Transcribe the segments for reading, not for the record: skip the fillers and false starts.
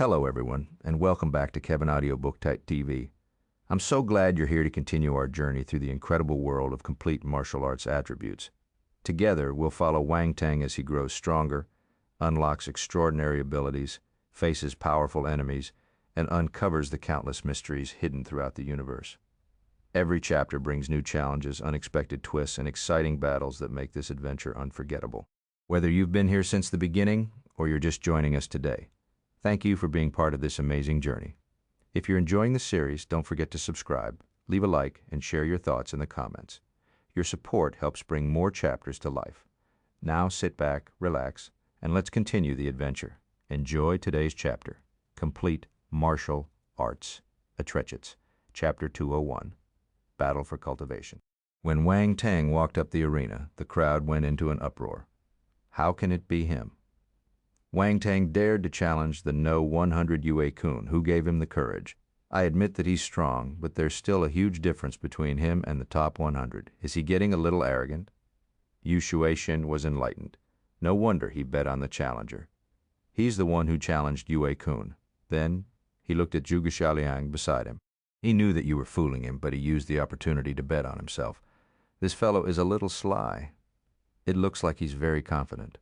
Hello everyone, and welcome back to Kevin Audiobook TV. I'm so glad you're here to continue our journey through the incredible world of complete martial arts attributes. Together, we'll follow Wang Teng as he grows stronger, unlocks extraordinary abilities, faces powerful enemies, and uncovers the countless mysteries hidden throughout the universe. Every chapter brings new challenges, unexpected twists, and exciting battles that make this adventure unforgettable. Whether you've been here since the beginning, or you're just joining us today, thank you for being part of this amazing journey. If you're enjoying the series, don't forget to subscribe, leave a like, and share your thoughts in the comments. Your support helps bring more chapters to life. Now sit back, relax, and let's continue the adventure. Enjoy today's chapter, Complete Martial Arts Attributes, Chapter 201, Battle for Cultivation. When Wang Teng walked up the arena, the crowd went into an uproar. How can it be him? Wang Teng dared to challenge the No. 100 Yue Qun, who gave him the courage. I admit that he's strong, but there's still a huge difference between him and the top 100. Is he getting a little arrogant? Xuexin was enlightened. No wonder he bet on the challenger. He's the one who challenged Yue Qun. Then he looked at Zhuge Xiaoliang beside him. He knew that you were fooling him, but he used the opportunity to bet on himself. This fellow is a little sly. It looks like he's very confident.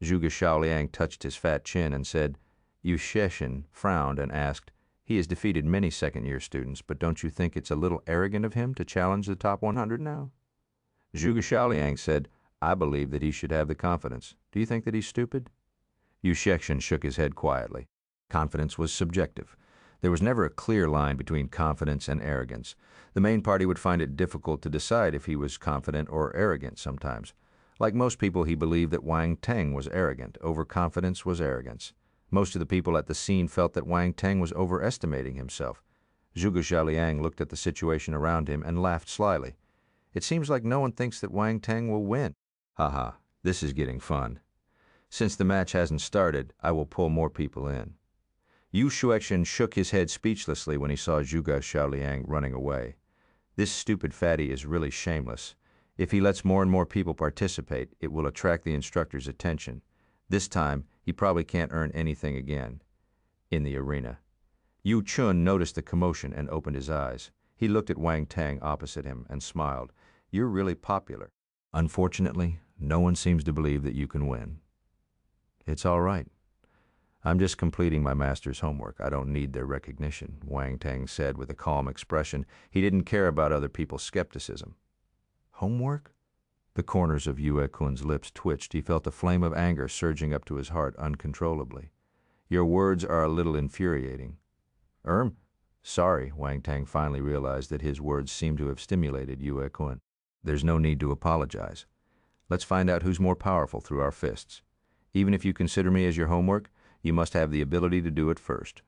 Zhuge Xiaoliang touched his fat chin and said, Xuexin frowned and asked, he has defeated many second-year students, but don't you think it's a little arrogant of him to challenge the top 100 now? Zhuge Xiaoliang said, I believe that he should have the confidence. Do you think that he's stupid? Xuexin shook his head quietly. Confidence was subjective. There was never a clear line between confidence and arrogance. The main party would find it difficult to decide if he was confident or arrogant sometimes. Like most people, he believed that Wang Teng was arrogant. Overconfidence was arrogance. Most of the people at the scene felt that Wang Teng was overestimating himself. Zhuge Xiaoliang looked at the situation around him and laughed slyly. It seems like no one thinks that Wang Teng will win. Haha, this is getting fun. Since the match hasn't started, I will pull more people in. Xuexin shook his head speechlessly when he saw Zhuge Xiaoliang running away. This stupid fatty is really shameless. If he lets more and more people participate, it will attract the instructor's attention. This time, he probably can't earn anything again. In the arena, Yue Qun noticed the commotion and opened his eyes. He looked at Wang Teng opposite him and smiled. You're really popular. Unfortunately, no one seems to believe that you can win. It's all right. I'm just completing my master's homework. I don't need their recognition, Wang Teng said with a calm expression. He didn't care about other people's skepticism. Homework? The corners of Yue Qun's lips twitched. He felt a flame of anger surging up to his heart uncontrollably. Your words are a little infuriating. Sorry, Wang Teng finally realized that his words seemed to have stimulated Yue Qun. There's no need to apologize. Let's find out who's more powerful through our fists. Even if you consider me as your homework, you must have the ability to do it first,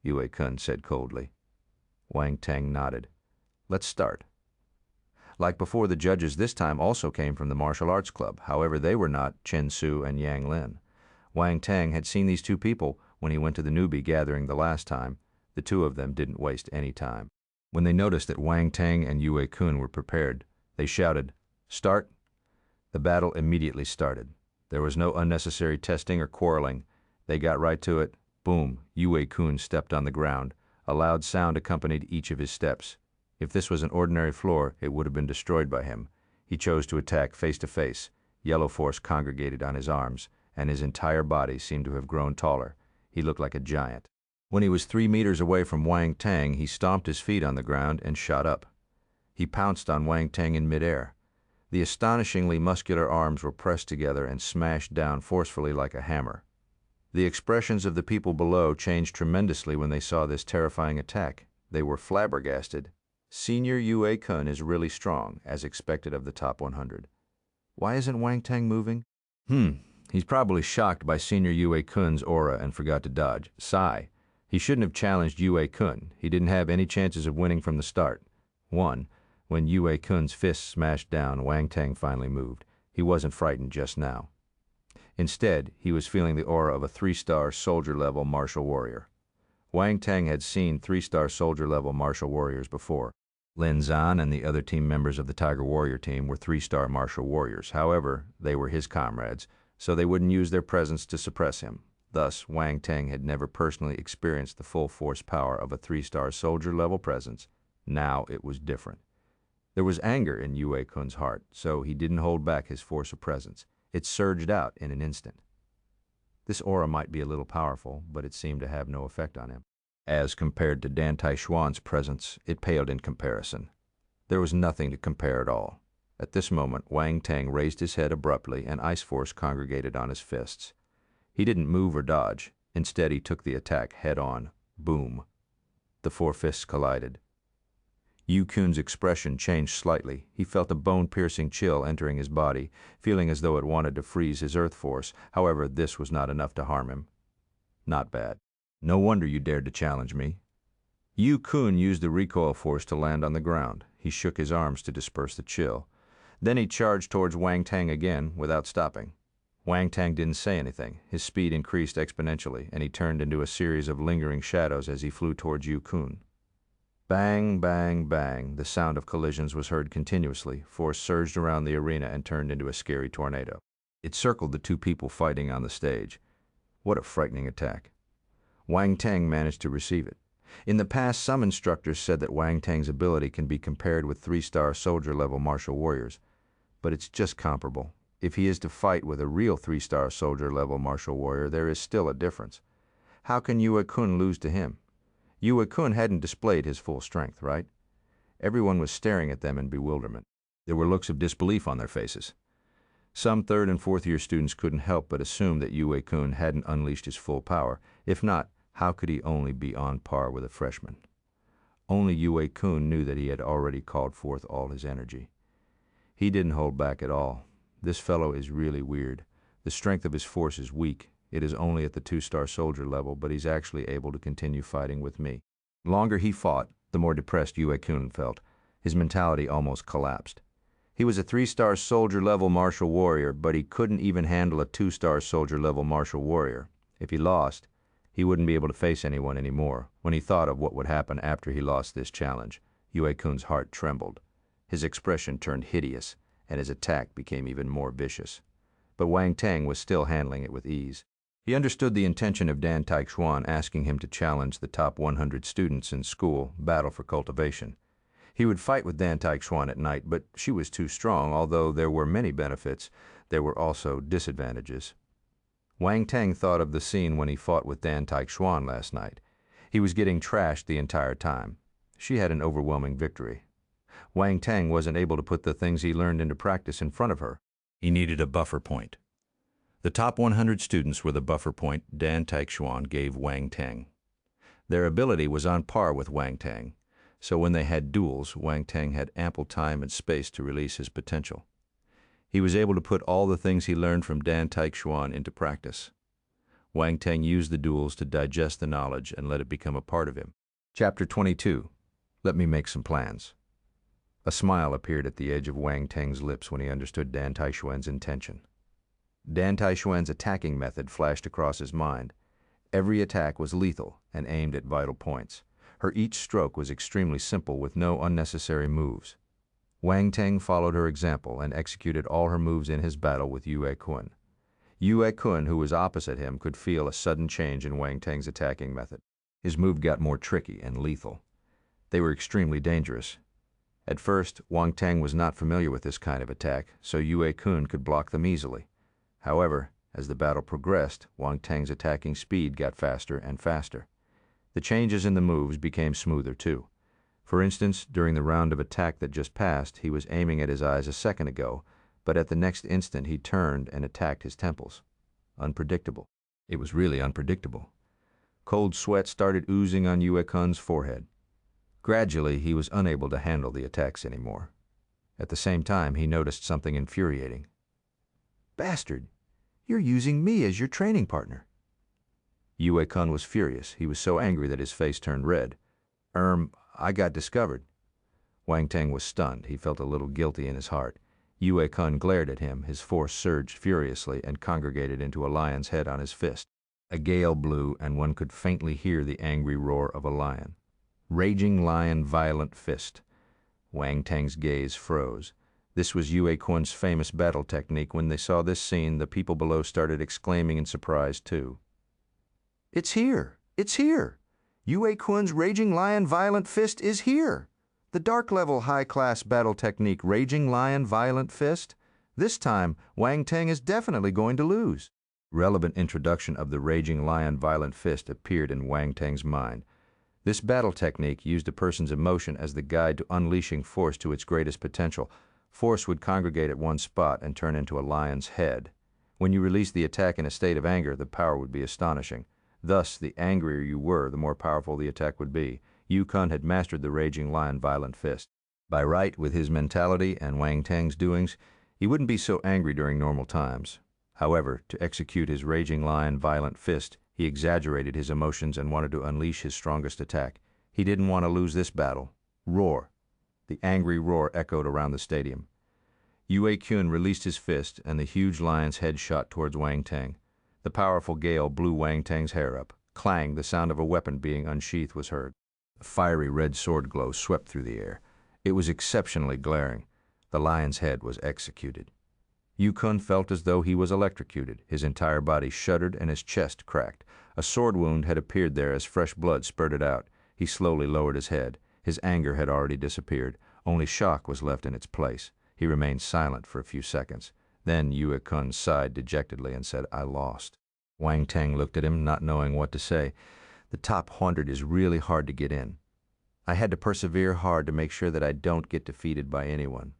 Yue Qun said coldly. Wang Teng nodded. Let's start. Like before, the judges this time also came from the martial arts club. However, they were not Chen Su and Yang Lin. Wang Teng had seen these two people when he went to the newbie gathering the last time. The two of them didn't waste any time. When they noticed that Wang Teng and Yue Qun were prepared, they shouted, Start! The battle immediately started. There was no unnecessary testing or quarreling. They got right to it. Boom! Yue Qun stepped on the ground. A loud sound accompanied each of his steps. If this was an ordinary floor, it would have been destroyed by him. He chose to attack face to face. Yellow force congregated on his arms, and his entire body seemed to have grown taller. He looked like a giant. When he was 3 meters away from Wang Teng, he stomped his feet on the ground and shot up. He pounced on Wang Teng in midair. The astonishingly muscular arms were pressed together and smashed down forcefully like a hammer. The expressions of the people below changed tremendously when they saw this terrifying attack. They were flabbergasted. Senior Yue Qun is really strong, as expected of the top 100. Why isn't Wang Teng moving? He's probably shocked by Senior Yue Qun's aura and forgot to dodge. Sigh. He shouldn't have challenged Yue Qun. He didn't have any chances of winning from the start. 1. When Yue Qun's fists smashed down, Wang Teng finally moved. He wasn't frightened just now. Instead, he was feeling the aura of a 3-star soldier-level martial warrior. Wang Teng had seen 3-star soldier-level martial warriors before. Lin Zan and the other team members of the Tiger Warrior team were 3-star martial warriors. However, they were his comrades, so they wouldn't use their presence to suppress him. Thus, Wang Teng had never personally experienced the full force power of a three-star soldier-level presence. Now it was different. There was anger in Yue Qun's heart, so he didn't hold back his force of presence. It surged out in an instant. This aura might be a little powerful, but it seemed to have no effect on him. As compared to Dan Taishuan's presence, it paled in comparison. There was nothing to compare at all. At this moment, Wang Teng raised his head abruptly, and ice force congregated on his fists. He didn't move or dodge. Instead, he took the attack head-on. Boom. The four fists collided. Yue Qun's expression changed slightly. He felt a bone-piercing chill entering his body, feeling as though it wanted to freeze his earth force. However, this was not enough to harm him. Not bad. No wonder you dared to challenge me. Yue Qun used the recoil force to land on the ground. He shook his arms to disperse the chill. Then he charged towards Wang Teng again, without stopping. Wang Teng didn't say anything. His speed increased exponentially, and he turned into a series of lingering shadows as he flew towards Yue Qun. Bang, bang, bang. The sound of collisions was heard continuously. Force surged around the arena and turned into a scary tornado. It circled the two people fighting on the stage. What a frightening attack. Wang Teng managed to receive it. In the past, some instructors said that Wang Teng's ability can be compared with three-star soldier-level martial warriors. But it's just comparable. If he is to fight with a real three-star soldier-level martial warrior, there is still a difference. How can Yue Qun lose to him? Yue Qun hadn't displayed his full strength, right? Everyone was staring at them in bewilderment. There were looks of disbelief on their faces. Some third and fourth-year students couldn't help but assume that Yue Qun hadn't unleashed his full power. If not, how could he only be on par with a freshman? Only Yue Qun knew that he had already called forth all his energy. He didn't hold back at all. This fellow is really weird. The strength of his force is weak. It is only at the two-star soldier level, but he's actually able to continue fighting with me. The longer he fought, the more depressed Yue Qun felt. His mentality almost collapsed. He was a three-star soldier-level martial warrior, but he couldn't even handle a two-star soldier-level martial warrior. If he lost, he wouldn't be able to face anyone anymore. When he thought of what would happen after he lost this challenge, Yue Qun's heart trembled. His expression turned hideous, and his attack became even more vicious. But Wang Teng was still handling it with ease. He understood the intention of Dan Taishuan asking him to challenge the top 100 students in school, battle for cultivation. He would fight with Dan Taishuan at night, but she was too strong. Although there were many benefits, there were also disadvantages. Wang Teng thought of the scene when he fought with Dan Taishuan last night. He was getting trashed the entire time. She had an overwhelming victory. Wang Teng wasn't able to put the things he learned into practice in front of her. He needed a buffer point. The top 100 students were the buffer point Dan Taishuan gave Wang Teng. Their ability was on par with Wang Teng, so when they had duels, Wang Teng had ample time and space to release his potential. He was able to put all the things he learned from Dan Taishuan into practice. Wang Teng used the duels to digest the knowledge and let it become a part of him. Chapter 22. Let me make some plans. A smile appeared at the edge of Wang Teng's lips when he understood Dan Taishuan's intention. Dan Taishuan's attacking method flashed across his mind. Every attack was lethal and aimed at vital points. Her each stroke was extremely simple with no unnecessary moves. Wang Teng followed her example and executed all her moves in his battle with Yue Qun. Yue Qun, who was opposite him, could feel a sudden change in Wang Teng's attacking method. His move got more tricky and lethal. They were extremely dangerous. At first, Wang Teng was not familiar with this kind of attack, so Yue Qun could block them easily. However, as the battle progressed, Wang Teng's attacking speed got faster and faster. The changes in the moves became smoother too. For instance, during the round of attack that just passed, he was aiming at his eyes a second ago, but at the next instant he turned and attacked his temples. Unpredictable. It was really unpredictable. Cold sweat started oozing on Yue Qun's forehead. Gradually, he was unable to handle the attacks anymore. At the same time, he noticed something infuriating. "Bastard! You're using me as your training partner." Yue Qun was furious. He was so angry that his face turned red. I got discovered." Wang Teng was stunned. He felt a little guilty in his heart. Yue Qun glared at him. His force surged furiously and congregated into a lion's head on his fist. A gale blew, and one could faintly hear the angry roar of a lion. Raging lion, violent fist. Wang Teng's gaze froze. This was Yue Qun's famous battle technique. When they saw this scene, the people below started exclaiming in surprise too. It's here! It's here! Yue Qun's Raging Lion Violent Fist is here! The dark level high-class battle technique Raging Lion Violent Fist? This time, Wang Teng is definitely going to lose. Relevant introduction of the Raging Lion Violent Fist appeared in Wang Teng's mind. This battle technique used a person's emotion as the guide to unleashing force to its greatest potential. Force would congregate at one spot and turn into a lion's head. When you released the attack in a state of anger, the power would be astonishing. Thus, the angrier you were, the more powerful the attack would be. Yue Qun had mastered the Raging Lion Violent Fist. By right, with his mentality and Wang Teng's doings, he wouldn't be so angry during normal times. However, to execute his Raging Lion Violent Fist, he exaggerated his emotions and wanted to unleash his strongest attack. He didn't want to lose this battle. Roar. The angry roar echoed around the stadium. Yue Qun released his fist, and the huge lion's head shot towards Wang Teng. The powerful gale blew Wang Teng's hair up. Clang, the sound of a weapon being unsheathed was heard. A fiery red sword glow swept through the air. It was exceptionally glaring. The lion's head was executed. Yue Qun felt as though he was electrocuted. His entire body shuddered and his chest cracked. A sword wound had appeared there as fresh blood spurted out. He slowly lowered his head. His anger had already disappeared. Only shock was left in its place. He remained silent for a few seconds. Then Yue Qun sighed dejectedly and said, "I lost." Wang Teng looked at him, not knowing what to say. The top 100 is really hard to get in. I had to persevere hard to make sure that I don't get defeated by anyone.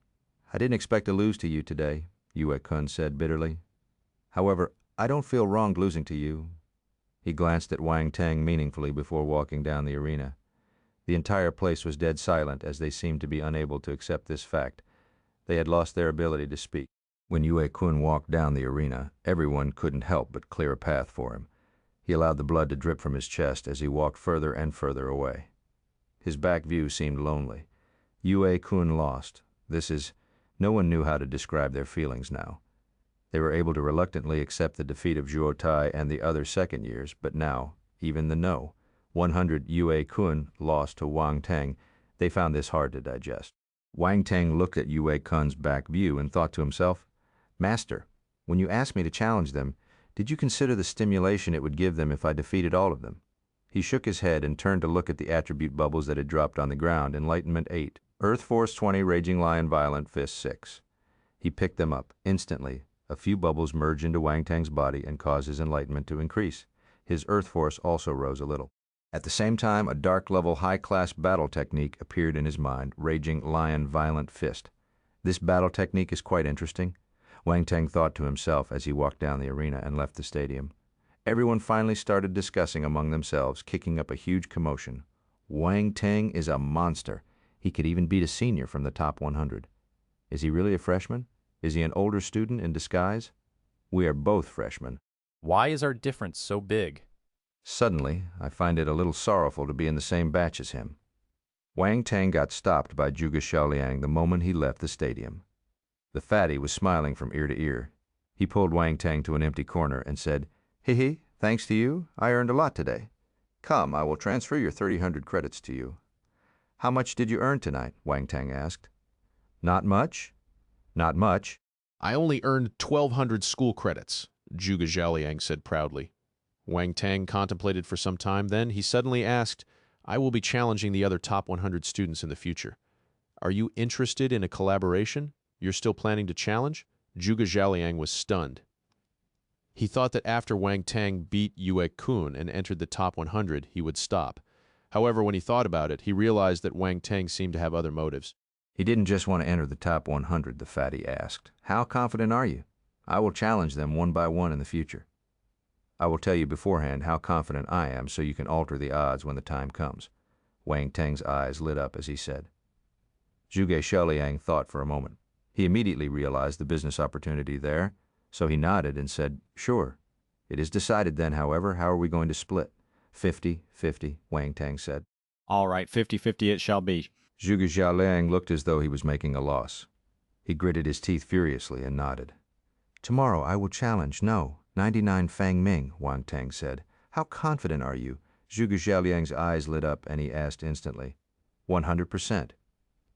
I didn't expect to lose to you today, Yue Qun said bitterly. However, I don't feel wronged losing to you. He glanced at Wang Teng meaningfully before walking down the arena. The entire place was dead silent as they seemed to be unable to accept this fact. They had lost their ability to speak. When Yue Qun walked down the arena, everyone couldn't help but clear a path for him. He allowed the blood to drip from his chest as he walked further and further away. His back view seemed lonely. Yue Qun lost. No one knew how to describe their feelings now. They were able to reluctantly accept the defeat of Zhuo Tai and the other second years, but now, even the 100 Yue Qun lost to Wang Teng, they found this hard to digest. Wang Teng looked at Yue Qun's back view and thought to himself, "Master, when you asked me to challenge them, did you consider the stimulation it would give them if I defeated all of them?" He shook his head and turned to look at the attribute bubbles that had dropped on the ground. Enlightenment 8, Earth Force 20, Raging Lion Violent Fist 6. He picked them up. Instantly, a few bubbles merged into Wang Teng's body and caused his enlightenment to increase. His Earth Force also rose a little. At the same time, a dark-level, high-class battle technique appeared in his mind, Raging Lion Violent Fist. This battle technique is quite interesting, Wang Teng thought to himself as he walked down the arena and left the stadium. Everyone finally started discussing among themselves, kicking up a huge commotion. Wang Teng is a monster. He could even beat a senior from the top 100. Is he really a freshman? Is he an older student in disguise? We are both freshmen. Why is our difference so big? Suddenly, I find it a little sorrowful to be in the same batch as him. Wang Teng got stopped by Zhuge Xiaoliang the moment he left the stadium. The fatty was smiling from ear to ear. He pulled Wang Teng to an empty corner and said, "Hee, thanks to you, I earned a lot today. Come, I will transfer your 300 credits to you." "How much did you earn tonight?" Wang Teng asked. "Not much." "Not much." "I only earned 1,200 school credits," Zhuge Xiaoliang said proudly. Wang Teng contemplated for some time, then he suddenly asked, "I will be challenging the other top 100 students in the future. Are you interested in a collaboration? You're still planning to challenge?" Zhuge Xiaoliang was stunned. He thought that after Wang Teng beat Yue Qun and entered the top 100, he would stop. However, when he thought about it, he realized that Wang Teng seemed to have other motives. He didn't just want to enter the top 100, the fatty asked. "How confident are you? I will challenge them one by one in the future. I will tell you beforehand how confident I am so you can alter the odds when the time comes." Wang Teng's eyes lit up as he said. Zhuge Xiaoliang thought for a moment. He immediately realized the business opportunity there, so he nodded and said, "Sure." "It is decided then, however, how are we going to split?" 50-50, Wang Teng said. "All right, 50-50 it shall be." Zhuge Xiaoliang looked as though he was making a loss. He gritted his teeth furiously and nodded. "Tomorrow I will challenge, 99 Fang Ming," Wang Teng said. "How confident are you?" Zhuge Xiaoliang's eyes lit up and he asked instantly. 100%.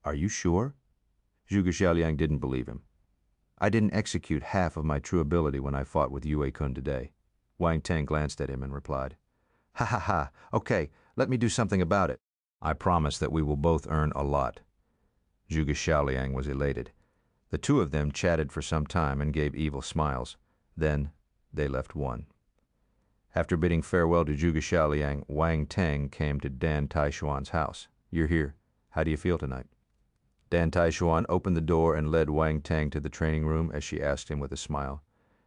"Are you sure?" Zhuge Xiaoliang didn't believe him. "I didn't execute half of my true ability when I fought with Yue Qun today." Wang Teng glanced at him and replied, Ha ha ha. Okay, let me do something about it. I promise that we will both earn a lot. Zhuge Xiaoliang was elated. The two of them chatted for some time and gave evil smiles. Then they left one. After bidding farewell to Zhuge Xiaoliang, Wang Teng came to Dan Taishuan's house. You're here. How do you feel tonight? Dan Taishuan opened the door and led Wang Teng to the training room as she asked him with a smile.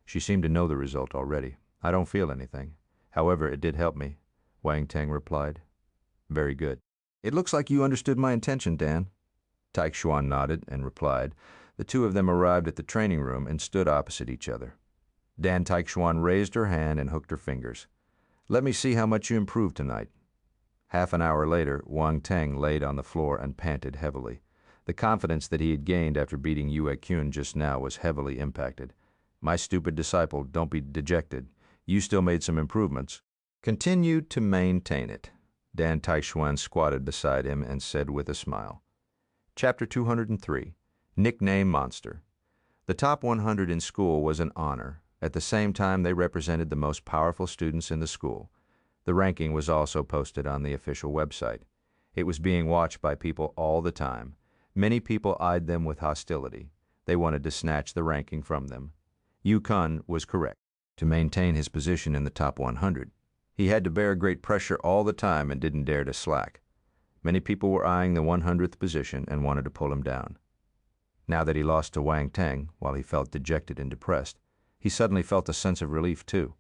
She seemed to know the result already. I don't feel anything. However, it did help me, Wang Teng replied. Very good. It looks like you understood my intention, Dan. Taishuan nodded and replied. The two of them arrived at the training room and stood opposite each other. Dan Taishuan raised her hand and hooked her fingers. Let me see how much you improved tonight. Half an hour later, Wang Teng laid on the floor and panted heavily. The confidence that he had gained after beating Yue Qun just now was heavily impacted. My stupid disciple, don't be dejected. You still made some improvements. Continue to maintain it. Dan Taishuan squatted beside him and said with a smile. Chapter 203. Nickname Monster. The top 100 in school was an honor. At the same time, they represented the most powerful students in the school. The ranking was also posted on the official website. It was being watched by people all the time. Many people eyed them with hostility. They wanted to snatch the ranking from them. Yue Qun was correct. To maintain his position in the top 100, he had to bear great pressure all the time and didn't dare to slack. Many people were eyeing the 100th position and wanted to pull him down. Now that he lost to Wang Teng, while he felt dejected and depressed, he suddenly felt a sense of relief too.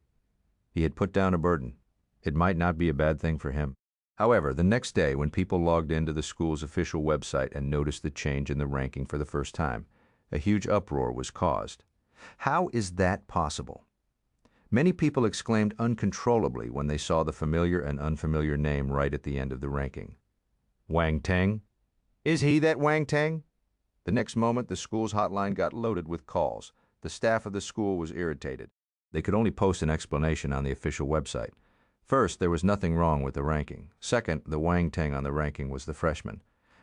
He had put down a burden. It might not be a bad thing for him. However, the next day when people logged into the school's official website and noticed the change in the ranking for the first time, a huge uproar was caused. How is that possible? Many people exclaimed uncontrollably when they saw the familiar and unfamiliar name right at the end of the ranking. Wang Teng? Is he that Wang Teng? The next moment, the school's hotline got loaded with calls. The staff of the school was irritated. They could only post an explanation on the official website. First, there was nothing wrong with the ranking. Second, the Wang Teng on the ranking was the freshman.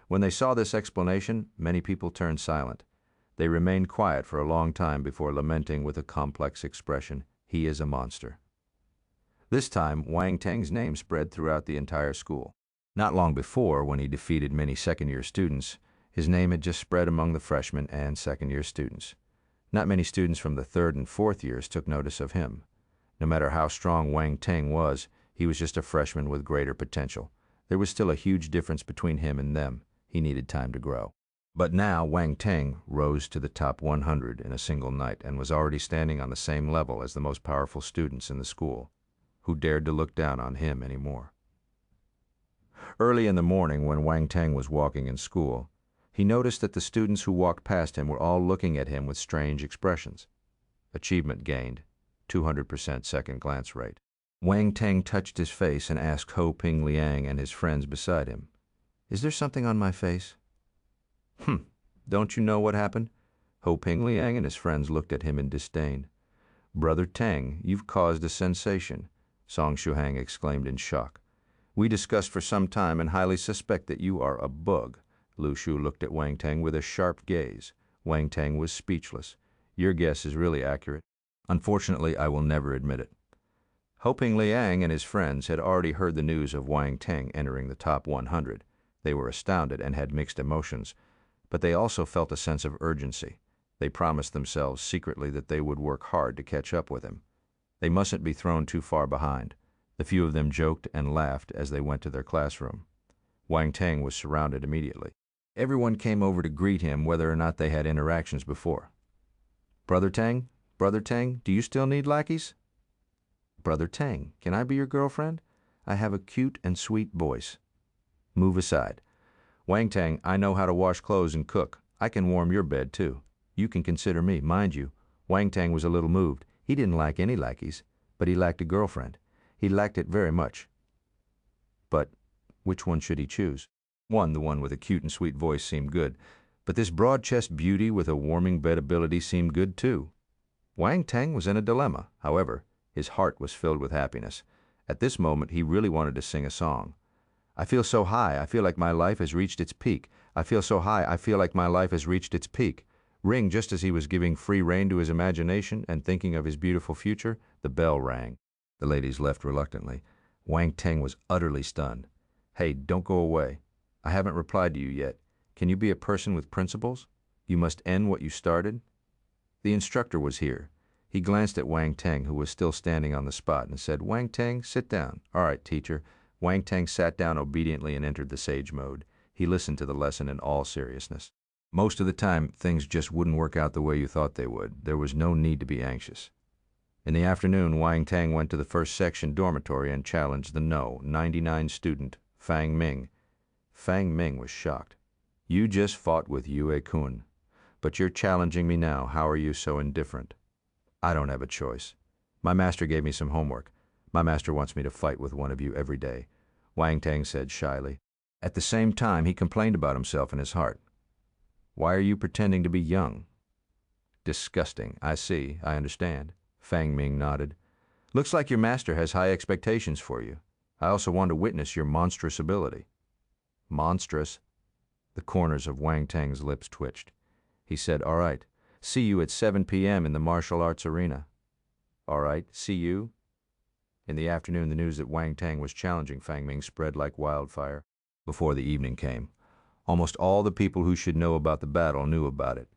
When they saw this explanation, many people turned silent. They remained quiet for a long time before lamenting with a complex expression, "He is a monster." This time, Wang Teng's name spread throughout the entire school. Not long before, when he defeated many second-year students, his name had just spread among the freshmen and second-year students. Not many students from the third and fourth years took notice of him. No matter how strong Wang Teng was, he was just a freshman with greater potential. There was still a huge difference between him and them. He needed time to grow. But now Wang Teng rose to the top 100 in a single night and was already standing on the same level as the most powerful students in the school. Who dared to look down on him anymore? Early in the morning, when Wang Teng was walking in school, he noticed that the students who walked past him were all looking at him with strange expressions. Achievement gained, 200% second glance rate. Wang Teng touched his face and asked Ho Ping Liang and his friends beside him, "Is there something on my face?" Don't you know what happened?" Ho Ping Liang and his friends looked at him in disdain. "Brother Teng, you've caused a sensation," Song Shuhang exclaimed in shock. "We discussed for some time and highly suspect that you are a bug." Lu Shu looked at Wang Teng with a sharp gaze. Wang Teng was speechless. "Your guess is really accurate. Unfortunately, I will never admit it." Ho Ping Liang and his friends had already heard the news of Wang Teng entering the top 100. They were astounded and had mixed emotions, but they also felt a sense of urgency. They promised themselves secretly that they would work hard to catch up with him. They mustn't be thrown too far behind. The few of them joked and laughed as they went to their classroom. Wang Teng was surrounded immediately. Everyone came over to greet him whether or not they had interactions before. Brother Teng, do you still need lackeys?" "Brother Teng, can I be your girlfriend? I have a cute and sweet voice." "Move aside." "Wang Teng, I know how to wash clothes and cook. I can warm your bed too. You can consider me." Mind you, Wang Teng was a little moved. He didn't lack any lackeys, but he lacked a girlfriend. He lacked it very much. But which one should he choose? The one with a cute and sweet voice seemed good, but this broad-chest beauty with a warming bed ability seemed good too. Wang Teng was in a dilemma. However, his heart was filled with happiness. At this moment, he really wanted to sing a song. "I feel so high, I feel like my life has reached its peak. I feel so high, I feel like my life has reached its peak." Ring, just as he was giving free rein to his imagination and thinking of his beautiful future, the bell rang. The ladies left reluctantly. Wang Teng was utterly stunned. Hey, don't go away. I haven't replied to you yet. Can you be a person with principles? You must end what you started? The instructor was here. He glanced at Wang Teng, who was still standing on the spot, and said, Wang Teng, sit down. All right, teacher. Wang Teng sat down obediently and entered the sage mode. He listened to the lesson in all seriousness. Most of the time, things just wouldn't work out the way you thought they would. There was no need to be anxious. In the afternoon, Wang Teng went to the first section dormitory and challenged the 99 student, Fang Ming. Fang Ming was shocked. You just fought with Yue Qun, but you're challenging me now. How are you so indifferent? I don't have a choice. My master gave me some homework. My master wants me to fight with one of you every day, Wang Teng said shyly. At the same time, he complained about himself in his heart. Why are you pretending to be young? Disgusting. I see. I understand. Fang Ming nodded. Looks like your master has high expectations for you. I also want to witness your monstrous ability. Monstrous? The corners of Wang Teng's lips twitched. He said, all right, see you at 7 p.m. in the martial arts arena. All right, see you. In the afternoon, the news that Wang Teng was challenging Fang Ming spread like wildfire. Before the evening came, almost all the people who should know about the battle knew about it.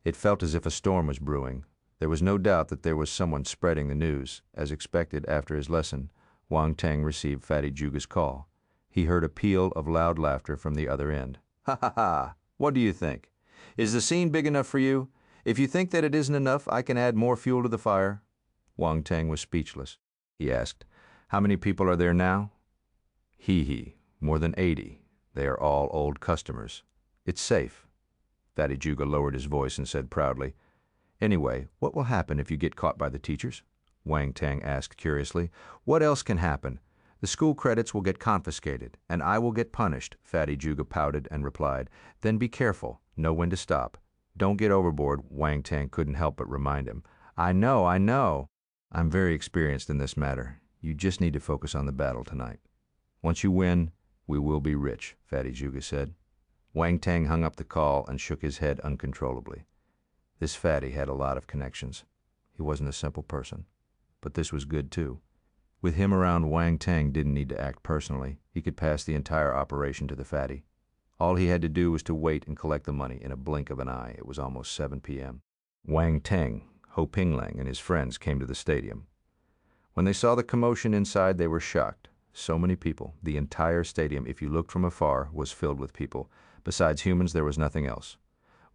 It felt as if a storm was brewing. There was no doubt that there was someone spreading the news. As expected, after his lesson, Wang Teng received Fatty Zhuge's call. He heard a peal of loud laughter from the other end. Ha ha ha! What do you think? Is the scene big enough for you? If you think that it isn't enough, I can add more fuel to the fire. Wang Teng was speechless. He asked, how many people are there now? He, more than 80. They are all old customers. It's safe. Fatty Zhuge lowered his voice and said proudly, anyway, what will happen if you get caught by the teachers? Wang Teng asked curiously. What else can happen? The school credits will get confiscated, and I will get punished, Fatty Zhuge pouted and replied. Then be careful. Know when to stop. Don't get overboard, Wang Teng couldn't help but remind him. I know. I'm very experienced in this matter. You just need to focus on the battle tonight. Once you win, we will be rich, Fatty Zhuge said. Wang Teng hung up the call and shook his head uncontrollably. This Fatty had a lot of connections. He wasn't a simple person. But this was good too. With him around, Wang Teng didn't need to act personally. He could pass the entire operation to the Fatty. All he had to do was to wait and collect the money in a blink of an eye. It was almost 7 p.m. Wang Teng, Ho Pinglang, and his friends came to the stadium. When they saw the commotion inside, they were shocked. So many people. The entire stadium, if you looked from afar, was filled with people. Besides humans, there was nothing else.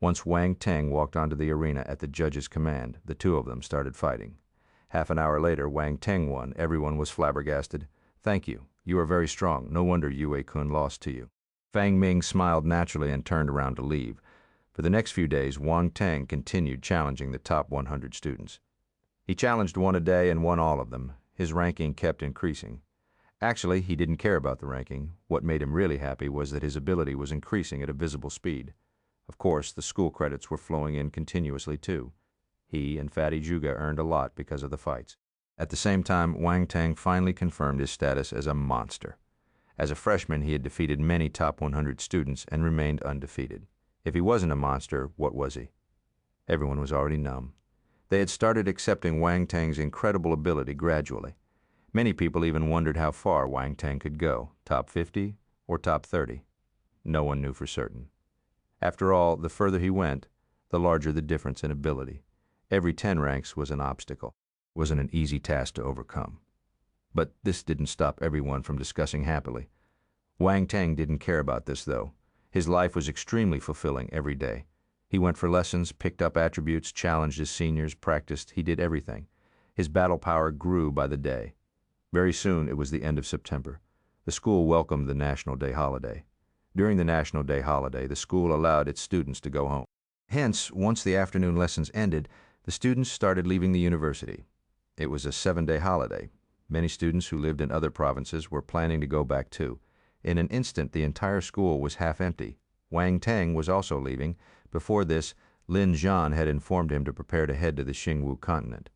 Once Wang Teng walked onto the arena at the judge's command, the two of them started fighting. Half an hour later, Wang Teng won. Everyone was flabbergasted. Thank you. You are very strong. No wonder Yue Qun lost to you. Fang Ming smiled naturally and turned around to leave. For the next few days, Wang Teng continued challenging the top 100 students. He challenged one a day and won all of them. His ranking kept increasing. Actually, he didn't care about the ranking. What made him really happy was that his ability was increasing at a visible speed. Of course, the school credits were flowing in continuously too. He and Fatty Zhuge earned a lot because of the fights. At the same time, Wang Teng finally confirmed his status as a monster. As a freshman, he had defeated many top 100 students and remained undefeated. If he wasn't a monster, what was he? Everyone was already numb. They had started accepting Wang Teng's incredible ability gradually. Many people even wondered how far Wang Teng could go, top 50 or top 30. No one knew for certain. After all, the further he went, the larger the difference in ability. Every 10 ranks was an obstacle. It wasn't an easy task to overcome. But this didn't stop everyone from discussing happily. Wang Teng didn't care about this, though. His life was extremely fulfilling every day. He went for lessons, picked up attributes, challenged his seniors, practiced. He did everything. His battle power grew by the day. Very soon, it was the end of September. The school welcomed the National Day holiday. During the National Day holiday, the school allowed its students to go home. Hence, once the afternoon lessons ended, the students started leaving the university. It was a 7-day holiday. Many students who lived in other provinces were planning to go back too. In an instant, the entire school was half empty. Wang Teng was also leaving. Before this, Lin Zhan had informed him to prepare to head to the Xingwu continent.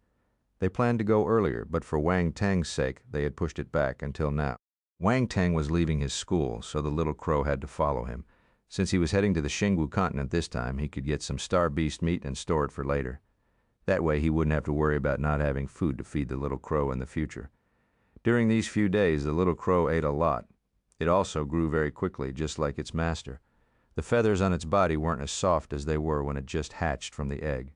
They planned to go earlier, but for Wang Teng's sake, they had pushed it back until now. Wang Teng was leaving his school, so the little crow had to follow him. Since he was heading to the Xingwu continent this time, he could get some star beast meat and store it for later. That way he wouldn't have to worry about not having food to feed the little crow in the future. During these few days, the little crow ate a lot. It also grew very quickly, just like its master. The feathers on its body weren't as soft as they were when it just hatched from the egg.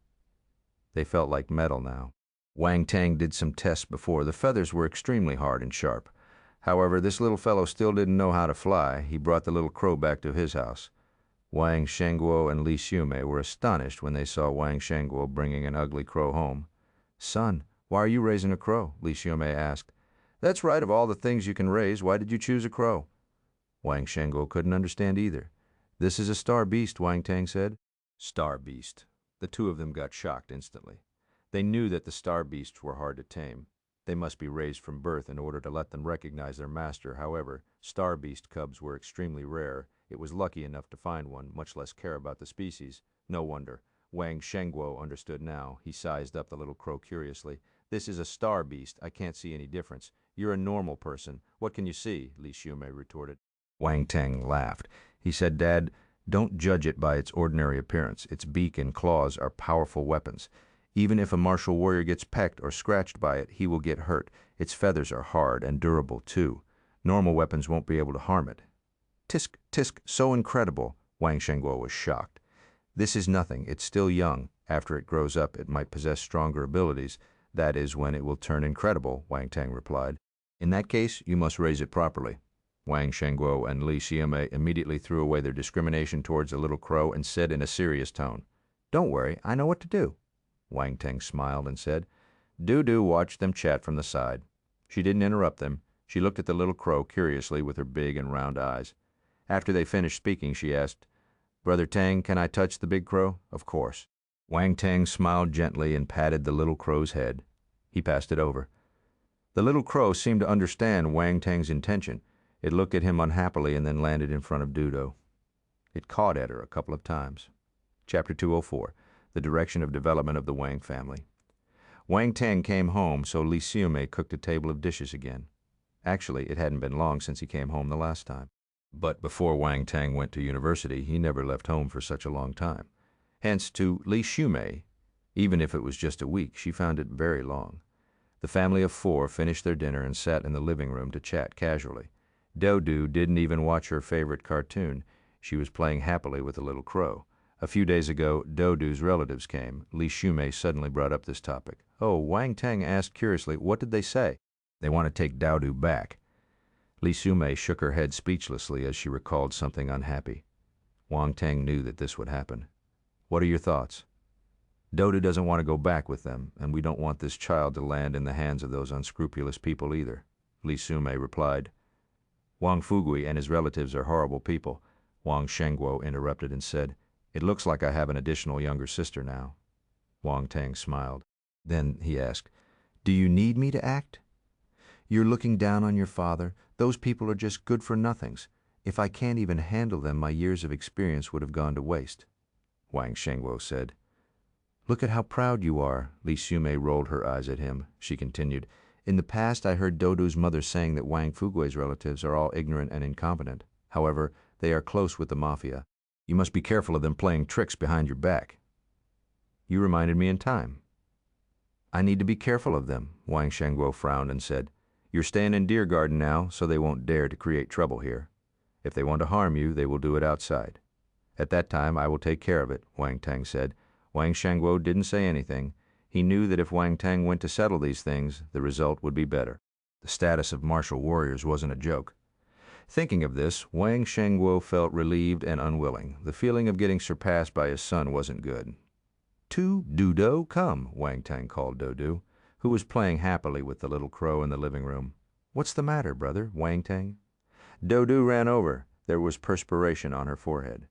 They felt like metal now. Wang Teng did some tests before. The feathers were extremely hard and sharp. However, this little fellow still didn't know how to fly. He brought the little crow back to his house. Wang Shengguo and Li Xiumei were astonished when they saw Wang Shengguo bringing an ugly crow home. "Son, why are you raising a crow?" Li Xiumei asked. "That's right, of all the things you can raise, why did you choose a crow?" Wang Shengguo couldn't understand either. "This is a star beast," Wang Teng said. Star beast. The two of them got shocked instantly. They knew that the star beasts were hard to tame. They must be raised from birth in order to let them recognize their master. However, star beast cubs were extremely rare. It was lucky enough to find one, much less care about the species. No wonder. Wang Shengguo understood now. He sized up the little crow curiously. "This is a star beast. I can't see any difference. You're a normal person. What can you see?" Li Xiumei retorted. Wang Teng laughed. He said, "Dad, don't judge it by its ordinary appearance. Its beak and claws are powerful weapons. Even if a martial warrior gets pecked or scratched by it, he will get hurt. Its feathers are hard and durable, too. Normal weapons won't be able to harm it." "Tisk, tisk, so incredible." Wang Shengguo was shocked. "This is nothing. It's still young. After it grows up, it might possess stronger abilities. That is when it will turn incredible," Wang Teng replied. "In that case, you must raise it properly." Wang Shengguo and Li Xiumei immediately threw away their discrimination towards the little crow and said in a serious tone, "Don't worry, I know what to do." Wang Teng smiled and said, "Do watch them chat from the side." She didn't interrupt them. She looked at the little crow curiously with her big and round eyes. After they finished speaking, she asked, "Brother Teng, can I touch the big crow?" "Of course." Wang Teng smiled gently and patted the little crow's head. He passed it over. The little crow seemed to understand Wang Teng's intention. It looked at him unhappily and then landed in front of Dudo. It cawed at her a couple of times. Chapter 204. The Direction of Development of the Wang Family. Wang Teng came home, so Li Xiumei cooked a table of dishes again. Actually, it hadn't been long since he came home the last time. But before Wang Teng went to university, he never left home for such a long time. Hence, to Li Xiumei, even if it was just a week, she found it very long. The family of four finished their dinner and sat in the living room to chat casually. Dodo didn't even watch her favorite cartoon. She was playing happily with the little crow. A few days ago, Dodo's relatives came. Li Xiumei suddenly brought up this topic. "Oh," Wang Teng asked curiously, "what did they say?" "They want to take Dodo back." Li Xiumei shook her head speechlessly as she recalled something unhappy. Wang Teng knew that this would happen. "What are your thoughts?" "Dodo doesn't want to go back with them, and we don't want this child to land in the hands of those unscrupulous people either," Li Xiumei replied. "Wang Fugui and his relatives are horrible people," Wang Shengguo interrupted and said. "It looks like I have an additional younger sister now." Wang Teng smiled. Then he asked, "Do you need me to act?" "You're looking down on your father. Those people are just good-for-nothings. If I can't even handle them, my years of experience would have gone to waste." Wang Shengguo said. "Look at how proud you are." Li Xiumei rolled her eyes at him. She continued, "In the past, I heard Dodo's mother saying that Wang Fugui's relatives are all ignorant and incompetent. However, they are close with the mafia. You must be careful of them playing tricks behind your back." "You reminded me in time." "I need to be careful of them," Wang Shengguo frowned and said. "You're staying in Deer Garden now, so they won't dare to create trouble here. If they want to harm you, they will do it outside." "At that time, I will take care of it," Wang Teng said. Wang Shengguo didn't say anything. He knew that if Wang Teng went to settle these things, the result would be better. The status of martial warriors wasn't a joke. Thinking of this, Wang Shengguo felt relieved and unwilling. The feeling of getting surpassed by his son wasn't good. "To Dudo, come," Wang Teng called Dodo, who was playing happily with the little crow in the living room. "What's the matter, brother, Wang Teng?" Dodo ran over. There was perspiration on her forehead.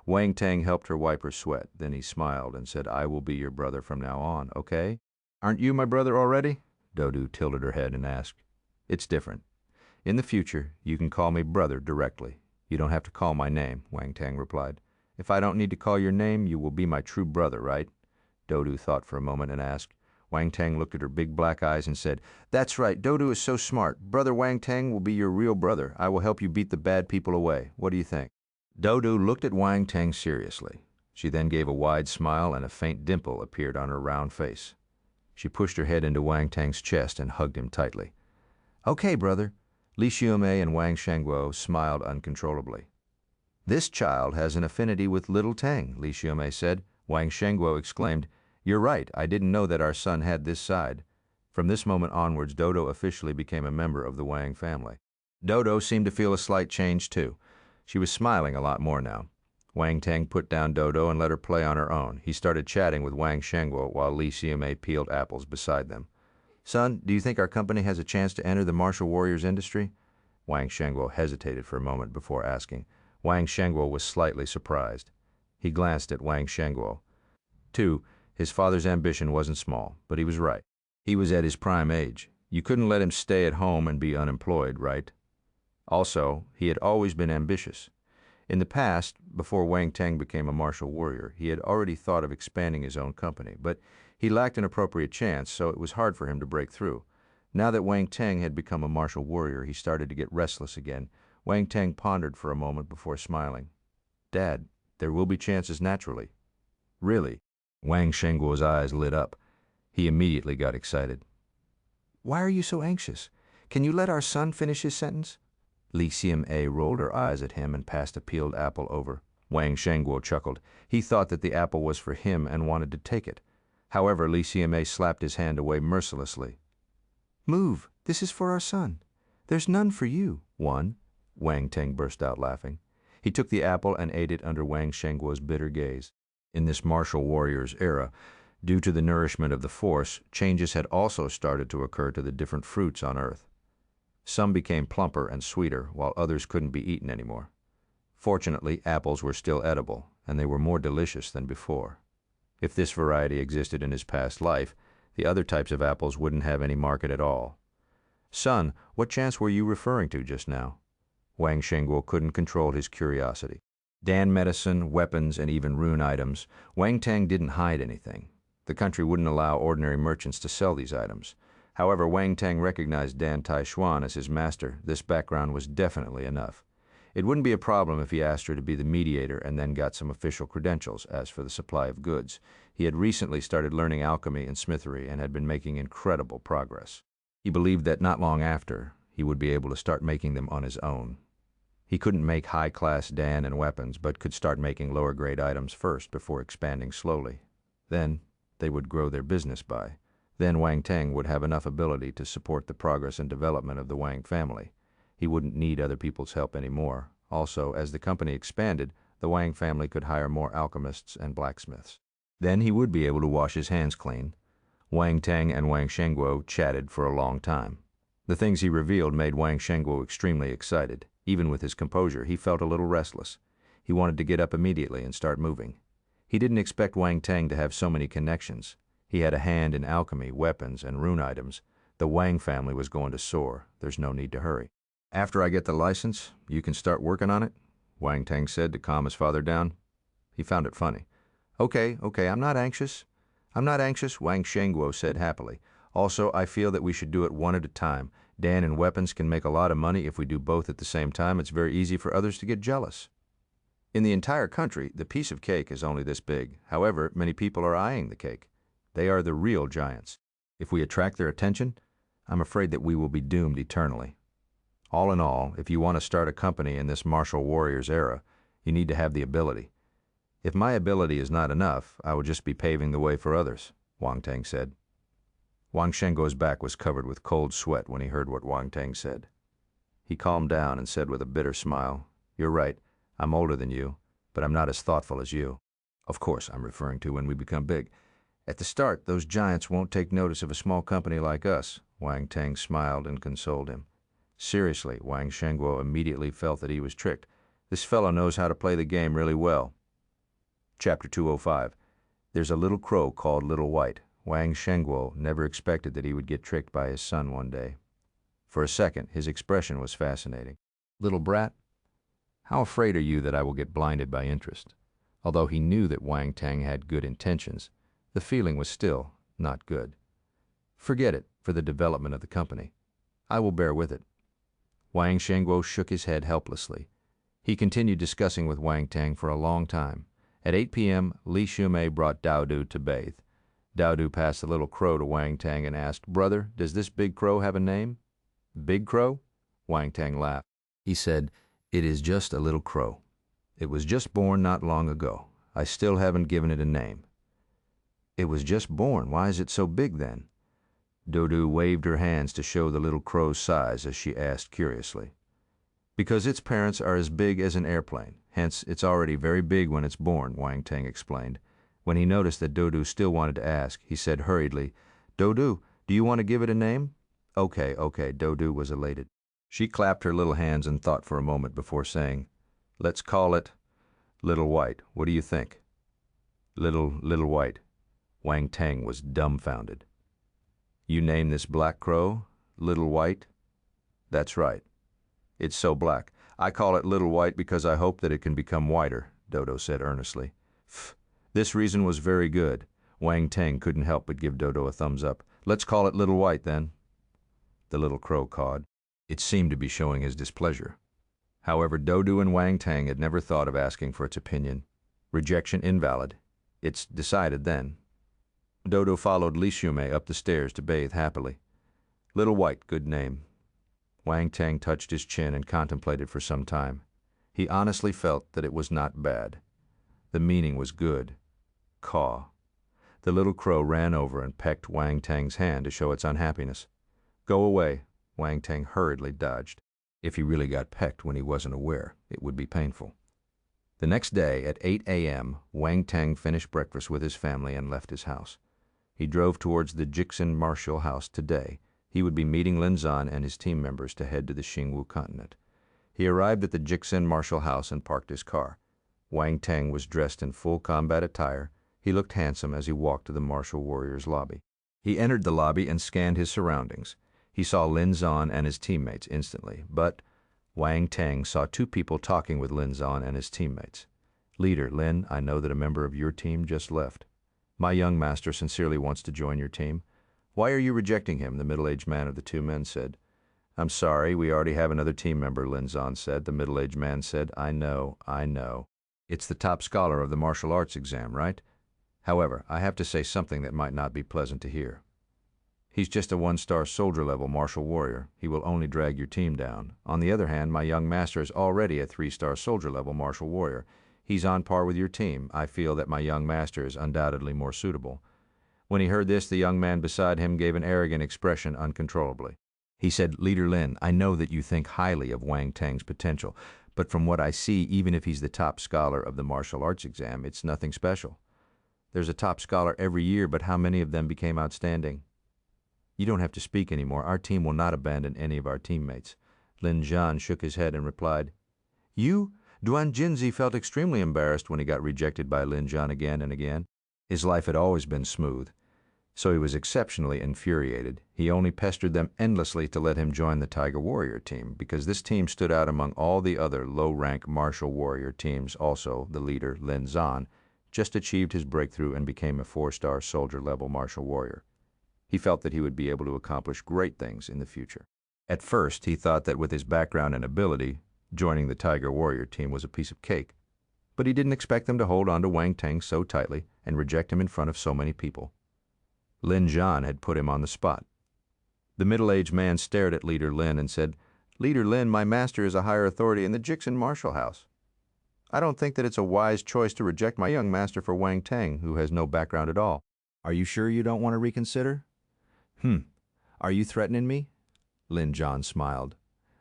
Wang Teng helped her wipe her sweat. Then he smiled and said, "I will be your brother from now on, okay?" "Aren't you my brother already?" Dodo tilted her head and asked. "It's different. In the future, you can call me brother directly. You don't have to call my name," Wang Teng replied. "If I don't need to call your name, you will be my true brother, right?" Dodo thought for a moment and asked. Wang Teng looked at her big black eyes and said, "That's right, Dodo is so smart. Brother Wang Teng will be your real brother. I will help you beat the bad people away. What do you think?" Dodo looked at Wang Teng seriously. She then gave a wide smile and a faint dimple appeared on her round face. She pushed her head into Wang Teng's chest and hugged him tightly. Okay, brother. Li Xiumei and Wang Shengguo smiled uncontrollably. This child has an affinity with little Teng, Li Xiumei said. Wang Shengguo exclaimed, You're right, I didn't know that our son had this side. From this moment onwards, Dodo officially became a member of the Wang family. Dodo seemed to feel a slight change too. She was smiling a lot more now. Wang Teng put down Dodo and let her play on her own. He started chatting with Wang Shengguo while Li Xiumei peeled apples beside them. Son, do you think our company has a chance to enter the martial warriors industry? Wang Shengguo hesitated for a moment before asking. Wang Shengguo was slightly surprised. He glanced at Wang Shengguo. 2. His father's ambition wasn't small, but he was right. He was at his prime age. You couldn't let him stay at home and be unemployed, right? Also, he had always been ambitious. In the past, before Wang Teng became a martial warrior, he had already thought of expanding his own company, but he lacked an appropriate chance, so it was hard for him to break through. Now that Wang Teng had become a martial warrior, he started to get restless again. Wang Teng pondered for a moment before smiling. Dad, there will be chances naturally. Really? Wang Shengguo's eyes lit up. He immediately got excited. Why are you so anxious? Can you let our son finish his sentence? Li Xiumei rolled her eyes at him and passed a peeled apple over. Wang Shengguo chuckled. He thought that the apple was for him and wanted to take it. However, Li Xiumei slapped his hand away mercilessly. Move, this is for our son. There's none for you. One. Wang Teng burst out laughing. He took the apple and ate it under Wang Shengguo's bitter gaze. In this martial warrior's era, due to the nourishment of the force, changes had also started to occur to the different fruits on Earth. Some became plumper and sweeter, while others couldn't be eaten anymore. Fortunately, apples were still edible, and they were more delicious than before. If this variety existed in his past life, the other types of apples wouldn't have any market at all. Son, what chance were you referring to just now? Wang Shengguo couldn't control his curiosity. Dan medicine, weapons, and even rune items, Wang Teng didn't hide anything. The country wouldn't allow ordinary merchants to sell these items. However, Wang Teng recognized Dan Taishuan as his master. This background was definitely enough. It wouldn't be a problem if he asked her to be the mediator and then got some official credentials. As for the supply of goods, he had recently started learning alchemy and smithery and had been making incredible progress. He believed that not long after, he would be able to start making them on his own. He couldn't make high-class Dan and weapons, but could start making lower-grade items first before expanding slowly. Then, they would grow their business by. Then Wang Teng would have enough ability to support the progress and development of the Wang family. He wouldn't need other people's help anymore. Also, as the company expanded, the Wang family could hire more alchemists and blacksmiths. Then he would be able to wash his hands clean. Wang Teng and Wang Shengguo chatted for a long time. The things he revealed made Wang Shengguo extremely excited. Even with his composure, he felt a little restless. He wanted to get up immediately and start moving. He didn't expect Wang Teng to have so many connections. He had a hand in alchemy, weapons, and rune items. The Wang family was going to soar. There's no need to hurry. After I get the license, you can start working on it, Wang Teng said to calm his father down. He found it funny. Okay, I'm not anxious. Wang Shengguo said happily. Also, I feel that we should do it one at a time. Dan and weapons can make a lot of money if we do both at the same time. It's very easy for others to get jealous. In the entire country, the piece of cake is only this big. However, many people are eyeing the cake. They are the real giants. If we attract their attention, I'm afraid that we will be doomed eternally. All in all, if you want to start a company in this martial warriors era, you need to have the ability. If my ability is not enough, I will just be paving the way for others, Wang Teng said. Wang Shengguo's back was covered with cold sweat when he heard what Wang Teng said. He calmed down and said with a bitter smile, You're right, I'm older than you, but I'm not as thoughtful as you. Of course, I'm referring to when we become big. At the start, those giants won't take notice of a small company like us. Wang Teng smiled and consoled him. Seriously, Wang Shengguo immediately felt that he was tricked. This fellow knows how to play the game really well. Chapter 205. There's a little crow called Little White. Wang Shengguo never expected that he would get tricked by his son one day. For a second, his expression was fascinating. Little brat, how afraid are you that I will get blinded by interest? Although he knew that Wang Teng had good intentions, the feeling was still not good. Forget it for the development of the company. I will bear with it. Wang Shengguo shook his head helplessly. He continued discussing with Wang Teng for a long time. At 8 p.m., Li Xiumei brought Daodu to bathe. Daodu passed the little crow to Wang Teng and asked, Brother, does this big crow have a name? Big crow? Wang Teng laughed. He said, "It is just a little crow. It was just born not long ago. I still haven't given it a name." "It was just born. Why is it so big then?" Dodo waved her hands to show the little crow's size as she asked curiously. "Because its parents are as big as an airplane. Hence, it's already very big when it's born," Wang Teng explained. When he noticed that Dodo still wanted to ask, he said hurriedly, "Dodo, do you want to give it a name?" Okay, Dodo was elated. She clapped her little hands and thought for a moment before saying, "Let's call it Little White. What do you think?" Little White. Wang Teng was dumbfounded. "You name this black crow Little White?" "That's right. It's so black. I call it Little White because I hope that it can become whiter," Dodo said earnestly. This reason was very good. Wang Teng couldn't help but give Dodo a thumbs up. "Let's call it Little White, then." The little crow cawed. It seemed to be showing his displeasure. However, Dodo and Wang Teng had never thought of asking for its opinion. Rejection invalid. It's decided then. Dodo followed Li Shumei up the stairs to bathe happily. Little White, good name. Wang Teng touched his chin and contemplated for some time. He honestly felt that it was not bad. The meaning was good. Caw. The little crow ran over and pecked Wang Teng's hand to show its unhappiness. "Go away," Wang Teng hurriedly dodged. If he really got pecked when he wasn't aware, it would be painful. The next day at 8 a.m., Wang Teng finished breakfast with his family and left his house. He drove towards the Xuexin Martial House today. He would be meeting Lin Zan and his team members to head to the Xingwu continent. He arrived at the Xuexin Martial House and parked his car. Wang Teng was dressed in full combat attire. He looked handsome as he walked to the martial warriors' lobby. He entered the lobby and scanned his surroundings. He saw Lin Zan and his teammates instantly, but Wang Teng saw two people talking with Lin Zan and his teammates. "Leader, Lin, I know that a member of your team just left. My young master sincerely wants to join your team." "Why are you rejecting him?" the middle-aged man of the two men said. "I'm sorry, we already have another team member," Lin Zan said. The middle-aged man said, I know. It's the top scholar of the martial arts exam, right? However, I have to say something that might not be pleasant to hear. He's just a one-star soldier-level martial warrior. He will only drag your team down. On the other hand, my young master is already a 3-star soldier-level martial warrior. He's on par with your team. I feel that my young master is undoubtedly more suitable." When he heard this, the young man beside him gave an arrogant expression uncontrollably. He said, "Leader Lin, I know that you think highly of Wang Teng's potential, but from what I see, even if he's the top scholar of the martial arts exam, it's nothing special. There's a top scholar every year, but how many of them became outstanding?" "You don't have to speak anymore. Our team will not abandon any of our teammates." Lin Zhan shook his head and replied, "You?" Duan Jinzi felt extremely embarrassed when he got rejected by Lin Zhan again and again. His life had always been smooth, so he was exceptionally infuriated. He only pestered them endlessly to let him join the Tiger Warrior team, because this team stood out among all the other low-rank martial warrior teams. Also, the leader, Lin Zhan, just achieved his breakthrough and became a 4-star soldier-level martial warrior. He felt that he would be able to accomplish great things in the future. At first, he thought that with his background and ability, joining the Tiger Warrior team was a piece of cake. But he didn't expect them to hold on to Wang Teng so tightly and reject him in front of so many people. Lin Zhan had put him on the spot. The middle-aged man stared at Leader Lin and said, "Leader Lin, my master is a higher authority in the Xuexin Martial House. I don't think that it's a wise choice to reject my young master for Wang Teng, who has no background at all. Are you sure you don't want to reconsider?" Are you threatening me?" Lin Zhan smiled.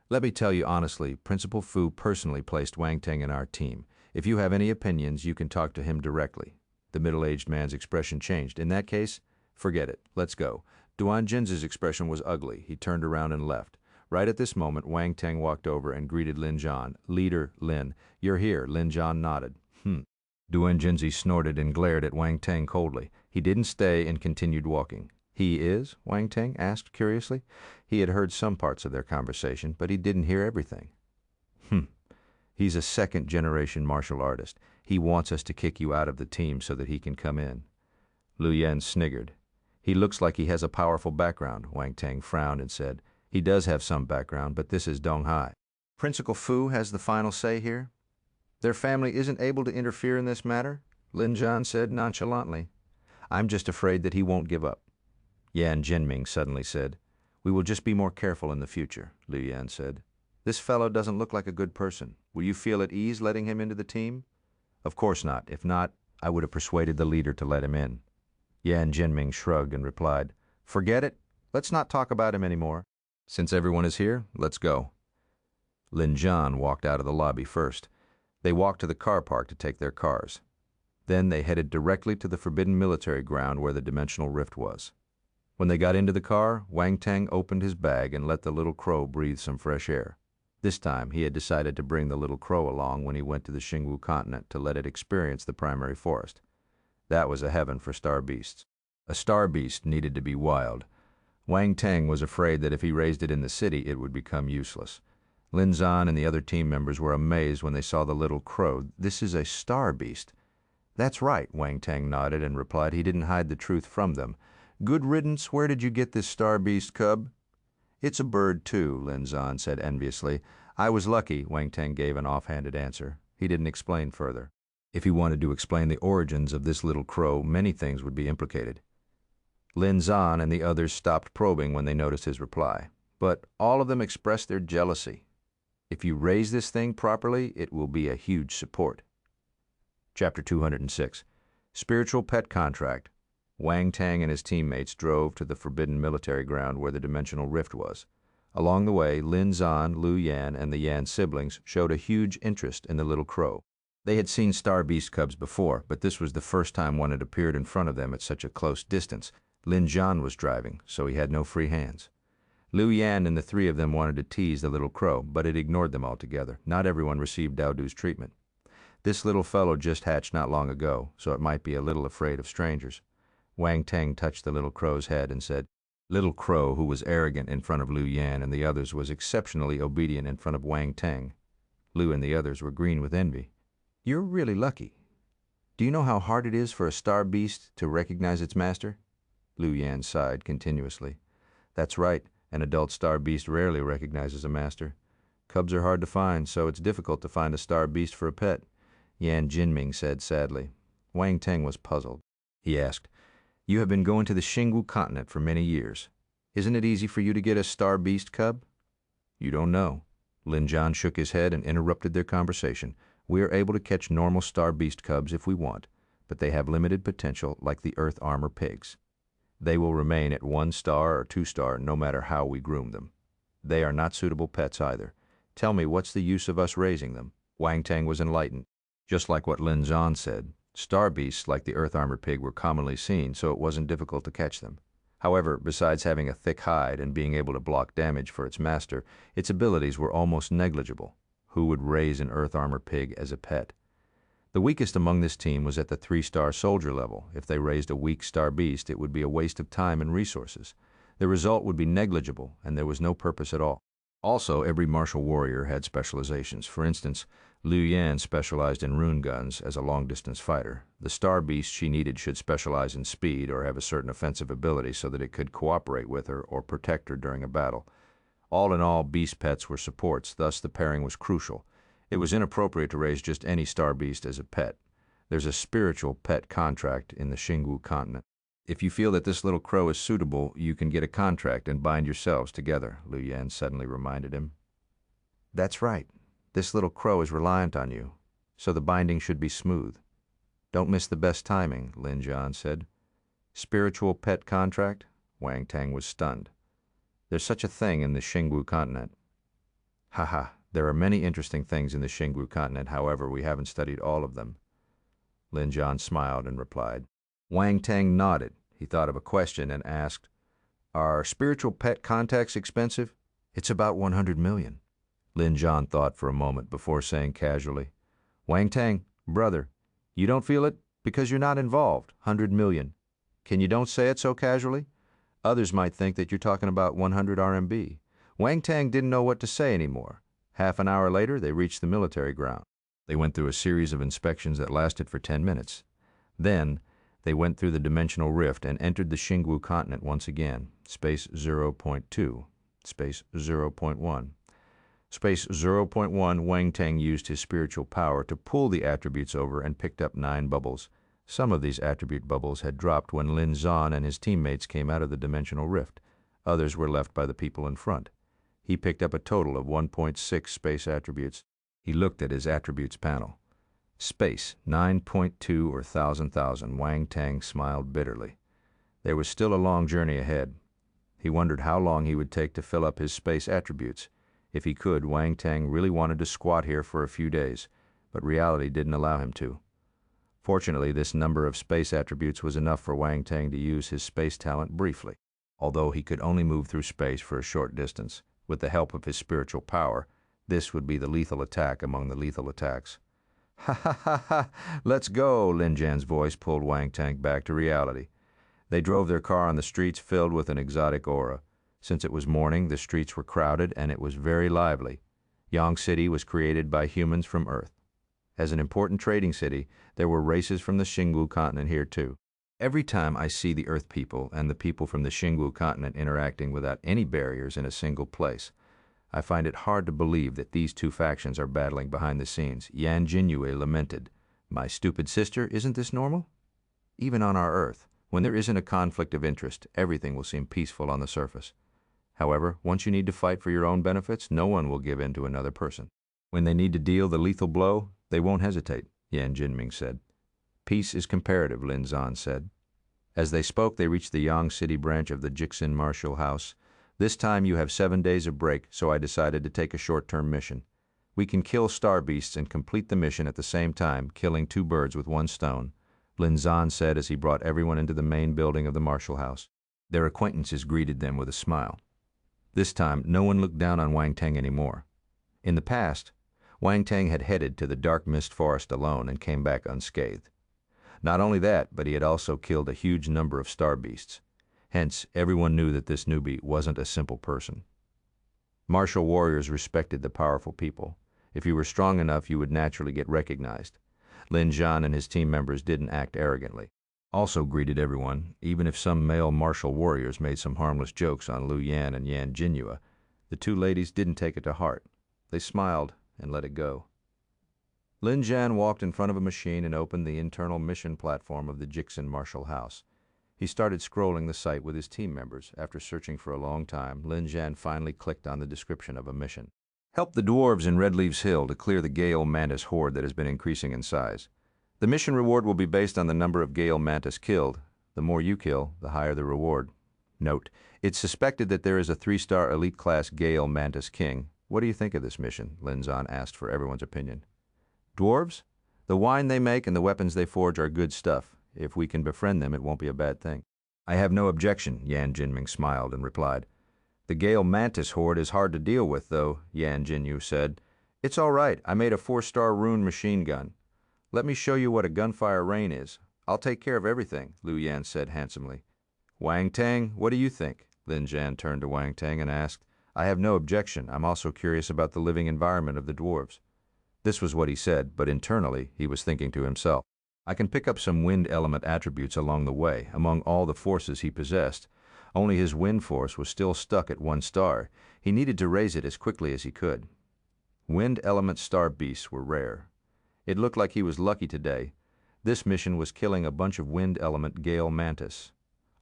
"Let me tell you honestly, Principal Fu personally placed Wang Teng in our team. If you have any opinions, you can talk to him directly." The middle-aged man's expression changed. "In that case, forget it. Let's go." Duan Jinzi's expression was ugly. He turned around and left. Right at this moment, Wang Teng walked over and greeted Lin Zhan. "Leader Lin, you're here." Lin Zhan nodded. Duan Jinzi snorted and glared at Wang Teng coldly. He didn't stay and continued walking. "He is?" Wang Teng asked curiously. He had heard some parts of their conversation, but he didn't hear everything. "He's a second-generation martial artist. He wants us to kick you out of the team so that he can come in." Lu Yan sniggered. "He looks like he has a powerful background." Wang Teng frowned and said, "He does have some background, but this is Dong Hai. Principal Fu has the final say here. Their family isn't able to interfere in this matter," Lin Zhan said nonchalantly. "I'm just afraid that he won't give up." Yan Jinming suddenly said, We will just be more careful in the future, Liu Yan said. This fellow doesn't look like a good person. Will you feel at ease letting him into the team? Of course not. If not, I would have persuaded the leader to let him in. Yan Jinming shrugged and replied, Forget it. Let's not talk about him anymore. Since everyone is here, let's go. Lin Zhan walked out of the lobby first. They walked to the car park to take their cars. Then they headed directly to the forbidden military ground where the dimensional rift was. When they got into the car, Wang Teng opened his bag and let the little crow breathe some fresh air. This time, he had decided to bring the little crow along when he went to the Xingwu continent to let it experience the primary forest. That was a heaven for star beasts. A star beast needed to be wild. Wang Teng was afraid that if he raised it in the city, it would become useless. Lin Zhan and the other team members were amazed when they saw the little crow. This is a star beast. That's right, Wang Teng nodded and replied he didn't hide the truth from them. Good riddance, where did you get this star beast, cub? It's a bird too, Lin Zhan said enviously. I was lucky, Wang Teng gave an offhanded answer. He didn't explain further. If he wanted to explain the origins of this little crow, many things would be implicated. Lin Zhan and the others stopped probing when they noticed his reply. But all of them expressed their jealousy. If you raise this thing properly, it will be a huge support. Chapter 206. Spiritual Pet Contract. Wang Teng and his teammates drove to the forbidden military ground where the dimensional rift was. Along the way, Lin Zhan, Liu Yan, and the Yan siblings showed a huge interest in the little crow. They had seen star beast cubs before, but this was the first time one had appeared in front of them at such a close distance. Lin Zhan was driving, so he had no free hands. Liu Yan and the three of them wanted to tease the little crow, but it ignored them altogether. Not everyone received Daodu's treatment. This little fellow just hatched not long ago, so it might be a little afraid of strangers. Wang Teng touched the little crow's head and said, Little Crow, who was arrogant in front of Liu Yan and the others, was exceptionally obedient in front of Wang Teng. Liu and the others were green with envy. You're really lucky. Do you know how hard it is for a star beast to recognize its master? Liu Yan sighed continuously. That's right, an adult star beast rarely recognizes a master. Cubs are hard to find, so it's difficult to find a star beast for a pet, Yan Jinming said sadly. Wang Teng was puzzled. He asked, You have been going to the Xingwu continent for many years. Isn't it easy for you to get a star beast cub? You don't know. Lin Zhan shook his head and interrupted their conversation. We are able to catch normal star beast cubs if we want, but they have limited potential like the earth armor pigs. They will remain at 1 star or 2 star no matter how we groom them. They are not suitable pets either. Tell me, what's the use of us raising them? Wang Teng was enlightened. Just like what Lin Zhan said, star beasts like the earth armor pig were commonly seen, so it wasn't difficult to catch them. However, besides having a thick hide and being able to block damage for its master, its abilities were almost negligible. Who would raise an earth armor pig as a pet? The weakest among this team was at the 3-star soldier level. If they raised a weak star beast, it would be a waste of time and resources. The result would be negligible, and there was no purpose at all. Also, every martial warrior had specializations. For instance, Liu Yan specialized in rune guns as a long-distance fighter. The star beast she needed should specialize in speed or have a certain offensive ability so that it could cooperate with her or protect her during a battle. All in all, beast pets were supports, thus the pairing was crucial. It was inappropriate to raise just any star beast as a pet. There's a spiritual pet contract in the Xingwu continent. If you feel that this little crow is suitable, you can get a contract and bind yourselves together, Liu Yan suddenly reminded him. That's right. This little crow is reliant on you, so the binding should be smooth. Don't miss the best timing, Lin Zhan said. Spiritual pet contract? Wang Teng was stunned. There's such a thing in the Xingwu continent. Haha, there are many interesting things in the Xingwu continent, however, we haven't studied all of them. Lin Zhan smiled and replied. Wang Teng nodded. He thought of a question and asked, Are spiritual pet contacts expensive? It's about 100 million. Lin Zhan thought for a moment before saying casually, Wang Teng, brother, you don't feel it because you're not involved. 100 million. Can you don't say it so casually? Others might think that you're talking about 100 RMB. Wang Teng didn't know what to say anymore. Half an hour later, they reached the military ground. They went through a series of inspections that lasted for 10 minutes. Then, they went through the dimensional rift and entered the Xingwu continent once again. Space 0.2. Space 0.1. Space 0.1, Wang Teng used his spiritual power to pull the attributes over and picked up 9 bubbles. Some of these attribute bubbles had dropped when Lin Zhan and his teammates came out of the dimensional rift. Others were left by the people in front. He picked up a total of 1.6 space attributes. He looked at his attributes panel. Space, 9.2 or 1,000,000. Wang Teng smiled bitterly. There was still a long journey ahead. He wondered how long he would take to fill up his space attributes. If he could, Wang Teng really wanted to squat here for a few days, but reality didn't allow him to. Fortunately, this number of space attributes was enough for Wang Teng to use his space talent briefly. Although he could only move through space for a short distance, with the help of his spiritual power, this would be the lethal attack among the lethal attacks. Ha ha ha ha! Let's go! Lin Jian's voice pulled Wang Teng back to reality. They drove their car on the streets filled with an exotic aura. Since it was morning, the streets were crowded and it was very lively. Yang City was created by humans from Earth. As an important trading city, there were races from the Xingwu continent here too. Every time I see the Earth people and the people from the Xingwu continent interacting without any barriers in a single place, I find it hard to believe that these two factions are battling behind the scenes. Yan Jinyue lamented, "My stupid sister, isn't this normal?" Even on our Earth, when there isn't a conflict of interest, everything will seem peaceful on the surface. However, once you need to fight for your own benefits, no one will give in to another person. When they need to deal the lethal blow, they won't hesitate, Yan Jinming said. Peace is comparative, Lin Zan said. As they spoke, they reached the Yang City branch of the Xuexin Martial House. This time you have 7 days of break, so I decided to take a short-term mission. We can kill star beasts and complete the mission at the same time, killing 2 birds with 1 stone, Lin Zan said as he brought everyone into the main building of the Martial House. Their acquaintances greeted them with a smile. This time, no one looked down on Wang Teng anymore. In the past, Wang Teng had headed to the dark mist forest alone and came back unscathed. Not only that, but he had also killed a huge number of star beasts. Hence, everyone knew that this newbie wasn't a simple person. Martial warriors respected the powerful people. If you were strong enough, you would naturally get recognized. Lin Zhan and his team members didn't act arrogantly. Also greeted everyone, even if some male martial warriors made some harmless jokes on Lu Yan and Yan Jinyue. The 2 ladies didn't take it to heart. They smiled and let it go. Lin Zhan walked in front of a machine and opened the internal mission platform of the Xuexin Martial House. He started scrolling the site with his team members. After searching for a long time, Lin Zhan finally clicked on the description of a mission. Help the dwarves in Red Leaves Hill to clear the Gale Mantis horde that has been increasing in size. The mission reward will be based on the number of Gale Mantis killed. The more you kill, the higher the reward. Note, it's suspected that there is a 3-star elite class Gale Mantis king. What do you think of this mission? Lin Zhan asked for everyone's opinion. Dwarves? The wine they make and the weapons they forge are good stuff. If we can befriend them, it won't be a bad thing. I have no objection, Yan Jinming smiled and replied. The Gale Mantis horde is hard to deal with, though, Yan Jinyue said. It's all right. I made a 4-star rune machine gun. Let me show you what a gunfire rain is. I'll take care of everything, Lu Yan said handsomely. Wang Teng, what do you think? Lin Zhan turned to Wang Teng and asked. I have no objection. I'm also curious about the living environment of the dwarves. This was what he said, but internally he was thinking to himself. I can pick up some wind element attributes along the way, among all the forces he possessed. Only his wind force was still stuck at 1 star. He needed to raise it as quickly as he could. Wind element star beasts were rare. It looked like he was lucky today. This mission was killing a bunch of wind element Gale Mantis.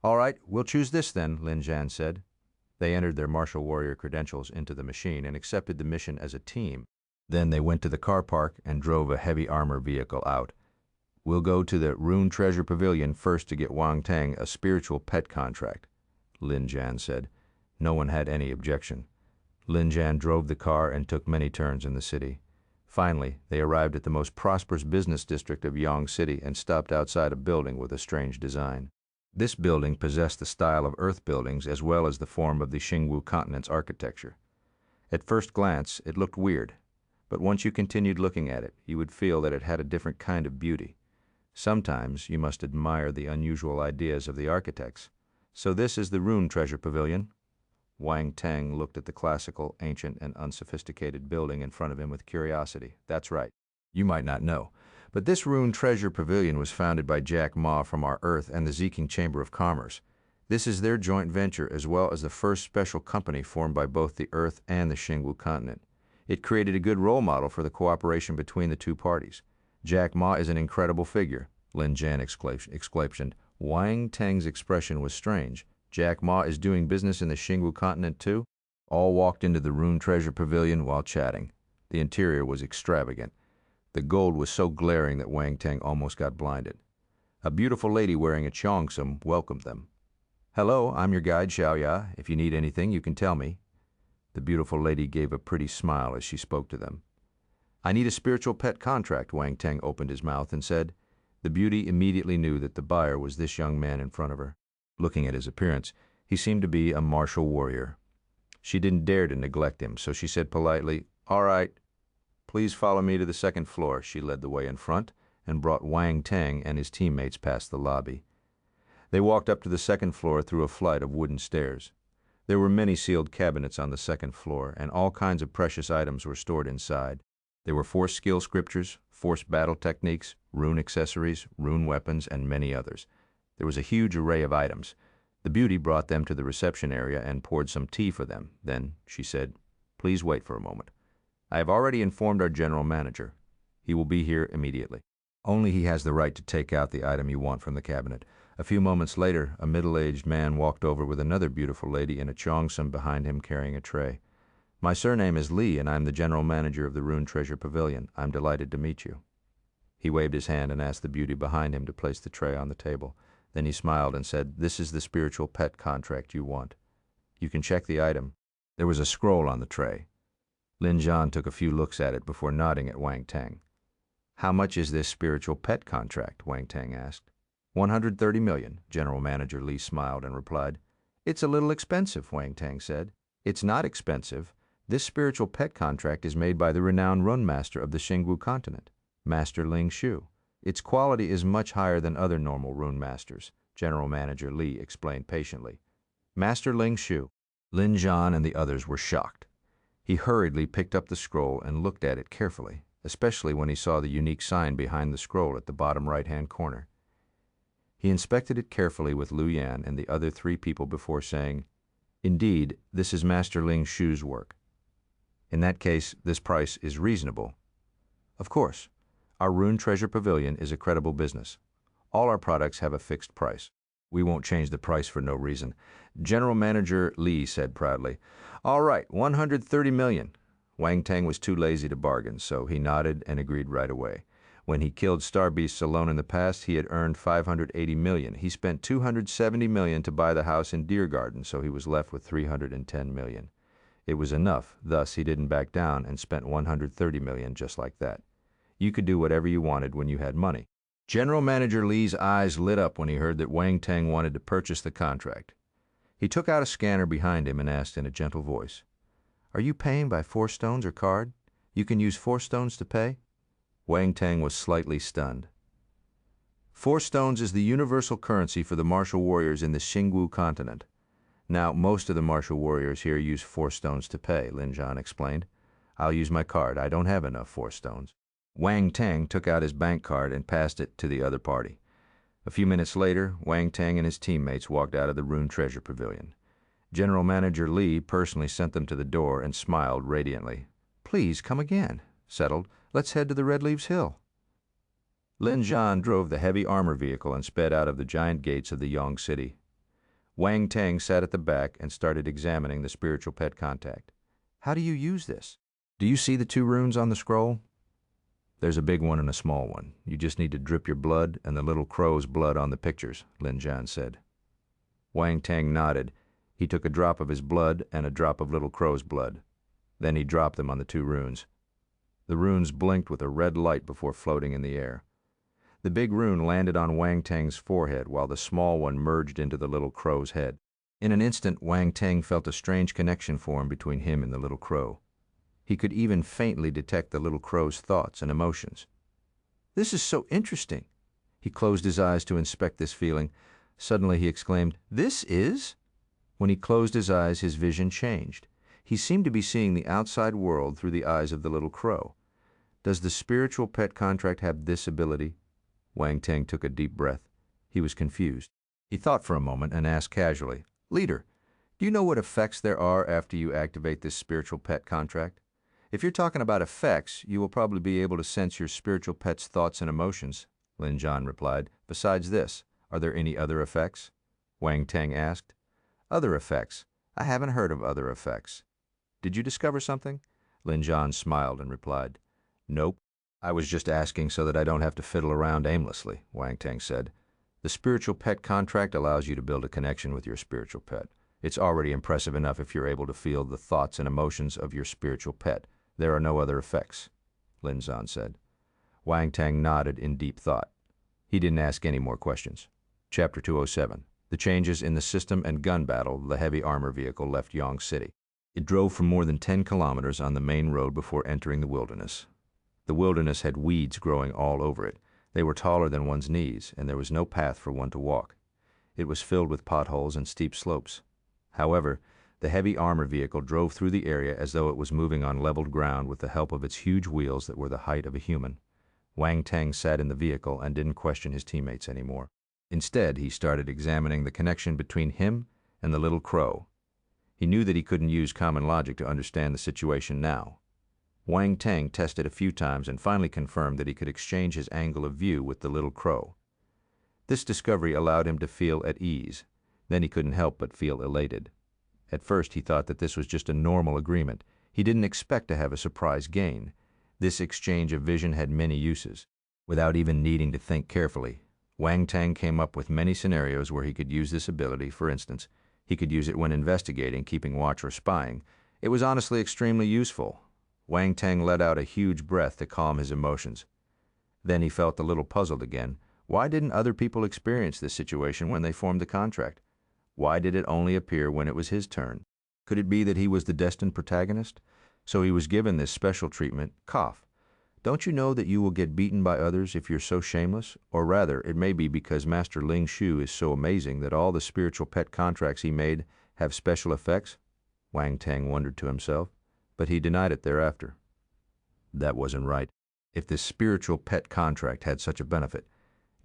All right, we'll choose this then, Lin Zhan said. They entered their martial warrior credentials into the machine and accepted the mission as a team. Then they went to the car park and drove a heavy armor vehicle out. We'll go to the Rune Treasure Pavilion first to get Wang Teng a spiritual pet contract, Lin Zhan said. No one had any objection. Lin Zhan drove the car and took many turns in the city. Finally, they arrived at the most prosperous business district of Yang City and stopped outside a building with a strange design. This building possessed the style of Earth buildings as well as the form of the Xingwu continent's architecture. At first glance, it looked weird, but once you continued looking at it, you would feel that it had a different kind of beauty. Sometimes you must admire the unusual ideas of the architects. So this is the Rune Treasure Pavilion? Wang Teng looked at the classical, ancient, and unsophisticated building in front of him with curiosity. That's right. You might not know, but this Rune Treasure Pavilion was founded by Jack Ma from our Earth and the Zeking Chamber of Commerce. This is their joint venture as well as the first special company formed by both the Earth and the Xingwu continent. It created a good role model for the cooperation between the 2 parties. Jack Ma is an incredible figure, Lin Zhan exclaimed. Wang Teng's expression was strange. Jack Ma is doing business in the Xingwu continent too? All walked into the Rune Treasure Pavilion while chatting. The interior was extravagant. The gold was so glaring that Wang Teng almost got blinded. A beautiful lady wearing a cheongsam welcomed them. "Hello, I'm your guide, Xiaoya. If you need anything, you can tell me." The beautiful lady gave a pretty smile as she spoke to them. "I need a spiritual pet contract," Wang Teng opened his mouth and said. The beauty immediately knew that the buyer was this young man in front of her. Looking at his appearance, he seemed to be a martial warrior. She didn't dare to neglect him, so she said politely, "All right, please follow me to the second floor." She led the way in front and brought Wang Teng and his teammates past the lobby. They walked up to the second floor through a flight of wooden stairs. There were many sealed cabinets on the second floor, and all kinds of precious items were stored inside. There were Force skill scriptures, Force battle techniques, rune accessories, rune weapons, and many others. There was a huge array of items. The beauty brought them to the reception area and poured some tea for them. Then she said, "Please wait for a moment. I have already informed our general manager. He will be here immediately. Only he has the right to take out the item you want from the cabinet." A few moments later, a middle-aged man walked over with another beautiful lady in a cheongsam behind him carrying a tray. "My surname is Li, and I'm the general manager of the Rune Treasure Pavilion. I'm delighted to meet you." He waved his hand and asked the beauty behind him to place the tray on the table. Then he smiled and said, "This is the spiritual pet contract you want. You can check the item." There was a scroll on the tray. Lin Zhan took a few looks at it before nodding at Wang Teng. "How much is this spiritual pet contract?" Wang Teng asked. 130 million, General Manager Li smiled and replied. "It's a little expensive," Wang Teng said. "It's not expensive. This spiritual pet contract is made by the renowned rune master of the Xingwu continent, Master Ling Shu. Its quality is much higher than other normal rune masters," General Manager Li explained patiently. "Master Ling Shu." Lin Zhan and the others were shocked. He hurriedly picked up the scroll and looked at it carefully, especially when he saw the unique sign behind the scroll at the bottom right-hand corner. He inspected it carefully with Lu Yan and the other 3 people before saying, "Indeed, this is Master Ling Shu's work. In that case, this price is reasonable. Of course, our Rune Treasure Pavilion is a credible business. All our products have a fixed price. We won't change the price for no reason." General Manager Li said proudly, "All right, 130 million. Wang Teng was too lazy to bargain, so he nodded and agreed right away. When he killed star beasts alone in the past, he had earned 580 million. He spent 270 million to buy the house in Deer Garden, so he was left with 310 million. It was enough, thus he didn't back down and spent 130 million just like that. You could do whatever you wanted when you had money. General Manager Li's eyes lit up when he heard that Wang Teng wanted to purchase the contract. He took out a scanner behind him and asked in a gentle voice, "Are you paying by Force stones or card? You can use Force stones to pay?" Wang Teng was slightly stunned. "Force stones is the universal currency for the martial warriors in the Xingwu continent. Now, most of the martial warriors here use Force stones to pay," Lin Zhan explained. "I'll use my card. I don't have enough Force stones." Wang Teng took out his bank card and passed it to the other party. A few minutes later, Wang Teng and his teammates walked out of the Rune Treasure Pavilion. General Manager Li personally sent them to the door and smiled radiantly. "Please come again. Settled. Let's head to the Red Leaves Hill." Lin Zhan drove the heavy armor vehicle and sped out of the giant gates of the Yong city. Wang Teng sat at the back and started examining the spiritual pet contact. "How do you use this? Do you see the 2 runes on the scroll?" "There's a big one and a small one. You just need to drip your blood and the little crow's blood on the pictures," Lin Zhan said. Wang Teng nodded. He took a drop of his blood and a drop of little crow's blood. Then he dropped them on the 2 runes. The runes blinked with a red light before floating in the air. The big rune landed on Wang Teng's forehead while the small one merged into the little crow's head. In an instant, Wang Teng felt a strange connection form between him and the little crow. He could even faintly detect the little crow's thoughts and emotions. "This is so interesting." He closed his eyes to inspect this feeling. Suddenly he exclaimed, "This is?" When he closed his eyes, his vision changed. He seemed to be seeing the outside world through the eyes of the little crow. Does the spiritual pet contract have this ability? Wang Teng took a deep breath. He was confused. He thought for a moment and asked casually, "Leader, do you know what effects there are after you activate this spiritual pet contract? If you're talking about effects, you will probably be able to sense your spiritual pet's thoughts and emotions," Lin Zhan replied. "Besides this, are there any other effects?" Wang Teng asked. Other effects? I haven't heard of other effects. Did you discover something? Lin Zhan smiled and replied, Nope. I was just asking so that I don't have to fiddle around aimlessly, Wang Teng said. The spiritual pet contract allows you to build a connection with your spiritual pet. It's already impressive enough if you're able to feel the thoughts and emotions of your spiritual pet. There are no other effects, Lin Zhan said. Wang Teng nodded in deep thought. He didn't ask any more questions. Chapter 207. The changes in the system and gun battle. The heavy armor vehicle left Yong City. It drove for more than 10 kilometers on the main road before entering the wilderness. The wilderness had weeds growing all over it. They were taller than one's knees, and there was no path for one to walk. It was filled with potholes and steep slopes. However, the heavy armor vehicle drove through the area as though it was moving on leveled ground with the help of its huge wheels that were the height of a human. Wang Teng sat in the vehicle and didn't question his teammates anymore. Instead, he started examining the connection between him and the little crow. He knew that he couldn't use common logic to understand the situation now. Wang Teng tested a few times and finally confirmed that he could exchange his angle of view with the little crow. This discovery allowed him to feel at ease. Then he couldn't help but feel elated. At first he thought that this was just a normal agreement. He didn't expect to have a surprise gain. This exchange of vision had many uses. Without even needing to think carefully, Wang Teng came up with many scenarios where he could use this ability. For instance, he could use it when investigating, keeping watch, or spying. It was honestly extremely useful. Wang Teng let out a huge breath to calm his emotions. Then he felt a little puzzled again. Why didn't other people experience this situation when they formed the contract? Why did it only appear when it was his turn? Could it be that he was the destined protagonist? So he was given this special treatment. Cough. Don't you know that you will get beaten by others if you're so shameless? Or rather, it may be because Master Ling Shu is so amazing that all the spiritual pet contracts he made have special effects? Wang Teng wondered to himself, but he denied it thereafter. That wasn't right. If this spiritual pet contract had such a benefit,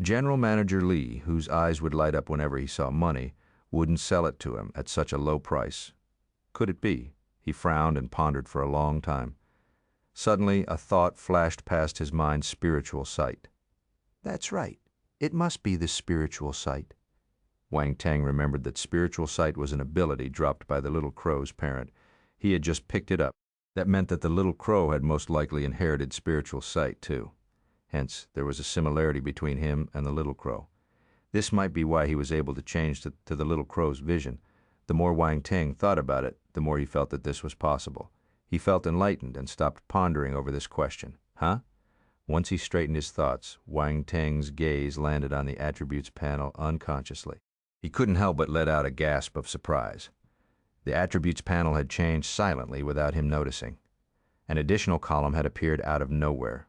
General Manager Li, whose eyes would light up whenever he saw money, wouldn't sell it to him at such a low price. Could it be? He frowned and pondered for a long time. Suddenly, a thought flashed past his mind's spiritual sight. That's right. It must be the spiritual sight. Wang Teng remembered that spiritual sight was an ability dropped by the little crow's parent. He had just picked it up. That meant that the little crow had most likely inherited spiritual sight, too. Hence, there was a similarity between him and the little crow. This might be why he was able to change to the little crow's vision. The more Wang Teng thought about it, the more he felt that this was possible. He felt enlightened and stopped pondering over this question. Huh? Once he straightened his thoughts, Wang Teng's gaze landed on the attributes panel unconsciously. He couldn't help but let out a gasp of surprise. The attributes panel had changed silently without him noticing. An additional column had appeared out of nowhere.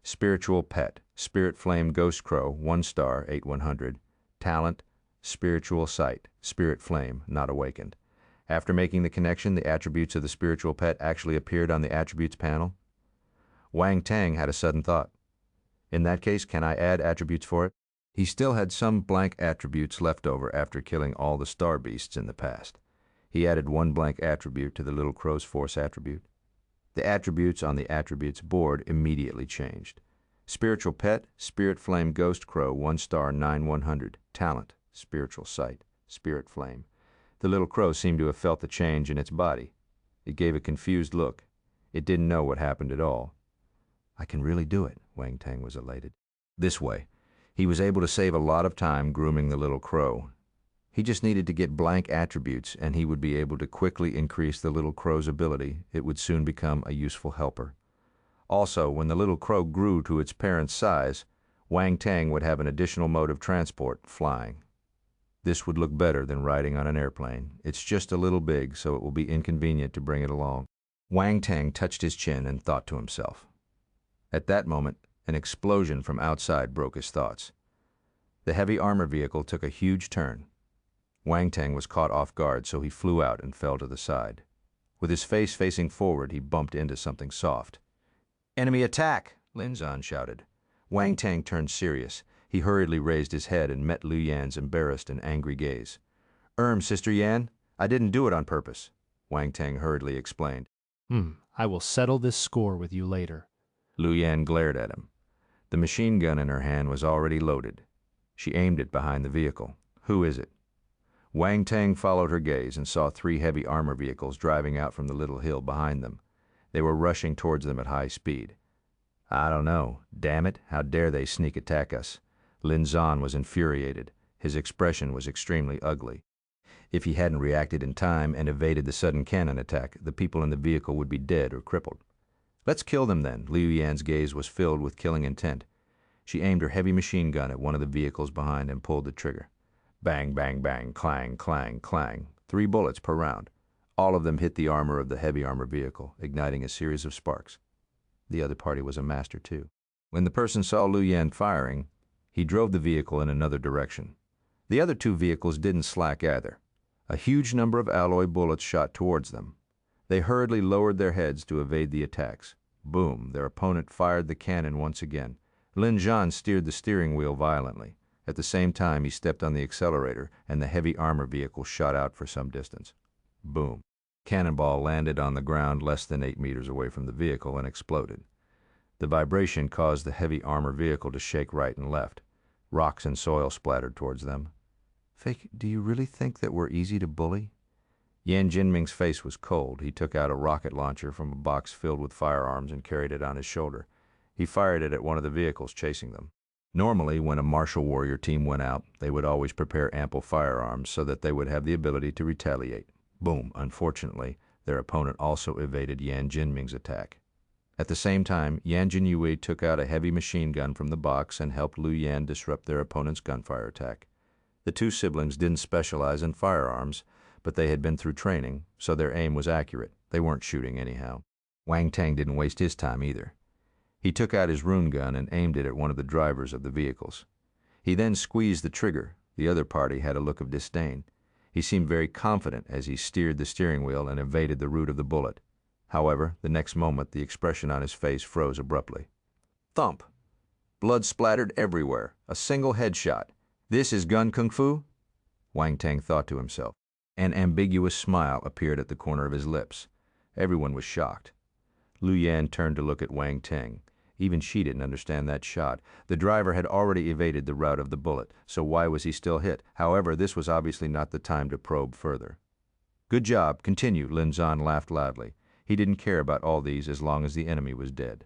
Spiritual Pet, Spirit Flame Ghost Crow, 1 star, 8/100. Talent, Spiritual Sight, Spirit Flame, not awakened. After making the connection, the attributes of the spiritual pet actually appeared on the attributes panel. Wang Teng had a sudden thought. In that case, can I add attributes for it? He still had some blank attributes left over after killing all the star beasts in the past. He added 1 blank attribute to the little crow's force attribute. The attributes on the attributes board immediately changed. Spiritual Pet, Spirit Flame Ghost Crow, 1 star, 9/100. Talent, Spiritual Sight, Spirit Flame. The little crow seemed to have felt the change in its body. It gave a confused look. It didn't know what happened at all. I can really do it, Wang Teng was elated. This way, he was able to save a lot of time grooming the little crow. He just needed to get blank attributes, and he would be able to quickly increase the little crow's ability. It would soon become a useful helper. Also, when the little crow grew to its parent's size, Wang Teng would have an additional mode of transport, flying. This would look better than riding on an airplane. It's just a little big, so it will be inconvenient to bring it along. Wang Teng touched his chin and thought to himself. At that moment, an explosion from outside broke his thoughts. The heavy armor vehicle took a huge turn. Wang Teng was caught off guard, so he flew out and fell to the side. With his face facing forward, he bumped into something soft. Enemy attack! Lin Zhan shouted. Wang Teng turned serious. He hurriedly raised his head and met Lu Yan's embarrassed and angry gaze. Sister Yan, I didn't do it on purpose, Wang Teng hurriedly explained. I will settle this score with you later. Lu Yan glared at him. The machine gun in her hand was already loaded. She aimed it behind the vehicle. Who is it? Wang Teng followed her gaze and saw 3 heavy armor vehicles driving out from the little hill behind them. They were rushing towards them at high speed. I don't know. Damn it, how dare they sneak attack us? Lin Zhan was infuriated. His expression was extremely ugly. If he hadn't reacted in time and evaded the sudden cannon attack, the people in the vehicle would be dead or crippled. Let's kill them then. Liu Yan's gaze was filled with killing intent. She aimed her heavy machine gun at one of the vehicles behind and pulled the trigger. Bang, bang, bang, clang, clang, clang. 3 bullets per round. All of them hit the armor of the heavy armor vehicle, igniting a series of sparks. The other party was a master too. When the person saw Liu Yan firing, he drove the vehicle in another direction. The other 2 vehicles didn't slack either. A huge number of alloy bullets shot towards them. They hurriedly lowered their heads to evade the attacks. Boom, their opponent fired the cannon once again. Lin Zhan steered the steering wheel violently. At the same time, he stepped on the accelerator, and the heavy armor vehicle shot out for some distance. Boom. Cannonball landed on the ground less than 8 meters away from the vehicle and exploded. The vibration caused the heavy armor vehicle to shake right and left. Rocks and soil splattered towards them. Fake, do you really think that we're easy to bully? Yan Jinming's face was cold. He took out a rocket launcher from a box filled with firearms and carried it on his shoulder. He fired it at one of the vehicles chasing them. Normally, when a martial warrior team went out, they would always prepare ample firearms so that they would have the ability to retaliate. Boom. Unfortunately, their opponent also evaded Yan Jinming's attack. At the same time, Yan Jinyue took out a heavy machine gun from the box and helped Liu Yan disrupt their opponent's gunfire attack. The 2 siblings didn't specialize in firearms, but they had been through training, so their aim was accurate. They weren't shooting anyhow. Wang Teng didn't waste his time either. He took out his rune gun and aimed it at one of the drivers of the vehicles. He then squeezed the trigger. The other party had a look of disdain. He seemed very confident as he steered the steering wheel and evaded the route of the bullet. However, the next moment, the expression on his face froze abruptly. Thump! Blood splattered everywhere. A single headshot. This is gun kung fu? Wang Teng thought to himself. An ambiguous smile appeared at the corner of his lips. Everyone was shocked. Liu Yan turned to look at Wang Teng. Even she didn't understand that shot. The driver had already evaded the route of the bullet, so why was he still hit? However, this was obviously not the time to probe further. Good job, continue, Lin Zhan laughed loudly. He didn't care about all these as long as the enemy was dead.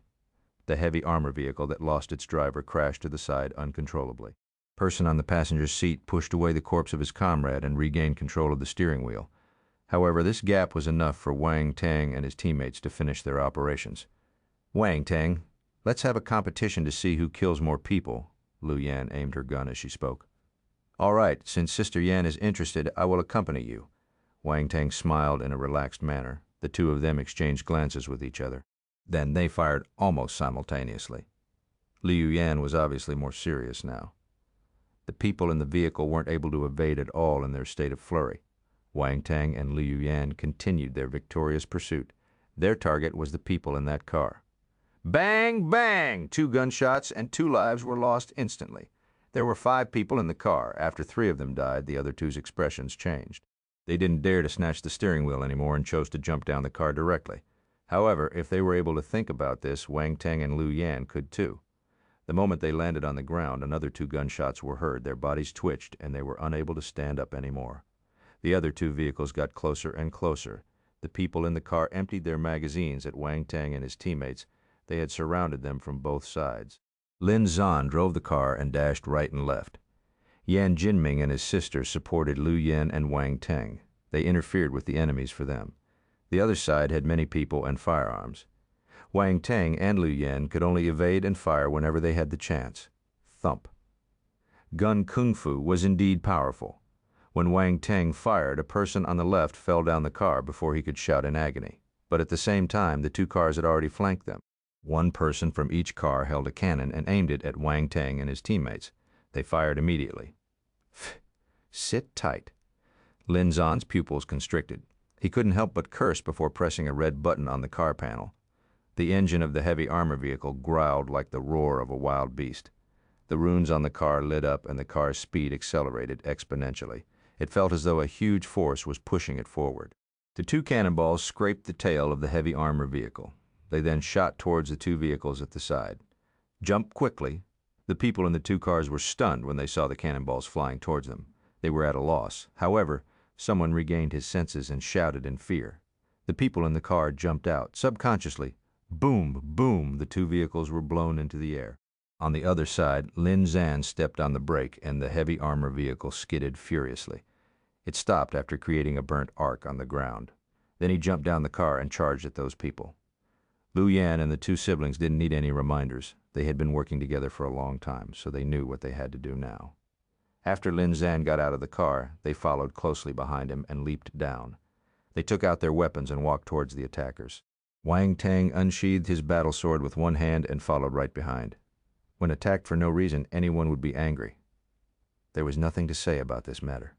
The heavy armor vehicle that lost its driver crashed to the side uncontrollably. Person on the passenger's seat pushed away the corpse of his comrade and regained control of the steering wheel. However, this gap was enough for Wang Teng and his teammates to finish their operations. Wang Teng, let's have a competition to see who kills more people. Liu Yan aimed her gun as she spoke. All right, since Sister Yan is interested, I will accompany you. Wang Teng smiled in a relaxed manner. The 2 of them exchanged glances with each other. Then they fired almost simultaneously. Liu Yan was obviously more serious now. The people in the vehicle weren't able to evade at all in their state of flurry. Wang Teng and Liu Yan continued their victorious pursuit. Their target was the people in that car. Bang, bang! 2 gunshots and 2 lives were lost instantly. There were 5 people in the car. After 3 of them died, the other 2's expressions changed. They didn't dare to snatch the steering wheel anymore and chose to jump down the car directly. However, if they were able to think about this, Wang Teng and Liu Yan could too. The moment they landed on the ground, another 2 gunshots were heard. Their bodies twitched, and they were unable to stand up anymore. The other 2 vehicles got closer and closer. The people in the car emptied their magazines at Wang Teng and his teammates. They had surrounded them from both sides. Lin Zhan drove the car and dashed right and left. Yan Jinming and his sister supported Liu Yan and Wang Teng. They interfered with the enemies for them. The other side had many people and firearms. Wang Teng and Liu Yan could only evade and fire whenever they had the chance. Thump. Gun kung fu was indeed powerful. When Wang Teng fired, a person on the left fell down the car before he could shout in agony. But at the same time, the 2 cars had already flanked them. 1 person from each car held a cannon and aimed it at Wang Teng and his teammates. They fired immediately. Sit tight. Lin Zhan's pupils constricted. He couldn't help but curse before pressing a red button on the car panel. The engine of the heavy armor vehicle growled like the roar of a wild beast. The runes on the car lit up and the car's speed accelerated exponentially. It felt as though a huge force was pushing it forward. The 2 cannonballs scraped the tail of the heavy armor vehicle. They then shot towards the 2 vehicles at the side. Jump quickly. The people in the 2 cars were stunned when they saw the cannonballs flying towards them. They were at a loss. However, someone regained his senses and shouted in fear. The people in the car jumped out. Subconsciously, boom, boom, the two vehicles were blown into the air. On the other side, Lin Zan stepped on the brake and the heavy armor vehicle skidded furiously. It stopped after creating a burnt arc on the ground. Then he jumped down the car and charged at those people. Lu Yan and the two siblings didn't need any reminders. They had been working together for a long time, so they knew what they had to do now. After Lin Zan got out of the car, they followed closely behind him and leaped down. They took out their weapons and walked towards the attackers. Wang Teng unsheathed his battle sword with one hand and followed right behind. When attacked for no reason, anyone would be angry. There was nothing to say about this matter.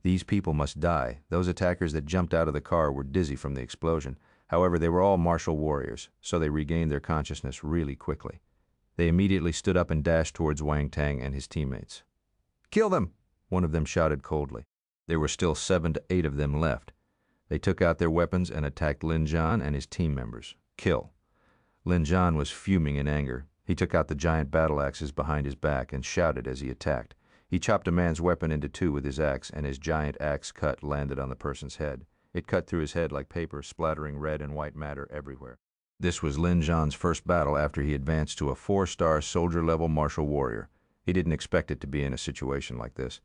These people must die. Those attackers that jumped out of the car were dizzy from the explosion. However, they were all martial warriors, so they regained their consciousness really quickly. They immediately stood up and dashed towards Wang Teng and his teammates. "Kill them!" one of them shouted coldly. There were still 7 to 8 of them left. They took out their weapons and attacked Lin Zhan and his team members. Kill. Lin Zhan was fuming in anger. He took out the giant battle axes behind his back and shouted as he attacked. He chopped a man's weapon into 2 with his axe, and his giant axe cut landed on the person's head. It cut through his head like paper, splattering red and white matter everywhere. This was Lin Zhan's first battle after he advanced to a 4-star soldier-level martial warrior. He didn't expect it to be in a situation like this.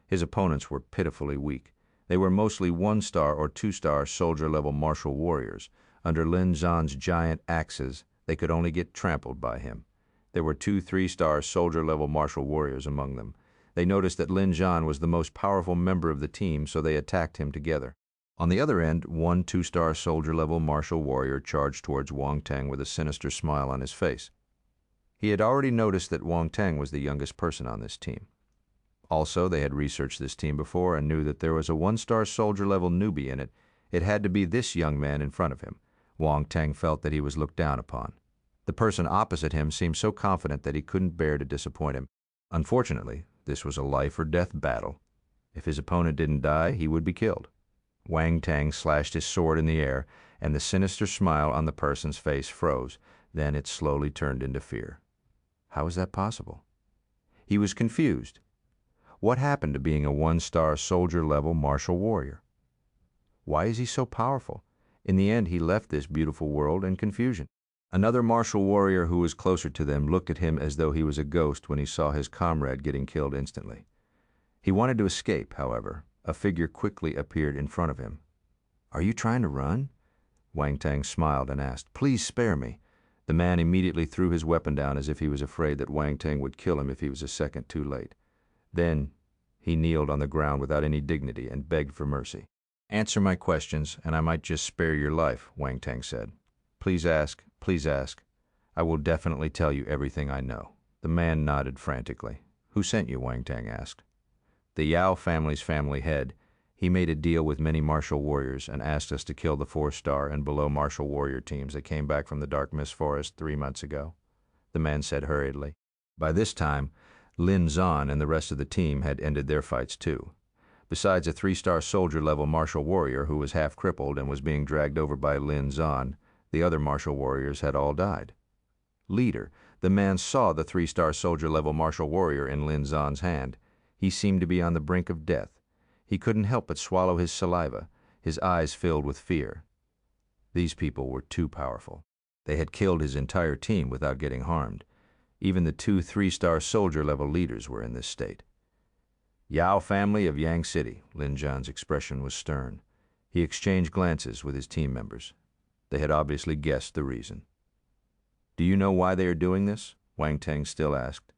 His opponents were pitifully weak. They were mostly 1-star or 2-star soldier-level martial warriors. Under Lin Zhan's giant axes, they could only get trampled by him. There were 2 3-star soldier-level martial warriors among them. They noticed that Lin Zhan was the most powerful member of the team, so they attacked him together. On the other end, 1 2-star soldier-level martial warrior charged towards Wang Teng with a sinister smile on his face. He had already noticed that Wang Teng was the youngest person on this team. Also, they had researched this team before and knew that there was a 1-star soldier-level newbie in it. It had to be this young man in front of him. Wang Teng felt that he was looked down upon. The person opposite him seemed so confident that he couldn't bear to disappoint him. Unfortunately, this was a life-or-death battle. If his opponent didn't die, he would be killed. Wang Teng slashed his sword in the air, and the sinister smile on the person's face froze. Then it slowly turned into fear. How was that possible? He was confused. What happened to being a 1-star soldier-level martial warrior? Why is he so powerful? In the end, he left this beautiful world in confusion. Another martial warrior who was closer to them looked at him as though he was a ghost when he saw his comrade getting killed instantly. He wanted to escape, however. A figure quickly appeared in front of him. "Are you trying to run?" Wang Teng smiled and asked, "Please spare me." The man immediately threw his weapon down as if he was afraid that Wang Teng would kill him if he was a second too late. Then he kneeled on the ground without any dignity and begged for mercy. "Answer my questions, and I might just spare your life," Wang Teng said. "Please ask, please ask. I will definitely tell you everything I know." The man nodded frantically. "Who sent you?" Wang Teng asked. "The Yao family's family head. He made a deal with many martial warriors and asked us to kill the 4-star and below martial warrior teams that came back from the Dark Mist Forest 3 months ago," the man said hurriedly. By this time, Lin Zhan and the rest of the team had ended their fights too. Besides a 3-star soldier-level martial warrior who was half crippled and was being dragged over by Lin Zhan, the other martial warriors had all died. Leader, the man saw the 3-star soldier-level martial warrior in Lin Zhan's hand. He seemed to be on the brink of death. He couldn't help but swallow his saliva, his eyes filled with fear. These people were too powerful. They had killed his entire team without getting harmed. Even the 2 3-star soldier-level leaders were in this state. "Yao family of Yang City," Lin Zhan's expression was stern. He exchanged glances with his team members. They had obviously guessed the reason. "Do you know why they are doing this?" Wang Teng still asked.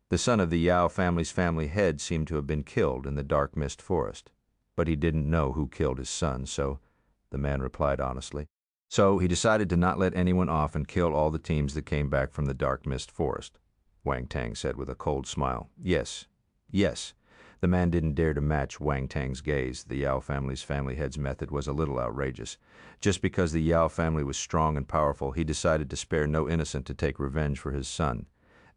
The son of the Yao family's family head seemed to have been killed in the Dark Mist Forest, but he didn't know who killed his son, so the man replied honestly. So he decided to not let anyone off and kill all the teams that came back from the Dark Mist Forest, Wang Teng said with a cold smile. Yes, yes. The man didn't dare to match Wang Teng's gaze. The Yao family's family head's method was a little outrageous. Just because the Yao family was strong and powerful, he decided to spare no innocent to take revenge for his son.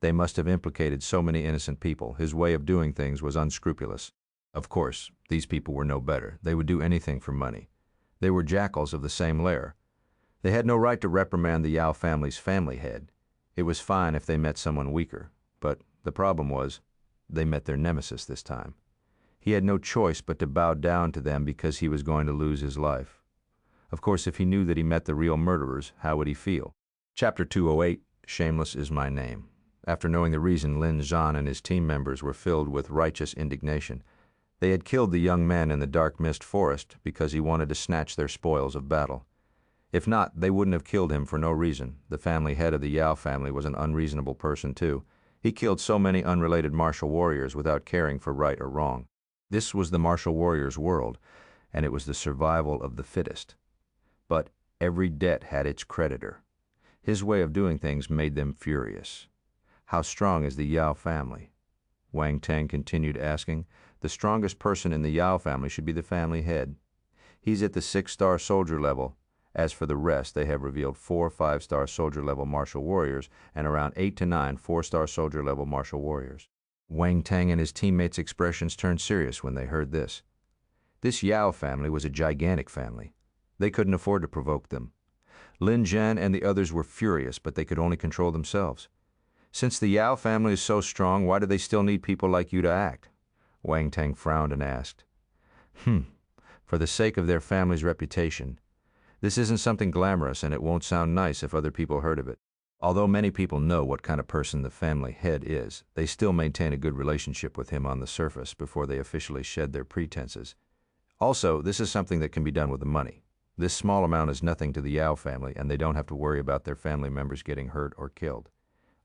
They must have implicated so many innocent people. His way of doing things was unscrupulous. Of course, these people were no better. They would do anything for money. They were jackals of the same lair. They had no right to reprimand the Yao family's family head. It was fine if they met someone weaker, but the problem was, they met their nemesis this time. He had no choice but to bow down to them because he was going to lose his life. Of course, if he knew that he met the real murderers, how would he feel? Chapter 208, Shameless is My Name. After knowing the reason, Lin Zhan and his team members were filled with righteous indignation. They had killed the young man in the dark mist forest because he wanted to snatch their spoils of battle. If not, they wouldn't have killed him for no reason. The family head of the Yao family was an unreasonable person too. He killed so many unrelated martial warriors without caring for right or wrong. This was the martial warrior's world, and it was the survival of the fittest. But every debt had its creditor. His way of doing things made them furious. How strong is the Yao family? Wang Teng continued asking. The strongest person in the Yao family should be the family head. He's at the 6-star soldier level. As for the rest, they have revealed 4 5-star soldier level martial warriors and around 8 to 9 4-star soldier level martial warriors. Wang Teng and his teammates' expressions turned serious when they heard this. This Yao family was a gigantic family. They couldn't afford to provoke them. Lin Zhan and the others were furious, but they could only control themselves. Since the Yao family is so strong, why do they still need people like you to act? Wang Teng frowned and asked. For the sake of their family's reputation. This isn't something glamorous, and it won't sound nice if other people heard of it. Although many people know what kind of person the family head is, they still maintain a good relationship with him on the surface before they officially shed their pretenses. Also, this is something that can be done with the money. This small amount is nothing to the Yao family, and they don't have to worry about their family members getting hurt or killed.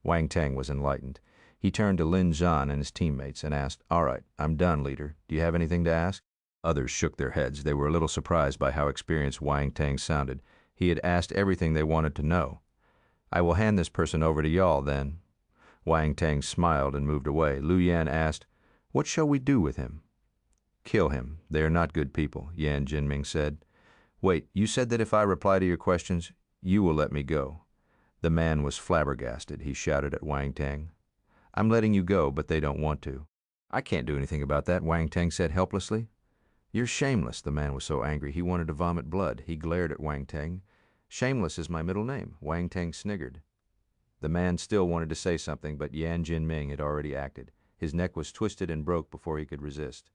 Wang Teng was enlightened. He turned to Lin Zhan and his teammates and asked, "All right, I'm done, leader. Do you have anything to ask?" Others shook their heads. They were a little surprised by how experienced Wang Teng sounded. He had asked everything they wanted to know. "I will hand this person over to y'all, then." Wang Teng smiled and moved away. Lu Yan asked, "What shall we do with him?" "Kill him. They are not good people," Yan Jinming said. "Wait, you said that if I reply to your questions, you will let me go." The man was flabbergasted. He shouted at Wang Teng. "I'm letting you go, but they don't want to." "I can't do anything about that," Wang Teng said helplessly. "You're shameless." The man was so angry he wanted to vomit blood. He glared at Wang Teng. "Shameless is my middle name." Wang Teng sniggered. The man still wanted to say something, but Yan Jinming had already acted. His neck was twisted and broke before he could resist.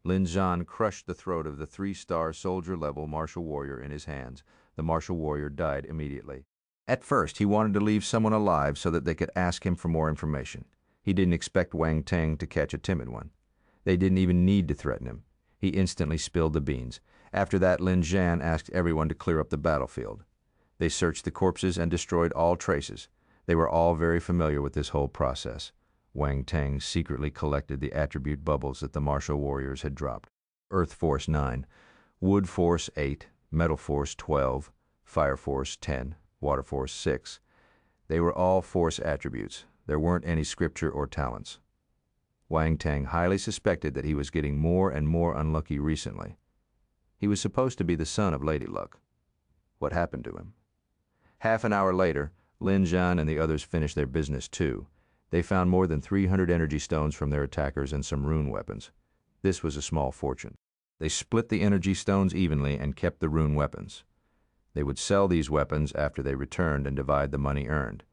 Lin Zhan crushed the throat of the 3-star soldier-level martial warrior in his hands. The martial warrior died immediately. At first, he wanted to leave someone alive so that they could ask him for more information. He didn't expect Wang Teng to catch a timid one. They didn't even need to threaten him. He instantly spilled the beans. After that, Lin Zhan asked everyone to clear up the battlefield. They searched the corpses and destroyed all traces. They were all very familiar with this whole process. Wang Teng secretly collected the attribute bubbles that the martial warriors had dropped. Earth Force 9, Wood Force 8, Metal Force 12, Fire Force 10, Water Force 6. They were all force attributes. There weren't any scripture or talents. Wang Teng highly suspected that he was getting more and more unlucky recently. He was supposed to be the son of Lady Luck. What happened to him? Half an hour later, Lin Zhan and the others finished their business too. They found more than 300 energy stones from their attackers and some rune weapons. This was a small fortune. They split the energy stones evenly and kept the rune weapons. They would sell these weapons after they returned and divide the money earned.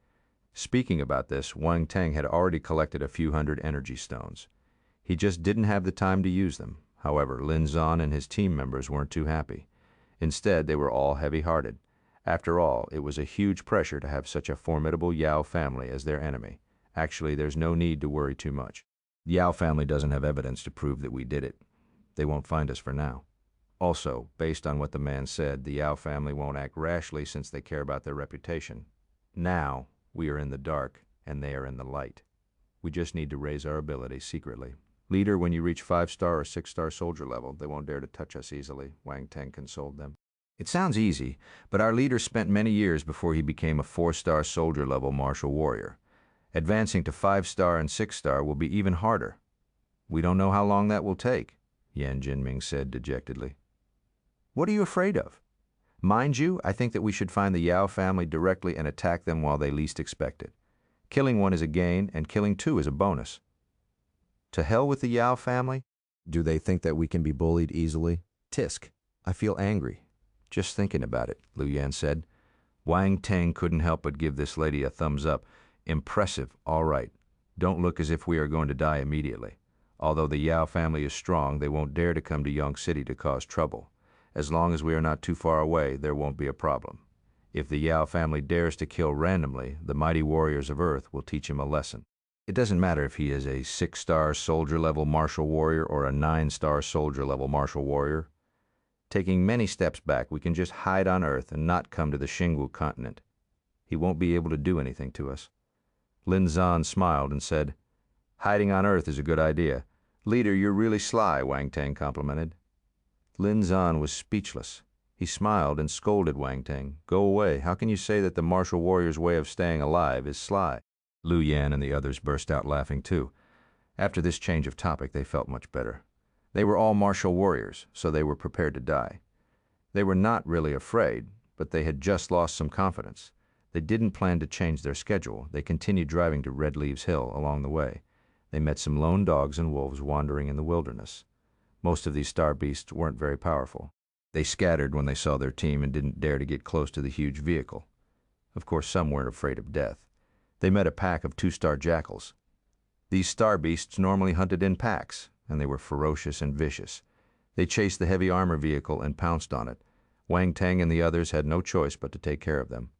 Speaking about this, Wang Teng had already collected a few hundred energy stones. He just didn't have the time to use them. However, Lin Zhan and his team members weren't too happy. Instead, they were all heavy-hearted. After all, it was a huge pressure to have such a formidable Yao family as their enemy. Actually, there's no need to worry too much. The Yao family doesn't have evidence to prove that we did it. They won't find us for now. Also, based on what the man said, the Yao family won't act rashly since they care about their reputation. Now, we are in the dark, and they are in the light. We just need to raise our ability secretly. "Leader, when you reach 5-star or 6-star soldier level, they won't dare to touch us easily," Wang Teng consoled them. "It sounds easy, but our leader spent many years before he became a 4-star soldier level martial warrior. Advancing to 5-star and 6-star will be even harder. We don't know how long that will take," Yan Jinming said dejectedly. "What are you afraid of? Mind you, I think that we should find the Yao family directly and attack them while they least expect it. Killing one is a gain, and killing two is a bonus. To hell with the Yao family? Do they think that we can be bullied easily? Tisk, I feel angry. Just thinking about it," Lu Yan said. Wang Teng couldn't help but give this lady a thumbs up. "Impressive, all right. Don't look as if we are going to die immediately. Although the Yao family is strong, they won't dare to come to Yong City to cause trouble. As long as we are not too far away, there won't be a problem. If the Yao family dares to kill randomly, the mighty warriors of Earth will teach him a lesson. It doesn't matter if he is a 6-star soldier-level martial warrior or a 9-star soldier-level martial warrior. Taking many steps back, we can just hide on Earth and not come to the Xingwu continent. He won't be able to do anything to us. Lin Zan smiled and said, "Hiding on Earth is a good idea. Leader, you're really sly," Wang Teng complimented. Lin Zan was speechless. He smiled and scolded Wang Teng. "Go away. How can you say that the martial warrior's way of staying alive is sly?" Lu Yan and the others burst out laughing too. After this change of topic, they felt much better. They were all martial warriors, so they were prepared to die. They were not really afraid, but they had just lost some confidence. They didn't plan to change their schedule. They continued driving to Red Leaves Hill along the way. They met some lone dogs and wolves wandering in the wilderness. Most of these star beasts weren't very powerful. They scattered when they saw their team and didn't dare to get close to the huge vehicle. Of course, some weren't afraid of death. They met a pack of 2-star jackals. These star beasts normally hunted in packs, and they were ferocious and vicious. They chased the heavy armor vehicle and pounced on it. Wang Teng and the others had no choice but to take care of them.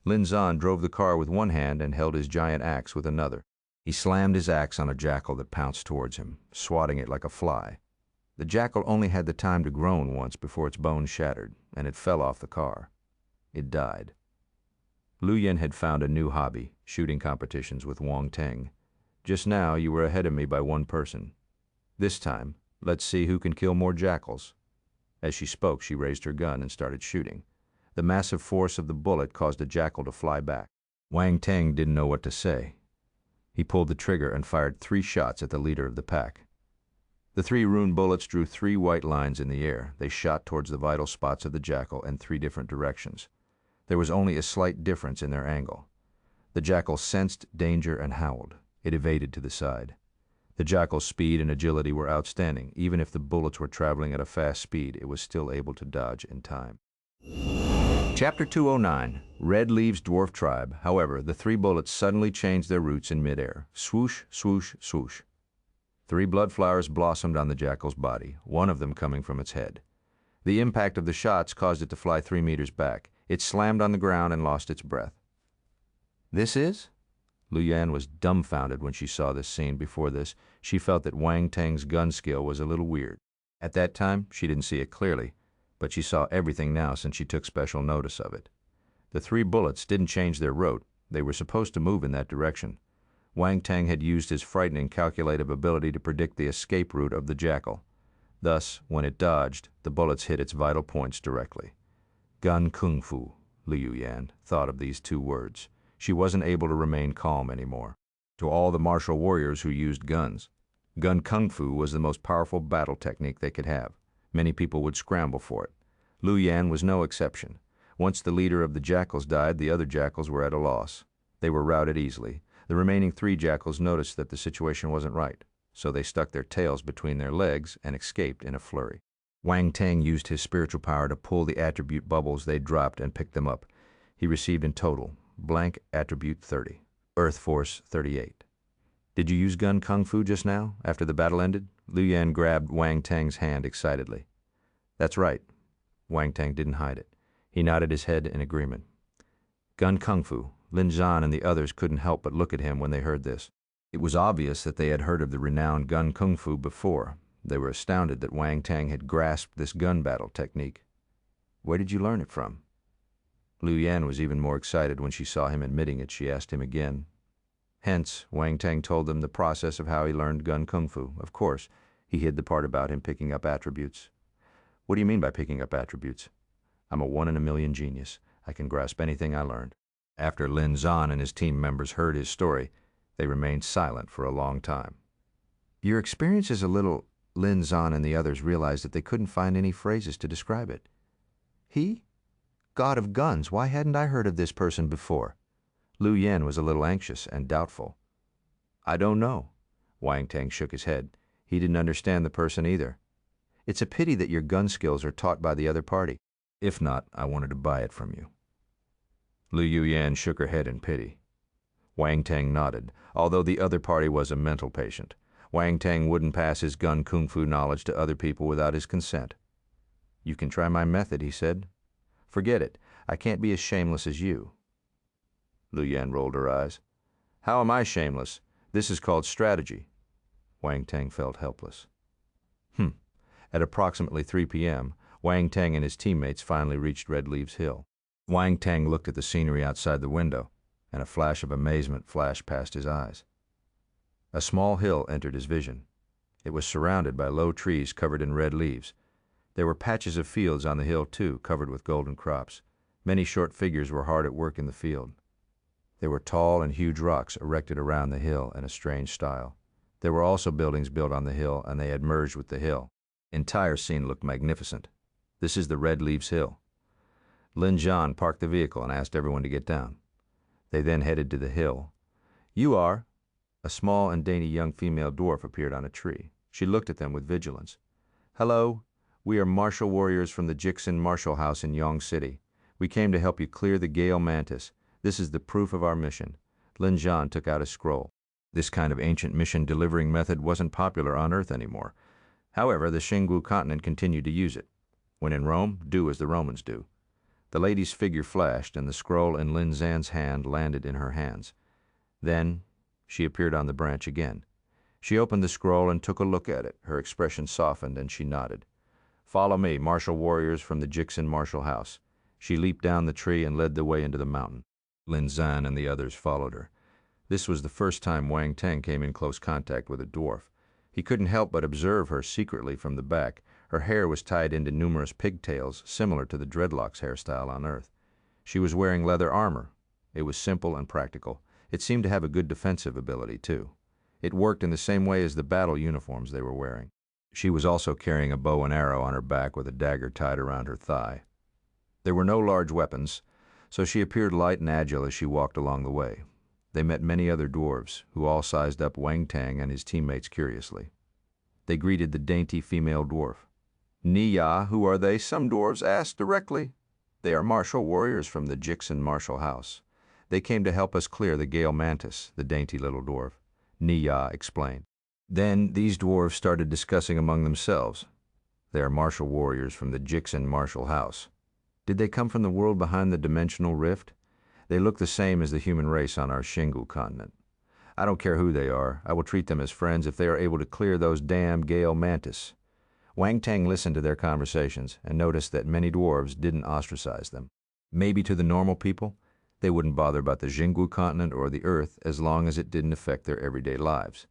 Lin Zan drove the car with one hand and held his giant axe with another. He slammed his axe on a jackal that pounced towards him, swatting it like a fly. The jackal only had the time to groan once before its bones shattered, and it fell off the car. It died. Lu Yan had found a new hobby, shooting competitions with Wang Teng. "Just now, you were ahead of me by 1 person. This time, let's see who can kill more jackals." As she spoke, she raised her gun and started shooting. The massive force of the bullet caused a jackal to fly back. Wang Teng didn't know what to say. He pulled the trigger and fired 3 shots at the leader of the pack. The 3 rune bullets drew 3 white lines in the air. They shot towards the vital spots of the jackal in 3 different directions. There was only a slight difference in their angle. The jackal sensed danger and howled. It evaded to the side. The jackal's speed and agility were outstanding. Even if the bullets were traveling at a fast speed, it was still able to dodge in time. Chapter 209, Red Leaves Dwarf Tribe. However, the 3 bullets suddenly changed their routes in midair. Swoosh, swoosh, swoosh. 3 blood flowers blossomed on the jackal's body, one of them coming from its head. The impact of the shots caused it to fly 3 meters back. It slammed on the ground and lost its breath. "This is?" Lu Yan was dumbfounded when she saw this scene. Before this, she felt that Wang Teng's gun skill was a little weird. At that time, she didn't see it clearly, but she saw everything now since she took special notice of it. The 3 bullets didn't change their route. They were supposed to move in that direction. Wang Teng had used his frightening calculative ability to predict the escape route of the jackal. Thus, when it dodged, the bullets hit its vital points directly. Gun Kung Fu, Liu Yan thought of these 2 words. She wasn't able to remain calm anymore. To all the martial warriors who used guns, Gun Kung Fu was the most powerful battle technique they could have. Many people would scramble for it. Lu Yan was no exception. Once the leader of the jackals died, the other jackals were at a loss. They were routed easily. The remaining 3 jackals noticed that the situation wasn't right, so they stuck their tails between their legs and escaped in a flurry. Wang Teng used his spiritual power to pull the attribute bubbles they dropped and pick them up. He received in total blank attribute 30, Earth Force 38. "Did you use Gun Kung Fu just now, after the battle ended?" Lu Yan grabbed Wang Teng's hand excitedly. "That's right." Wang Teng didn't hide it. He nodded his head in agreement. Gun Kung Fu. Lin Zhan and the others couldn't help but look at him when they heard this. It was obvious that they had heard of the renowned Gun Kung Fu before. They were astounded that Wang Teng had grasped this gun battle technique. "Where did you learn it from?" Lu Yan was even more excited when she saw him admitting it. She asked him again. Hence, Wang Teng told them the process of how he learned Gun Kung Fu. Of course, he hid the part about him picking up attributes. "What do you mean by picking up attributes?" "I'm a 1 in a million genius. I can grasp anything I learned." After Lin Zhan and his team members heard his story, they remained silent for a long time. "Your experience is a little..." Lin Zhan and the others realized that they couldn't find any phrases to describe it. "He? God of guns, why hadn't I heard of this person before?" Lu Yan was a little anxious and doubtful. "I don't know." Wang Teng shook his head. He didn't understand the person either. "It's a pity that your gun skills are taught by the other party. If not, I wanted to buy it from you." Lu Yan shook her head in pity. Wang Teng nodded. Although the other party was a mental patient, Wang Teng wouldn't pass his gun kung fu knowledge to other people without his consent. "You can try my method," he said. "Forget it. I can't be as shameless as you." Lu Yan rolled her eyes. "How am I shameless? This is called strategy." Wang Teng felt helpless. At approximately 3 p.m., Wang Teng and his teammates finally reached Red Leaves Hill. Wang Teng looked at the scenery outside the window, and a flash of amazement flashed past his eyes. A small hill entered his vision. It was surrounded by low trees covered in red leaves. There were patches of fields on the hill, too, covered with golden crops. Many short figures were hard at work in the field. There were tall and huge rocks erected around the hill in a strange style. There were also buildings built on the hill, and they had merged with the hill. The entire scene looked magnificent. "This is the Red Leaves Hill." Lin Zhan parked the vehicle and asked everyone to get down. They then headed to the hill. "You are." A small and dainty young female dwarf appeared on a tree. She looked at them with vigilance. "Hello. We are martial warriors from the Xuexin Martial House in Yong City. We came to help you clear the Gale Mantis. This is the proof of our mission." Lin Zhan took out a scroll. This kind of ancient mission delivering method wasn't popular on Earth anymore. However, the Xingu continent continued to use it. When in Rome, do as the Romans do. The lady's figure flashed, and the scroll in Lin Zhan's hand landed in her hands. Then she appeared on the branch again. She opened the scroll and took a look at it. Her expression softened, and she nodded. "Follow me, martial warriors from the Xuexin Martial House." She leaped down the tree and led the way into the mountain. Lin Zhan and the others followed her. This was the first time Wang Teng came in close contact with a dwarf. He couldn't help but observe her secretly from the back. Her hair was tied into numerous pigtails, similar to the dreadlocks hairstyle on Earth. She was wearing leather armor. It was simple and practical. It seemed to have a good defensive ability, too. It worked in the same way as the battle uniforms they were wearing. She was also carrying a bow and arrow on her back with a dagger tied around her thigh. There were no large weapons, so she appeared light and agile as she walked along the way. They met many other dwarves, who all sized up Wang Teng and his teammates curiously. They greeted the dainty female dwarf. "Niya, who are they?" some dwarves asked directly. "They are martial warriors from the Xuexin Martial House. They came to help us clear the Gale Mantis," the dainty little dwarf. Niya explained. Then these dwarves started discussing among themselves. "They are martial warriors from the Xuexin Martial House. Did they come from the world behind the dimensional rift? They look the same as the human race on our Xingu continent. I don't care who they are. I will treat them as friends if they are able to clear those damn Gale Mantis." Wang Teng listened to their conversations and noticed that many dwarves didn't ostracize them. Maybe to the normal people, they wouldn't bother about the Xingu continent or the Earth as long as it didn't affect their everyday lives.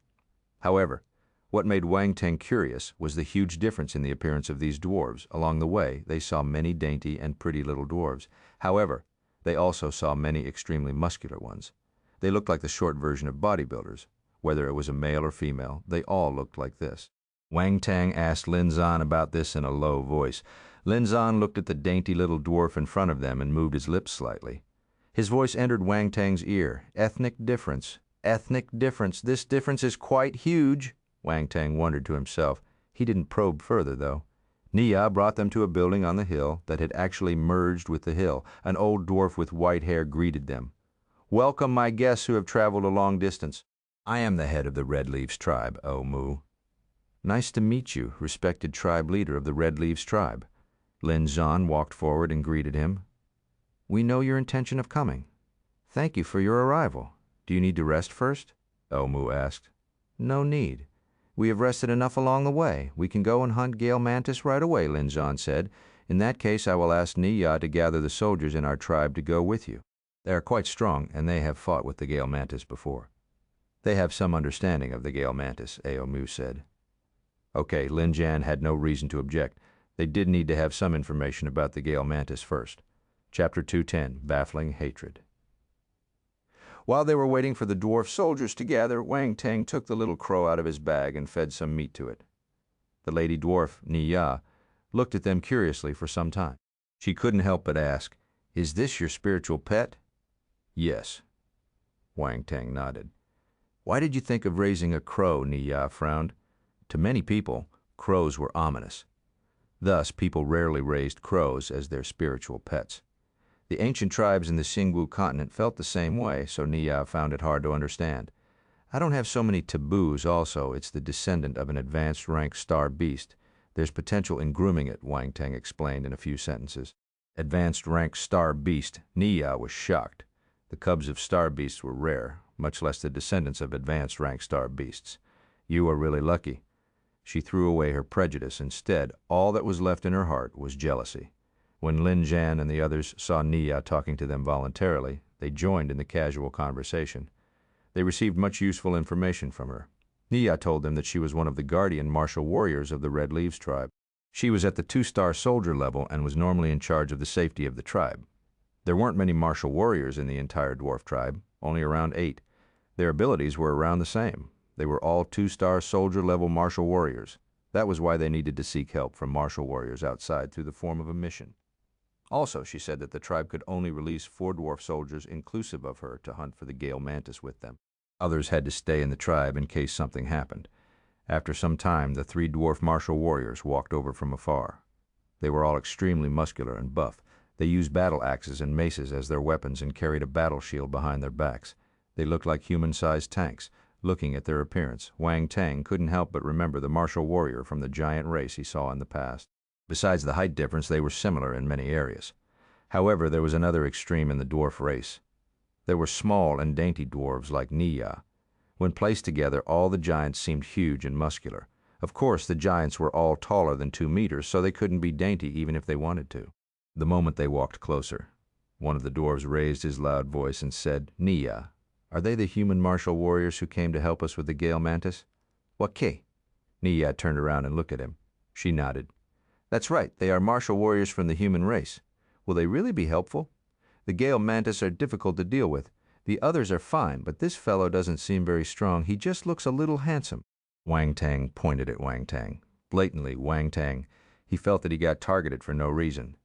However, what made Wang Teng curious was the huge difference in the appearance of these dwarves. Along the way, they saw many dainty and pretty little dwarves. However, they also saw many extremely muscular ones. They looked like the short version of bodybuilders. Whether it was a male or female, they all looked like this. Wang Teng asked Lin Zhan about this in a low voice. Lin Zhan looked at the dainty little dwarf in front of them and moved his lips slightly. His voice entered Wang Teng's ear. "Ethnic difference. Ethnic difference. This difference is quite huge." Wang Teng wondered to himself. He didn't probe further, though. Niya brought them to a building on the hill that had actually merged with the hill. An old dwarf with white hair greeted them. "Welcome, my guests who have traveled a long distance. I am the head of the Red Leaves tribe, O Mu." "Nice to meet you, respected tribe leader of the Red Leaves tribe." Lin Zhan walked forward and greeted him. "We know your intention of coming. Thank you for your arrival. Do you need to rest first?" O Mu asked. "No need. We have rested enough along the way. We can go and hunt Gale Mantis right away," Lin Zhan said. "In that case, I will ask Niya to gather the soldiers in our tribe to go with you. They are quite strong, and they have fought with the Gale Mantis before." "They have some understanding of the Gale Mantis," Ao Mu said. Okay, Lin Zhan had no reason to object. They did need to have some information about the Gale Mantis first. Chapter 210, Baffling Hatred. While they were waiting for the dwarf soldiers to gather, Wang Teng took the little crow out of his bag and fed some meat to it. The lady dwarf, Niya, looked at them curiously for some time. She couldn't help but ask, "Is this your spiritual pet?" "Yes." Wang Teng nodded. "Why did you think of raising a crow?" Niya frowned. To many people, crows were ominous. Thus, people rarely raised crows as their spiritual pets. The ancient tribes in the Xingu continent felt the same way, so Niya found it hard to understand. I don't have so many taboos also. It's the descendant of an advanced rank star beast. There's potential in grooming it, Wang Teng explained in a few sentences. Advanced rank star beast. Nia was shocked. The cubs of star beasts were rare, much less the descendants of advanced rank star beasts. You are really lucky. She threw away her prejudice. Instead, all that was left in her heart was jealousy. When Lin Zhan and the others saw Nia talking to them voluntarily, they joined in the casual conversation. They received much useful information from her. Nia told them that she was one of the guardian martial warriors of the Red Leaves tribe. She was at the 2-star soldier level and was normally in charge of the safety of the tribe. There weren't many martial warriors in the entire dwarf tribe, only around 8. Their abilities were around the same. They were all 2-star soldier level martial warriors. That was why they needed to seek help from martial warriors outside through the form of a mission. Also, she said that the tribe could only release 4 dwarf soldiers inclusive of her to hunt for the Gale Mantis with them. Others had to stay in the tribe in case something happened. After some time, the 3 dwarf martial warriors walked over from afar. They were all extremely muscular and buff. They used battle axes and maces as their weapons and carried a battle shield behind their backs. They looked like human-sized tanks. Looking at their appearance, Wang Teng couldn't help but remember the martial warrior from the giant race he saw in the past. Besides the height difference, they were similar in many areas. However, there was another extreme in the dwarf race. There were small and dainty dwarves like Nia. When placed together, all the giants seemed huge and muscular. Of course, the giants were all taller than 2 meters, so they couldn't be dainty even if they wanted to. The moment they walked closer, one of the dwarves raised his loud voice and said, "Nia, are they the human martial warriors who came to help us with the Gale Mantis?" "What? Nia turned around and looked at him. She nodded. "That's right, they are martial warriors from the human race. Will they really be helpful? The Gale Mantis are difficult to deal with. The others are fine, but this fellow doesn't seem very strong. He just looks a little handsome." Wang Teng pointed at Wang Teng. Blatantly, Wang Teng. He felt that he got targeted for no reason.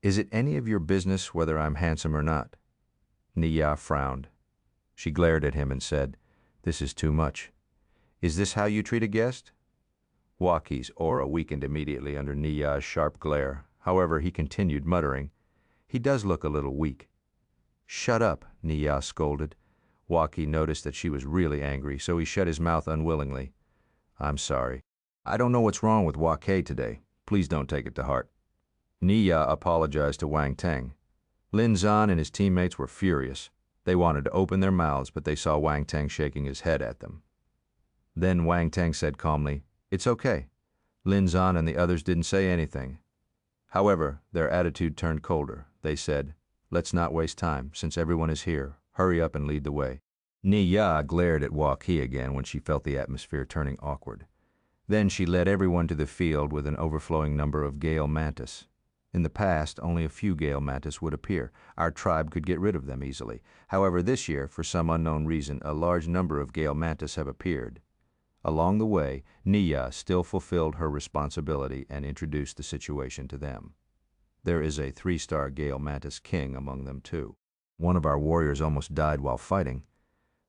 "Is it any of your business whether I'm handsome or not?" Nia frowned. She glared at him and said, "This is too much. Is this how you treat a guest?" Waki's aura weakened immediately under Nia's sharp glare. However, he continued, muttering, "He does look a little weak." "Shut up," Nia scolded. Waki noticed that she was really angry, so he shut his mouth unwillingly. "I'm sorry. I don't know what's wrong with Waki today. Please don't take it to heart." Nia apologized to Wang Teng. Lin Zhan and his teammates were furious. They wanted to open their mouths, but they saw Wang Teng shaking his head at them. Then Wang Teng said calmly, "It's okay." Lin Zhan and the others didn't say anything. However, their attitude turned colder. They said, "Let's not waste time, since everyone is here. Hurry up and lead the way." Nia glared at Waki again when she felt the atmosphere turning awkward. Then she led everyone to the field with an overflowing number of Gale Mantis. In the past, only a few Gale Mantis would appear. Our tribe could get rid of them easily. However, this year, for some unknown reason, a large number of Gale Mantis have appeared. Along the way, Nia still fulfilled her responsibility and introduced the situation to them. There is a 3-star Gale Mantis king among them, too. One of our warriors almost died while fighting.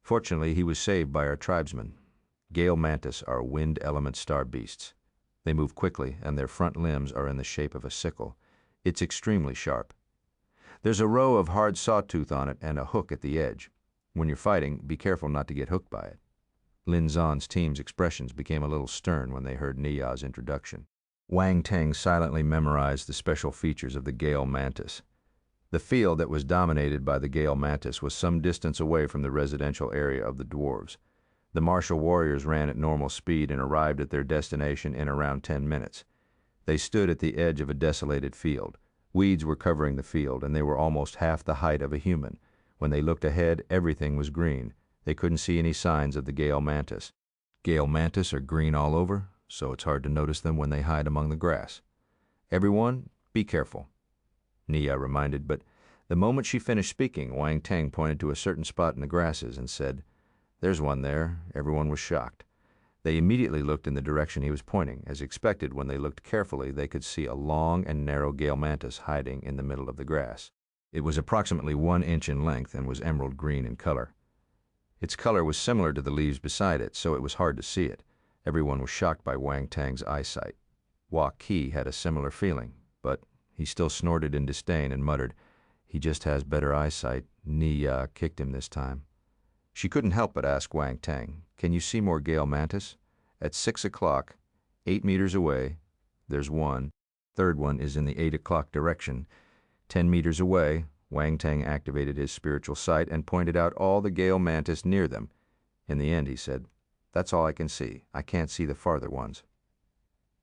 Fortunately, he was saved by our tribesmen. Gale Mantis are wind element star beasts. They move quickly, and their front limbs are in the shape of a sickle. It's extremely sharp. There's a row of hard sawtooth on it and a hook at the edge. When you're fighting, be careful not to get hooked by it. Lin Zhan's team's expressions became a little stern when they heard Nia's introduction. Wang Teng silently memorized the special features of the Gale Mantis. The field that was dominated by the Gale Mantis was some distance away from the residential area of the dwarves. The martial warriors ran at normal speed and arrived at their destination in around 10 minutes. They stood at the edge of a desolated field. Weeds were covering the field, and they were almost half the height of a human. When they looked ahead, everything was green. They couldn't see any signs of the Gale Mantis. Gale Mantis are green all over, so it's hard to notice them when they hide among the grass. "Everyone, be careful," Nia reminded, but the moment she finished speaking, Wang Teng pointed to a certain spot in the grasses and said, "There's one there." Everyone was shocked. They immediately looked in the direction he was pointing. As expected, when they looked carefully, they could see a long and narrow Gale Mantis hiding in the middle of the grass. It was approximately 1 inch in length and was emerald green in color. Its color was similar to the leaves beside it, so it was hard to see it. Everyone was shocked by Wang Teng's eyesight. Waki had a similar feeling, but he still snorted in disdain and muttered, "He just has better eyesight. Nia kicked him this time." She couldn't help but ask Wang Teng, "Can you see more Gale mantis?" At 6 o'clock, 8 meters away, there's one. Third one is in the 8 o'clock direction. 10 meters away, Wang Teng activated his spiritual sight and pointed out all the Gale mantis near them. In the end, he said, "That's all I can see. I can't see the farther ones."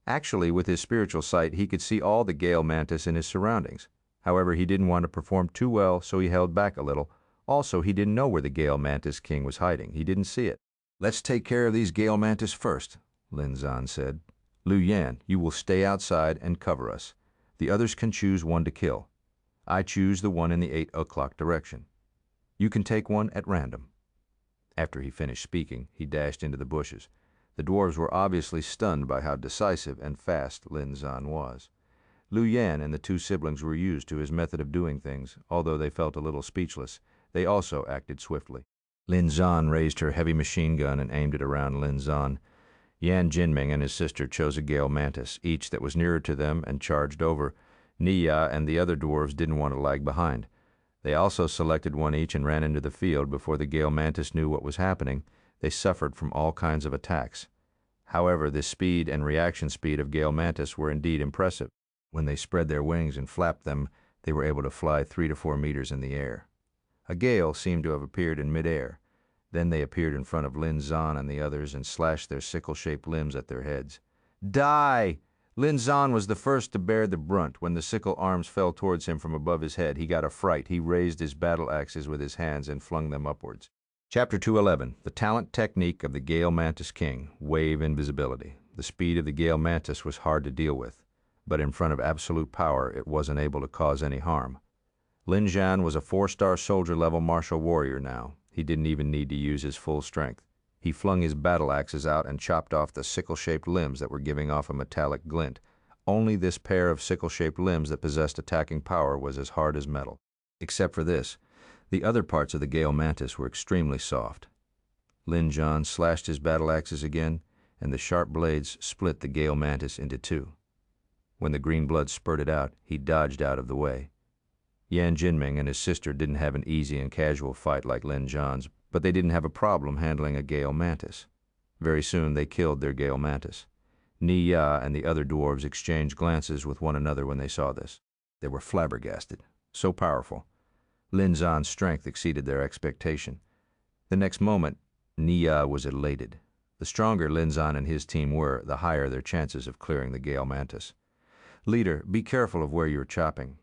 Actually, with his spiritual sight, he could see all the Gale mantis in his surroundings. However, he didn't want to perform too well, so he held back a little. Also, he didn't know where the Gale mantis king was hiding. He didn't see it. "Let's take care of these Gale mantis first," Lin Zan said. "Lu Yan, you will stay outside and cover us. The others can choose one to kill. I choose the one in the 8 o'clock direction. You can take one at random." After he finished speaking, he dashed into the bushes. The dwarves were obviously stunned by how decisive and fast Lin Zan was. Lu Yan and the two siblings were used to his method of doing things. Although they felt a little speechless, they also acted swiftly. Lin Zan raised her heavy machine gun and aimed it around Lin Zan. Yan Jinming and his sister chose a Gale mantis, each that was nearer to them, and charged over. Niya and the other dwarves didn't want to lag behind. They also selected one each and ran into the field. Before the Gale mantis knew what was happening, they suffered from all kinds of attacks. However, the speed and reaction speed of Gale mantis were indeed impressive. When they spread their wings and flapped them, they were able to fly 3 to 4 meters in the air. A gale seemed to have appeared in midair. Then they appeared in front of Lin Zan and the others and slashed their sickle-shaped limbs at their heads. "Die!" Lin Zan was the first to bear the brunt. When the sickle arms fell towards him from above his head, he got a fright. He raised his battle axes with his hands and flung them upwards. Chapter 211, The Talent Technique of the Gale Mantis King, Wave Invisibility. The speed of the Gale Mantis was hard to deal with, but in front of absolute power, it wasn't able to cause any harm. Lin Zan was a 4-star soldier-level martial warrior now. He didn't even need to use his full strength. He flung his battle axes out and chopped off the sickle-shaped limbs that were giving off a metallic glint. Only this pair of sickle-shaped limbs that possessed attacking power was as hard as metal. Except for this, the other parts of the Gale mantis were extremely soft. Lin Zan slashed his battle axes again, and the sharp blades split the Gale mantis into two. When the green blood spurted out, he dodged out of the way. Yan Jinming and his sister didn't have an easy and casual fight like Lin Zhan's, but they didn't have a problem handling a Gale mantis. Very soon they killed their Gale mantis. Niya and the other dwarves exchanged glances with one another when they saw this. They were flabbergasted. So powerful. Lin Zhan's strength exceeded their expectation. The next moment, Niya was elated. The stronger Lin Zhan and his team were, the higher their chances of clearing the Gale mantis. "Leader, be careful of where you're chopping.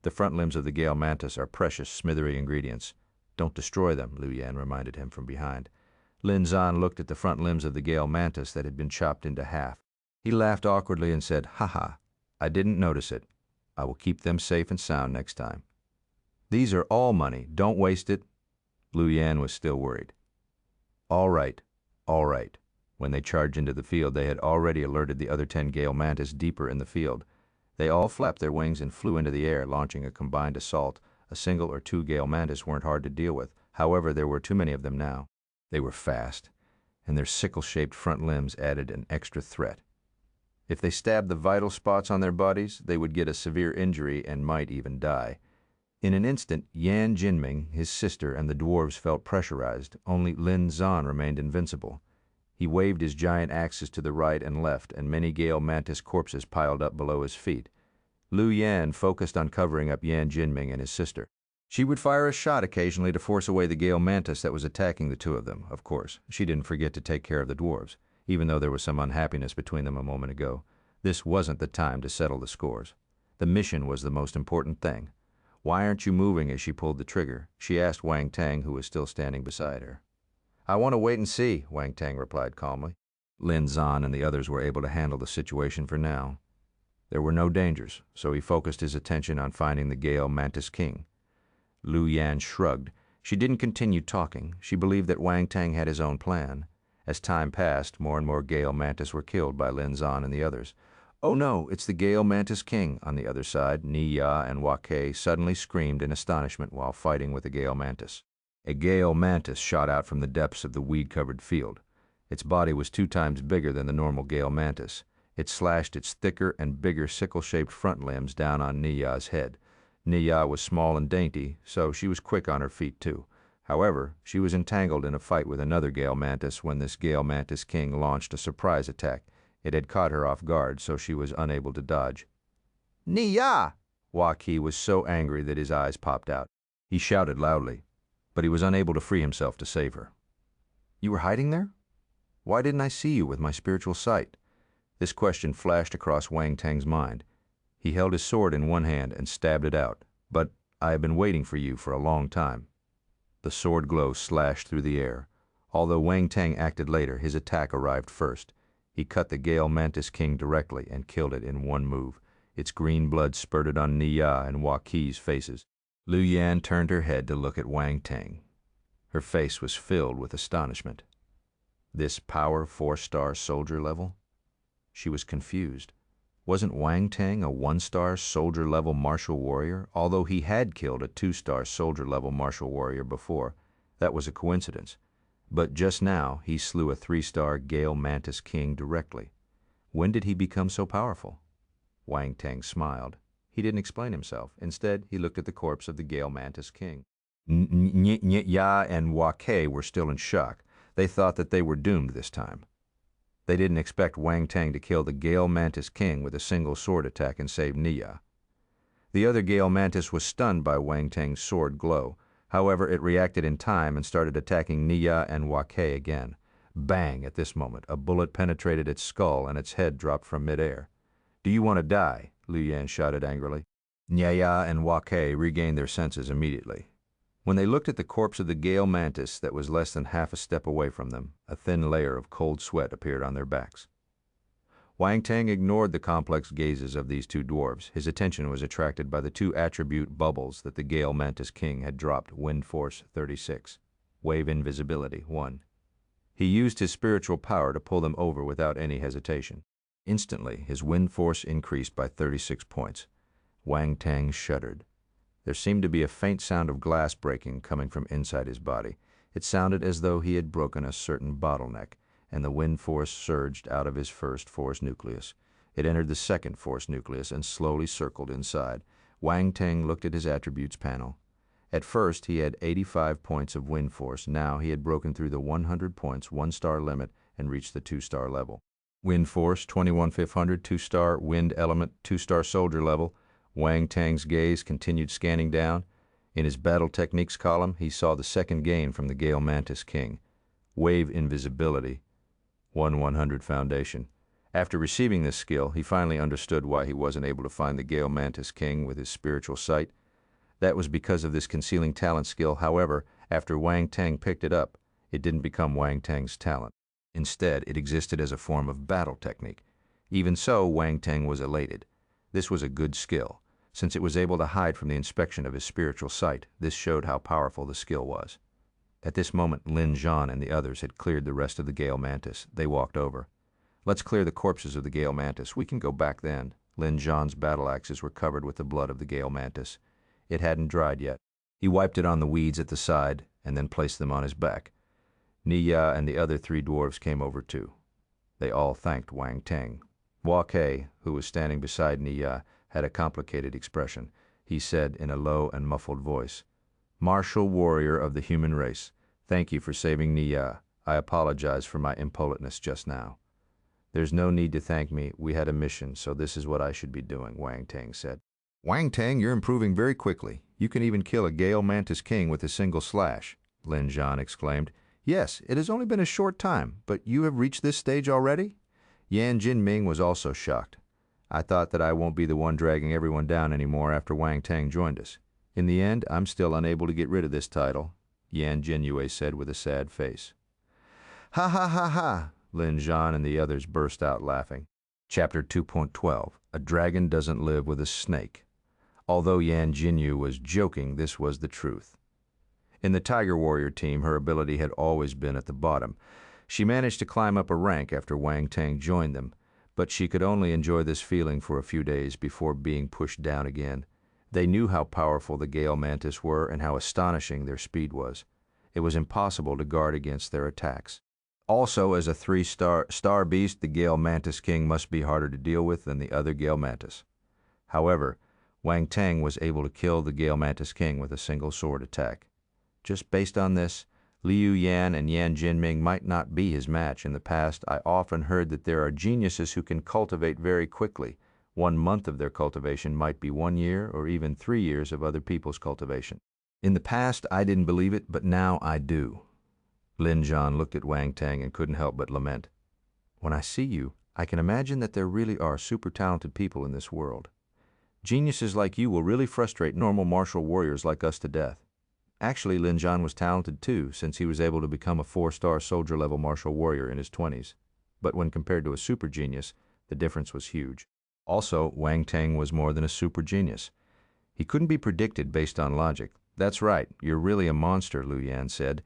The front limbs of the Gale mantis are precious, smithery ingredients. Don't destroy them," Lu Yan reminded him from behind. Lin Zhan looked at the front limbs of the Gale mantis that had been chopped into half. He laughed awkwardly and said, "Ha ha, I didn't notice it. I will keep them safe and sound next time." "These are all money. Don't waste it." Lu Yan was still worried. All right. When they charged into the field, they had already alerted the other 10 Gale mantis deeper in the field. They all flapped their wings and flew into the air, launching a combined assault. A single or 2 Gale mantis weren't hard to deal with. However, there were too many of them now. They were fast, and their sickle-shaped front limbs added an extra threat. If they stabbed the vital spots on their bodies, they would get a severe injury and might even die. In an instant, Yan Jinming, his sister, and the dwarves felt pressurized. Only Lin Zhan remained invincible. He waved his giant axes to the right and left, and many Gale mantis corpses piled up below his feet. Lu Yan focused on covering up Yan Jinming and his sister. She would fire a shot occasionally to force away the Gale mantis that was attacking the two of them, of course. She didn't forget to take care of the dwarves, even though there was some unhappiness between them a moment ago. This wasn't the time to settle the scores. The mission was the most important thing. "Why aren't you moving?" as she pulled the trigger. She asked Wang Teng, who was still standing beside her. "I want to wait and see," Wang Teng replied calmly. Lin Zhan and the others were able to handle the situation for now. There were no dangers, so he focused his attention on finding the Gale mantis king. Lu Yan shrugged. She didn't continue talking. She believed that Wang Teng had his own plan. As time passed, more and more Gale mantis were killed by Lin Zhan and the others. "Oh no, it's the Gale mantis king!" On the other side, Niya and Wei suddenly screamed in astonishment while fighting with the Gale mantis. A Gale mantis shot out from the depths of the weed-covered field. Its body was 2 times bigger than the normal Gale mantis. It slashed its thicker and bigger sickle-shaped front limbs down on Niya's head. Niya was small and dainty, so she was quick on her feet too. However, she was entangled in a fight with another Gale Mantis when this Gale Mantis King launched a surprise attack. It had caught her off guard, so she was unable to dodge. "Ni-ya!" Waki was so angry that his eyes popped out. He shouted loudly, but he was unable to free himself to save her. "You were hiding there? Why didn't I see you with my spiritual sight?" This question flashed across Wang Teng's mind. He held his sword in one hand and stabbed it out. "But I have been waiting for you for a long time." The sword glow slashed through the air. Although Wang Teng acted later, his attack arrived first. He cut the Gale Mantis King directly and killed it in one move. Its green blood spurted on Ni-ya and Waki's faces. Lu Yan turned her head to look at Wang Teng. Her face was filled with astonishment. This power 4-star soldier level? She was confused. Wasn't Wang Teng a 1-star soldier level martial warrior? Although he had killed a 2-star soldier level martial warrior before, that was a coincidence. But just now, he slew a 3-star Gale Mantis King directly. When did he become so powerful? Wang Teng smiled. He didn't explain himself. Instead, he looked at the corpse of the Gale Mantis King. Ya and Wake were still in shock. They thought that they were doomed this time. They didn't expect Wang Teng to kill the Gale Mantis King with a single sword attack and save Ni-ya. The other Gale Mantis was stunned by Wang Teng's sword glow. However, it reacted in time and started attacking Ni-ya and Wake again. Bang! At this moment, a bullet penetrated its skull and its head dropped from midair. "Do you want to die?" Lu Yan shouted angrily. Ni-ya and Wake regained their senses immediately. When they looked at the corpse of the Gale Mantis that was less than half a step away from them, a thin layer of cold sweat appeared on their backs. Wang Teng ignored the complex gazes of these two dwarves. His attention was attracted by the 2 attribute bubbles that the Gale Mantis King had dropped. Wind Force 36. Wave Invisibility 1. He used his spiritual power to pull them over without any hesitation. Instantly, his wind force increased by 36 points. Wang Teng shuddered. There seemed to be a faint sound of glass breaking coming from inside his body. It sounded as though he had broken a certain bottleneck, and the wind force surged out of his first force nucleus. It entered the second force nucleus and slowly circled inside. Wang Teng looked at his attributes panel. At first, he had 85 points of wind force. Now he had broken through the 100 points 1-star limit and reached the 2-star level. Wind force 21,500, 2-star wind element, 2-star soldier level. Wang Teng's gaze continued scanning down. In his battle techniques column, he saw the second gain from the Gale Mantis King. Wave Invisibility, 1/100 Foundation. After receiving this skill, he finally understood why he wasn't able to find the Gale Mantis King with his spiritual sight. That was because of this concealing talent skill. However, after Wang Teng picked it up, it didn't become Wang Teng's talent. Instead, it existed as a form of battle technique. Even so, Wang Teng was elated. This was a good skill. Since it was able to hide from the inspection of his spiritual sight, this showed how powerful the skill was. At this moment, Lin Zhan and the others had cleared the rest of the Gale Mantis. They walked over. "Let's clear the corpses of the Gale Mantis. We can go back then." Lin Zhan's battle axes were covered with the blood of the Gale Mantis. It hadn't dried yet. He wiped it on the weeds at the side and then placed them on his back. Ni-ya and the other 3 dwarves came over too. They all thanked Wang Teng. Wake, who was standing beside Ni-ya, had a complicated expression. He said in a low and muffled voice, "Martial warrior of the human race, thank you for saving Ni-ya. I apologize for my impoliteness just now." "There's no need to thank me. We had a mission, so this is what I should be doing," Wang Teng said. "Wang Teng, you're improving very quickly. You can even kill a Gale Mantis King with a single slash," Lin Zhan exclaimed. "Yes, it has only been a short time, but you have reached this stage already?" Yan Jinming was also shocked. "I thought that I won't be the one dragging everyone down anymore after Wang Teng joined us. In the end, I'm still unable to get rid of this title," Yan Jinyue said with a sad face. "Ha ha ha ha!" Lin Zhan and the others burst out laughing. Chapter 2.12 A Dragon Doesn't Live with a Snake. Although Yan Jinyu was joking, this was the truth. In the Tiger Warrior team, her ability had always been at the bottom. She managed to climb up a rank after Wang Teng joined them, but she could only enjoy this feeling for a few days before being pushed down again. They knew how powerful the Gale Mantis were and how astonishing their speed was. It was impossible to guard against their attacks. Also, as a 3-star beast, the Gale Mantis King must be harder to deal with than the other Gale Mantis. However, Wang Teng was able to kill the Gale Mantis King with a single sword attack. Just based on this, Liu Yan and Yan Jinming might not be his match. In the past, I often heard that there are geniuses who can cultivate very quickly. 1 month of their cultivation might be 1 year or even 3 years of other people's cultivation. In the past, I didn't believe it, but now I do. Lin Zhan looked at Wang Teng and couldn't help but lament. When I see you, I can imagine that there really are super talented people in this world. Geniuses like you will really frustrate normal martial warriors like us to death. Actually, Lin Zhan was talented too, since he was able to become a 4-star soldier-level martial warrior in his 20s. But when compared to a super genius, the difference was huge. Also, Wang Teng was more than a super genius. He couldn't be predicted based on logic. That's right, you're really a monster, Liu Yan said.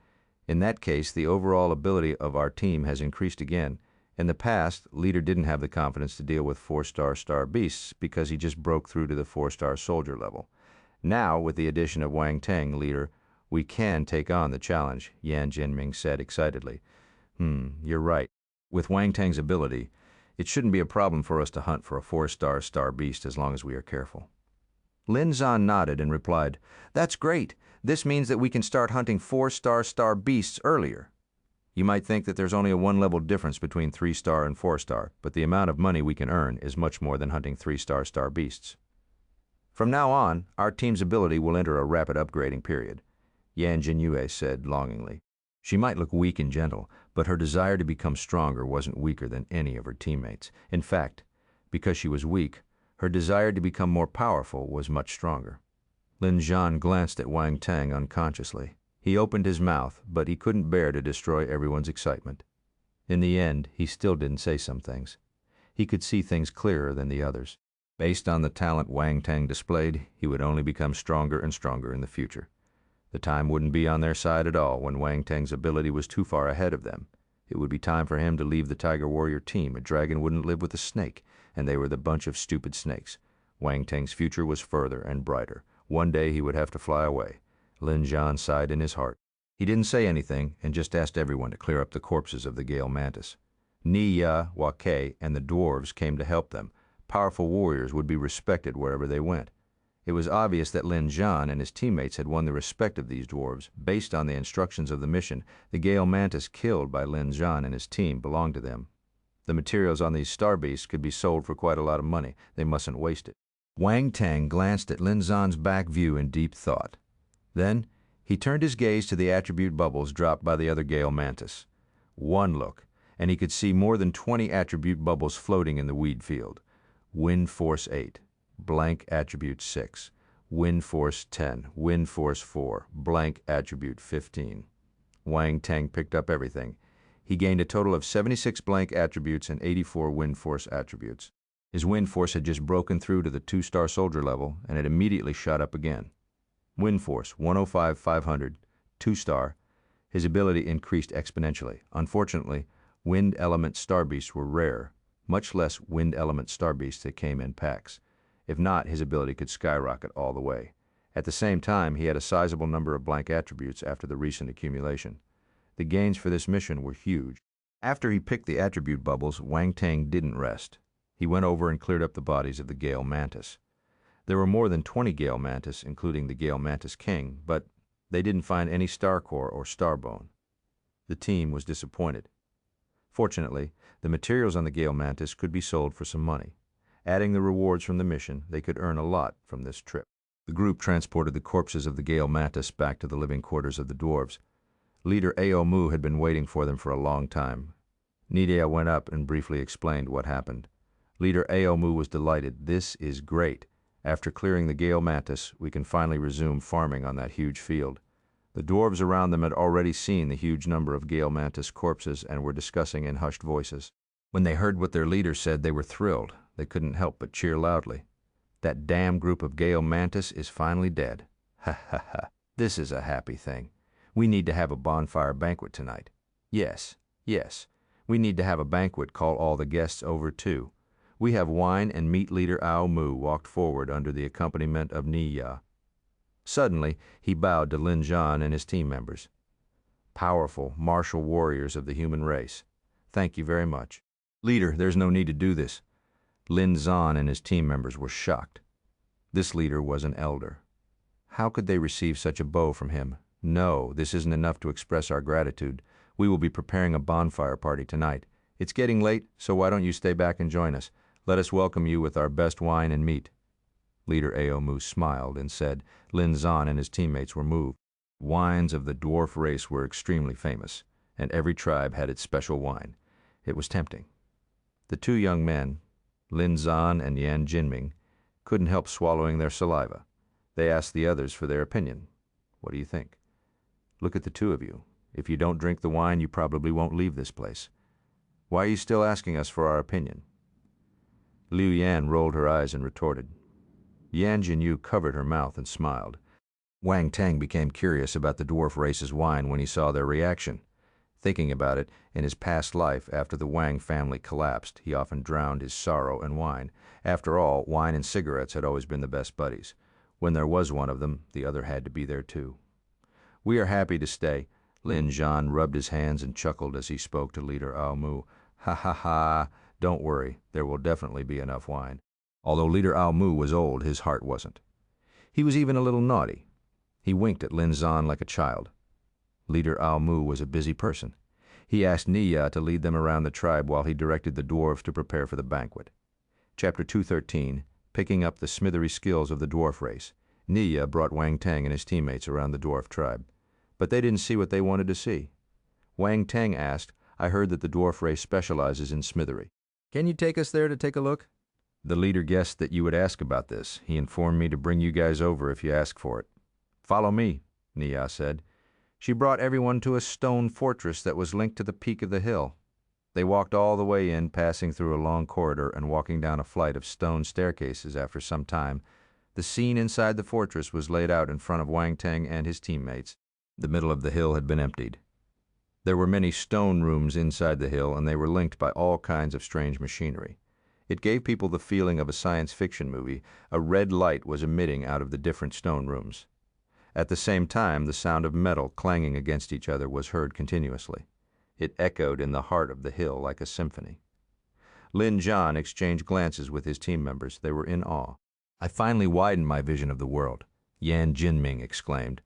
In that case, the overall ability of our team has increased again. In the past, Leader didn't have the confidence to deal with 4-star star beasts because he just broke through to the 4-star soldier level. Now, with the addition of Wang Teng, Leader, we can take on the challenge, Yan Jinming said excitedly. You're right. With Wang Teng's ability, it shouldn't be a problem for us to hunt for a 4-star star beast as long as we are careful. Lin Zhan nodded and replied, That's great. This means that we can start hunting 4-star star beasts earlier. You might think that there's only a 1-level difference between 3-star and 4-star, but the amount of money we can earn is much more than hunting 3-star star beasts. From now on, our team's ability will enter a rapid upgrading period, Yan Jinyue said longingly. She might look weak and gentle, but her desire to become stronger wasn't weaker than any of her teammates. In fact, because she was weak, her desire to become more powerful was much stronger. Lin Zhan glanced at Wang Teng unconsciously. He opened his mouth, but he couldn't bear to destroy everyone's excitement. In the end, he still didn't say some things. He could see things clearer than the others. Based on the talent Wang Teng displayed, he would only become stronger and stronger in the future. The time wouldn't be on their side at all when Wang Teng's ability was too far ahead of them. It would be time for him to leave the Tiger Warrior team. A dragon wouldn't live with a snake, and they were the bunch of stupid snakes. Wang Teng's future was further and brighter. One day he would have to fly away. Lin Zhan sighed in his heart. He didn't say anything and just asked everyone to clear up the corpses of the Gale Mantis. Ni-Ya, Wake, and the dwarves came to help them. Powerful warriors would be respected wherever they went. It was obvious that Lin Zhan and his teammates had won the respect of these dwarves. Based on the instructions of the mission, the Gale Mantis killed by Lin Zhan and his team belonged to them. The materials on these star beasts could be sold for quite a lot of money. They mustn't waste it. Wang Teng glanced at Lin Zhan's back view in deep thought. Then, he turned his gaze to the attribute bubbles dropped by the other Gale Mantis. One look, and he could see more than 20 attribute bubbles floating in the weed field. Wind Force 8, blank attribute 6, Wind Force 10, Wind Force 4, blank attribute 15. Wang Teng picked up everything. He gained a total of 76 blank attributes and 84 Wind Force attributes. His Wind Force had just broken through to the 2-star soldier level, and it immediately shot up again. Wind Force 105-500, 2-star. His ability increased exponentially. Unfortunately, wind element star beasts were rare, much less wind element star beasts that came in packs. If not, his ability could skyrocket all the way. At the same time, he had a sizable number of blank attributes after the recent accumulation. The gains for this mission were huge. After he picked the attribute bubbles, Wang Teng didn't rest. He went over and cleared up the bodies of the Gale Mantis. There were more than 20 Gale Mantis, including the Gale Mantis King, but they didn't find any star core or star bone. The team was disappointed. Fortunately, the materials on the Gale Mantis could be sold for some money. Adding the rewards from the mission, they could earn a lot from this trip. The group transported the corpses of the Gale Mantis back to the living quarters of the dwarves. Leader Ao Mu had been waiting for them for a long time. Nidia went up and briefly explained what happened. Leader Ao Mu was delighted. This is great. After clearing the Gale Mantis, we can finally resume farming on that huge field. The dwarves around them had already seen the huge number of Gale Mantis corpses and were discussing in hushed voices. When they heard what their leader said, they were thrilled. They couldn't help but cheer loudly. That damn group of Gale Mantis is finally dead. Ha ha ha. This is a happy thing. We need to have a bonfire banquet tonight. Yes, yes. We need to have a banquet, call all the guests over too. We have wine, and meat leader Ao Mu walked forward under the accompaniment of Ni-Ya. Suddenly, he bowed to Lin Zhan and his team members. Powerful, martial warriors of the human race. Thank you very much. Leader, there's no need to do this. Lin Zhan and his team members were shocked. This leader was an elder. How could they receive such a bow from him? No, this isn't enough to express our gratitude. We will be preparing a bonfire party tonight. It's getting late, so why don't you stay back and join us? Let us welcome you with our best wine and meat." Leader Aomu smiled and said Lin Zan and his teammates were moved. Wines of the dwarf race were extremely famous, and every tribe had its special wine. It was tempting. The two young men, Lin Zan and Yan Jinming, couldn't help swallowing their saliva. They asked the others for their opinion. "What do you think? Look at the two of you. If you don't drink the wine, you probably won't leave this place. Why are you still asking us for our opinion?" Liu Yan rolled her eyes and retorted. Yan Jinyu covered her mouth and smiled. Wang Teng became curious about the dwarf race's wine when he saw their reaction. Thinking about it, in his past life after the Wang family collapsed, he often drowned his sorrow in wine. After all, wine and cigarettes had always been the best buddies. When there was one of them, the other had to be there too. "We are happy to stay." Lin Zhan rubbed his hands and chuckled as he spoke to Leader Aomu. "Ha ha ha, don't worry, there will definitely be enough wine." Although Leader Aomu was old, his heart wasn't. He was even a little naughty. He winked at Lin Zhan like a child. Leader Aomu was a busy person. He asked Niya to lead them around the tribe while he directed the dwarves to prepare for the banquet. Chapter 213, Picking Up the Smithery Skills of the Dwarf Race. Niya brought Wang Teng and his teammates around the dwarf tribe. But they didn't see what they wanted to see. Wang Teng asked, "I heard that the dwarf race specializes in smithery. Can you take us there to take a look?" "The leader guessed that you would ask about this. He informed me to bring you guys over if you ask for it." "Follow me," Niya said. She brought everyone to a stone fortress that was linked to the peak of the hill. They walked all the way in, passing through a long corridor and walking down a flight of stone staircases. After some time, the scene inside the fortress was laid out in front of Wang Teng and his teammates. The middle of the hill had been emptied. There were many stone rooms inside the hill, and they were linked by all kinds of strange machinery. It gave people the feeling of a science fiction movie. A red light was emitting out of the different stone rooms. At the same time, the sound of metal clanging against each other was heard continuously. It echoed in the heart of the hill like a symphony. Lin Zhan exchanged glances with his team members. They were in awe. "I finally widened my vision of the world," Yan Jinming exclaimed.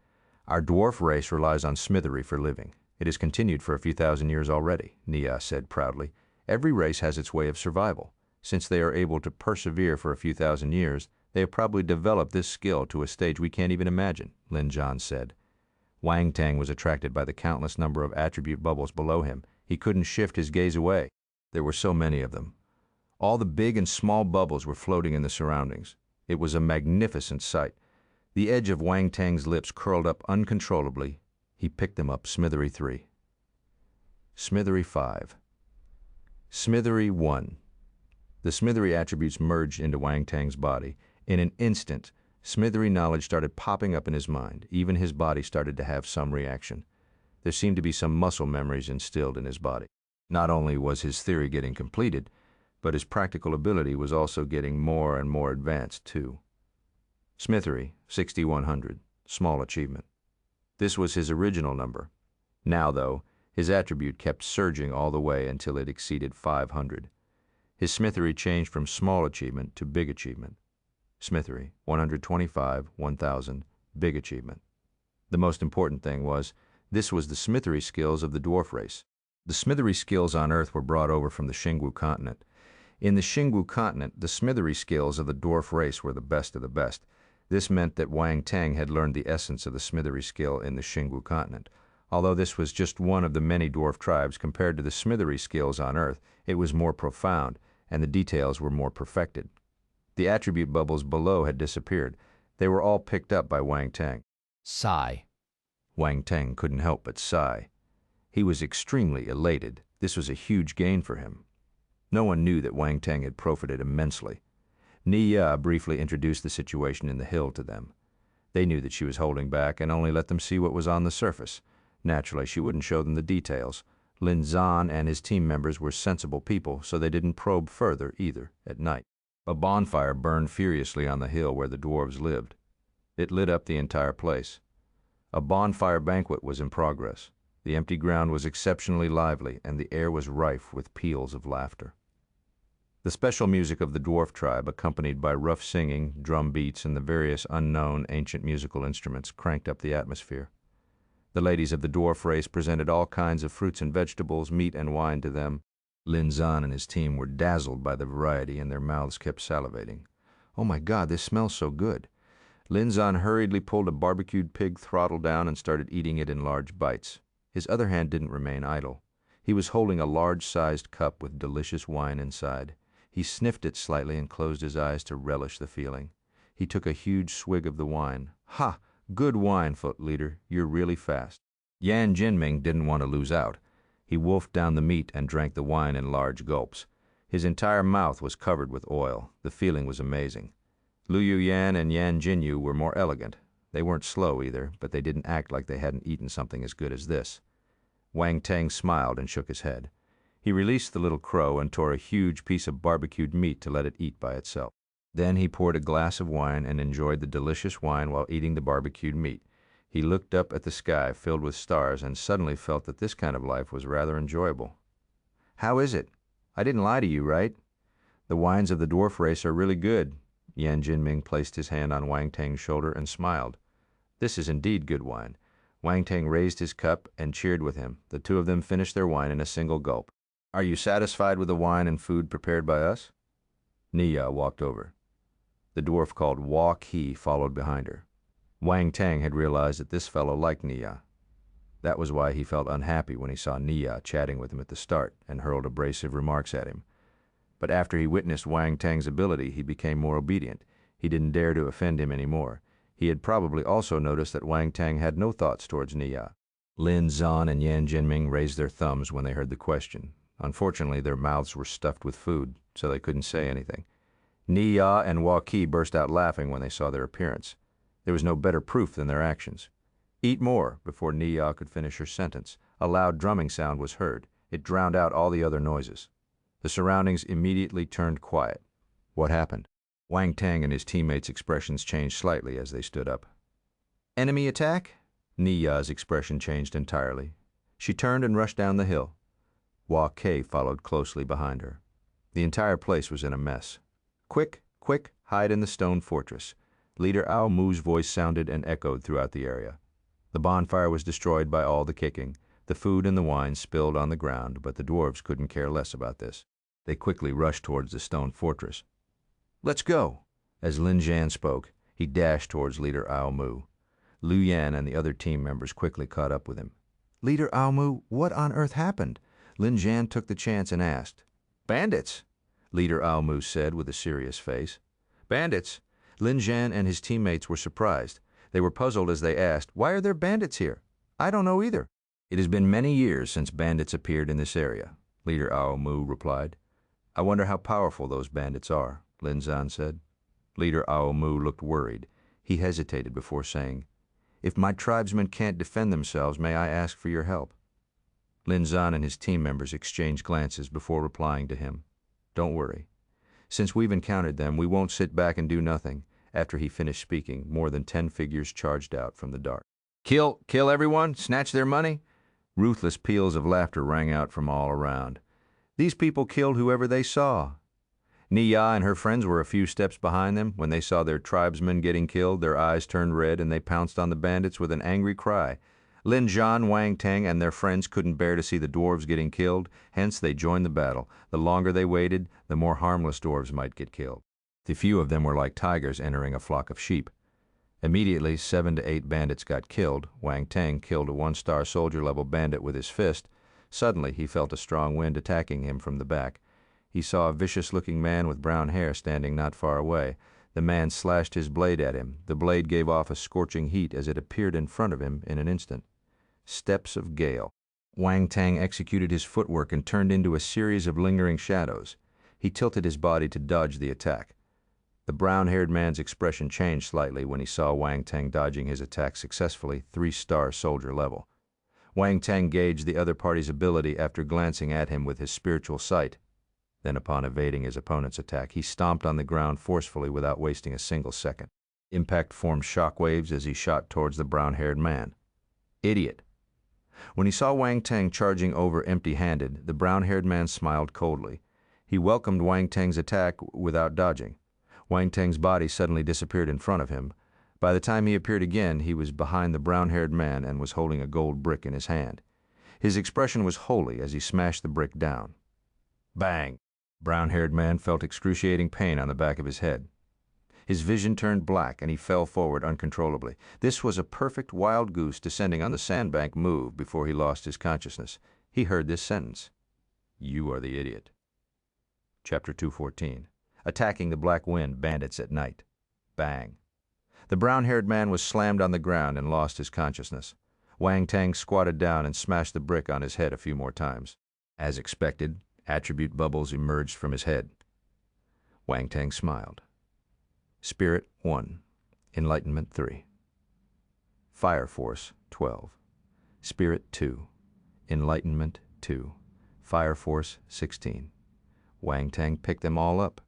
"Our dwarf race relies on smithery for living. It has continued for a few thousand years already," Niya said proudly. "Every race has its way of survival. Since they are able to persevere for a few thousand years, they have probably developed this skill to a stage we can't even imagine," Lin Zhan said. Wang Teng was attracted by the countless number of attribute bubbles below him. He couldn't shift his gaze away. There were so many of them. All the big and small bubbles were floating in the surroundings. It was a magnificent sight. The edge of Wang Teng's lips curled up uncontrollably. He picked them up. Smithery 3. Smithery 5. Smithery 1. The smithery attributes merged into Wang Teng's body. In an instant, smithery knowledge started popping up in his mind. Even his body started to have some reaction. There seemed to be some muscle memories instilled in his body. Not only was his theory getting completed, but his practical ability was also getting more and more advanced, too. Smithery, 6100, small achievement. This was his original number. Now, though, his attribute kept surging all the way until it exceeded 500. His smithery changed from small achievement to big achievement. Smithery, 125, 1000, big achievement. The most important thing was, this was the smithery skills of the dwarf race. The smithery skills on Earth were brought over from the Xingwu continent. In the Xingwu continent, the smithery skills of the dwarf race were the best of the best. This meant that Wang Teng had learned the essence of the smithery skill in the Xingwu continent. Although this was just one of the many dwarf tribes, compared to the smithery skills on Earth, it was more profound, and the details were more perfected. The attribute bubbles below had disappeared. They were all picked up by Wang Teng. Sigh. Wang Teng couldn't help but sigh. He was extremely elated. This was a huge gain for him. No one knew that Wang Teng had profited immensely. Niya briefly introduced the situation in the hill to them. They knew that she was holding back and only let them see what was on the surface. Naturally, she wouldn't show them the details. Lin Zhan and his team members were sensible people, so they didn't probe further either at night. A bonfire burned furiously on the hill where the dwarves lived. It lit up the entire place. A bonfire banquet was in progress. The empty ground was exceptionally lively, and the air was rife with peals of laughter. The special music of the dwarf tribe, accompanied by rough singing, drum beats, and the various unknown ancient musical instruments, cranked up the atmosphere. The ladies of the dwarf race presented all kinds of fruits and vegetables, meat and wine to them. Lin Zan and his team were dazzled by the variety, and their mouths kept salivating. "Oh my God, this smells so good." Lin Zan hurriedly pulled a barbecued pig throttle down and started eating it in large bites. His other hand didn't remain idle. He was holding a large-sized cup with delicious wine inside. He sniffed it slightly and closed his eyes to relish the feeling. He took a huge swig of the wine. "Ha! Good wine, foot leader. You're really fast." Yan Jinming didn't want to lose out. He wolfed down the meat and drank the wine in large gulps. His entire mouth was covered with oil. The feeling was amazing. Lu Yuyan and Yan Jinyu were more elegant. They weren't slow either, but they didn't act like they hadn't eaten something as good as this. Wang Teng smiled and shook his head. He released the little crow and tore a huge piece of barbecued meat to let it eat by itself. Then he poured a glass of wine and enjoyed the delicious wine while eating the barbecued meat. He looked up at the sky filled with stars and suddenly felt that this kind of life was rather enjoyable. "How is it? I didn't lie to you, right? The wines of the dwarf race are really good." Yan Jinming placed his hand on Wang Teng's shoulder and smiled. "This is indeed good wine." Wang Teng raised his cup and cheered with him. The two of them finished their wine in a single gulp. "Are you satisfied with the wine and food prepared by us?" Niya walked over. The dwarf called Yue Qun followed behind her. Wang Teng had realized that this fellow liked Niya. That was why he felt unhappy when he saw Niya chatting with him at the start and hurled abrasive remarks at him. But after he witnessed Wang Teng's ability, he became more obedient. He didn't dare to offend him anymore. He had probably also noticed that Wang Teng had no thoughts towards Niya. Lin Zan and Yan Jinming raised their thumbs when they heard the question. Unfortunately, their mouths were stuffed with food, so they couldn't say anything. Niya and Yue Qun burst out laughing when they saw their appearance. There was no better proof than their actions. "Eat more," before Niya could finish her sentence. A loud drumming sound was heard. It drowned out all the other noises. The surroundings immediately turned quiet. What happened? Wang Teng and his teammates' expressions changed slightly as they stood up. "Enemy attack?" Niya's expression changed entirely. She turned and rushed down the hill. Yue Qun followed closely behind her. The entire place was in a mess. "Quick, quick, hide in the stone fortress." Leader Ao Mu's voice sounded and echoed throughout the area. The bonfire was destroyed by all the kicking. The food and the wine spilled on the ground, but the dwarves couldn't care less about this. They quickly rushed towards the stone fortress. "Let's go!" As Lin Zhan spoke, he dashed towards Leader Ao Mu. Lu Yan and the other team members quickly caught up with him. "Leader Ao Mu, what on earth happened?" Lin Zhan took the chance and asked. "Bandits," Leader Ao Mu said with a serious face. "Bandits?" Lin Zhan and his teammates were surprised. They were puzzled as they asked, "Why are there bandits here?" "I don't know either." "It has been many years since bandits appeared in this area," Leader Ao Mu replied. "I wonder how powerful those bandits are," Lin Zhan said. Leader Ao Mu looked worried. He hesitated before saying, "If my tribesmen can't defend themselves, may I ask for your help?" Lin Zhan and his team members exchanged glances before replying to him. "Don't worry. Since we've encountered them, we won't sit back and do nothing." After he finished speaking, more than 10 figures charged out from the dark. Kill everyone? Snatch their money?" Ruthless peals of laughter rang out from all around. "These people killed whoever they saw." Niya and her friends were a few steps behind them. When they saw their tribesmen getting killed, their eyes turned red and they pounced on the bandits with an angry cry. Lin Zhan, Wang Teng, and their friends couldn't bear to see the dwarves getting killed, hence they joined the battle. The longer they waited, the more harmless dwarves might get killed. The few of them were like tigers entering a flock of sheep. Immediately, 7 to 8 bandits got killed. Wang Teng killed a 1-star soldier-level bandit with his fist. Suddenly, he felt a strong wind attacking him from the back. He saw a vicious-looking man with brown hair standing not far away. The man slashed his blade at him. The blade gave off a scorching heat as it appeared in front of him in an instant. Steps of Gale. Wang Teng executed his footwork and turned into a series of lingering shadows. He tilted his body to dodge the attack. The brown-haired man's expression changed slightly when he saw Wang Teng dodging his attack successfully, 3-star soldier level. Wang Teng gauged the other party's ability after glancing at him with his spiritual sight. Then, upon evading his opponent's attack, he stomped on the ground forcefully without wasting a single second. Impact formed shockwaves as he shot towards the brown-haired man. "Idiot." When he saw Wang Teng charging over empty-handed, the brown-haired man smiled coldly. He welcomed Wang Teng's attack without dodging. Wang Teng's body suddenly disappeared in front of him. By the time he appeared again, he was behind the brown-haired man and was holding a gold brick in his hand. His expression was holy as he smashed the brick down. Bang! Brown-haired man felt excruciating pain on the back of his head. His vision turned black and he fell forward uncontrollably. This was a perfect wild goose descending on the sandbank move before he lost his consciousness. He heard this sentence: "You are the idiot." Chapter 214. Attacking the Black Wind Bandits at Night. Bang! The brown-haired man was slammed on the ground and lost his consciousness. Wang Teng squatted down and smashed the brick on his head a few more times. As expected, attribute bubbles emerged from his head. Wang Teng smiled. Spirit 1, Enlightenment 3. Fire Force 12. Spirit 2, Enlightenment 2. Fire Force 16. Wang Teng picked them all up.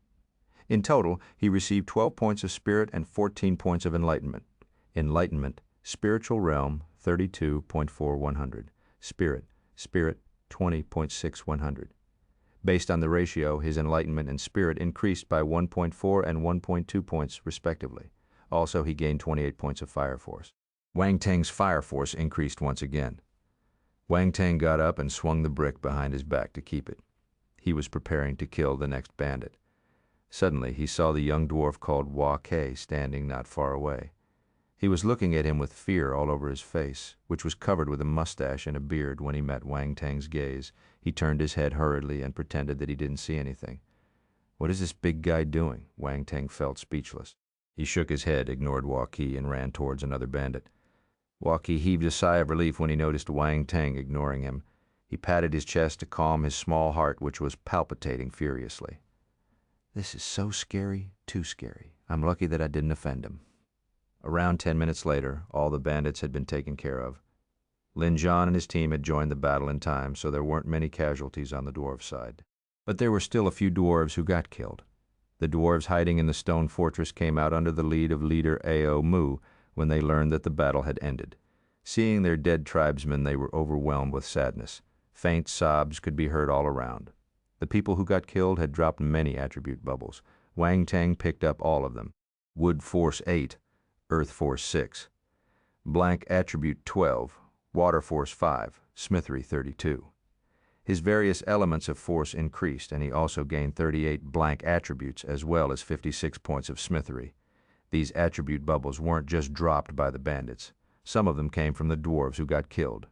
In total, he received 12 points of spirit and 14 points of enlightenment. Enlightenment, spiritual realm 32.4100. Spirit 20.6100. Based on the ratio, his enlightenment and spirit increased by 1.4 and 1.2 points respectively. Also, he gained 28 points of fire force. Wang Teng's fire force increased once again. Wang Teng got up and swung the brick behind his back to keep it. He was preparing to kill the next bandit. Suddenly, he saw the young dwarf called Hua Ke standing not far away. He was looking at him with fear all over his face, which was covered with a mustache and a beard. When he met Wang Teng's gaze, he turned his head hurriedly and pretended that he didn't see anything. What is this big guy doing? Wang Teng felt speechless. He shook his head, ignored Hua Ke, and ran towards another bandit. Hua Ke heaved a sigh of relief when he noticed Wang Teng ignoring him. He patted his chest to calm his small heart, which was palpitating furiously. This is so scary, too scary. I'm lucky that I didn't offend him. Around 10 minutes later, all the bandits had been taken care of. Lin Zhan and his team had joined the battle in time, so there weren't many casualties on the dwarves' side. But there were still a few dwarves who got killed. The dwarves hiding in the stone fortress came out under the lead of leader Ao Mu when they learned that the battle had ended. Seeing their dead tribesmen, they were overwhelmed with sadness. Faint sobs could be heard all around. The people who got killed had dropped many attribute bubbles. Wang Teng picked up all of them. Wood Force 8, Earth Force 6. Blank Attribute 12, Water Force 5, Smithery 32. His various elements of force increased, and he also gained 38 blank attributes as well as 56 points of smithery. These attribute bubbles weren't just dropped by the bandits. Some of them came from the dwarves who got killed.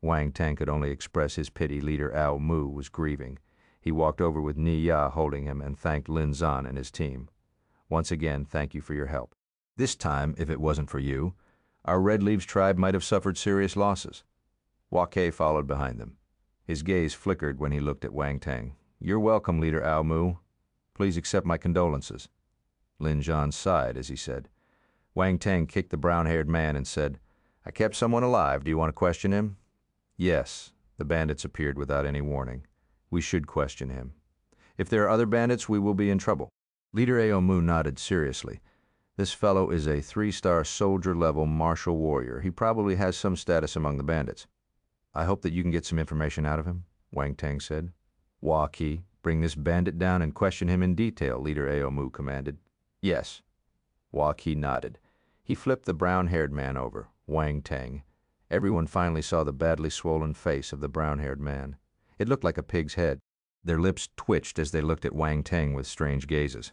Wang Teng could only express his pity. Leader Ao Mu was grieving. He walked over with Ni Ya holding him and thanked Lin Zhan and his team. Once again, thank you for your help. This time, if it wasn't for you, our Red Leaves tribe might have suffered serious losses. Hua Ke followed behind them. His gaze flickered when he looked at Wang Teng. You're welcome, Leader Ao Mu. Please accept my condolences. Lin Zhan sighed as he said. Wang Teng kicked the brown-haired man and said, I kept someone alive. Do you want to question him? Yes. The bandits appeared without any warning. We should question him. If there are other bandits, we will be in trouble. Leader Ao Mu nodded seriously. This fellow is a 3-star soldier-level martial warrior. He probably has some status among the bandits. I hope that you can get some information out of him, Wang Teng said. Hua Ke, bring this bandit down and question him in detail, Leader Ao Mu commanded. Yes. Hua Ke nodded. He flipped the brown-haired man over, Wang Teng. Everyone finally saw the badly swollen face of the brown-haired man. It looked like a pig's head. Their lips twitched as they looked at Wang Teng with strange gazes.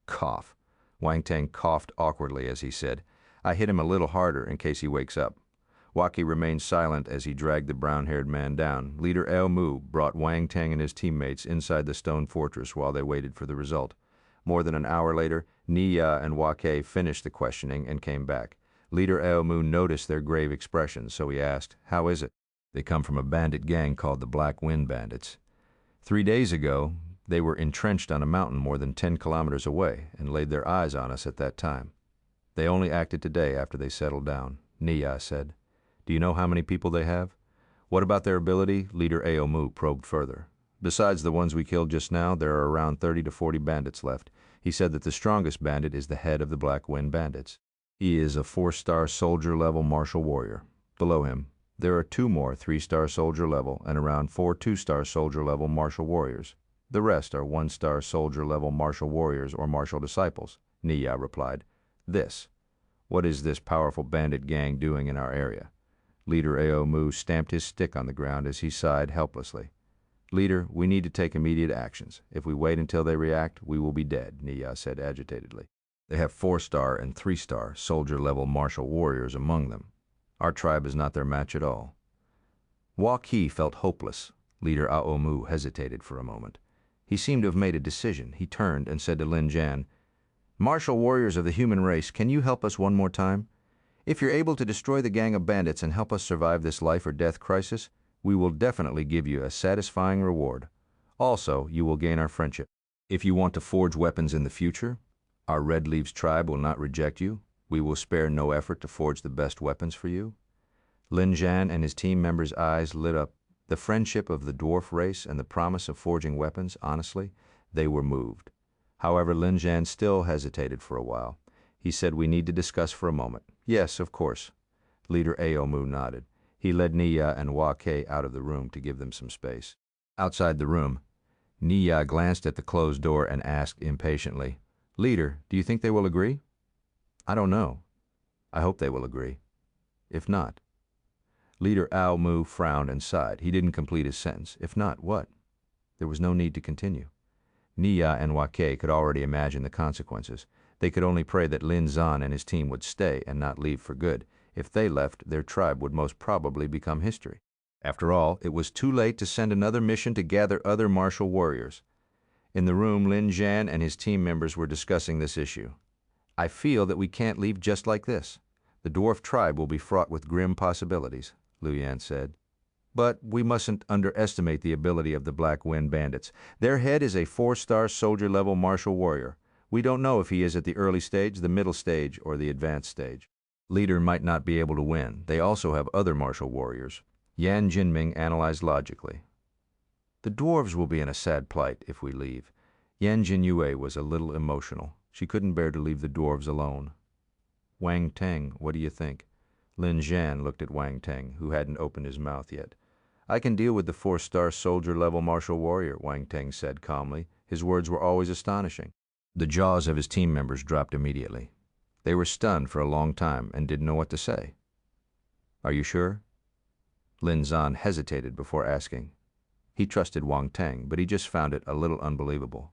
Cough. Wang Teng coughed awkwardly as he said, I hit him a little harder in case he wakes up. Hua Ke remained silent as he dragged the brown-haired man down. Leader Ao Mu brought Wang Teng and his teammates inside the stone fortress while they waited for the result. More than an hour later, Ni Ya and Hua Ke finished the questioning and came back. Leader Ao Mu noticed their grave expressions, so he asked, How is it? They come from a bandit gang called the Black Wind Bandits. 3 days ago, they were entrenched on a mountain more than 10 kilometers away and laid their eyes on us at that time. They only acted today after they settled down, Ni Ya said. Do you know how many people they have? What about their ability? Leader Ao Mu probed further. Besides the ones we killed just now, there are around 30 to 40 bandits left. He said that the strongest bandit is the head of the Black Wind Bandits. He is a 4-star soldier-level martial warrior. Below him, there are 2 more 3-star soldier-level and around 4 2-star soldier-level martial warriors. The rest are 1-star soldier-level martial warriors or martial disciples, Ni Ya replied. This. What is this powerful bandit gang doing in our area? Leader Ao Mu stamped his stick on the ground as he sighed helplessly. Leader, we need to take immediate actions. If we wait until they react, we will be dead, Niya said agitatedly. They have 4-star and 3-star soldier-level martial warriors among them. Our tribe is not their match at all. Hua Qi felt hopeless. Leader Ao Mu hesitated for a moment. He seemed to have made a decision. He turned and said to Lin Jian, Martial warriors of the human race, can you help us one more time? If you're able to destroy the gang of bandits and help us survive this life or death crisis, we will definitely give you a satisfying reward. Also, you will gain our friendship. If you want to forge weapons in the future, our Red Leaves tribe will not reject you. We will spare no effort to forge the best weapons for you. Lin Jian and his team members' eyes lit up. The friendship of the dwarf race and the promise of forging weapons, honestly, they were moved. However, Lin Jian still hesitated for a while. He said, we need to discuss for a moment. Yes, of course. Leader Ao Mu nodded. He led Niya and Hua Ke out of the room to give them some space. Outside the room, Niya glanced at the closed door and asked impatiently, Leader, do you think they will agree? I don't know. I hope they will agree. If not. Leader Ao Mu frowned and sighed. He didn't complete his sentence. If not, what? There was no need to continue. Niya and Hua Ke could already imagine the consequences. They could only pray that Lin Zan and his team would stay and not leave for good. If they left, their tribe would most probably become history. After all, it was too late to send another mission to gather other martial warriors. In the room, Lin Jian and his team members were discussing this issue. I feel that we can't leave just like this. The dwarf tribe will be fraught with grim possibilities, Lu Yan said. But we mustn't underestimate the ability of the Black Wind bandits. Their head is a 4-star soldier-level martial warrior. We don't know if he is at the early stage, the middle stage, or the advanced stage. Leader might not be able to win. They also have other martial warriors. Yan Jinming analyzed logically. The dwarves will be in a sad plight if we leave. Yan Jinyue was a little emotional. She couldn't bear to leave the dwarves alone. Wang Teng, what do you think? Lin Jian looked at Wang Teng, who hadn't opened his mouth yet. I can deal with the 4-star soldier-level martial warrior, Wang Teng said calmly. His words were always astonishing. The jaws of his team members dropped immediately. They were stunned for a long time and didn't know what to say. Are you sure? Lin Zan hesitated before asking. He trusted Wang Teng, but he just found it a little unbelievable.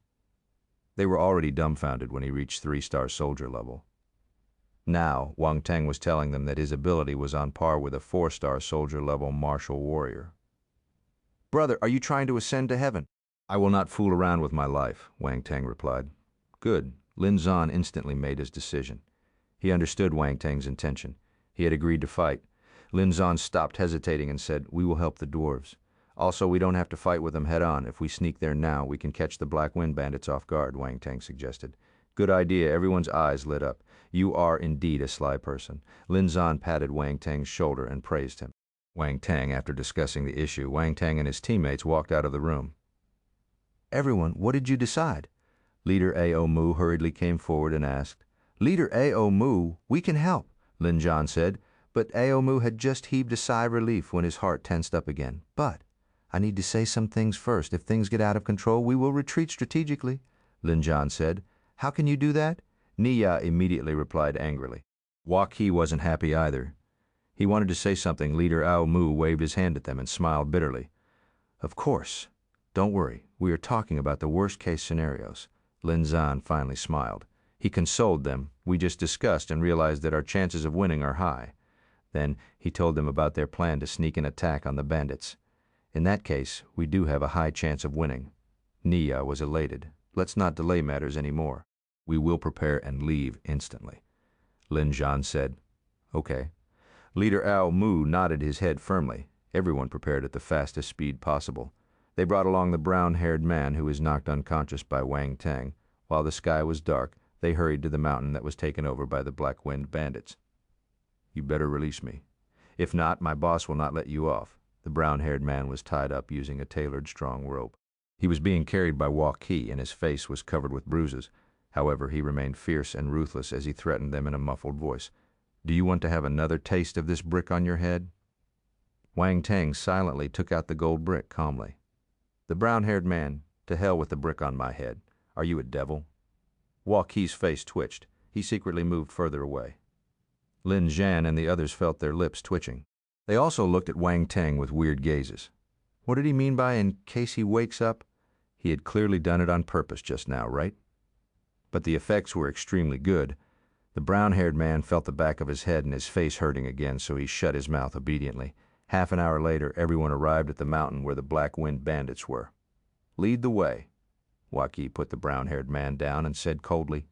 They were already dumbfounded when he reached 3-star soldier level. Now, Wang Teng was telling them that his ability was on par with a 4-star soldier-level martial warrior. Brother, are you trying to ascend to heaven? I will not fool around with my life, Wang Teng replied. Good. Lin Zan instantly made his decision. He understood Wang Teng's intention. He had agreed to fight. Lin Zan stopped hesitating and said, we will help the dwarves. Also, we don't have to fight with them head-on. If we sneak there now, we can catch the Black Wind bandits off guard, Wang Teng suggested. Good idea. Everyone's eyes lit up. You are indeed a sly person. Lin Zan patted Wang Teng's shoulder and praised him. Wang Teng, after discussing the issue, Wang Teng and his teammates walked out of the room. Everyone, what did you decide? Leader Ao Mu hurriedly came forward and asked. Leader Ao Mu, we can help, Lin Zhan said, but Ao Mu had just heaved a sigh of relief when his heart tensed up again. But I need to say some things first. If things get out of control, we will retreat strategically, Lin Zhan said. How can you do that? Niya immediately replied angrily. Hua Qi wasn't happy either. He wanted to say something. Leader Ao Mu waved his hand at them and smiled bitterly. Of course. Don't worry. We are talking about the worst-case scenarios. Lin Zhan finally smiled. He consoled them. We just discussed and realized that our chances of winning are high. Then he told them about their plan to sneak an attack on the bandits. In that case, we do have a high chance of winning. Niya was elated. Let's not delay matters any more. We will prepare and leave instantly. Lin Zhan said, Okay. Leader Ao Mu nodded his head firmly. Everyone prepared at the fastest speed possible. They brought along the brown-haired man who was knocked unconscious by Wang Teng. While the sky was dark, they hurried to the mountain that was taken over by the Black Wind bandits. You better release me. If not, my boss will not let you off. The brown-haired man was tied up using a tailored strong rope. He was being carried by Hua Qi, and his face was covered with bruises. However, he remained fierce and ruthless as he threatened them in a muffled voice. Do you want to have another taste of this brick on your head? Wang Teng silently took out the gold brick calmly. The brown-haired man, to hell with the brick on my head. Are you a devil? Hua Qi's face twitched. He secretly moved further away. Lin Zhan and the others felt their lips twitching. They also looked at Wang Teng with weird gazes. What did he mean by "in case he wakes up"? He had clearly done it on purpose just now, right? But the effects were extremely good. The brown-haired man felt the back of his head and his face hurting again, so he shut his mouth obediently. Half an hour later, everyone arrived at the mountain where the Black Wind bandits were. "Lead the way." Waki put the brown-haired man down and said coldly,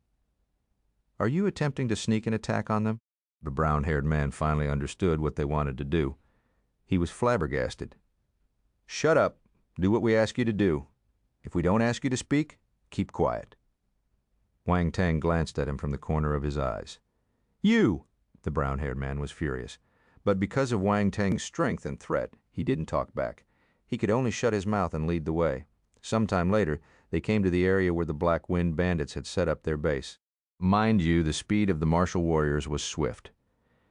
"Are you attempting to sneak an attack on them?" The brown-haired man finally understood what they wanted to do. He was flabbergasted. "Shut up. Do what we ask you to do. If we don't ask you to speak, keep quiet." Wang Teng glanced at him from the corner of his eyes. "You!" The brown-haired man was furious. But because of Wang Teng's strength and threat, he didn't talk back. He could only shut his mouth and lead the way. Sometime later, they came to the area where the Black Wind bandits had set up their base. Mind you, the speed of the martial warriors was swift.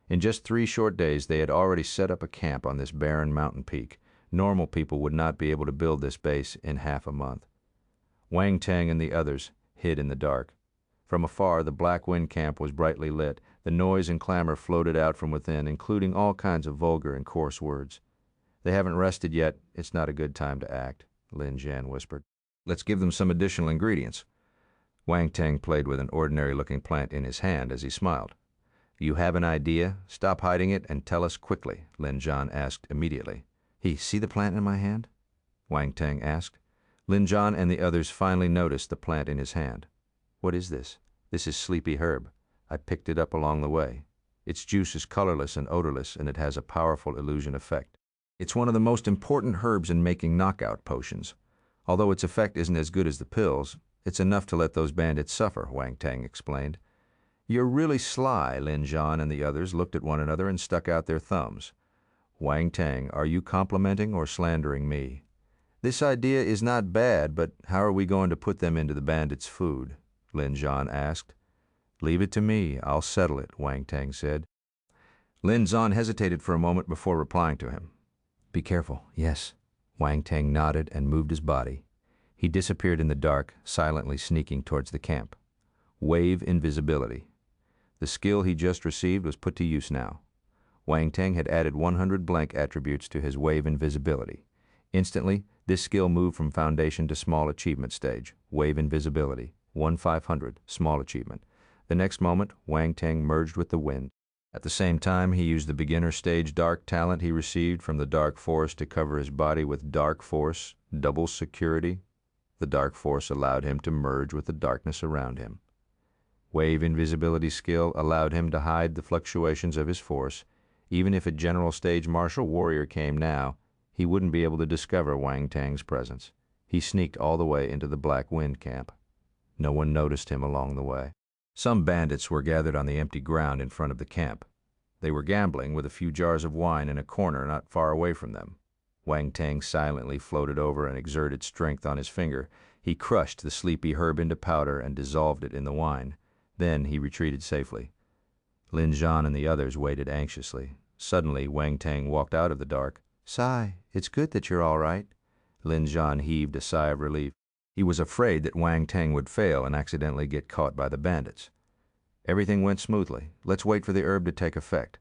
In just 3 short days, they had already set up a camp on this barren mountain peak. Normal people would not be able to build this base in half a month. Wang Teng and the others hid in the dark. From afar, the Black Wind camp was brightly lit. The noise and clamor floated out from within, including all kinds of vulgar and coarse words. "They haven't rested yet. It's not a good time to act," Lin Zhan whispered. "Let's give them some additional ingredients." Wang Teng played with an ordinary-looking plant in his hand as he smiled. "You have an idea? Stop hiding it and tell us quickly," Lin Zhan asked immediately. "See the plant in my hand?" Wang Teng asked. Lin Zhan and the others finally noticed the plant in his hand. "What is this?" "This is sleepy herb. I picked it up along the way. Its juice is colorless and odorless, and it has a powerful illusion effect. It's one of the most important herbs in making knockout potions. Although its effect isn't as good as the pills, it's enough to let those bandits suffer," Wang Teng explained. "You're really sly." Lin Zhan and the others looked at one another and stuck out their thumbs. "Wang Teng, are you complimenting or slandering me?" "This idea is not bad, but how are we going to put them into the bandits' food?" Lin Zhan asked. "Leave it to me. I'll settle it," Wang Teng said. Lin Zhan hesitated for a moment before replying to him. "Be careful, yes." Wang Teng nodded and moved his body. He disappeared in the dark, silently sneaking towards the camp. Wave invisibility. The skill he just received was put to use now. Wang Teng had added 100 blank attributes to his wave invisibility. Instantly, this skill moved from foundation to small achievement stage. Wave invisibility. 1/500, small achievement. The next moment, Wang Teng merged with the wind. At the same time, he used the beginner stage dark talent he received from the dark force to cover his body with dark force, double security. The dark force allowed him to merge with the darkness around him. Wave invisibility skill allowed him to hide the fluctuations of his force. Even if a general stage martial warrior came now, he wouldn't be able to discover Wang Teng's presence. He sneaked all the way into the Black Wind camp. No one noticed him along the way. Some bandits were gathered on the empty ground in front of the camp. They were gambling with a few jars of wine in a corner not far away from them. Wang Teng silently floated over and exerted strength on his finger. He crushed the sleepy herb into powder and dissolved it in the wine. Then he retreated safely. Lin Zhan and the others waited anxiously. Suddenly, Wang Teng walked out of the dark. "Sai, it's good that you're all right." Lin Zhan heaved a sigh of relief. He was afraid that Wang Teng would fail and accidentally get caught by the bandits. "Everything went smoothly. Let's wait for the herb to take effect."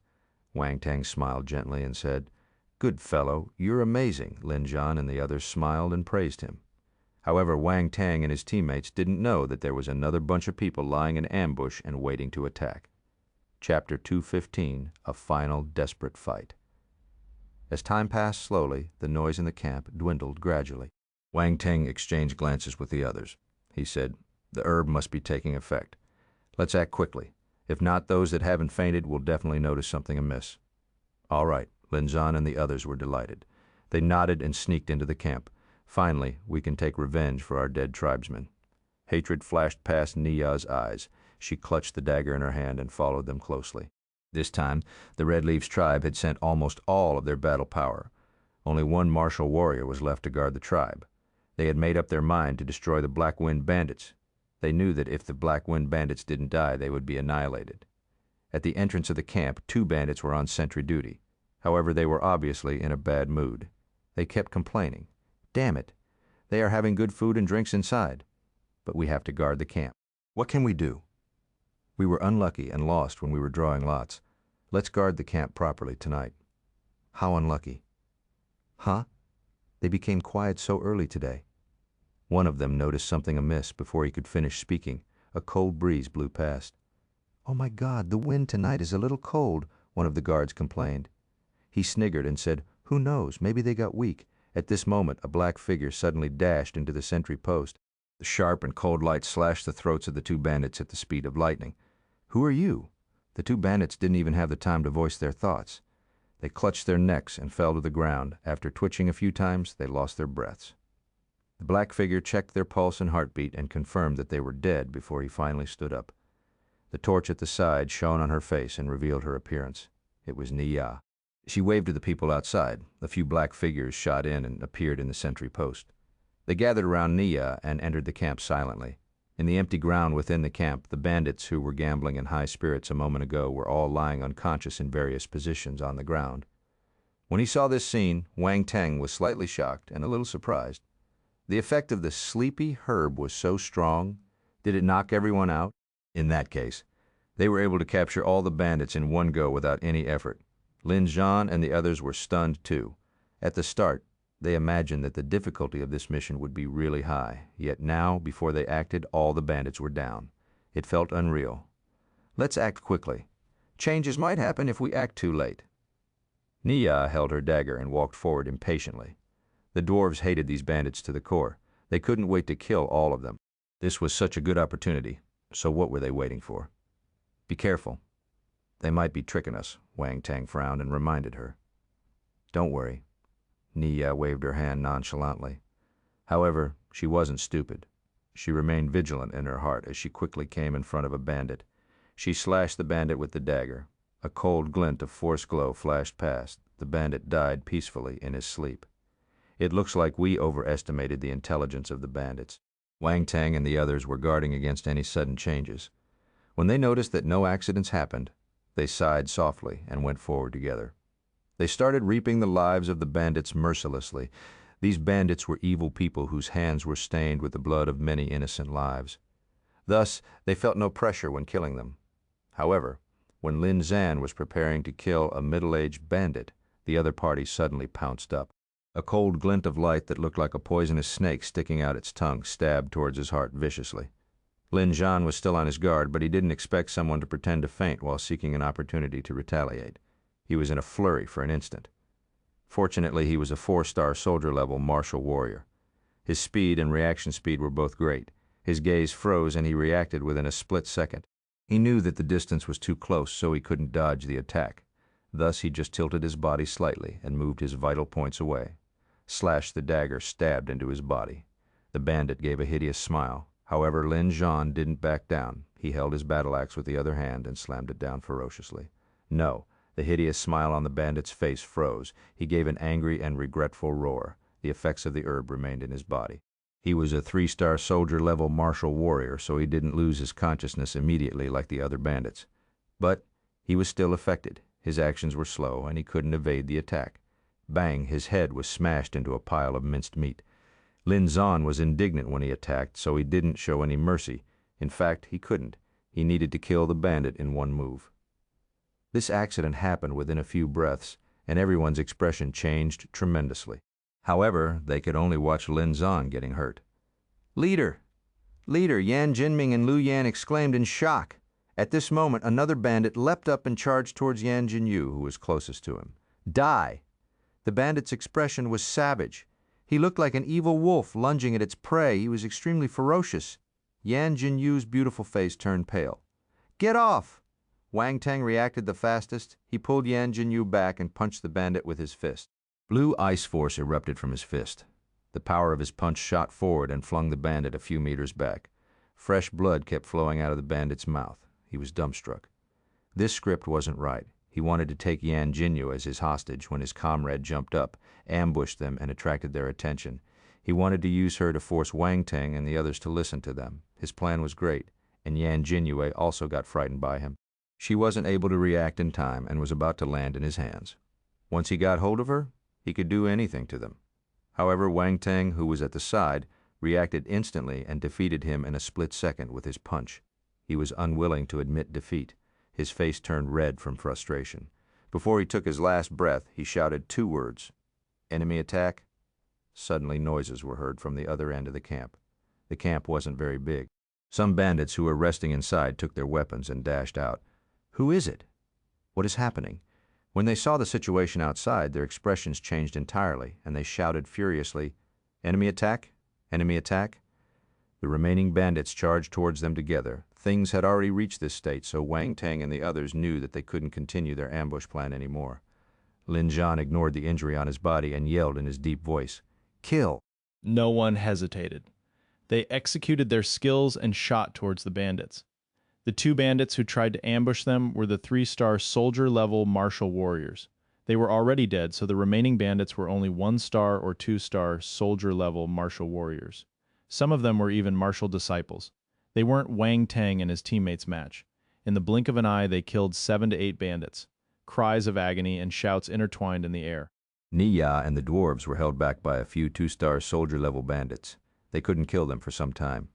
Wang Teng smiled gently and said, "Good fellow, you're amazing." Lin Zhan and the others smiled and praised him. However, Wang Teng and his teammates didn't know that there was another bunch of people lying in ambush and waiting to attack. Chapter 215, A Final Desperate Fight. As time passed slowly, the noise in the camp dwindled gradually. Wang Teng exchanged glances with the others. He said, "The herb must be taking effect. Let's act quickly. If not, those that haven't fainted will definitely notice something amiss." "All right." Lin Zhan and the others were delighted. They nodded and sneaked into the camp. "Finally, we can take revenge for our dead tribesmen." Hatred flashed past Niya's eyes. She clutched the dagger in her hand and followed them closely. This time, the Red Leaf's tribe had sent almost all of their battle power. Only one martial warrior was left to guard the tribe. They had made up their mind to destroy the Black Wind bandits. They knew that if the Black Wind bandits didn't die, they would be annihilated. At the entrance of the camp, 2 bandits were on sentry duty. However, they were obviously in a bad mood. They kept complaining. "Damn it! They are having good food and drinks inside. But we have to guard the camp. What can we do? We were unlucky and lost when we were drawing lots. Let's guard the camp properly tonight. How unlucky. Huh? They became quiet so early today. One of them noticed something amiss before he could finish speaking. A cold breeze blew past. Oh my God, the wind tonight is a little cold, one of the guards complained. He sniggered and said, who knows, maybe they got weak. At this moment, a black figure suddenly dashed into the sentry post. The sharp and cold light slashed the throats of the two bandits at the speed of lightning. Who are you? The two bandits didn't even have the time to voice their thoughts. They clutched their necks and fell to the ground. After twitching a few times, they lost their breaths. The black figure checked their pulse and heartbeat and confirmed that they were dead before he finally stood up. The torch at the side shone on her face and revealed her appearance. It was Nia. She waved to the people outside. A few black figures shot in and appeared in the sentry post. They gathered around Nia and entered the camp silently. In the empty ground within the camp, the bandits who were gambling in high spirits a moment ago were all lying unconscious in various positions on the ground. When he saw this scene, Wang Teng was slightly shocked and a little surprised. The effect of the sleepy herb was so strong. Did it knock everyone out? In that case, they were able to capture all the bandits in one go without any effort. Lin Zhan and the others were stunned too. At the start, they imagined that the difficulty of this mission would be really high, yet now, before they acted, all the bandits were down. It felt unreal. Let's act quickly. Changes might happen if we act too late. Nia held her dagger and walked forward impatiently. The dwarves hated these bandits to the core. They couldn't wait to kill all of them. This was such a good opportunity, so what were they waiting for? Be careful. They might be tricking us, Wang Teng frowned and reminded her. Don't worry. Nia waved her hand nonchalantly. However, she wasn't stupid. She remained vigilant in her heart as she quickly came in front of a bandit. She slashed the bandit with the dagger. A cold glint of force glow flashed past. The bandit died peacefully in his sleep. It looks like we overestimated the intelligence of the bandits. Wang Teng and the others were guarding against any sudden changes. When they noticed that no accidents happened, they sighed softly and went forward together. They started reaping the lives of the bandits mercilessly. These bandits were evil people whose hands were stained with the blood of many innocent lives. Thus, they felt no pressure when killing them. However, when Lin Zhan was preparing to kill a middle-aged bandit, the other party suddenly pounced up. A cold glint of light that looked like a poisonous snake sticking out its tongue stabbed towards his heart viciously. Lin Zhan was still on his guard, but he didn't expect someone to pretend to faint while seeking an opportunity to retaliate. He was in a flurry for an instant. Fortunately, he was a 4-star soldier-level martial warrior. His speed and reaction speed were both great. His gaze froze and he reacted within a split second. He knew that the distance was too close, so he couldn't dodge the attack. Thus, he just tilted his body slightly and moved his vital points away. Slashed the dagger stabbed into his body. The bandit gave a hideous smile. However, Lin Zhan didn't back down. He held his battle axe with the other hand and slammed it down ferociously. No. The hideous smile on the bandit's face froze. He gave an angry and regretful roar. The effects of the herb remained in his body. He was a 3-star soldier-level martial warrior, so he didn't lose his consciousness immediately like the other bandits. But he was still affected. His actions were slow, and he couldn't evade the attack. Bang, his head was smashed into a pile of minced meat. Lin Zhan was indignant when he attacked, so he didn't show any mercy. In fact, he couldn't. He needed to kill the bandit in one move. This accident happened within a few breaths, and everyone's expression changed tremendously. However, they could only watch Lin Zhan getting hurt. Leader! Leader! Yan Jinming and Lu Yan exclaimed in shock. At this moment, another bandit leapt up and charged towards Yan Jinyu, who was closest to him. Die! The bandit's expression was savage. He looked like an evil wolf lunging at its prey. He was extremely ferocious. Yan Jinyu's beautiful face turned pale. Get off! Wang Teng reacted the fastest. He pulled Yan Jinyu back and punched the bandit with his fist. Blue ice force erupted from his fist. The power of his punch shot forward and flung the bandit a few meters back. Fresh blood kept flowing out of the bandit's mouth. He was dumbstruck. This script wasn't right. He wanted to take Yan Jinyu as his hostage when his comrade jumped up, ambushed them, and attracted their attention. He wanted to use her to force Wang Teng and the others to listen to them. His plan was great, and Yan Jinyu also got frightened by him. She wasn't able to react in time and was about to land in his hands. Once he got hold of her, he could do anything to them. However, Wang Teng, who was at the side, reacted instantly and defeated him in a split second with his punch. He was unwilling to admit defeat. His face turned red from frustration. Before he took his last breath, he shouted 2 words. "Enemy attack?" Suddenly noises were heard from the other end of the camp. The camp wasn't very big. Some bandits who were resting inside took their weapons and dashed out. "Who is it? What is happening?" When they saw the situation outside, their expressions changed entirely, and they shouted furiously, "Enemy attack? Enemy attack?" The remaining bandits charged towards them together. Things had already reached this state, so Wang Teng and the others knew that they couldn't continue their ambush plan anymore. Lin Zhan ignored the injury on his body and yelled in his deep voice, "Kill!" No one hesitated. They executed their skills and shot towards the bandits. The 2 bandits who tried to ambush them were the 3-star soldier-level martial warriors. They were already dead, so the remaining bandits were only 1-star or 2-star soldier-level martial warriors. Some of them were even martial disciples. They weren't Wang Teng and his teammates' match. In the blink of an eye, they killed 7 to 8 bandits. Cries of agony and shouts intertwined in the air. Niya and the dwarves were held back by a few 2-star soldier-level bandits. They couldn't kill them for some time.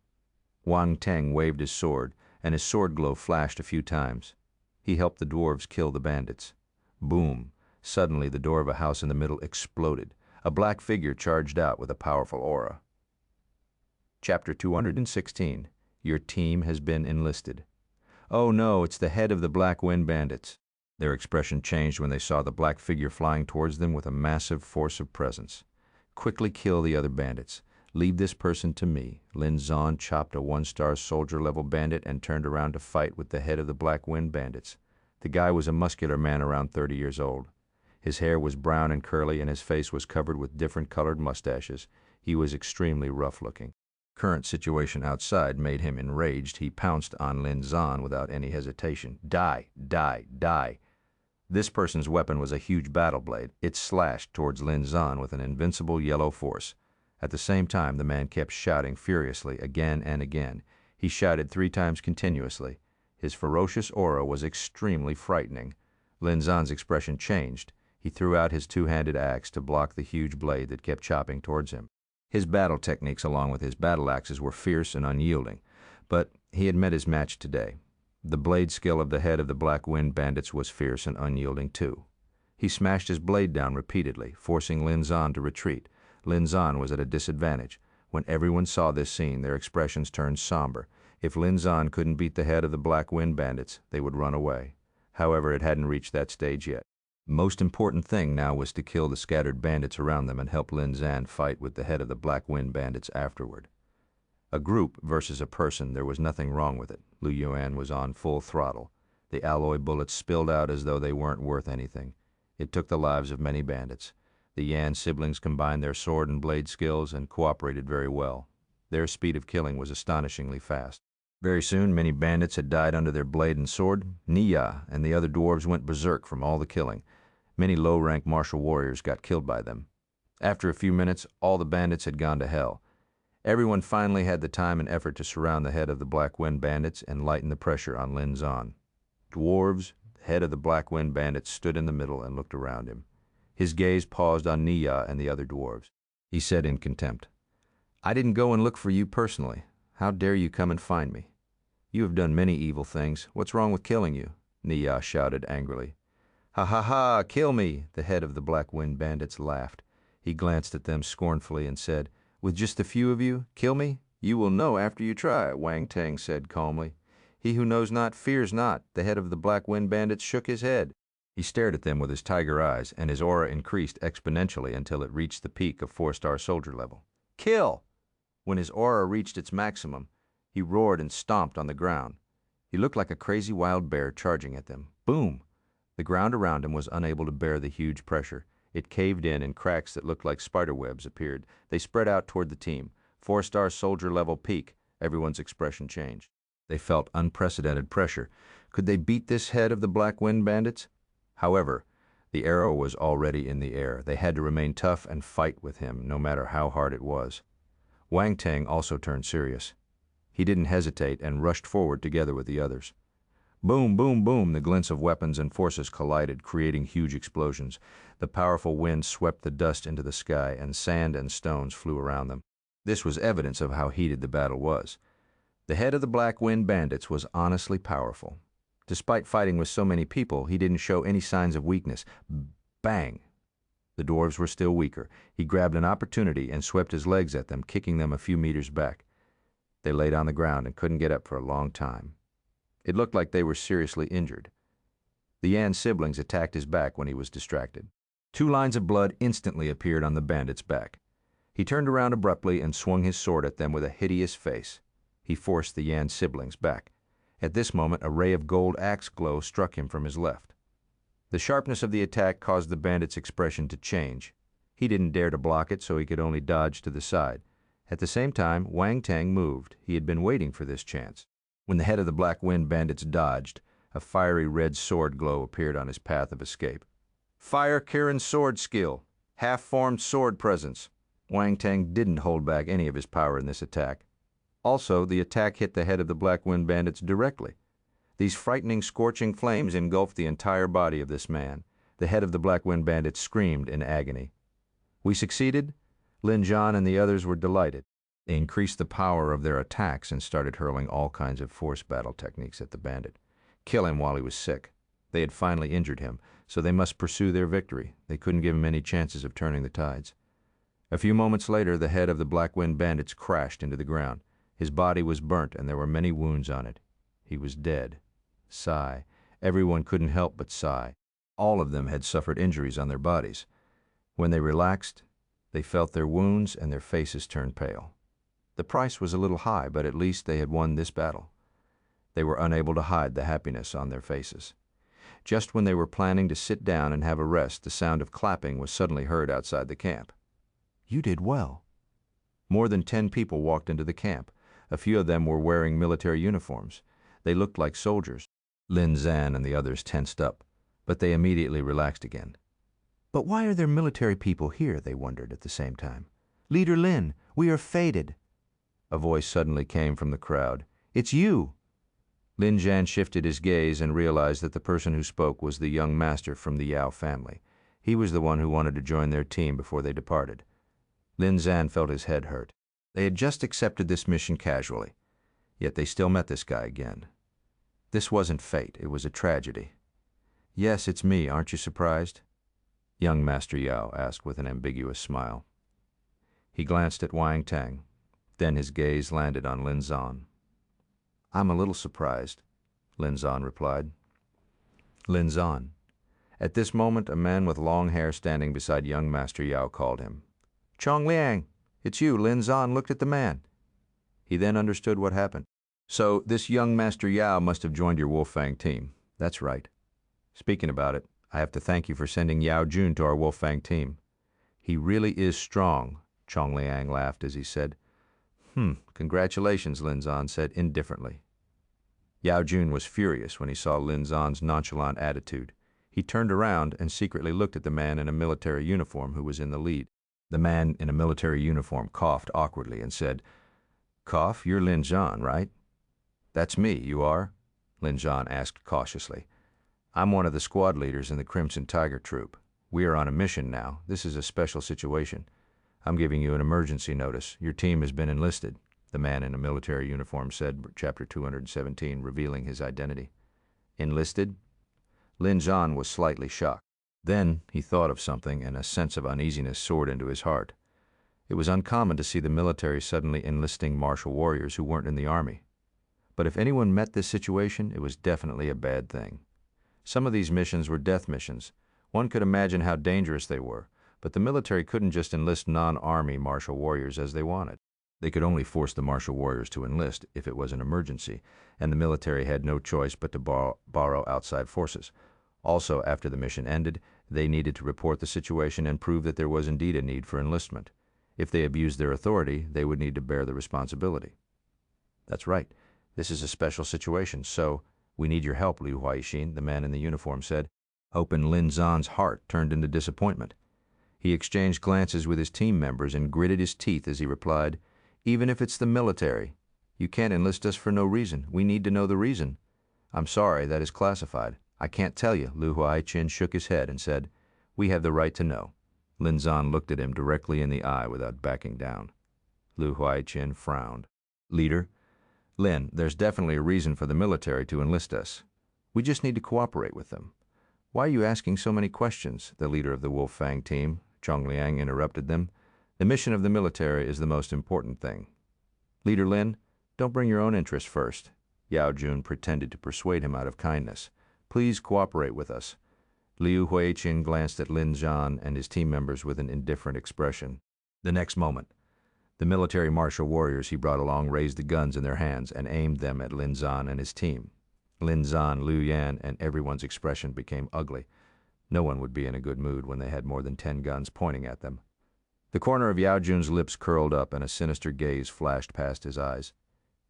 Wang Teng waved his sword, and his sword glow flashed a few times. He helped the dwarves kill the bandits. Boom! Suddenly the door of a house in the middle exploded. A black figure charged out with a powerful aura. Chapter 216. Your team has been enlisted. Oh no, it's the head of the Black Wind Bandits. Their expression changed when they saw the black figure flying towards them with a massive force of presence. Quickly kill the other bandits. Leave this person to me. Lin Zhan chopped a 1-star soldier-level bandit and turned around to fight with the head of the Black Wind Bandits. The guy was a muscular man around 30 years old. His hair was brown and curly, and his face was covered with different colored mustaches. He was extremely rough-looking. Current situation outside made him enraged. He pounced on Lin Zhan without any hesitation. Die, die, die. This person's weapon was a huge battle blade. It slashed towards Lin Zhan with an invincible yellow force. At the same time, the man kept shouting furiously again and again. He shouted 3 times continuously. His ferocious aura was extremely frightening. Lin Zhan's expression changed. He threw out his 2-handed axe to block the huge blade that kept chopping towards him. His battle techniques along with his battle axes were fierce and unyielding, but he had met his match today. The blade skill of the head of the Black Wind Bandits was fierce and unyielding too. He smashed his blade down repeatedly, forcing Lin Zhan to retreat. Lin Zhan was at a disadvantage. When everyone saw this scene, their expressions turned somber. If Lin Zhan couldn't beat the head of the Black Wind Bandits, they would run away. However, it hadn't reached that stage yet. The most important thing now was to kill the scattered bandits around them and help Lin Zhan fight with the head of the Black Wind Bandits afterward. A group versus a person, there was nothing wrong with it. Lu Yuan was on full throttle. The alloy bullets spilled out as though they weren't worth anything. It took the lives of many bandits. The Yan siblings combined their sword and blade skills and cooperated very well. Their speed of killing was astonishingly fast. Very soon, many bandits had died under their blade and sword. Niya and the other dwarves went berserk from all the killing. Many low-rank martial warriors got killed by them. After a few minutes, all the bandits had gone to hell. Everyone finally had the time and effort to surround the head of the Black Wind Bandits and lighten the pressure on Lin Zhan. Dwarves, the head of the Black Wind Bandits, stood in the middle and looked around him. His gaze paused on Niya and the other dwarves. He said in contempt, "I didn't go and look for you personally. How dare you come and find me? You have done many evil things. What's wrong with killing you?" Niya shouted angrily. "Ha ha ha, kill me!" The head of the Black Wind Bandits laughed. He glanced at them scornfully and said, "With just a few of you, kill me? You will know after you try," Wang Teng said calmly. "He who knows not fears not." The head of the Black Wind Bandits shook his head. He stared at them with his tiger eyes, and his aura increased exponentially until it reached the peak of 4-star soldier level. "Kill!" When his aura reached its maximum, he roared and stomped on the ground. He looked like a crazy wild bear charging at them. Boom! The ground around him was unable to bear the huge pressure. It caved in, and cracks that looked like spider webs appeared. They spread out toward the team. 4-star soldier level peak. Everyone's expression changed. They felt unprecedented pressure. Could they beat this head of the Black Wind Bandits? However, the arrow was already in the air. They had to remain tough and fight with him, no matter how hard it was. Wang Teng also turned serious. He didn't hesitate and rushed forward together with the others. Boom, boom, boom, the glints of weapons and forces collided, creating huge explosions. The powerful wind swept the dust into the sky, and sand and stones flew around them. This was evidence of how heated the battle was. The head of the Black Wind Bandits was honestly powerful. Despite fighting with so many people, he didn't show any signs of weakness. Bang! The dwarves were still weaker. He grabbed an opportunity and swept his legs at them, kicking them a few meters back. They laid on the ground and couldn't get up for a long time. It looked like they were seriously injured. The Yan siblings attacked his back when he was distracted. 2 lines of blood instantly appeared on the bandit's back. He turned around abruptly and swung his sword at them with a hideous face. He forced the Yan siblings back. At this moment, a ray of gold axe glow struck him from his left. The sharpness of the attack caused the bandit's expression to change. He didn't dare to block it, so he could only dodge to the side. At the same time, Wang Teng moved. He had been waiting for this chance. When the head of the Black Wind bandits dodged, a fiery red sword glow appeared on his path of escape. Fire Kirin's sword skill. Half-formed sword presence. Wang Teng didn't hold back any of his power in this attack. Also, the attack hit the head of the Black Wind bandits directly. These frightening, scorching flames engulfed the entire body of this man. The head of the Black Wind bandits screamed in agony. We succeeded? Lin Zhan and the others were delighted. They increased the power of their attacks and started hurling all kinds of force battle techniques at the bandit. Kill him while he was sick. They had finally injured him, so they must pursue their victory. They couldn't give him any chances of turning the tides. A few moments later, the head of the Black Wind bandits crashed into the ground. His body was burnt, and there were many wounds on it. He was dead. Sigh. Everyone couldn't help but sigh. All of them had suffered injuries on their bodies. When they relaxed, they felt their wounds and their faces turned pale. The price was a little high, but at least they had won this battle. They were unable to hide the happiness on their faces. Just when they were planning to sit down and have a rest, the sound of clapping was suddenly heard outside the camp. You did well. More than 10 people walked into the camp. A few of them were wearing military uniforms. They looked like soldiers. Lin Zhan and the others tensed up, but they immediately relaxed again. But why are there military people here, they wondered at the same time. Leader Lin, we are fated. A voice suddenly came from the crowd. It's you! Lin Zhan shifted his gaze and realized that the person who spoke was the young master from the Yao family. He was the one who wanted to join their team before they departed. Lin Zhan felt his head hurt. They had just accepted this mission casually, yet they still met this guy again. This wasn't fate, it was a tragedy. Yes, it's me, aren't you surprised? Young Master Yao asked with an ambiguous smile. He glanced at Wang Teng. Then his gaze landed on Lin Zhan. I'm a little surprised, Lin Zhan replied. Lin Zhan. At this moment, a man with long hair standing beside young Master Yao called him. Qiaoliang, it's you. Lin Zhan looked at the man. He then understood what happened. So this young Master Yao must have joined your Wolfang team. That's right. Speaking about it, I have to thank you for sending Yao Jun to our Wolfang team. He really is strong, Qiaoliang laughed as he said. Congratulations, Lin Zhan said indifferently. Yao Jun was furious when he saw Lin Zhan's nonchalant attitude. He turned around and secretly looked at the man in a military uniform who was in the lead. The man in a military uniform coughed awkwardly and said, Cough, you're Lin Zhan, right? That's me, you are? Lin Zhan asked cautiously. I'm one of the squad leaders in the Crimson Tiger Troop. We are on a mission now. This is a special situation. I'm giving you an emergency notice. Your team has been enlisted, the man in a military uniform said, chapter 217, revealing his identity. Enlisted? Lin Zhan was slightly shocked. Then he thought of something, and a sense of uneasiness soared into his heart. It was uncommon to see the military suddenly enlisting martial warriors who weren't in the army. But if anyone met this situation, it was definitely a bad thing. Some of these missions were death missions. One could imagine how dangerous they were, but the military couldn't just enlist non-army martial warriors as they wanted. They could only force the martial warriors to enlist if it was an emergency, and the military had no choice but to borrow outside forces. Also, after the mission ended, they needed to report the situation and prove that there was indeed a need for enlistment. If they abused their authority, they would need to bear the responsibility. That's right. This is a special situation, so we need your help, Liu Xuexin, the man in the uniform said. Hope in Lin Zhan's heart turned into disappointment. He exchanged glances with his team members and gritted his teeth as he replied, Even if it's the military, you can't enlist us for no reason. We need to know the reason. I'm sorry, that is classified. I can't tell you. Liu Xuexin shook his head and said, We have the right to know. Lin Zhan looked at him directly in the eye without backing down. Liu Xuexin frowned. Leader, Lin, there's definitely a reason for the military to enlist us. We just need to cooperate with them. Why are you asking so many questions? The leader of the Wolf Fang team, Liang, interrupted them. The mission of the military is the most important thing. Leader Lin, don't bring your own interest first. Yue Qun pretended to persuade him out of kindness. Please cooperate with us. Xuexin glanced at Lin Zhan and his team members with an indifferent expression. The next moment, the military martial warriors he brought along raised the guns in their hands and aimed them at Lin Zhan and his team. Lin Zhan, Liu Yan, and everyone's expression became ugly. No one would be in a good mood when they had more than 10 guns pointing at them. The corner of Yue Qun's lips curled up and a sinister gaze flashed past his eyes.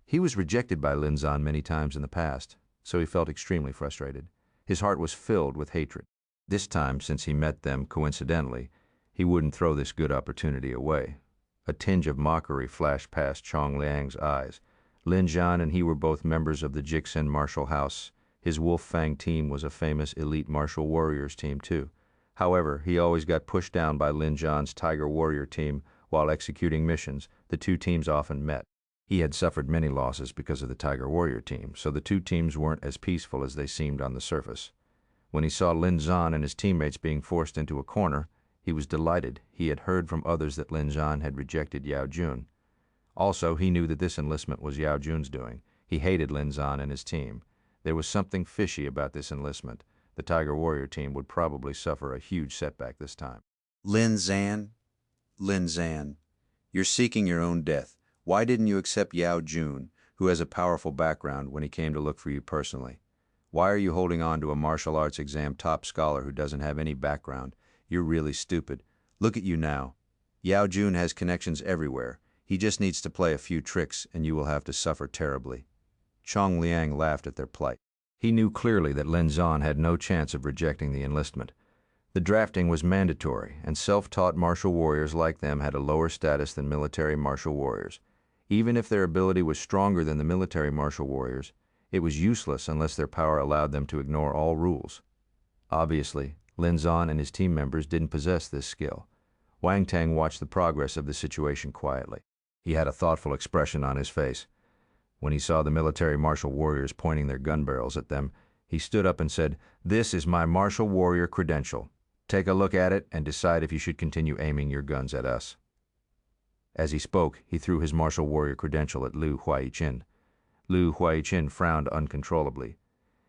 He was rejected by Lin Zhan many times in the past, so he felt extremely frustrated. His heart was filled with hatred. This time, since he met them coincidentally, he wouldn't throw this good opportunity away. A tinge of mockery flashed past Liang's eyes. Lin Zhan and he were both members of the Xuexin martial house. His Wolf Fang team was a famous elite martial warriors team too. However, he always got pushed down by Lin Zhan's Tiger Warrior team while executing missions. The two teams often met. He had suffered many losses because of the Tiger Warrior team, so the two teams weren't as peaceful as they seemed on the surface. When he saw Lin Zhan and his teammates being forced into a corner, he was delighted. He had heard from others that Lin Zhan had rejected Yue Qun. Also, he knew that this enlistment was Yue Qun's doing. He hated Lin Zhan and his team. There was something fishy about this enlistment. The Tiger Warrior team would probably suffer a huge setback this time. Lin Zhan, you're seeking your own death. Why didn't you accept Yue Qun, who has a powerful background, when he came to look for you personally? Why are you holding on to a martial arts exam top scholar who doesn't have any background? You're really stupid. Look at you now. Yue Qun has connections everywhere. He just needs to play a few tricks and you will have to suffer terribly. Liang laughed at their plight. He knew clearly that Lin Zhan had no chance of rejecting the enlistment. The drafting was mandatory, and self-taught martial warriors like them had a lower status than military martial warriors. Even if their ability was stronger than the military martial warriors, it was useless unless their power allowed them to ignore all rules. Obviously, Lin Zhan and his team members didn't possess this skill. Wang Teng watched the progress of the situation quietly. He had a thoughtful expression on his face. When he saw the military martial warriors pointing their gun barrels at them, he stood up and said, "This is my martial warrior credential. Take a look at it and decide if you should continue aiming your guns at us." As he spoke, he threw his martial warrior credential at Liu Huaiqin. Liu Huaiqin frowned uncontrollably.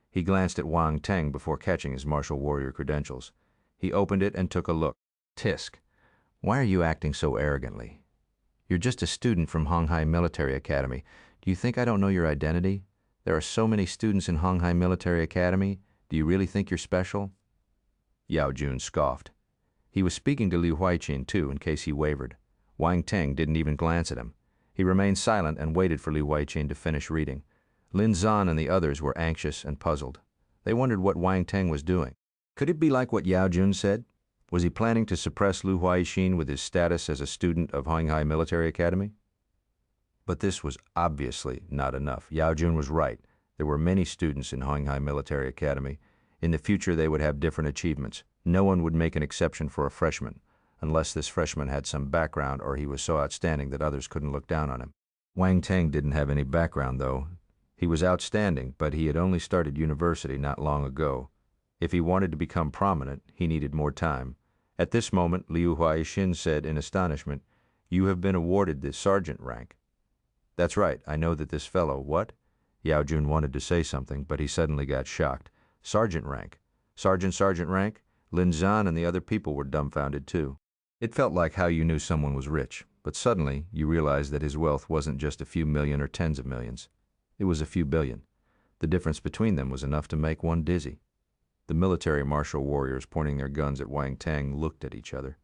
He glanced at Wang Teng before catching his martial warrior credentials. He opened it and took a look. "Tisk, why are you acting so arrogantly? You're just a student from Honghai Military Academy. Do you think I don't know your identity? There are so many students in Honghai Military Academy. Do you really think you're special?" Yue Qun scoffed. He was speaking to Liu Huaiqin too, in case he wavered. Wang Teng didn't even glance at him. He remained silent and waited for Liu Huaiqin to finish reading. Lin Zhan and the others were anxious and puzzled. They wondered what Wang Teng was doing. Could it be like what Yue Qun said? Was he planning to suppress Liu Huaiqin with his status as a student of Honghai Military Academy? But this was obviously not enough. Yue Qun was right. There were many students in Honghai Military Academy. In the future, they would have different achievements. No one would make an exception for a freshman, unless this freshman had some background or he was so outstanding that others couldn't look down on him. Wang Teng didn't have any background, though. He was outstanding, but he had only started university not long ago. If he wanted to become prominent, he needed more time. At this moment, Liu Huaiqin said in astonishment, "You have been awarded the sergeant rank." "That's right, I know that this fellow—" "What?" Yue Qun wanted to say something, but he suddenly got shocked. "Sergeant rank? Sergeant rank?" Lin Zhan and the other people were dumbfounded too. It felt like how you knew someone was rich, but suddenly you realized that his wealth wasn't just a few million or tens of millions. It was a few billion. The difference between them was enough to make one dizzy. The military martial warriors pointing their guns at Wang Teng looked at each other.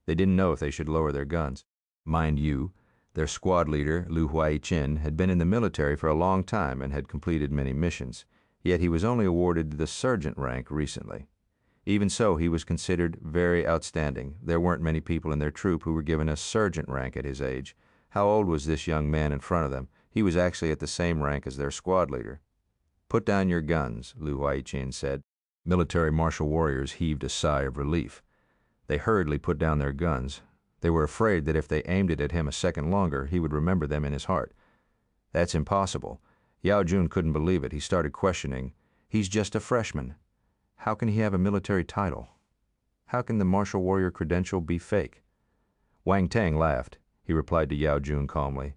They didn't know if they should lower their guns. Mind you, their squad leader, Liu Huaiqin, had been in the military for a long time and had completed many missions, yet he was only awarded the sergeant rank recently. Even so, he was considered very outstanding. There weren't many people in their troop who were given a sergeant rank at his age. How old was this young man in front of them? He was actually at the same rank as their squad leader. "Put down your guns," Liu Huaiqin said. Military martial warriors heaved a sigh of relief. They hurriedly put down their guns. They were afraid that if they aimed it at him a second longer, he would remember them in his heart. "That's impossible." Yue Qun couldn't believe it. He started questioning. He's just a freshman. How can he have a military title? How can the martial warrior credential be fake? Wang Teng laughed. He replied to Yue Qun calmly.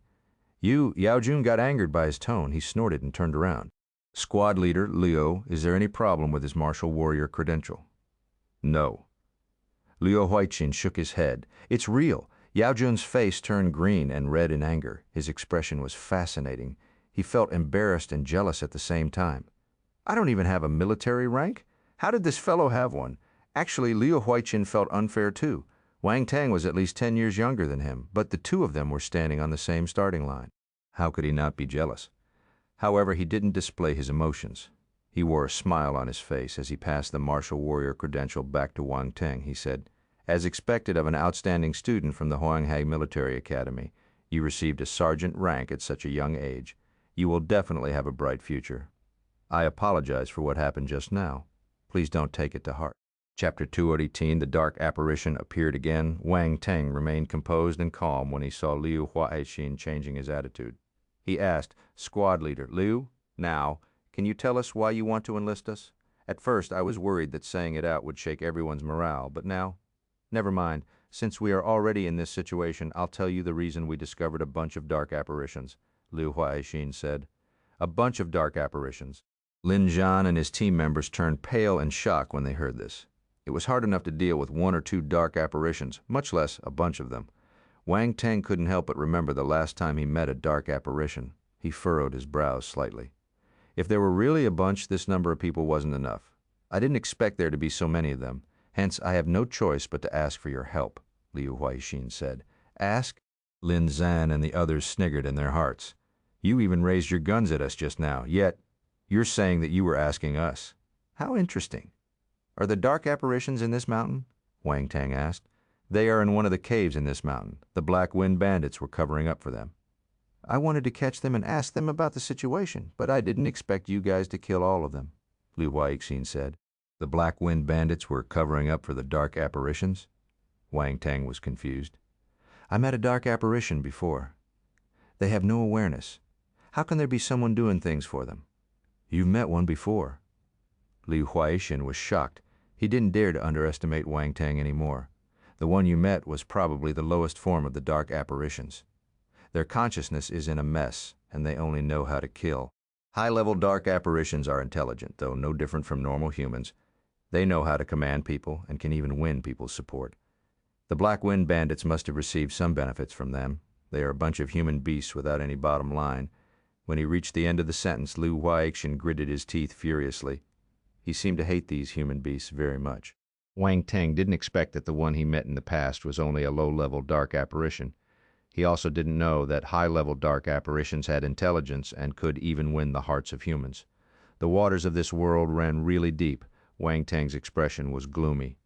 Yue Qun got angered by his tone. He snorted and turned around. Squad leader Liu, is there any problem with his martial warrior credential? No. Liu Xuexin shook his head. It's real. Yue Qun's face turned green and red in anger. His expression was fascinating. He felt embarrassed and jealous at the same time. I don't even have a military rank? How did this fellow have one? Actually, Liu Xuexin felt unfair too. Wang Teng was at least 10 years younger than him, but the two of them were standing on the same starting line. How could he not be jealous? However, he didn't display his emotions. He wore a smile on his face as he passed the martial warrior credential back to Wang Teng. He said, as expected of an outstanding student from the Huanghai Military Academy, you received a sergeant rank at such a young age. You will definitely have a bright future. I apologize for what happened just now. Please don't take it to heart. Chapter 218, the dark apparition appeared again. Wang Teng remained composed and calm when he saw Liu Xuexin changing his attitude. He asked, Squad leader, Liu, now, can you tell us why you want to enlist us? At first, I was worried that saying it out would shake everyone's morale, but now, never mind. Since we are already in this situation, I'll tell you the reason we discovered a bunch of dark apparitions, Liu Xuexin said. A bunch of dark apparitions. Lin Zhan and his team members turned pale in shock when they heard this. It was hard enough to deal with 1 or 2 dark apparitions, much less a bunch of them. Wang Teng couldn't help but remember the last time he met a dark apparition. He furrowed his brows slightly. If there were really a bunch, this number of people wasn't enough. I didn't expect there to be so many of them. Hence, I have no choice but to ask for your help, Liu Xuexin said. Ask? Lin Zhan and the others sniggered in their hearts. You even raised your guns at us just now, yet you're saying that you were asking us. How interesting. Are the dark apparitions in this mountain? Wang Teng asked. They are in one of the caves in this mountain. The Black Wind bandits were covering up for them. I wanted to catch them and ask them about the situation, but I didn't expect you guys to kill all of them, Liu Xuexin said. The Black Wind bandits were covering up for the dark apparitions? Wang Teng was confused. I met a dark apparition before. They have no awareness. How can there be someone doing things for them? You've met one before. Liu Xuexin was shocked. He didn't dare to underestimate Wang Teng anymore. The one you met was probably the lowest form of the dark apparitions. Their consciousness is in a mess, and they only know how to kill. High-level dark apparitions are intelligent, though no different from normal humans. They know how to command people and can even win people's support. The Black Wind bandits must have received some benefits from them. They are a bunch of human beasts without any bottom line. When he reached the end of the sentence, Liu Xuexin gritted his teeth furiously. He seemed to hate these human beasts very much. Wang Teng didn't expect that the one he met in the past was only a low-level dark apparition. He also didn't know that high-level dark apparitions had intelligence and could even win the hearts of humans. The waters of this world ran really deep. Wang Teng's expression was gloomy.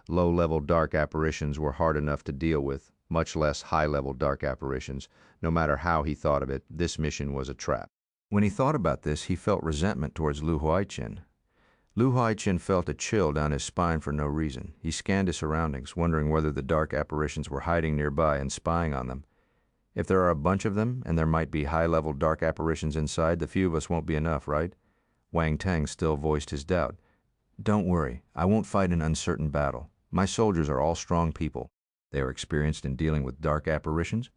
Low-level dark apparitions were hard enough to deal with, much less high-level dark apparitions. No matter how he thought of it, this mission was a trap. When he thought about this, he felt resentment towards Liu Xuexin. Liu Xuexin felt a chill down his spine for no reason. He scanned his surroundings, wondering whether the dark apparitions were hiding nearby and spying on them. If there are a bunch of them, and there might be high-level dark apparitions inside, the few of us won't be enough, right? Wang Teng still voiced his doubt. Don't worry, I won't fight an uncertain battle. My soldiers are all strong people. They are experienced in dealing with dark apparitions.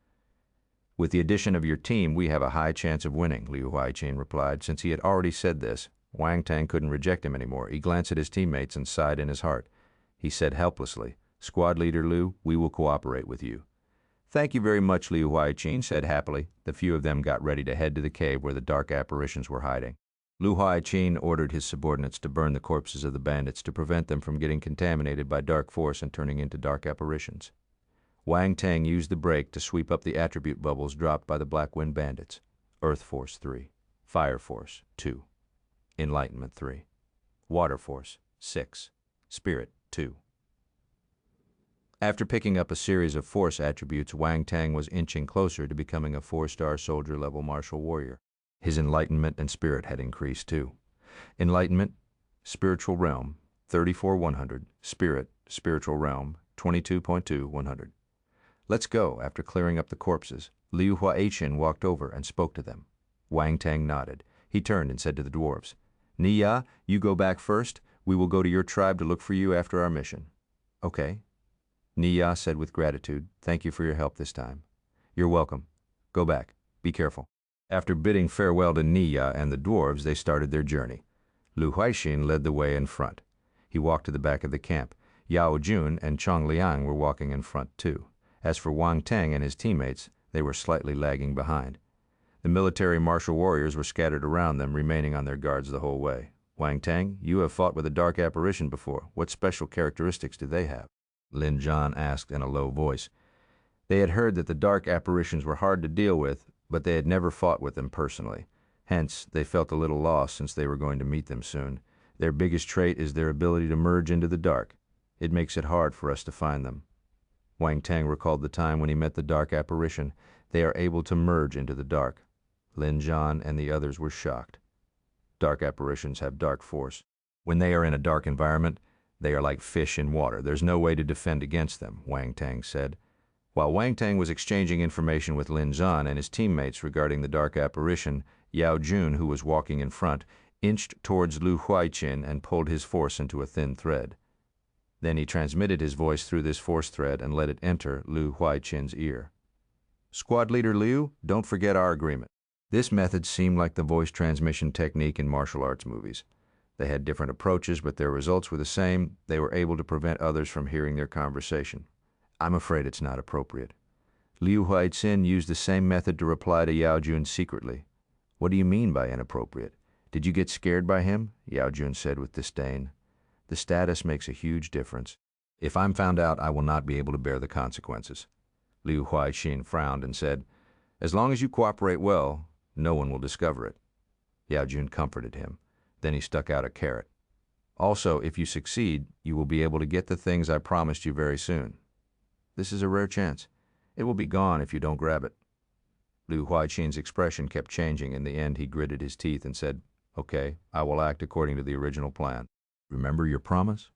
With the addition of your team, we have a high chance of winning, Liu Xuexin replied. Since he had already said this, Wang Teng couldn't reject him anymore. He glanced at his teammates and sighed in his heart. He said helplessly, Squad leader Liu, we will cooperate with you. Thank you very much, Liu Xuexin said happily. The few of them got ready to head to the cave where the dark apparitions were hiding. Liu Xuexin ordered his subordinates to burn the corpses of the bandits to prevent them from getting contaminated by dark force and turning into dark apparitions. Wang Teng used the break to sweep up the attribute bubbles dropped by the Black Wind bandits. Earth Force 3, Fire Force 2, Enlightenment 3, Water Force 6, Spirit 2. After picking up a series of force attributes, Wang Teng was inching closer to becoming a 4-star soldier-level martial warrior. His enlightenment and spirit had increased too. Enlightenment, Spiritual Realm, 34,100. Spirit, Spiritual Realm, 22.2,100. Let's go. After clearing up the corpses, Liu Xuexin walked over and spoke to them. Wang Teng nodded. He turned and said to the dwarves, Niya, you go back first. We will go to your tribe to look for you after our mission. Okay. Niya said with gratitude, thank you for your help this time. You're welcome. Go back. Be careful. After bidding farewell to Niya and the dwarves, they started their journey. Xuexin led the way in front. He walked to the back of the camp. Yue Qun and Liang were walking in front too. As for Wang Teng and his teammates, they were slightly lagging behind. The military martial warriors were scattered around them, remaining on their guards the whole way. Wang Teng, you have fought with a dark apparition before. What special characteristics do they have? Lin Zhan asked in a low voice. They had heard that the dark apparitions were hard to deal with, but they had never fought with them personally. Hence, they felt a little lost since they were going to meet them soon. Their biggest trait is their ability to merge into the dark. It makes it hard for us to find them. Wang Teng recalled the time when he met the dark apparition. They are able to merge into the dark. Lin Zhan and the others were shocked. Dark apparitions have dark force. When they are in a dark environment, they are like fish in water. There's no way to defend against them, Wang Teng said. While Wang Teng was exchanging information with Lin Zhan and his teammates regarding the dark apparition, Yue Qun, who was walking in front, inched towards Xuexin and pulled his force into a thin thread. Then he transmitted his voice through this force thread and let it enter Xuexin's ear. Squad Leader Liu, don't forget our agreement. This method seemed like the voice transmission technique in martial arts movies. They had different approaches, but their results were the same. They were able to prevent others from hearing their conversation. I'm afraid it's not appropriate. Liu Huaixin used the same method to reply to Yue Qun secretly. What do you mean by inappropriate? Did you get scared by him? Yue Qun said with disdain. The status makes a huge difference. If I'm found out, I will not be able to bear the consequences. Liu Huaixin frowned and said, as long as you cooperate well, no one will discover it. Yue Qun comforted him. Then he stuck out a carrot. Also, if you succeed, you will be able to get the things I promised you very soon. This is a rare chance. It will be gone if you don't grab it. Liu Huaixin's expression kept changing. In the end, he gritted his teeth and said, okay, I will act according to the original plan. Remember your promise?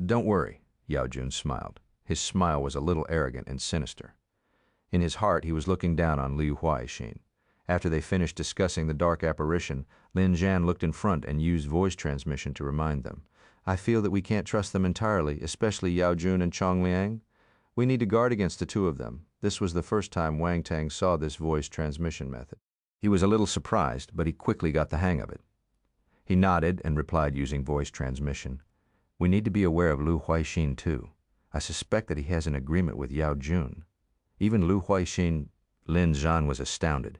Don't worry, Yue Qun smiled. His smile was a little arrogant and sinister. In his heart, he was looking down on Liu Huaixin. After they finished discussing the dark apparition, Lin Zhan looked in front and used voice transmission to remind them. I feel that we can't trust them entirely, especially Yue Qun and Liang. We need to guard against the two of them. This was the first time Wang Teng saw this voice transmission method. He was a little surprised, but he quickly got the hang of it. He nodded and replied using voice transmission. We need to be aware of Liu Huaixin too. I suspect that he has an agreement with Yue Qun. Even Liu Huaixin, Lin Zhan was astounded.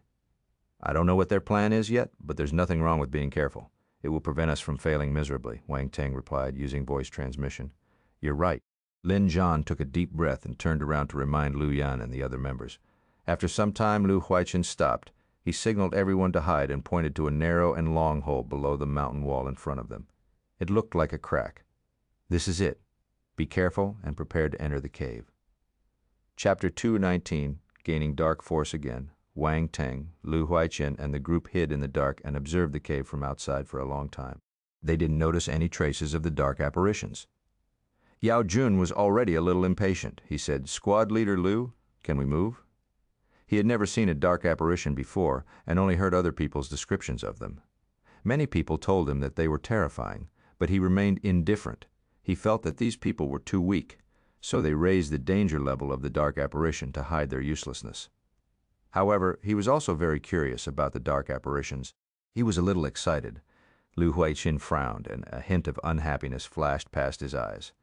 I don't know what their plan is yet, but there's nothing wrong with being careful. It will prevent us from failing miserably, Wang Teng replied using voice transmission. You're right. Lin Zhan took a deep breath and turned around to remind Liu Yan and the other members. After some time, Liu Huaixin stopped. He signaled everyone to hide and pointed to a narrow and long hole below the mountain wall in front of them. It looked like a crack. This is it. Be careful and prepare to enter the cave. Chapter 219, Gaining Dark Force Again. Wang Teng, Liu Huaixin, and the group hid in the dark and observed the cave from outside for a long time. They didn't notice any traces of the dark apparitions. Yue Qun was already a little impatient. He said, Squad Leader Liu, can we move? He had never seen a dark apparition before and only heard other people's descriptions of them. Many people told him that they were terrifying, but he remained indifferent. He felt that these people were too weak, so they raised the danger level of the dark apparition to hide their uselessness. However, he was also very curious about the dark apparitions. He was a little excited. Liu Huaixin frowned, and a hint of unhappiness flashed past his eyes.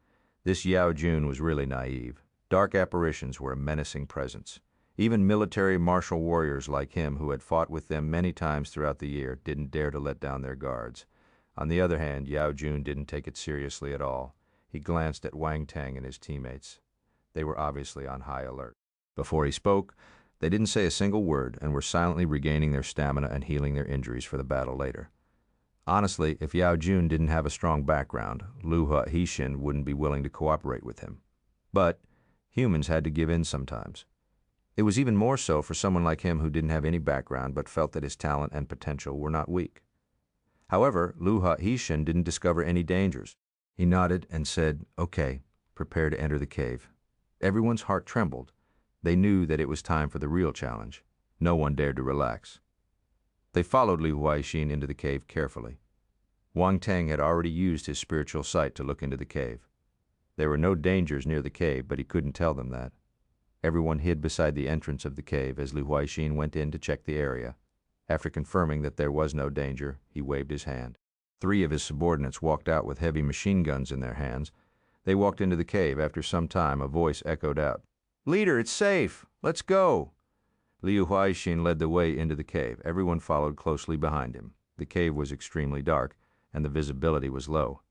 This Yue Qun was really naive. Dark apparitions were a menacing presence. Even military martial warriors like him, who had fought with them many times throughout the year, didn't dare to let down their guards. On the other hand, Yue Qun didn't take it seriously at all. He glanced at Wang Teng and his teammates. They were obviously on high alert. Before he spoke, they didn't say a single word and were silently regaining their stamina and healing their injuries for the battle later. Honestly, if Yue Qun didn't have a strong background, Liu Huaixin wouldn't be willing to cooperate with him. But humans had to give in sometimes. It was even more so for someone like him who didn't have any background but felt that his talent and potential were not weak. However, Liu Huaixin didn't discover any dangers. He nodded and said, okay, prepare to enter the cave. Everyone's heart trembled. They knew that it was time for the real challenge. No one dared to relax. They followed Liu Huaixin into the cave carefully. Wang Teng had already used his spiritual sight to look into the cave. There were no dangers near the cave, but he couldn't tell them that. Everyone hid beside the entrance of the cave as Xuexin went in to check the area. After confirming that there was no danger, he waved his hand. 3 of his subordinates walked out with heavy machine guns in their hands. They walked into the cave. After some time, a voice echoed out, "Leader, it's safe! Let's go!" Xuexin led the way into the cave. Everyone followed closely behind him. The cave was extremely dark, and the visibility was low.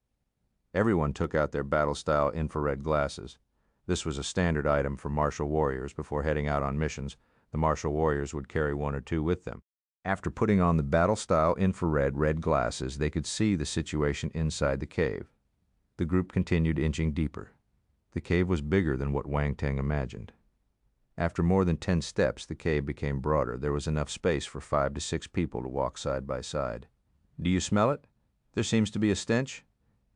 Everyone took out their battle-style infrared glasses. This was a standard item for martial warriors. Before heading out on missions, the martial warriors would carry 1 or 2 with them. After putting on the battle-style infrared red glasses, they could see the situation inside the cave. The group continued inching deeper. The cave was bigger than what Wang Teng imagined. After more than 10 steps, the cave became broader. There was enough space for 5 to 6 people to walk side by side. "Do you smell it? There seems to be a stench."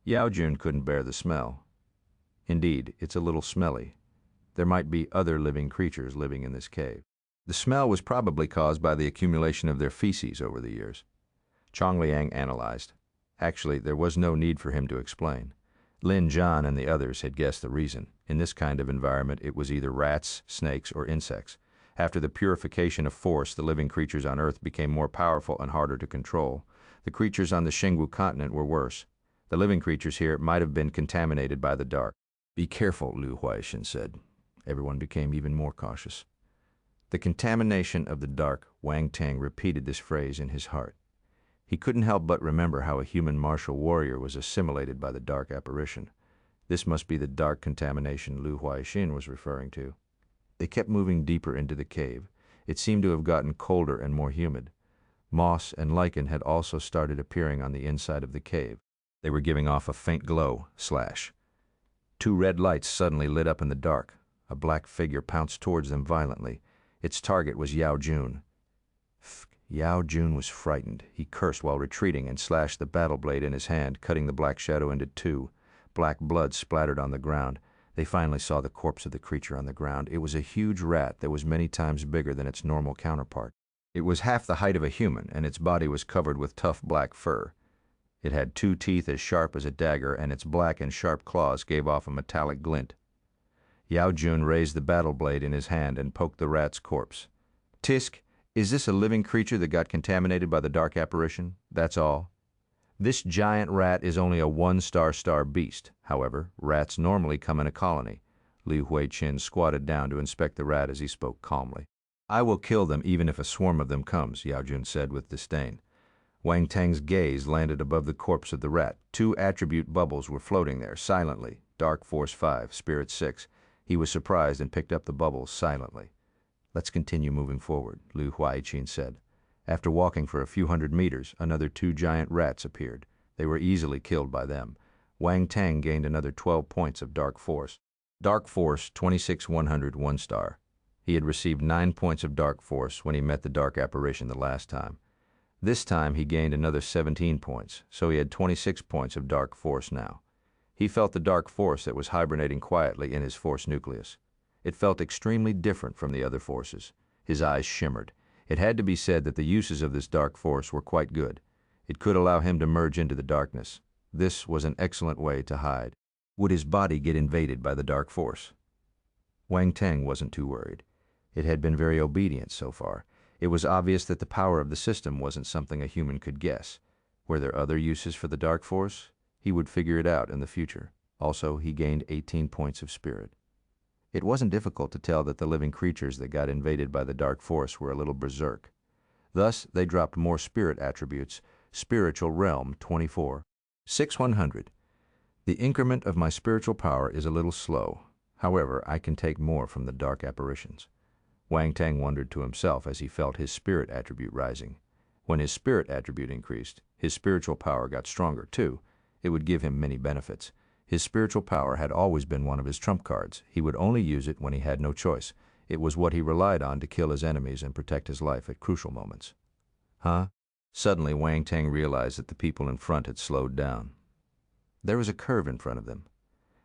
Yue Qun couldn't bear the smell. "Indeed, it's a little smelly. There might be other living creatures living in this cave." The smell was probably caused by the accumulation of their feces over the years. Liang analyzed. Actually, there was no need for him to explain. Lin Zhan and the others had guessed the reason. In this kind of environment, it was either rats, snakes, or insects. After the purification of force, the living creatures on Earth became more powerful and harder to control. The creatures on the Xingwu continent were worse. The living creatures here might have been contaminated by the dark. "Be careful," Xuexin said. Everyone became even more cautious. The contamination of the dark. Wang Teng repeated this phrase in his heart. He couldn't help but remember how a human martial warrior was assimilated by the dark apparition. This must be the dark contamination Xuexin was referring to. They kept moving deeper into the cave. It seemed to have gotten colder and more humid. Moss and lichen had also started appearing on the inside of the cave. They were giving off a faint glow. 2 red lights suddenly lit up in the dark. A black figure pounced towards them violently. Its target was Yue Qun. Yue Qun was frightened. He cursed while retreating and slashed the battle blade in his hand, cutting the black shadow into 2. Black blood splattered on the ground. They finally saw the corpse of the creature on the ground. It was a huge rat that was many times bigger than its normal counterpart. It was half the height of a human, and its body was covered with tough black fur. It had 2 teeth as sharp as a dagger, and its black and sharp claws gave off a metallic glint. Yue Qun raised the battle blade in his hand and poked the rat's corpse. "Tisk, is this a living creature that got contaminated by the dark apparition? That's all. This giant rat is only a 1-star beast. However, rats normally come in a colony." Xuexin squatted down to inspect the rat as he spoke calmly. "I will kill them even if a swarm of them comes," Yue Qun said with disdain. Wang Teng's gaze landed above the corpse of the rat. 2 attribute bubbles were floating there, silently. Dark Force 5, Spirit 6. He was surprised and picked up the bubbles silently. "Let's continue moving forward," Xuexin said. After walking for a few hundred meters, another 2 giant rats appeared. They were easily killed by them. Wang Teng gained another 12 points of Dark Force. Dark Force 26-100 1-star. He had received 9 points of Dark Force when he met the dark apparition the last time. This time he gained another 17 points, so he had 26 points of Dark Force now. He felt the Dark Force that was hibernating quietly in his Force nucleus. It felt extremely different from the other forces. His eyes shimmered. It had to be said that the uses of this Dark Force were quite good. It could allow him to merge into the darkness. This was an excellent way to hide. Would his body get invaded by the Dark Force? Wang Teng wasn't too worried. It had been very obedient so far. It was obvious that the power of the system wasn't something a human could guess. Were there other uses for the Dark Force? He would figure it out in the future. Also, he gained 18 points of spirit. It wasn't difficult to tell that the living creatures that got invaded by the Dark Force were a little berserk. Thus, they dropped more spirit attributes. Spiritual Realm 24. 6-100. The increment of my spiritual power is a little slow. However, I can take more from the dark apparitions. Wang Teng wondered to himself as he felt his spirit attribute rising. When his spirit attribute increased, his spiritual power got stronger too. It would give him many benefits. His spiritual power had always been one of his trump cards. He would only use it when he had no choice. It was what he relied on to kill his enemies and protect his life at crucial moments. Suddenly, Wang Teng realized that the people in front had slowed down. There was a curve in front of them.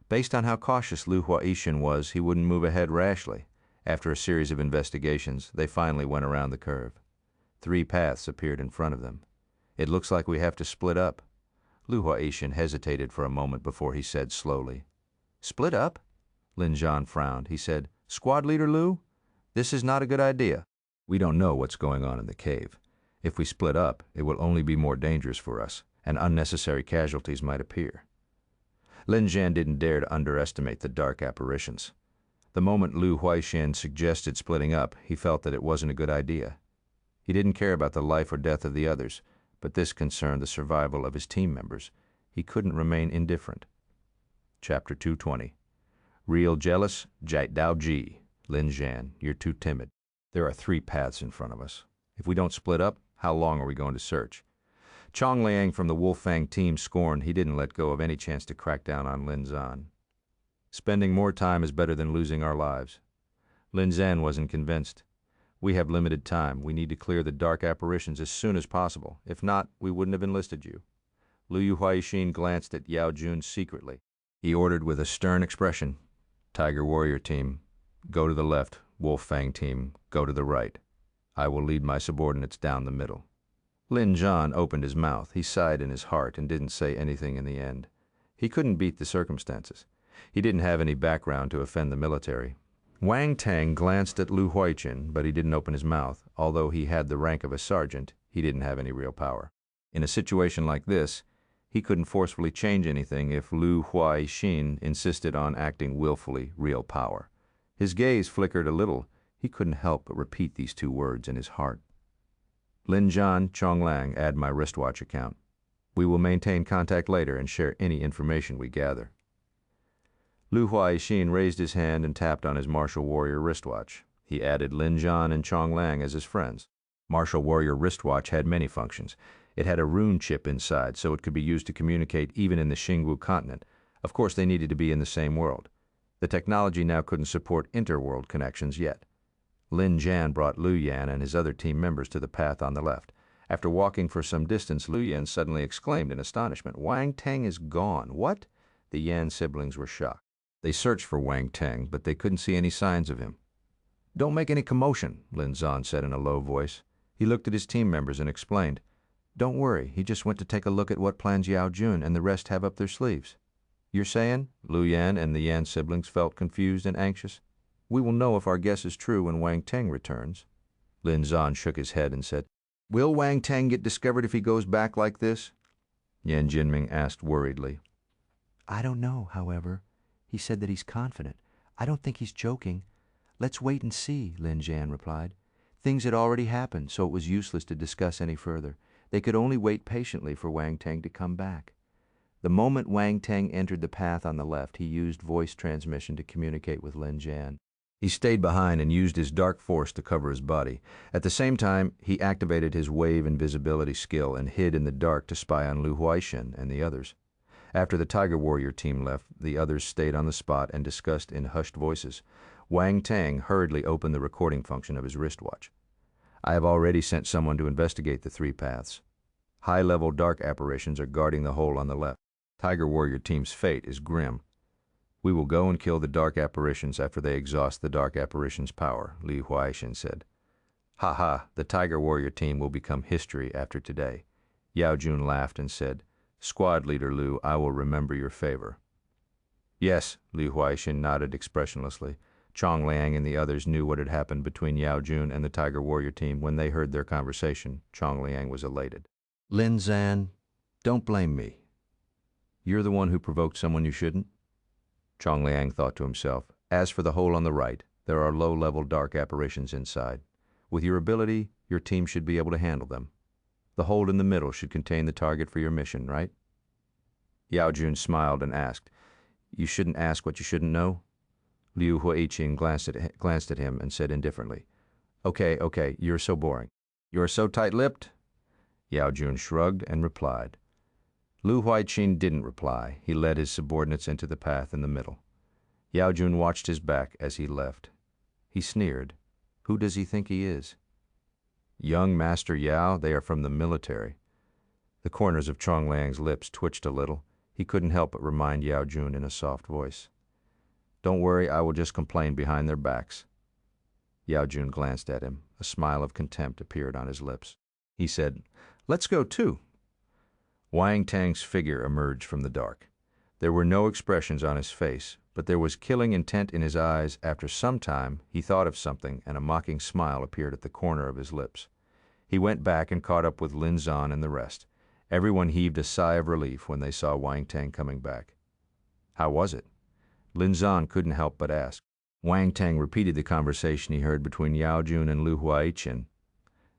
Based on how cautious Xuexin was, he wouldn't move ahead rashly. After a series of investigations, they finally went around the curve. 3 paths appeared in front of them. "It looks like we have to split up." Lu Huaixin hesitated for a moment before he said slowly, "Split up?" Lin Zhan frowned. He said, "Squad leader Lu, this is not a good idea. We don't know what's going on in the cave. If we split up, it will only be more dangerous for us, and unnecessary casualties might appear." Lin Zhan didn't dare to underestimate the dark apparitions. The moment Lu Huaixin suggested splitting up, he felt that it wasn't a good idea. He didn't care about the life or death of the others, but this concerned the survival of his team members. He couldn't remain indifferent. Chapter 220. Real jealous, Jai Dao Ji. Lin Zhan, you're too timid. There are 3 paths in front of us. If we don't split up, how long are we going to search? Chong Liang from the Wolfang team scorned he didn't let go of any chance to crack down on Lin Zhan. Spending more time is better than losing our lives. Lin Zhan wasn't convinced. We have limited time. We need to clear the dark apparitions as soon as possible. If not, we wouldn't have enlisted you. Lu Huaixin glanced at Yue Qun secretly. He ordered with a stern expression, "Tiger Warrior team, go to the left. Wolfang team, go to the right. I will lead my subordinates down the middle." Lin Zhan opened his mouth. He sighed in his heart and didn't say anything in the end. He couldn't beat the circumstances. He didn't have any background to offend the military. Wang Teng glanced at Lu Huaixin, but he didn't open his mouth. Although he had the rank of a sergeant, he didn't have any real power. In a situation like this, he couldn't forcefully change anything if Lu Huaixin insisted on acting willfully real power. His gaze flickered a little. He couldn't help but repeat these 2 words in his heart. Lin Zhan, Chong Lang, add my wristwatch account. We will maintain contact later and share any information we gather. Lu Huaixin raised his hand and tapped on his martial warrior wristwatch. He added Lin Zhan and Chong Lang as his friends. Martial warrior wristwatch had many functions. It had a rune chip inside, so it could be used to communicate even in the Xingwu continent. Of course, they needed to be in the same world. The technology now couldn't support interworld connections yet. Lin Zhan brought Lu Yan and his other team members to the path on the left. After walking for some distance, Lu Yan suddenly exclaimed in astonishment, "Wang Teng is gone. What?" The Yan siblings were shocked. They searched for Wang Teng, but they couldn't see any signs of him. "Don't make any commotion," Lin Zhan said in a low voice. He looked at his team members and explained, "Don't worry, he just went to take a look at what plans Yue Qun and the rest have up their sleeves." "You're saying?" Lu Yan and the Yan siblings felt confused and anxious. "We will know if our guess is true when Wang Teng returns." Lin Zhan shook his head and said, "Will Wang Teng get discovered if he goes back like this?" Yan Jinming asked worriedly. "I don't know, however. He said that he's confident. I don't think he's joking. Let's wait and see," Lin Zhan replied. Things had already happened, so it was useless to discuss any further. They could only wait patiently for Wang Teng to come back. The moment Wang Teng entered the path on the left, he used voice transmission to communicate with Lin Zhan. He stayed behind and used his dark force to cover his body. At the same time, he activated his wave invisibility skill and hid in the dark to spy on Lu Huaixin and the others. After the Tiger Warrior team left, the others stayed on the spot and discussed in hushed voices. Wang Teng hurriedly opened the recording function of his wristwatch. "I have already sent someone to investigate the 3 paths. High-level dark apparitions are guarding the hole on the left. Tiger Warrior team's fate is grim. We will go and kill the dark apparitions after they exhaust the dark apparitions' power," Li Huaixin said. "Ha ha, the Tiger Warrior team will become history after today." Yue Qun laughed and said, "Squad leader Lu, I will remember your favor." "Yes," Li Huaixin nodded expressionlessly. Chong Liang and the others knew what had happened between Yue Qun and the Tiger Warrior team. When they heard their conversation, Chong Liang was elated. "Lin Zhan, don't blame me. You're the one who provoked someone you shouldn't." Chong Liang thought to himself, "As for the hole on the right, there are low-level dark apparitions inside. With your ability, your team should be able to handle them. The hole in the middle should contain the target for your mission, right?" Yue Qun smiled and asked, "You shouldn't ask what you shouldn't know?" Lu Huaixin glanced at him and said indifferently, Okay, you're so boring. You're so tight-lipped?" Yue Qun shrugged and replied. Lu Huaixin didn't reply. He led his subordinates into the path in the middle. Yue Qun watched his back as he left. He sneered. "Who does he think he is?" "Young Master Yao, they are from the military." The corners of Chong Liang's lips twitched a little. He couldn't help but remind Yue Qun in a soft voice. "Don't worry, I will just complain behind their backs." Yue Qun glanced at him. A smile of contempt appeared on his lips. He said, "Let's go too." Wang Teng's figure emerged from the dark. There were no expressions on his face, but there was killing intent in his eyes. After some time, he thought of something, and a mocking smile appeared at the corner of his lips. He went back and caught up with Lin Zhan and the rest. Everyone heaved a sigh of relief when they saw Wang Teng coming back. How was it? Lin Zhan couldn't help but ask. Wang Teng repeated the conversation he heard between Yue Qun and Yue Qun.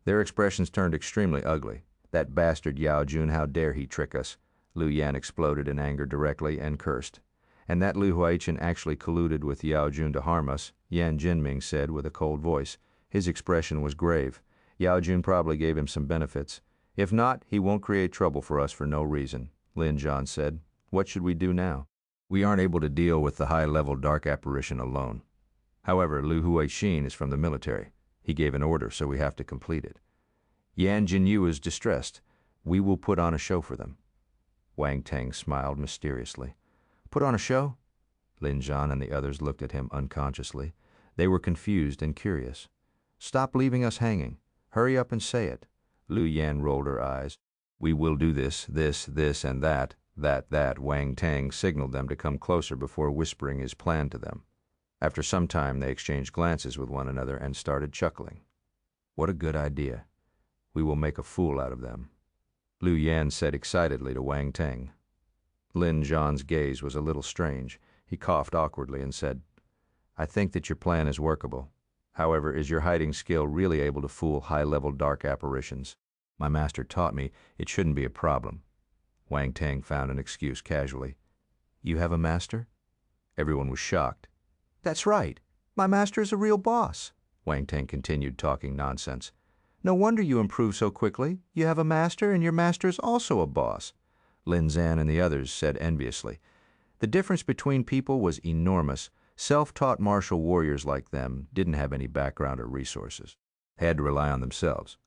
Their expressions turned extremely ugly. That bastard Yue Qun, how dare he trick us? Liu Yan exploded in anger directly and cursed. And that Yue Qun actually colluded with Yue Qun to harm us, Yan Jinming said with a cold voice. His expression was grave. Yue Qun probably gave him some benefits. If not, he won't create trouble for us for no reason, Lin Zhan said. What should we do now? We aren't able to deal with the high-level dark apparition alone. However, Xuexin is from the military. He gave an order, so we have to complete it. Yan Jinyu is distressed. We will put on a show for them. Wang Teng smiled mysteriously. Put on a show? Lin Zhan and the others looked at him unconsciously. They were confused and curious. Stop leaving us hanging. Hurry up and say it. Liu Yan rolled her eyes. We will do this, and that. Wang Teng signaled them to come closer before whispering his plan to them. After some time, they exchanged glances with one another and started chuckling. What a good idea. We will make a fool out of them, Liu Yan said excitedly to Wang Teng. Lin Zhan's gaze was a little strange. He coughed awkwardly and said, I think that your plan is workable. However, is your hiding skill really able to fool high-level dark apparitions? My master taught me it shouldn't be a problem. Wang Teng found an excuse casually. You have a master? Everyone was shocked. That's right. My master is a real boss. Wang Teng continued talking nonsense. No wonder you improve so quickly. You have a master, and your master is also a boss. Lin Zhan and the others said enviously. The difference between people was enormous. Self-taught martial warriors like them didn't have any background or resources. They had to rely on themselves.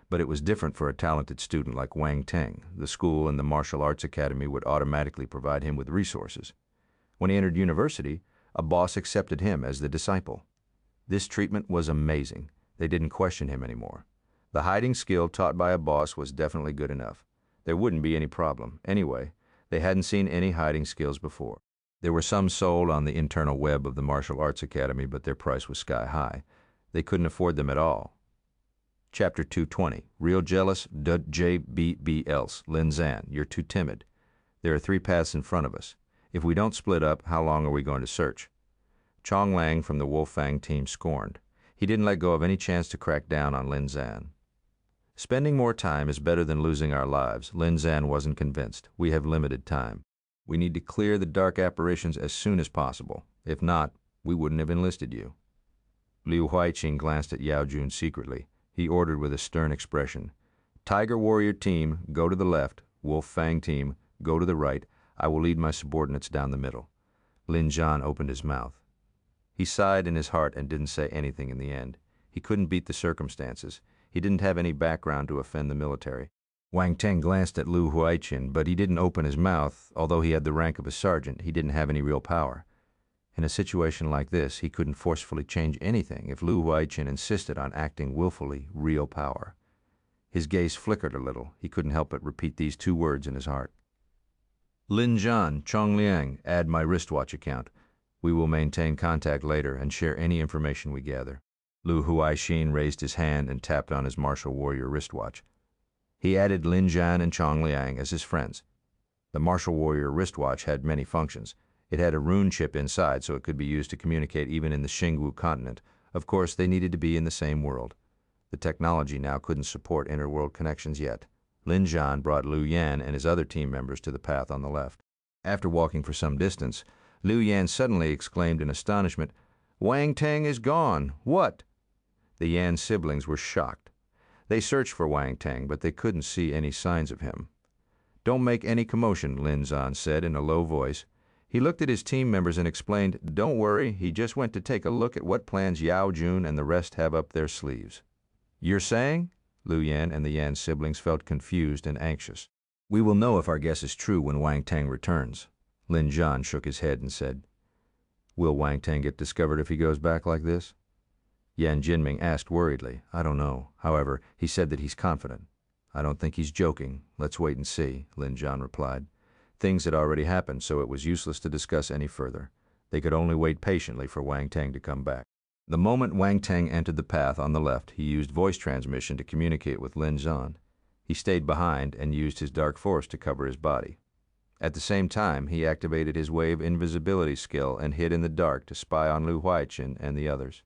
But it was different for a talented student like Wang Teng. The school and the martial arts academy would automatically provide him with resources. When he entered university, a boss accepted him as the disciple. This treatment was amazing. They didn't question him anymore. The hiding skill taught by a boss was definitely good enough. There wouldn't be any problem. Anyway, they hadn't seen any hiding skills before. There were some sold on the internal web of the Martial Arts Academy, but their price was sky high. They couldn't afford them at all. Chapter 220. Real jealous, JBB else. Lin Zhan, you're too timid. There are 3 paths in front of us. If we don't split up, how long are we going to search? Chong Lang from the Wolfang team scorned. He didn't let go of any chance to crack down on Lin Zhan. Spending more time is better than losing our lives. Lin Zhan wasn't convinced. We have limited time. We need to clear the dark apparitions as soon as possible. If not, we wouldn't have enlisted you. Liu Huaiqing glanced at Yue Qun secretly. He ordered with a stern expression, Tiger Warrior team, go to the left. Wolf Fang team, go to the right. I will lead my subordinates down the middle. Lin Zhan opened his mouth. He sighed in his heart and didn't say anything in the end. He couldn't beat the circumstances. He didn't have any background to offend the military. Wang Teng glanced at Liu Huaiqin, but he didn't open his mouth. Although he had the rank of a sergeant, he didn't have any real power. In a situation like this, he couldn't forcefully change anything if Liu Huaiqin insisted on acting willfully real power. His gaze flickered a little. He couldn't help but repeat these 2 words in his heart. Lin Zhan, Chong Liang, add my wristwatch account. We will maintain contact later and share any information we gather. Liu Huaixin raised his hand and tapped on his martial warrior wristwatch. He added Lin Zhan and Chong Liang as his friends. The martial warrior wristwatch had many functions. It had a rune chip inside, so it could be used to communicate even in the Xingwu continent. Of course, they needed to be in the same world. The technology now couldn't support interworld connections yet. Lin Zhan brought Liu Yan and his other team members to the path on the left. After walking for some distance, Liu Yan suddenly exclaimed in astonishment, Wang Teng is gone. What? The Yan siblings were shocked. They searched for Wang Teng, but they couldn't see any signs of him. Don't make any commotion, Lin Zhan said in a low voice. He looked at his team members and explained, Don't worry, he just went to take a look at what plans Yue Qun and the rest have up their sleeves. You're saying? Liu Yan and the Yan siblings felt confused and anxious. We will know if our guess is true when Wang Teng returns. Lin Zhan shook his head and said, Will Wang Teng get discovered if he goes back like this? Yan Jinming asked worriedly. I don't know. However, he said that he's confident. I don't think he's joking. Let's wait and see, Lin Jian replied. Things had already happened, so it was useless to discuss any further. They could only wait patiently for Wang Teng to come back. The moment Wang Teng entered the path on the left, he used voice transmission to communicate with Lin Jian. He stayed behind and used his dark force to cover his body. At the same time, he activated his wave invisibility skill and hid in the dark to spy on Xuexin and the others.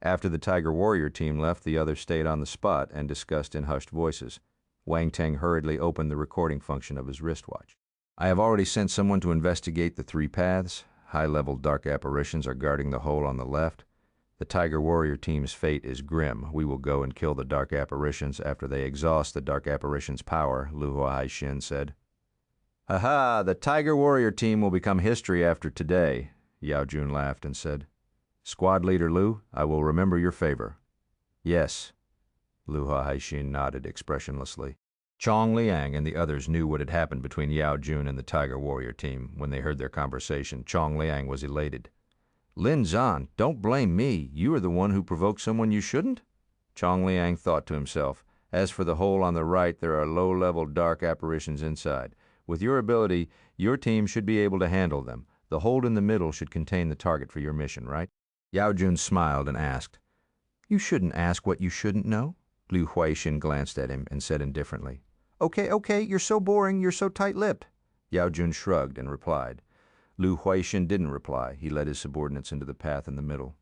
After the Tiger Warrior team left, the others stayed on the spot and discussed in hushed voices. Wang Teng hurriedly opened the recording function of his wristwatch. I have already sent someone to investigate the 3 paths. High-level dark apparitions are guarding the hole on the left. The Tiger Warrior team's fate is grim. We will go and kill the dark apparitions after they exhaust the dark apparitions' power, Xuexin said. Ha! The Tiger Warrior team will become history after today, Yue Qun laughed and said. Squad leader Lu, I will remember your favor. Yes. Xuexin nodded expressionlessly. Chong Liang and the others knew what had happened between Yue Qun and the Tiger Warrior team. When they heard their conversation, Chong Liang was elated. Lin Jian, don't blame me. You are the one who provoked someone you shouldn't? Chong Liang thought to himself. As for the hole on the right, there are low-level dark apparitions inside. With your ability, your team should be able to handle them. The hole in the middle should contain the target for your mission, right? Yue Qun smiled and asked. You shouldn't ask what you shouldn't know. Xuexin glanced at him and said indifferently. Okay, you're so boring, you're so tight-lipped. Yue Qun shrugged and replied. Xuexin didn't reply. He led his subordinates into the path in the middle.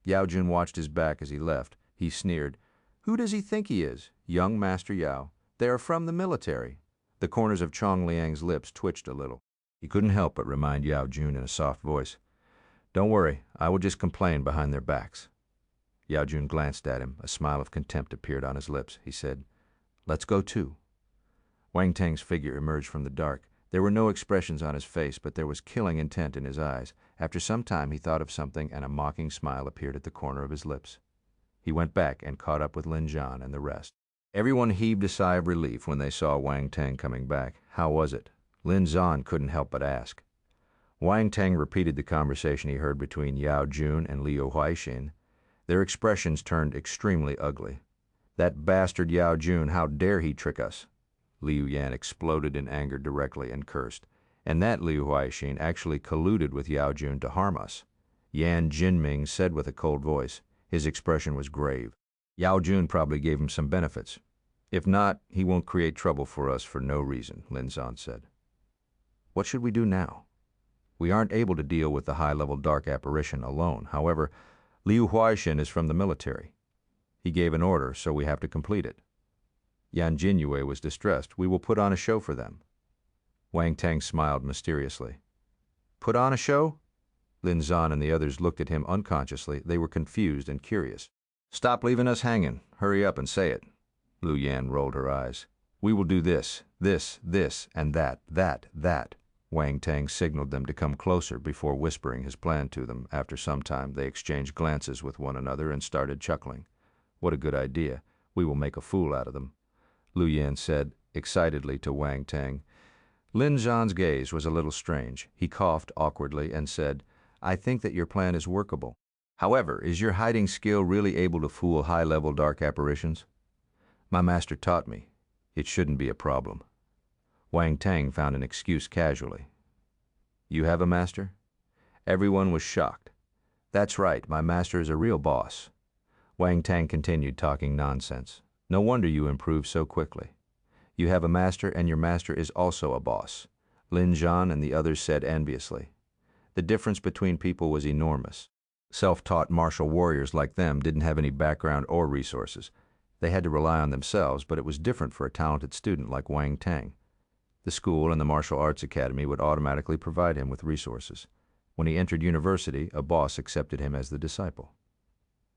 Yue Qun watched his back as he left. He sneered. Who does he think he is? Young Master Yao. They are from the military. The corners of Chong Liang's lips twitched a little. He couldn't help but remind Yue Qun in a soft voice. Don't worry, I will just complain behind their backs. Yue Qun glanced at him. A smile of contempt appeared on his lips. He said, Let's go too. Wang Teng's figure emerged from the dark. There were no expressions on his face, but there was killing intent in his eyes. After some time he thought of something, and a mocking smile appeared at the corner of his lips. He went back and caught up with Lin Jian and the rest. Everyone heaved a sigh of relief when they saw Wang Teng coming back. How was it? Lin Jian couldn't help but ask. Wang Teng repeated the conversation he heard between Yue Qun and Xuexin. Their expressions turned extremely ugly. That bastard Yue Qun, how dare he trick us? Liu Yan exploded in anger directly and cursed. And that Xuexin actually colluded with Yue Qun to harm us. Yan Jinming said with a cold voice. His expression was grave. Yue Qun probably gave him some benefits. If not, he won't create trouble for us for no reason, Lin Jian said. What should we do now? We aren't able to deal with the high-level dark apparition alone. However, Xuexin is from the military. He gave an order, so we have to complete it. Yan Jinyue was distressed. We will put on a show for them. Wang Teng smiled mysteriously. Put on a show? Lin Jian and the others looked at him unconsciously. They were confused and curious. Stop leaving us hanging. Hurry up and say it. Liu Yan rolled her eyes. We will do this, and that. Wang Teng signaled them to come closer before whispering his plan to them. After some time, they exchanged glances with one another and started chuckling. What a good idea. We will make a fool out of them. Liu Yan said excitedly to Wang Teng. Lin Jian's gaze was a little strange. He coughed awkwardly and said, I think that your plan is workable. However, is your hiding skill really able to fool high-level dark apparitions? My master taught me. It shouldn't be a problem. Wang Teng found an excuse casually. You have a master? Everyone was shocked. That's right, my master is a real boss. Wang Teng continued talking nonsense. No wonder you improved so quickly. You have a master, and your master is also a boss. Lin Jian and the others said enviously. The difference between people was enormous. Self-taught martial warriors like them didn't have any background or resources. They had to rely on themselves, but it was different for a talented student like Wang Teng. The school and the martial arts academy would automatically provide him with resources. When he entered university, a boss accepted him as the disciple.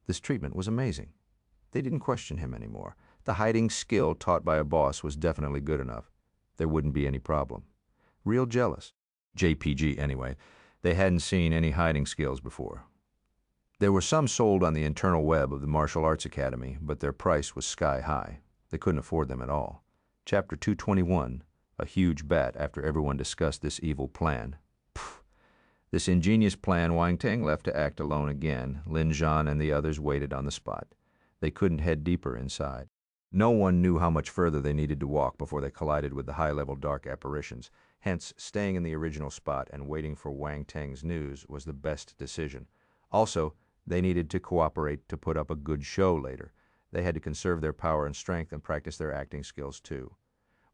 This treatment was amazing. They didn't question him anymore. The hiding skill taught by a boss was definitely good enough. There wouldn't be any problem. Real jealous. JPG anyway. They hadn't seen any hiding skills before. There were some sold on the internal web of the Martial Arts Academy, but their price was sky high. They couldn't afford them at all. Chapter 221, a huge bat after everyone discussed this evil plan. Pfft. This ingenious plan Wang Teng left to act alone again. Lin Jian and the others waited on the spot. They couldn't head deeper inside. No one knew how much further they needed to walk before they collided with the high-level dark apparitions. Hence, staying in the original spot and waiting for Wang Teng's news was the best decision. Also, they needed to cooperate to put up a good show later. They had to conserve their power and strength and practice their acting skills too.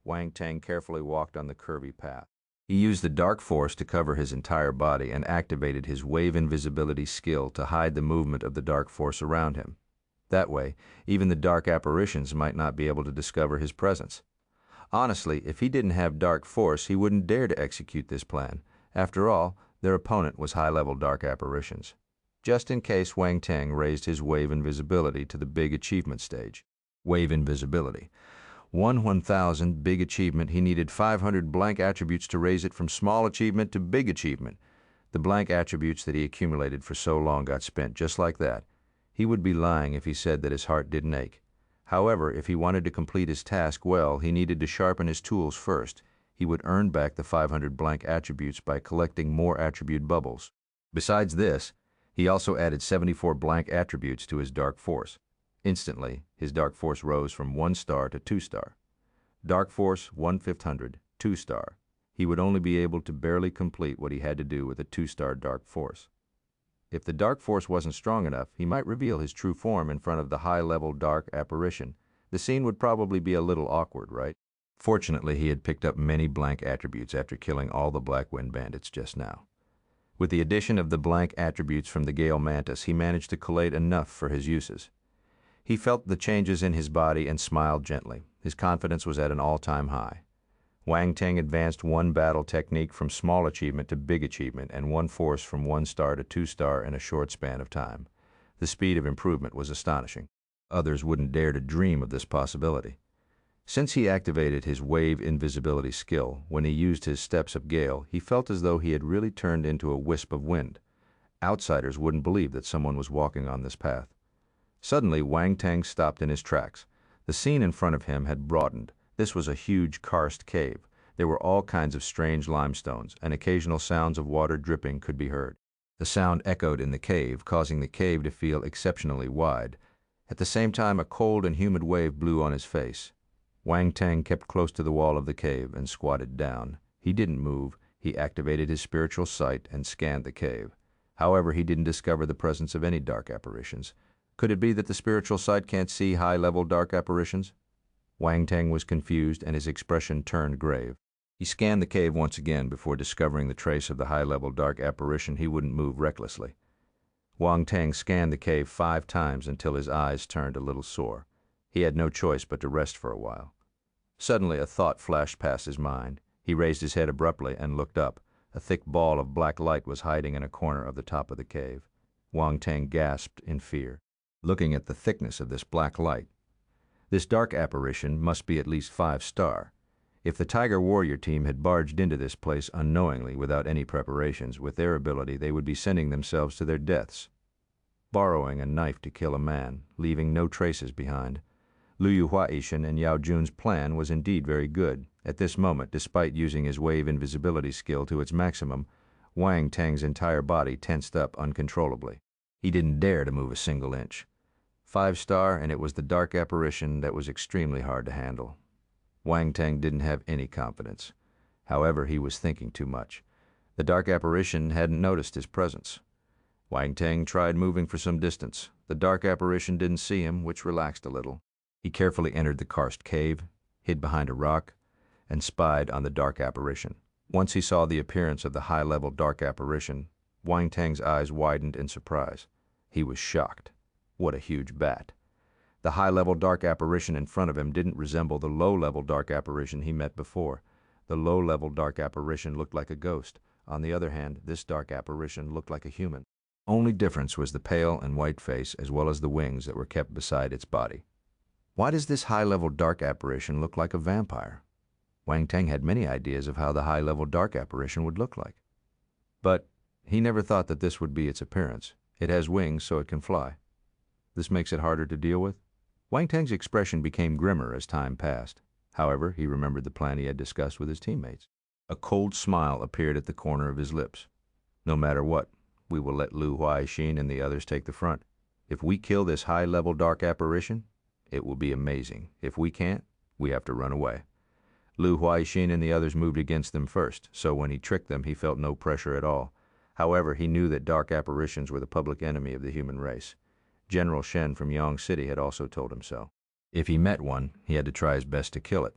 Wang Teng carefully walked on the curvy path. He used the dark force to cover his entire body and activated his wave invisibility skill to hide the movement of the dark force around him. That way, even the dark apparitions might not be able to discover his presence. Honestly, if he didn't have dark force, he wouldn't dare to execute this plan. After all, their opponent was high-level dark apparitions. Just in case, Wang Teng raised his wave invisibility to the big achievement stage. Wave invisibility. 1,000 big achievement, he needed 500 blank attributes to raise it from small achievement to big achievement. The blank attributes that he accumulated for so long got spent just like that. He would be lying if he said that his heart didn't ache. However, if he wanted to complete his task well, he needed to sharpen his tools first. He would earn back the 500 blank attributes by collecting more attribute bubbles. Besides this, he also added 74 blank attributes to his dark force. Instantly, his dark force rose from 1 star to 2 star. Dark force 1/500, 2 star. He would only be able to barely complete what he had to do with a 2-star dark force. If the dark force wasn't strong enough, he might reveal his true form in front of the high-level dark apparition. The scene would probably be a little awkward, right? Fortunately, he had picked up many blank attributes after killing all the Black Wind bandits just now. With the addition of the blank attributes from the Gale Mantis, he managed to collate enough for his uses. He felt the changes in his body and smiled gently. His confidence was at an all-time high. Wang Teng advanced 1 battle technique from small achievement to big achievement and 1 force from 1 star to 2 star in a short span of time. The speed of improvement was astonishing. Others wouldn't dare to dream of this possibility. Since he activated his wave invisibility skill, when he used his steps of gale, he felt as though he had really turned into a wisp of wind. Outsiders wouldn't believe that someone was walking on this path. Suddenly, Wang Teng stopped in his tracks. The scene in front of him had broadened. This was a huge karst cave. There were all kinds of strange limestones, and occasional sounds of water dripping could be heard. The sound echoed in the cave, causing the cave to feel exceptionally wide. At the same time, a cold and humid wave blew on his face. Wang Teng kept close to the wall of the cave and squatted down. He didn't move. He activated his spiritual sight and scanned the cave. However, he didn't discover the presence of any dark apparitions. Could it be that the spiritual sight can't see high-level dark apparitions? Wang Teng was confused and his expression turned grave. He scanned the cave once again before discovering the trace of the high-level dark apparition. He wouldn't move recklessly. Wang Teng scanned the cave 5 times until his eyes turned a little sore. He had no choice but to rest for a while. Suddenly, a thought flashed past his mind. He raised his head abruptly and looked up. A thick ball of black light was hiding in a corner of the top of the cave. Wang Teng gasped in fear, looking at the thickness of this black light. This dark apparition must be at least 5 star. If the Tiger Warrior team had barged into this place unknowingly without any preparations, with their ability they would be sending themselves to their deaths. Borrowing a knife to kill a man, leaving no traces behind. Xuexin and Yue Qun's plan was indeed very good. At this moment, despite using his wave invisibility skill to its maximum, Wang Teng's entire body tensed up uncontrollably. He didn't dare to move a single inch. 5 star, and it was the dark apparition that was extremely hard to handle. Wang Teng didn't have any confidence. However, he was thinking too much. The dark apparition hadn't noticed his presence. Wang Teng tried moving for some distance. The dark apparition didn't see him, which relaxed a little. He carefully entered the karst cave, hid behind a rock, and spied on the dark apparition. Once he saw the appearance of the high-level dark apparition, Wang Teng's eyes widened in surprise. He was shocked. What a huge bat. The high-level dark apparition in front of him didn't resemble the low-level dark apparition he met before. The low-level dark apparition looked like a ghost. On the other hand, this dark apparition looked like a human. Only difference was the pale and white face as well as the wings that were kept beside its body. Why does this high-level dark apparition look like a vampire? Wang Teng had many ideas of how the high-level dark apparition would look like. But he never thought that this would be its appearance. It has wings, so it can fly. This makes it harder to deal with? Wang Teng's expression became grimmer as time passed. However, he remembered the plan he had discussed with his teammates. A cold smile appeared at the corner of his lips. No matter what, we will let Xuexin and the others take the front. If we kill this high-level dark apparition, It will be amazing. If we can't, we have to run away. Lu Huaixin and the others moved against them first, so when he tricked them, he felt no pressure at all. However, he knew that dark apparitions were the public enemy of the human race. General Shen from Yong City had also told him so. If he met one, he had to try his best to kill it.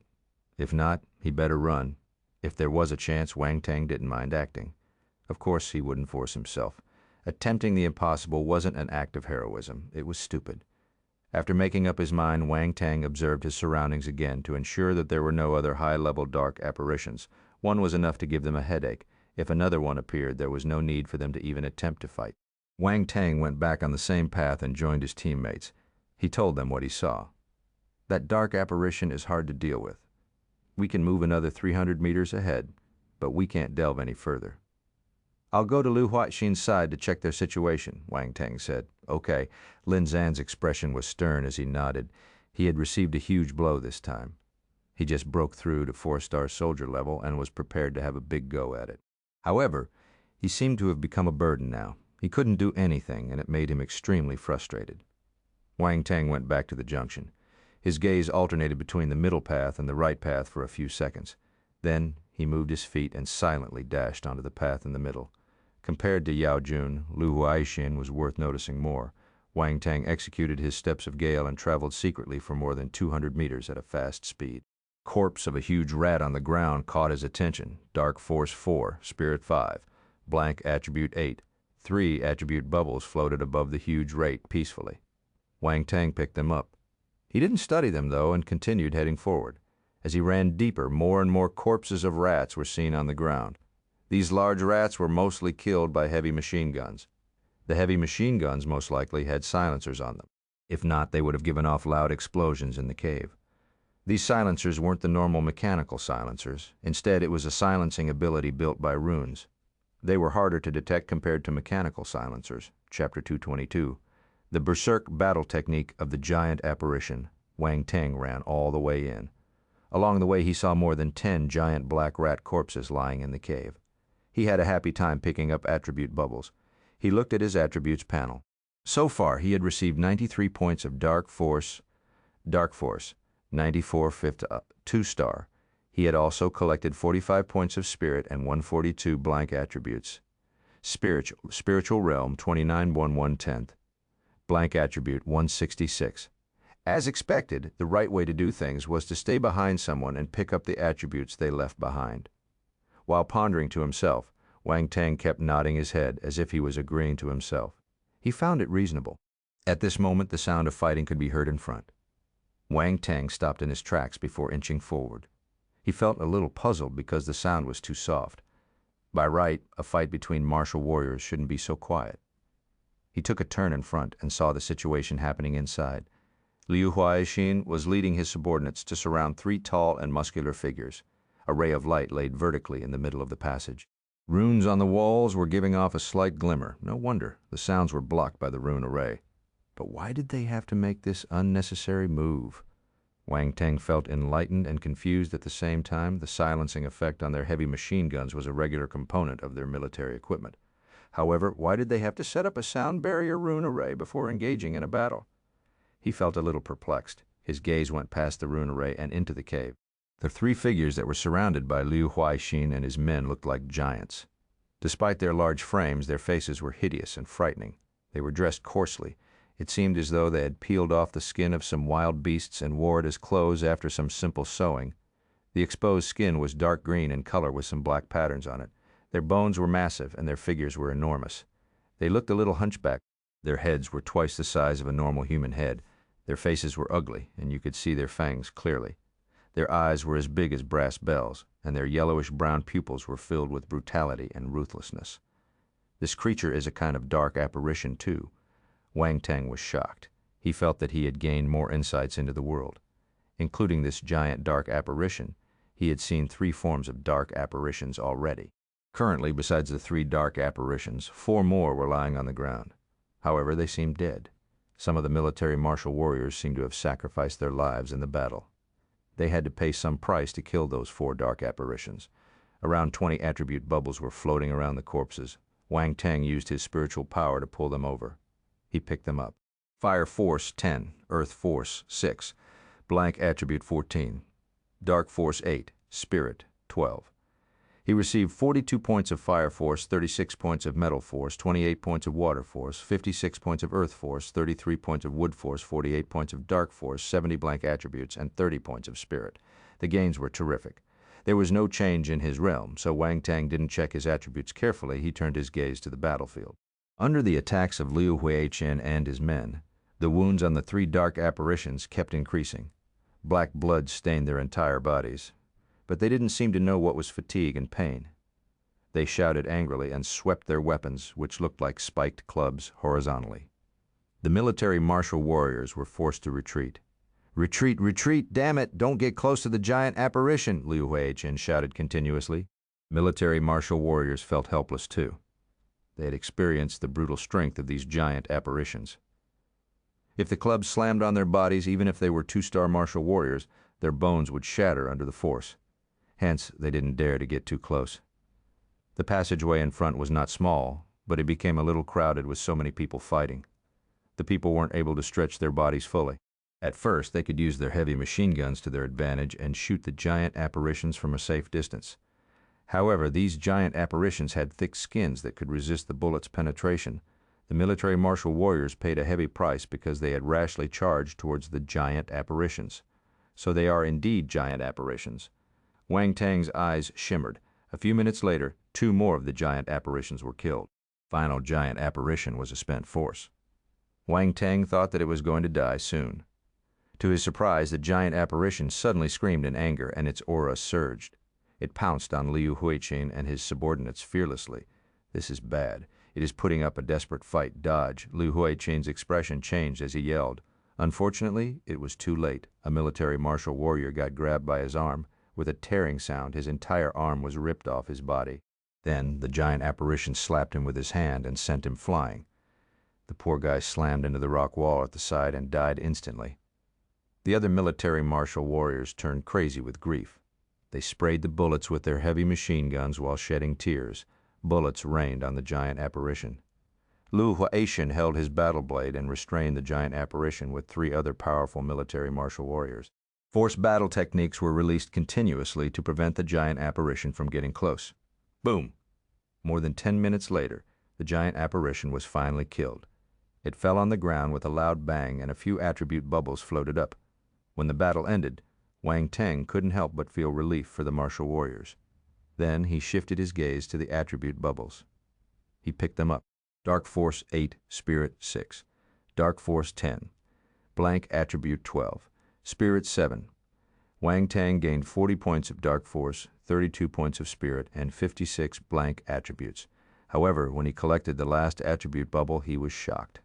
If not, he better run. If there was a chance, Wang Teng didn't mind acting. Of course, he wouldn't force himself. Attempting the impossible wasn't an act of heroism. It was stupid. After making up his mind, Wang Teng observed his surroundings again to ensure that there were no other high-level dark apparitions. One was enough to give them a headache. If another one appeared, there was no need for them to even attempt to fight. Wang Teng went back on the same path and joined his teammates. He told them what he saw. That dark apparition is hard to deal with. We can move another 300 meters ahead, but we can't delve any further. I'll go to Lu Huaixin's side to check their situation, Wang Teng said. Okay. Lin Zan's expression was stern as he nodded. He had received a huge blow this time. He just broke through to 4-star soldier level and was prepared to have a big go at it. However, he seemed to have become a burden now. He couldn't do anything, and it made him extremely frustrated. Wang Teng went back to the junction. His gaze alternated between the middle path and the right path for a few seconds. Then he moved his feet and silently dashed onto the path in the middle. Compared to Yue Qun, Lu Huaixin was worth noticing more. Wang Teng executed his steps of gale and traveled secretly for more than 200 meters at a fast speed. Corpse of a huge rat on the ground caught his attention. Dark Force 4, Spirit 5, Blank Attribute 8. 3 attribute bubbles floated above the huge rat peacefully. Wang Teng picked them up. He didn't study them, though, and continued heading forward. As he ran deeper, more and more corpses of rats were seen on the ground. These large rats were mostly killed by heavy machine guns. The heavy machine guns most likely had silencers on them. If not, they would have given off loud explosions in the cave. These silencers weren't the normal mechanical silencers. Instead, it was a silencing ability built by runes. They were harder to detect compared to mechanical silencers. Chapter 222. The berserk battle technique of the giant apparition. Wang Teng ran all the way in. Along the way, he saw more than 10 giant black rat corpses lying in the cave. He had a happy time picking up attribute bubbles. He looked at his attributes panel. So far, he had received 93 points of Dark Force, 94 fifth up, 2-star. He had also collected 45 points of Spirit and 142 blank attributes. Spiritual Realm, 29 1/10th. Blank attribute, 166. As expected, the right way to do things was to stay behind someone and pick up the attributes they left behind. While pondering to himself, Wang Teng kept nodding his head as if he was agreeing to himself. He found it reasonable. At this moment, the sound of fighting could be heard in front. Wang Teng stopped in his tracks before inching forward. He felt a little puzzled because the sound was too soft. By right, a fight between martial warriors shouldn't be so quiet. He took a turn in front and saw the situation happening inside. Lu Huaixin was leading his subordinates to surround 3 tall and muscular figures. A ray of light laid vertically in the middle of the passage. Runes on the walls were giving off a slight glimmer. No wonder, the sounds were blocked by the rune array. But why did they have to make this unnecessary move? Wang Teng felt enlightened and confused at the same time. The silencing effect on their heavy machine guns was a regular component of their military equipment. However, why did they have to set up a sound barrier rune array before engaging in a battle? He felt a little perplexed. His gaze went past the rune array and into the cave. The 3 figures that were surrounded by Lu Huaixin and his men looked like giants. Despite their large frames, their faces were hideous and frightening. They were dressed coarsely. It seemed as though they had peeled off the skin of some wild beasts and wore it as clothes after some simple sewing. The exposed skin was dark green in color with some black patterns on it. Their bones were massive and their figures were enormous. They looked a little hunchbacked. Their heads were twice the size of a normal human head. Their faces were ugly, and you could see their fangs clearly. Their eyes were as big as brass bells, and their yellowish-brown pupils were filled with brutality and ruthlessness. This creature is a kind of dark apparition, too. Wang Teng was shocked. He felt that he had gained more insights into the world. Including this giant dark apparition, he had seen 3 forms of dark apparitions already. Currently, besides the 3 dark apparitions, 4 more were lying on the ground. However, they seemed dead. Some of the military martial warriors seemed to have sacrificed their lives in the battle. They had to pay some price to kill those 4 dark apparitions. Around 20 attribute bubbles were floating around the corpses. Wang Teng used his spiritual power to pull them over. He picked them up. Fire Force 10, Earth Force 6, blank attribute 14, Dark Force 8, Spirit 12. He received 42 points of Fire Force, 36 points of Metal Force, 28 points of Water Force, 56 points of Earth Force, 33 points of Wood Force, 48 points of Dark Force, 70 blank attributes, and 30 points of Spirit. The gains were terrific. There was no change in his realm, so Wang Teng didn't check his attributes carefully. He turned his gaze to the battlefield. Under the attacks of Liu Huixin and his men, the wounds on the 3 dark apparitions kept increasing. Black blood stained their entire bodies, but they didn't seem to know what was fatigue and pain. They shouted angrily and swept their weapons, which looked like spiked clubs, horizontally. The military martial warriors were forced to retreat. "Retreat, retreat, damn it, don't get close to the giant apparition," Liu Huixin shouted continuously. Military martial warriors felt helpless too. They had experienced the brutal strength of these giant apparitions. If the clubs slammed on their bodies, even if they were 2-star martial warriors, their bones would shatter under the force. Hence, they didn't dare to get too close. The passageway in front was not small, but it became a little crowded with so many people fighting. The people weren't able to stretch their bodies fully. At first, they could use their heavy machine guns to their advantage and shoot the giant apparitions from a safe distance. However, these giant apparitions had thick skins that could resist the bullet's penetration. The military martial warriors paid a heavy price because they had rashly charged towards the giant apparitions. So they are indeed giant apparitions. Wang Teng's eyes shimmered. A few minutes later, 2 more of the giant apparitions were killed. Final giant apparition was a spent force. Wang Teng thought that it was going to die soon. To his surprise, the giant apparition suddenly screamed in anger, and its aura surged. It pounced on Liu Huixin and his subordinates fearlessly. "This is bad. It is putting up a desperate fight. Dodge." Liu Huixin's expression changed as he yelled. Unfortunately, it was too late. A military martial warrior got grabbed by his arm. With a tearing sound, his entire arm was ripped off his body. Then the giant apparition slapped him with his hand and sent him flying. The poor guy slammed into the rock wall at the side and died instantly. The other military martial warriors turned crazy with grief. They sprayed the bullets with their heavy machine guns while shedding tears. Bullets rained on the giant apparition. Liu Huixin held his battle blade and restrained the giant apparition with 3 other powerful military martial warriors. Force battle techniques were released continuously to prevent the giant apparition from getting close. Boom! More than 10 minutes later, the giant apparition was finally killed. It fell on the ground with a loud bang and a few attribute bubbles floated up. When the battle ended, Wang Teng couldn't help but feel relief for the martial warriors. Then he shifted his gaze to the attribute bubbles. He picked them up. Dark Force 8, Spirit 6. Dark Force 10. Blank attribute 12. Spirit 7. Wang Teng gained 40 points of Dark Force, 32 points of Spirit, and 56 blank attributes. However, when he collected the last attribute bubble, he was shocked.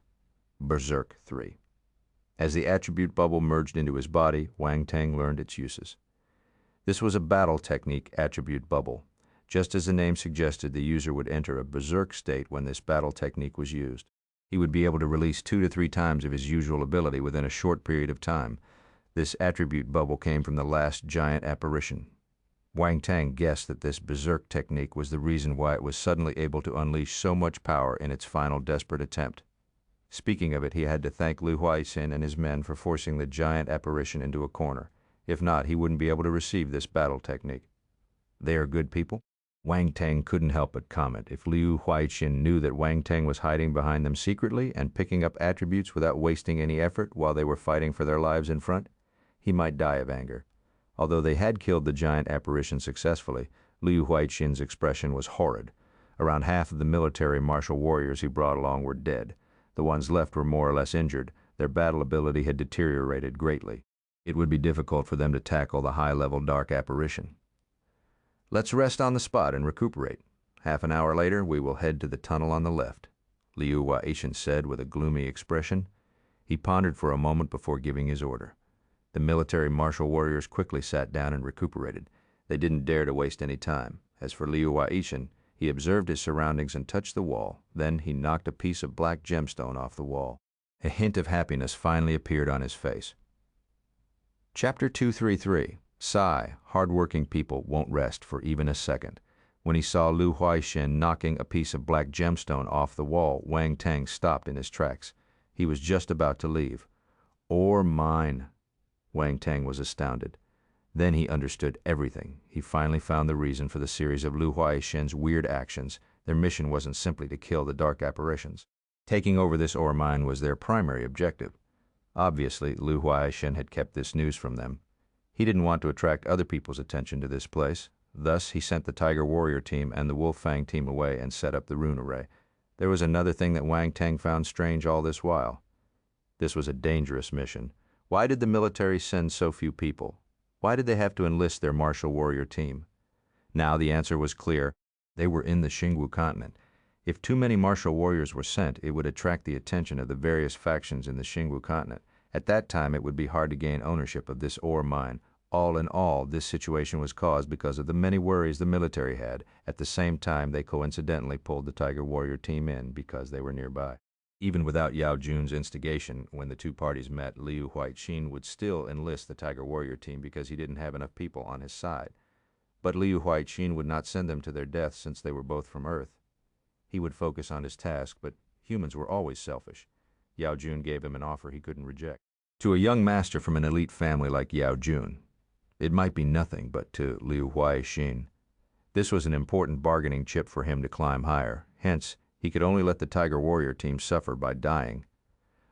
Berserk 3. As the attribute bubble merged into his body, Wang Teng learned its uses. This was a battle technique attribute bubble. Just as the name suggested, the user would enter a berserk state when this battle technique was used. He would be able to release 2 to 3 times of his usual ability within a short period of time. This attribute bubble came from the last giant apparition. Wang Teng guessed that this berserk technique was the reason why it was suddenly able to unleash so much power in its final desperate attempt. Speaking of it, he had to thank Liu Huixin and his men for forcing the giant apparition into a corner. If not, he wouldn't be able to receive this battle technique. They are good people? Wang Teng couldn't help but comment. If Liu Huixin knew that Wang Teng was hiding behind them secretly and picking up attributes without wasting any effort while they were fighting for their lives in front, he might die of anger. Although they had killed the giant apparition successfully, Liu Huixin's expression was horrid. Around half of the military martial warriors he brought along were dead. The ones left were more or less injured. Their battle ability had deteriorated greatly. It would be difficult for them to tackle the high-level dark apparition. "Let's rest on the spot and recuperate. Half an hour later, we will head to the tunnel on the left," Liu Huixin said with a gloomy expression. He pondered for a moment before giving his order. The military martial warriors quickly sat down and recuperated. They didn't dare to waste any time. As for Liu Huixin, he observed his surroundings and touched the wall. Then he knocked a piece of black gemstone off the wall. A hint of happiness finally appeared on his face. Chapter 233. Sigh, hard-working people won't rest for even a second. When he saw Liu Huixin knocking a piece of black gemstone off the wall, Wang Teng stopped in his tracks. He was just about to leave. Or mine. Wang Teng was astounded. Then he understood everything. He finally found the reason for the series of Lu Huaixin's weird actions. Their mission wasn't simply to kill the dark apparitions. Taking over this ore mine was their primary objective. Obviously, Lu Huaixin had kept this news from them. He didn't want to attract other people's attention to this place. Thus, he sent the Tiger Warrior team and the Wolf Fang team away and set up the rune array. There was another thing that Wang Teng found strange all this while. This was a dangerous mission. Why did the military send so few people? Why did they have to enlist their martial warrior team? Now the answer was clear. They were in the Xingwu continent. If too many martial warriors were sent, it would attract the attention of the various factions in the Xingwu continent. At that time, it would be hard to gain ownership of this ore mine. All in all, this situation was caused because of the many worries the military had. At the same time, they coincidentally pulled the Tiger Warrior team in because they were nearby. Even without Yao Jun's instigation, when the two parties met, Liu Huaixin would still enlist the Tiger Warrior team because he didn't have enough people on his side. But Liu Huaixin would not send them to their death since they were both from Earth. He would focus on his task, but humans were always selfish. Yao Jun gave him an offer he couldn't reject. To a young master from an elite family like Yao Jun, it might be nothing, but to Liu Huaixin, this was an important bargaining chip for him to climb higher. Hence, he could only let the Tiger Warrior team suffer by dying.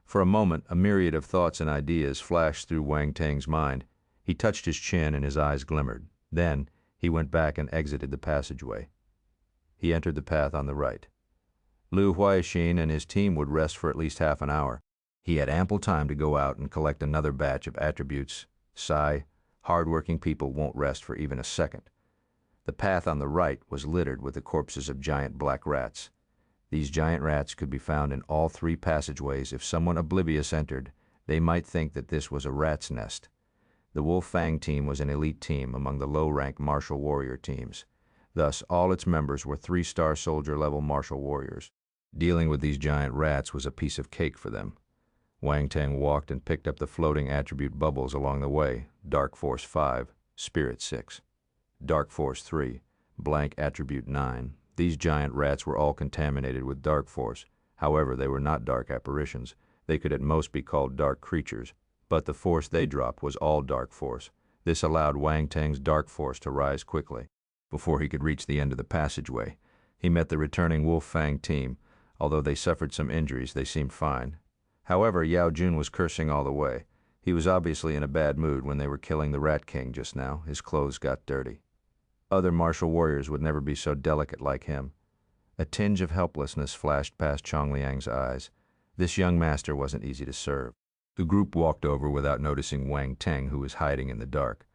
For a moment, a myriad of thoughts and ideas flashed through Wang Teng's mind. He touched his chin and his eyes glimmered. Then, he went back and exited the passageway. He entered the path on the right. Liu Huaixin and his team would rest for at least half an hour. He had ample time to go out and collect another batch of attributes. Sigh, hard-working people won't rest for even a second. The path on the right was littered with the corpses of giant black rats. These giant rats could be found in all three passageways. If someone oblivious entered, they might think that this was a rat's nest. The Wolf Fang team was an elite team among the low-rank martial warrior teams. Thus, all its members were 3-star soldier-level martial warriors. Dealing with these giant rats was a piece of cake for them. Wang Teng walked and picked up the floating attribute bubbles along the way. Dark Force 5, Spirit 6. Dark Force 3, Blank Attribute 9. These giant rats were all contaminated with Dark Force. However, they were not dark apparitions. They could at most be called dark creatures. But the force they dropped was all Dark Force. This allowed Wang Teng's Dark Force to rise quickly. Before he could reach the end of the passageway, he met the returning Wolf Fang team. Although they suffered some injuries, they seemed fine. However, Yao Jun was cursing all the way. He was obviously in a bad mood when they were killing the Rat King just now. His clothes got dirty. Other martial warriors would never be so delicate like him. A tinge of helplessness flashed past Chongliang's eyes. This young master wasn't easy to serve. The group walked over without noticing Wang Teng, who was hiding in the dark.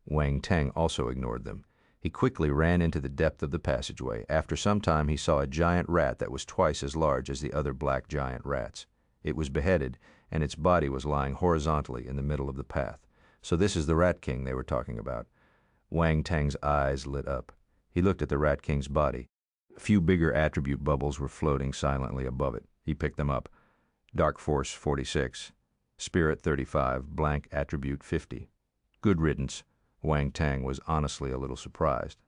Wang Teng also ignored them. He quickly ran into the depth of the passageway. After some time, he saw a giant rat that was twice as large as the other black giant rats. It was beheaded, and its body was lying horizontally in the middle of the path. So this is the Rat King they were talking about. Wang Teng's eyes lit up. He looked at the Rat King's body. A few bigger attribute bubbles were floating silently above it. He picked them up. Dark Force 46, Spirit 35, Blank Attribute 50. Good riddance. Wang Teng was honestly a little surprised.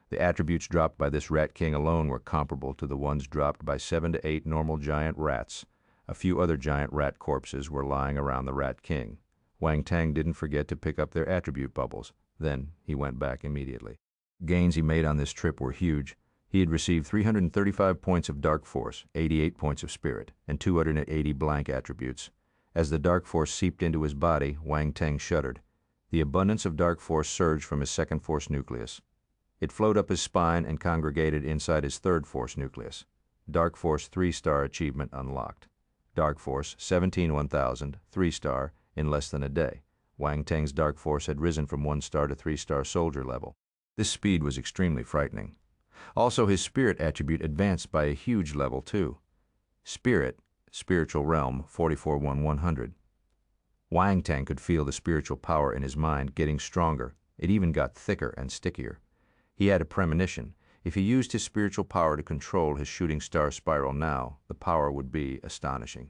The attributes dropped by this Rat King alone were comparable to the ones dropped by 7 to 8 normal giant rats. A few other giant rat corpses were lying around the Rat King. Wang Teng didn't forget to pick up their attribute bubbles. Then he went back immediately. Gains he made on this trip were huge. He had received 335 points of Dark Force, 88 points of Spirit, and 280 blank attributes. As the Dark Force seeped into his body, Wang Teng shuddered. The abundance of Dark Force surged from his second Force nucleus. It flowed up his spine and congregated inside his third Force nucleus. Dark Force 3-star achievement unlocked. Dark Force 17-1000, 3-star, in less than a day. Wang Teng's Dark Force had risen from 1-star to 3-star soldier level. This speed was extremely frightening. Also, his Spirit attribute advanced by a huge level too. Spirit, Spiritual Realm, 44-100. Wang Teng could feel the spiritual power in his mind getting stronger. It even got thicker and stickier. He had a premonition. If he used his spiritual power to control his shooting star spiral now, the power would be astonishing.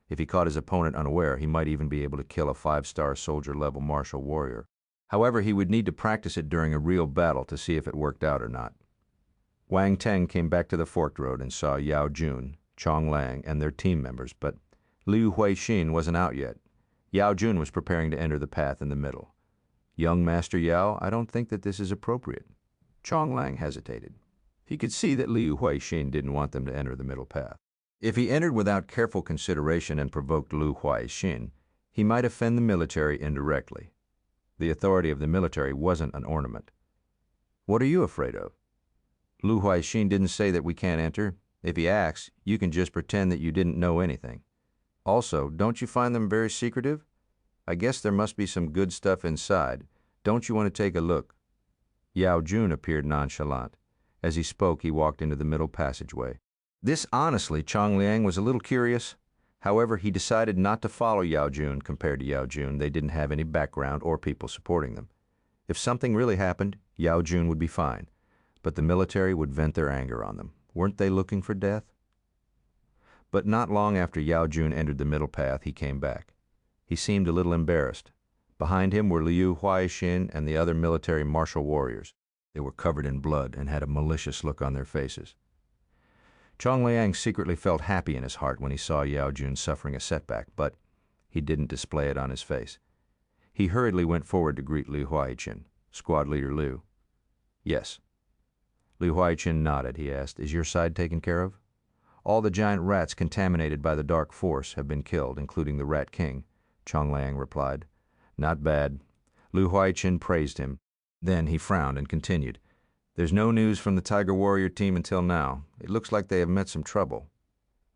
If he caught his opponent unaware, he might even be able to kill a 5-star soldier-level martial warrior. However, he would need to practice it during a real battle to see if it worked out or not. Wang Teng came back to the forked road and saw Yao Jun, Chong Lang, and their team members, but Liu Xuexin wasn't out yet. Yao Jun was preparing to enter the path in the middle. "Young Master Yao, I don't think that this is appropriate." Chonglang hesitated. He could see that Liu Xuexin didn't want them to enter the middle path. If he entered without careful consideration and provoked Liu Xuexin, he might offend the military indirectly. The authority of the military wasn't an ornament. "What are you afraid of?" "Liu Xuexin didn't say that we can't enter. If he asks, you can just pretend that you didn't know anything. Also, don't you find them very secretive? I guess there must be some good stuff inside. Don't you want to take a look?" Yao Jun appeared nonchalant. As he spoke, he walked into the middle passageway. This honestly, Chongliang was a little curious. However, he decided not to follow Yao Jun. Compared to Yao Jun, they didn't have any background or people supporting them. If something really happened, Yao Jun would be fine. But the military would vent their anger on them. Weren't they looking for death? But not long after Yao Jun entered the middle path, he came back. He seemed a little embarrassed. Behind him were Liu Xuexin and the other military martial warriors. They were covered in blood and had a malicious look on their faces. Chongliang secretly felt happy in his heart when he saw Yao Jun suffering a setback, but he didn't display it on his face. He hurriedly went forward to greet Liu Xuexin. "Squad leader Liu." "Yes." Liu Xuexin nodded. He asked, "Is your side taken care of?" "All the giant rats contaminated by the dark force have been killed, including the Rat King," Chonglang replied. "Not bad." Liu Xuexin praised him. Then he frowned and continued, "There's no news from the Tiger Warrior team until now. It looks like they have met some trouble.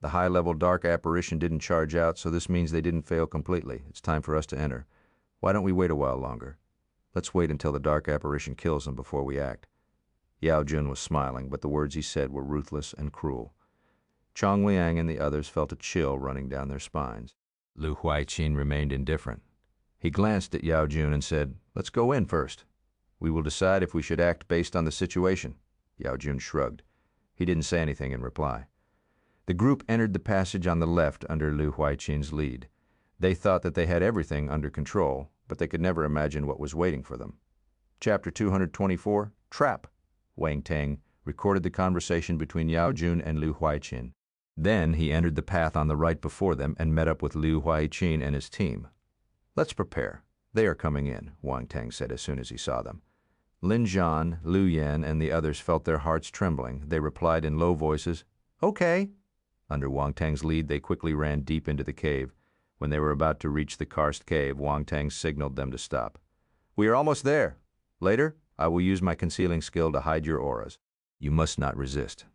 The high-level dark apparition didn't charge out, so this means they didn't fail completely. It's time for us to enter. Why don't we wait a while longer? Let's wait until the dark apparition kills them before we act." Yao Jun was smiling, but the words he said were ruthless and cruel. Chongliang and the others felt a chill running down their spines. Liu Xuexin remained indifferent. He glanced at Yao Jun and said, "Let's go in first. We will decide if we should act based on the situation." Yao Jun shrugged. He didn't say anything in reply. The group entered the passage on the left under Liu Xuexin's lead. They thought that they had everything under control, but they could never imagine what was waiting for them. Chapter 224, Trap. Wang Teng recorded the conversation between Yao Jun and Liu Xuexin. Then he entered the path on the right before them and met up with Liu Xuexin and his team. "Let's prepare. They are coming in," Wang Teng said as soon as he saw them. Lin Zhan, Liu Yan, and the others felt their hearts trembling. They replied in low voices, "Okay." Under Wang Teng's lead, they quickly ran deep into the cave. When they were about to reach the karst cave, Wang Teng signaled them to stop. "We are almost there. Later, I will use my concealing skill to hide your auras. You must not resist."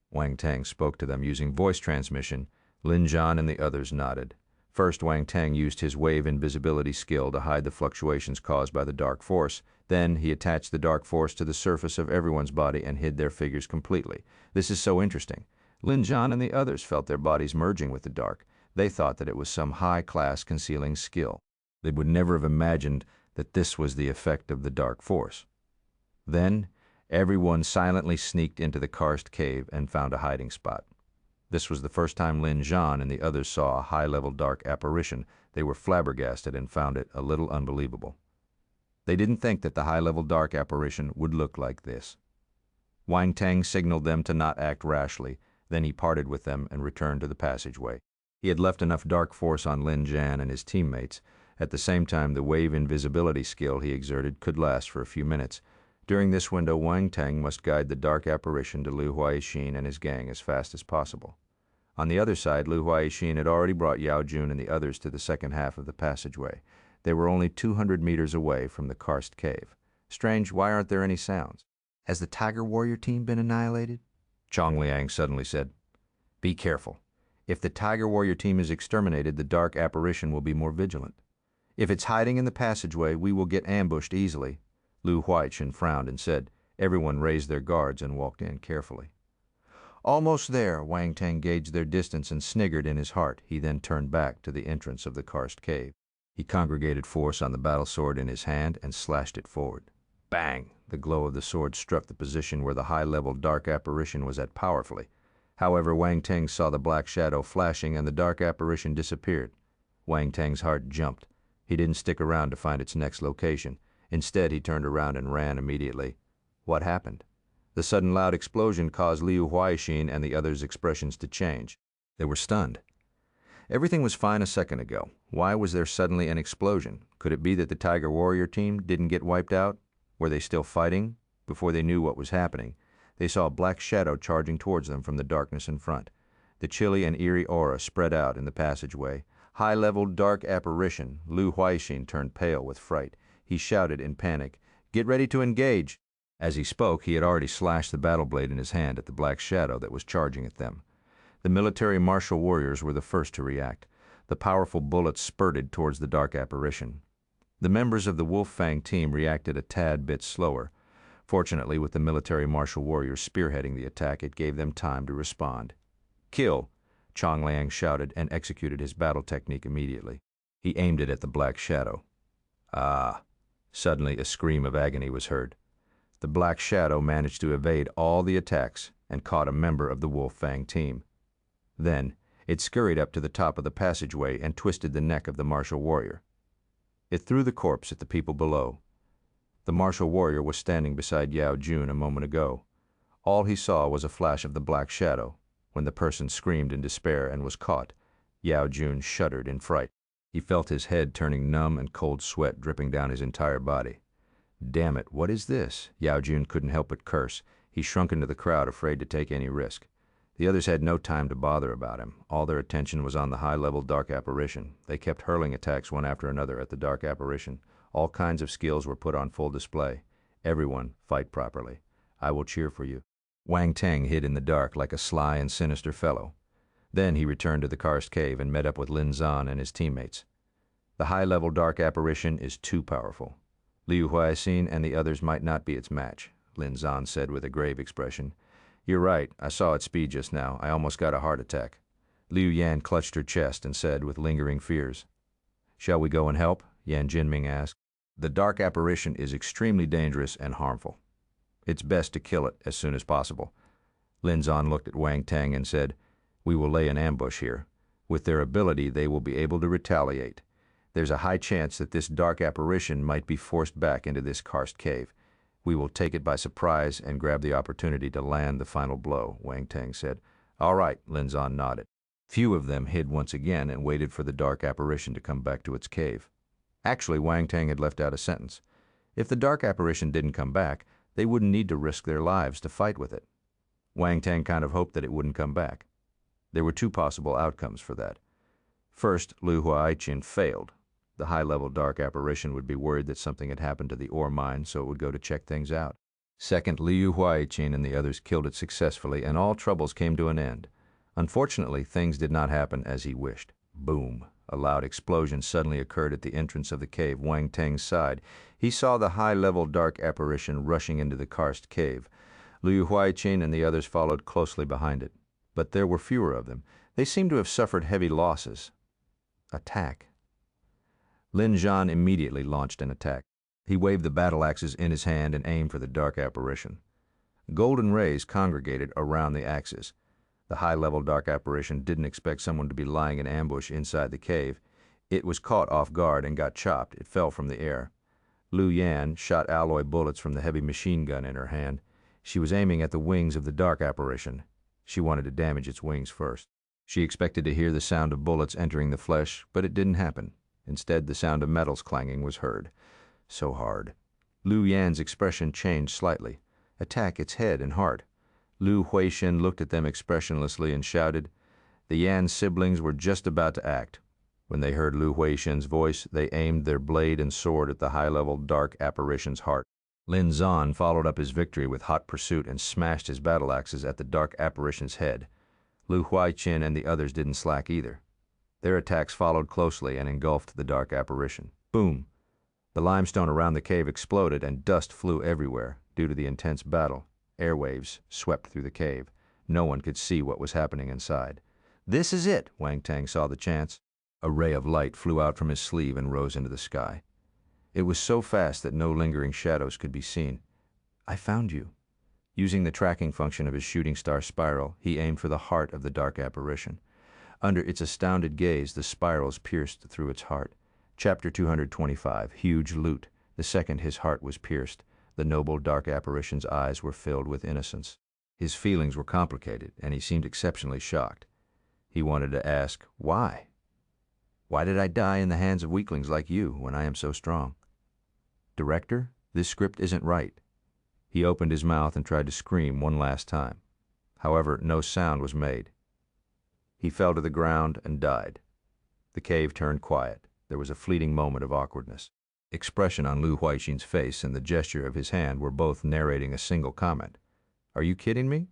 Wang Teng spoke to them using voice transmission. Lin Zhan and the others nodded. First, Wang Teng used his wave invisibility skill to hide the fluctuations caused by the dark force. Then he attached the dark force to the surface of everyone's body and hid their figures completely. This is so interesting. Lin Zhan and the others felt their bodies merging with the dark. They thought that it was some high-class concealing skill. They would never have imagined that this was the effect of the dark force. Then, everyone silently sneaked into the karst cave and found a hiding spot. This was the first time Lin Zhan and the others saw a high-level dark apparition. They were flabbergasted and found it a little unbelievable. They didn't think that the high-level dark apparition would look like this. Wang Teng signaled them to not act rashly. Then he parted with them and returned to the passageway. He had left enough dark force on Lin Zhan and his teammates. At the same time, the wave invisibility skill he exerted could last for a few minutes. During this window, Wang Teng must guide the dark apparition to Liu Xuexin and his gang as fast as possible. On the other side, Liu Xuexin had already brought Yao Jun and the others to the second half of the passageway. They were only 200 meters away from the karst cave. Strange, why aren't there any sounds? Has the Tiger Warrior team been annihilated? Chongliang suddenly said. "Be careful. If the Tiger Warrior team is exterminated, the dark apparition will be more vigilant. If it's hiding in the passageway, we will get ambushed easily." Liu Xuexin frowned and said. Everyone raised their guards and walked in carefully. Almost there, Wang Teng gauged their distance and sniggered in his heart. He then turned back to the entrance of the karst cave. He congregated force on the battle sword in his hand and slashed it forward. Bang! The glow of the sword struck the position where the high-level dark apparition was at powerfully. However, Wang Teng saw the black shadow flashing and the dark apparition disappeared. Wang Teng's heart jumped. He didn't stick around to find its next location. Instead, he turned around and ran immediately. What happened? The sudden loud explosion caused Liu Xuexin and the others' expressions to change. They were stunned. Everything was fine a second ago. Why was there suddenly an explosion? Could it be that the Tiger Warrior team didn't get wiped out? Were they still fighting? Before they knew what was happening, they saw a black shadow charging towards them from the darkness in front. The chilly and eerie aura spread out in the passageway. High-leveled dark apparition, Lu Xuexin turned pale with fright. He shouted in panic, "Get ready to engage!" As he spoke, he had already slashed the battle blade in his hand at the black shadow that was charging at them. The military martial warriors were the first to react. The powerful bullets spurted towards the dark apparition. The members of the Wolf Fang team reacted a tad bit slower. Fortunately, with the military martial warriors spearheading the attack, it gave them time to respond. "Kill!" Chong Liang shouted and executed his battle technique immediately. He aimed it at the black shadow. Ah! Suddenly a scream of agony was heard. The black shadow managed to evade all the attacks and caught a member of the Wolf Fang team. Then, it scurried up to the top of the passageway and twisted the neck of the martial warrior. It threw the corpse at the people below. The martial warrior was standing beside Yue Qun a moment ago. All he saw was a flash of the black shadow. When the person screamed in despair and was caught, Yue Qun shuddered in fright. He felt his head turning numb and cold sweat dripping down his entire body. "Damn it, what is this?" Yue Qun couldn't help but curse. He shrunk into the crowd, afraid to take any risk. The others had no time to bother about him. All their attention was on the high-level dark apparition. They kept hurling attacks one after another at the dark apparition. All kinds of skills were put on full display. Everyone, fight properly. I will cheer for you. Wang Teng hid in the dark like a sly and sinister fellow. Then he returned to the karst cave and met up with Lin Zan and his teammates. The high-level dark apparition is too powerful. Liu Huaixin and the others might not be its match, Lin Zan said with a grave expression. "You're right, I saw its speed just now. I almost got a heart attack." Liu Yan clutched her chest and said with lingering fears, "Shall we go and help?" Yan Jinming asked. "The dark apparition is extremely dangerous and harmful. It's best to kill it as soon as possible." Lin Zan looked at Wang Teng and said, "We will lay an ambush here. With their ability, they will be able to retaliate. There's a high chance that this dark apparition might be forced back into this karst cave. We will take it by surprise and grab the opportunity to land the final blow," Wang Teng said. "All right," Lin Zan nodded. Few of them hid once again and waited for the dark apparition to come back to its cave. Actually, Wang Teng had left out a sentence. If the dark apparition didn't come back, they wouldn't need to risk their lives to fight with it. Wang Teng kind of hoped that it wouldn't come back. There were two possible outcomes for that. First, Lu Huaixin failed. The high-level dark apparition would be worried that something had happened to the ore mine, so it would go to check things out. Second, Liu Huaixin and the others killed it successfully, and all troubles came to an end. Unfortunately, things did not happen as he wished. Boom! A loud explosion suddenly occurred at the entrance of the cave, Wang Teng's side. He saw the high-level dark apparition rushing into the karst cave. Liu Huaixin and the others followed closely behind it. But there were fewer of them. They seemed to have suffered heavy losses. Attack. Lin Zhan immediately launched an attack. He waved the battle axes in his hand and aimed for the dark apparition. Golden rays congregated around the axes. The high-level dark apparition didn't expect someone to be lying in ambush inside the cave. It was caught off guard and got chopped. It fell from the air. Liu Yan shot alloy bullets from the heavy machine gun in her hand. She was aiming at the wings of the dark apparition. She wanted to damage its wings first. She expected to hear the sound of bullets entering the flesh, but it didn't happen. Instead, the sound of metals clanging was heard. So hard. Liu Yan's expression changed slightly. Attack its head and heart. Lu Huaixin looked at them expressionlessly and shouted. The Yan siblings were just about to act. When they heard Lu Huaixin's voice, they aimed their blade and sword at the high-level dark apparition's heart. Lin Zhan followed up his victory with hot pursuit and smashed his battle axes at the dark apparition's head. Lu Huaixin and the others didn't slack either. Their attacks followed closely and engulfed the dark apparition. Boom! The limestone around the cave exploded and dust flew everywhere due to the intense battle. Airwaves swept through the cave. No one could see what was happening inside. "This is it!" Wang Teng saw the chance. A ray of light flew out from his sleeve and rose into the sky. It was so fast that no lingering shadows could be seen. "I found you." Using the tracking function of his shooting star spiral, he aimed for the heart of the dark apparition. Under its astounded gaze, the spirals pierced through its heart. Chapter 225, Huge Loot. The second his heart was pierced, the noble dark apparition's eyes were filled with innocence. His feelings were complicated, and he seemed exceptionally shocked. He wanted to ask, why? Why did I die in the hands of weaklings like you when I am so strong? Director, this script isn't right. He opened his mouth and tried to scream one last time. However, no sound was made. He fell to the ground and died. The cave turned quiet. There was a fleeting moment of awkwardness. Expression on Lu Huaixin's face and the gesture of his hand were both narrating a single comment. Are you kidding me?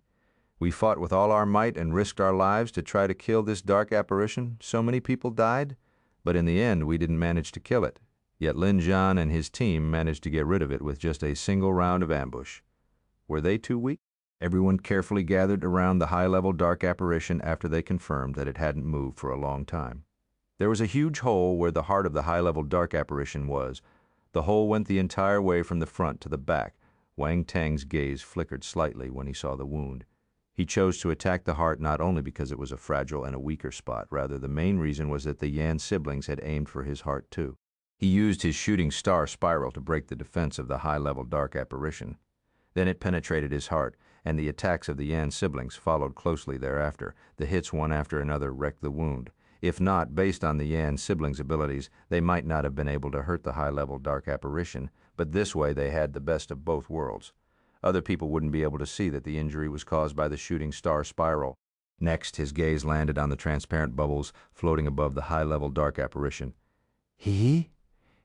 We fought with all our might and risked our lives to try to kill this dark apparition. So many people died, but in the end we didn't manage to kill it. Yet Lin Zhan and his team managed to get rid of it with just a single round of ambush. Were they too weak? Everyone carefully gathered around the high-level dark apparition after they confirmed that it hadn't moved for a long time. There was a huge hole where the heart of the high-level dark apparition was. The hole went the entire way from the front to the back. Wang Teng's gaze flickered slightly when he saw the wound. He chose to attack the heart not only because it was a fragile and a weaker spot, rather the main reason was that the Yan siblings had aimed for his heart too. He used his shooting star spiral to break the defense of the high-level dark apparition. Then it penetrated his heart, and the attacks of the Yan siblings followed closely thereafter. The hits one after another wrecked the wound. If not, based on the Yan siblings' abilities, they might not have been able to hurt the high-level dark apparition, but this way they had the best of both worlds. Other people wouldn't be able to see that the injury was caused by the shooting star spiral. Next, his gaze landed on the transparent bubbles floating above the high-level dark apparition. Hee?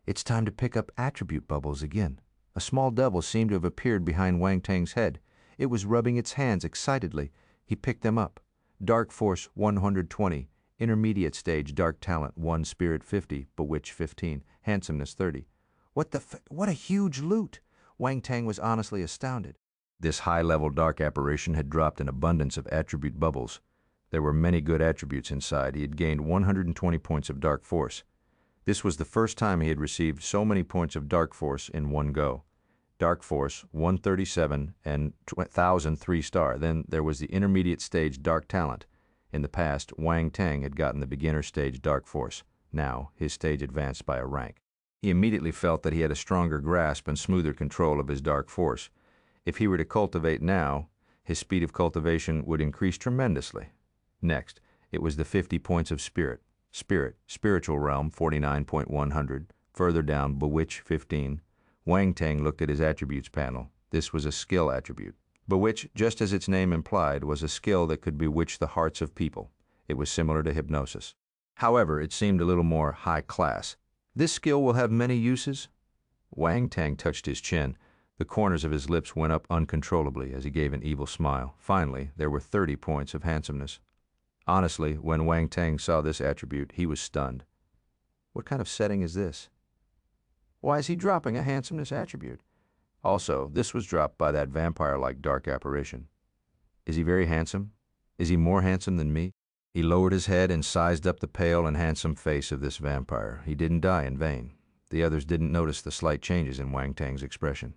It's time to pick up attribute bubbles again. A small devil seemed to have appeared behind Wang Teng's head. It was rubbing its hands excitedly. He picked them up. Dark Force 120, Intermediate Stage Dark Talent 1, Spirit 50, Bewitch 15, Handsomeness 30. What a huge loot! Wang Teng was honestly astounded. This high-level dark apparition had dropped an abundance of attribute bubbles. There were many good attributes inside. He had gained 120 points of Dark Force. This was the first time he had received so many points of Dark Force in one go. Dark Force 137 and 1000 3-star. Then there was the Intermediate Stage Dark Talent. In the past, Wang Teng had gotten the beginner stage Dark Force. Now, his stage advanced by a rank. He immediately felt that he had a stronger grasp and smoother control of his Dark Force. If he were to cultivate now, his speed of cultivation would increase tremendously. Next, it was the 50 points of Spirit. Spiritual Realm 49.100. Further down, Bewitch 15. Wang Teng looked at his attributes panel. This was a skill attribute. Bewitch, just as its name implied, was a skill that could bewitch the hearts of people. It was similar to hypnosis. However, it seemed a little more high class. This skill will have many uses? Wang Teng touched his chin. The corners of his lips went up uncontrollably as he gave an evil smile. Finally, there were 30 points of handsomeness. Honestly, when Wang Teng saw this attribute, he was stunned. What kind of setting is this? Why is he dropping a handsomeness attribute? Also, this was dropped by that vampire-like dark apparition. Is he very handsome? Is he more handsome than me? He lowered his head and sized up the pale and handsome face of this vampire. He didn't die in vain. The others didn't notice the slight changes in Wang Teng's expression.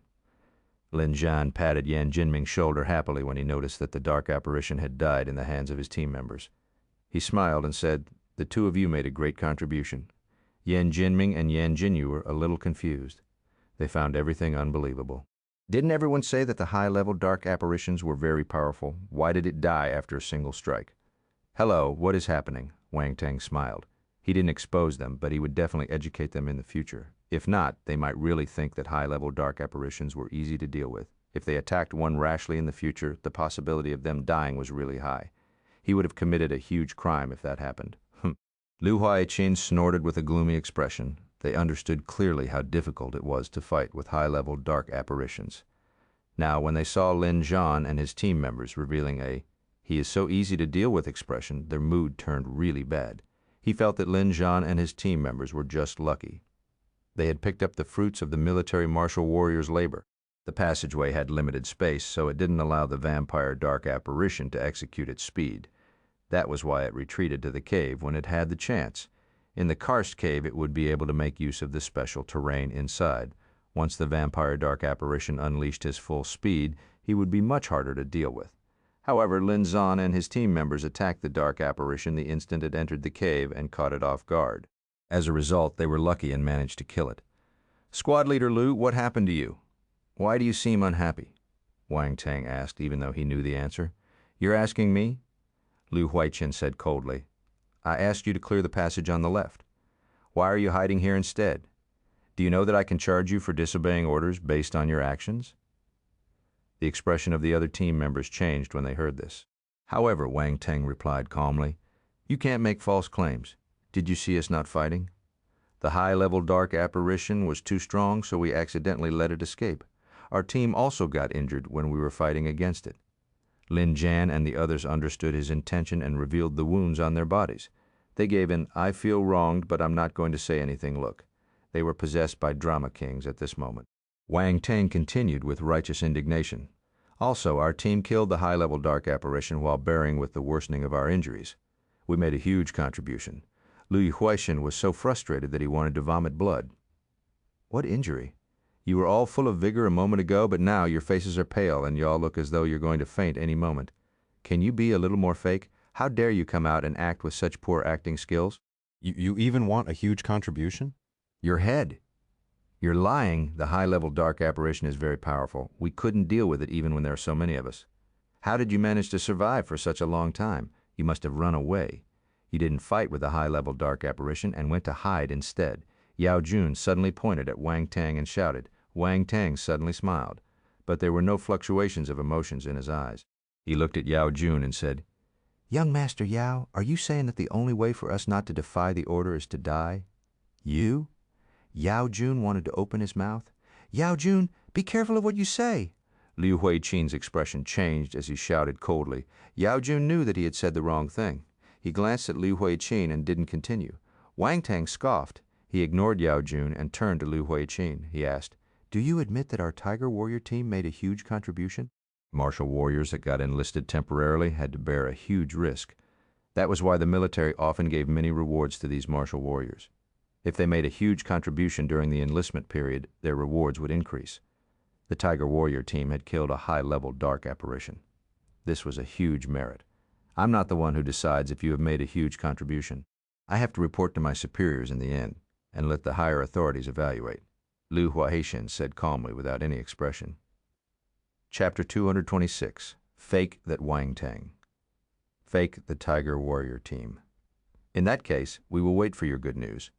Lin Zhan patted Yan Jinming's shoulder happily when he noticed that the dark apparition had died in the hands of his team members. He smiled and said, "The two of you made a great contribution." Yan Jinming and Yan Jinyu were a little confused. They found everything unbelievable. Didn't everyone say that the high-level dark apparitions were very powerful? Why did it die after a single strike? Hello, what is happening? Wang Teng smiled. He didn't expose them, but he would definitely educate them in the future. If not, they might really think that high-level dark apparitions were easy to deal with. If they attacked one rashly in the future, the possibility of them dying was really high. He would have committed a huge crime if that happened. Lu Huaixin snorted with a gloomy expression. They understood clearly how difficult it was to fight with high-level dark apparitions. Now, when they saw Lin Zhan and his team members revealing a "he is so easy to deal with" expression, their mood turned really bad. He felt that Lin Zhan and his team members were just lucky. They had picked up the fruits of the military martial warrior's labor. The passageway had limited space, so it didn't allow the vampire dark apparition to execute its speed. That was why it retreated to the cave when it had the chance. In the karst cave, it would be able to make use of the special terrain inside. Once the vampire dark apparition unleashed his full speed, he would be much harder to deal with. However, Lin Zhan and his team members attacked the dark apparition the instant it entered the cave and caught it off guard. As a result, they were lucky and managed to kill it. "Squad Leader Lu, what happened to you? Why do you seem unhappy?" Wang Teng asked, even though he knew the answer. "You're asking me?" Lu Huaixin said coldly. "I asked you to clear the passage on the left." Why are you hiding here instead? Do you know that I can charge you for disobeying orders based on your actions?" The expression of the other team members changed when they heard this. "However," Wang Teng replied calmly, "you can't make false claims. Did you see us not fighting? The high-level dark apparition was too strong, so we accidentally let it escape. Our team also got injured when we were fighting against it." Lin Jan and the others understood his intention and revealed the wounds on their bodies. They gave an "I feel wronged, but I'm not going to say anything" look. They were possessed by drama kings at this moment. Wang Teng continued with righteous indignation. "Also, our team killed the high-level dark apparition while bearing with the worsening of our injuries. We made a huge contribution. Xuexin was so frustrated that he wanted to vomit blood." "What injury? You were all full of vigor a moment ago, but now your faces are pale and you all look as though you're going to faint any moment. Can you be a little more fake? How dare you come out and act with such poor acting skills?" You even want a huge contribution? "Your head. You're lying. The high-level dark apparition is very powerful. We couldn't deal with it even when there are so many of us. How did you manage to survive for such a long time? You must have run away. You didn't fight with the high-level dark apparition and went to hide instead." Yue Qun suddenly pointed at Wang Teng and shouted. Wang Teng suddenly smiled, but there were no fluctuations of emotions in his eyes. He looked at Yue Qun and said, "Young Master Yao, are you saying that the only way for us not to defy the order is to die?" "You?" Yue Qun wanted to open his mouth. "Yue Qun, be careful of what you say." Liu Huiqin's expression changed as he shouted coldly. Yue Qun knew that he had said the wrong thing. He glanced at Liu Huiqin and didn't continue. Wang Teng scoffed. He ignored Yue Qun and turned to Liu Huiqin. He asked, "Do you admit that our Tiger Warrior team made a huge contribution?" Martial warriors that got enlisted temporarily had to bear a huge risk. That was why the military often gave many rewards to these martial warriors. If they made a huge contribution during the enlistment period, their rewards would increase. The Tiger Warrior team had killed a high-level dark apparition. This was a huge merit. I'm not the one who decides if you have made a huge contribution. I have to report to my superiors in the end, and let the higher authorities evaluate," Liu Huiqin said calmly without any expression. Chapter 226, Fake That Wang Teng. Fake the Tiger Warrior team. "In that case, we will wait for your good news."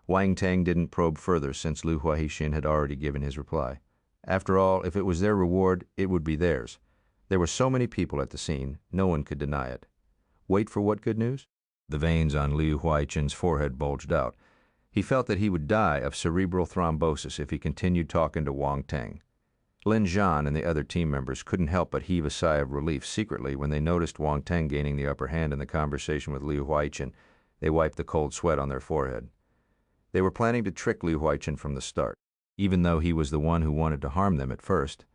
Wang Teng didn't probe further since Liu Huiqin had already given his reply. After all, if it was their reward, it would be theirs. There were so many people at the scene, no one could deny it. Wait for what good news? The veins on Liu Huiqin's forehead bulged out. He felt that he would die of cerebral thrombosis if he continued talking to Wang Teng. Lin Zhan and the other team members couldn't help but heave a sigh of relief secretly when they noticed Wang Teng gaining the upper hand in the conversation with Liu Huiqin. They wiped the cold sweat on their forehead. They were planning to trick Liu Huiqin from the start. Even though he was the one who wanted to harm them at first,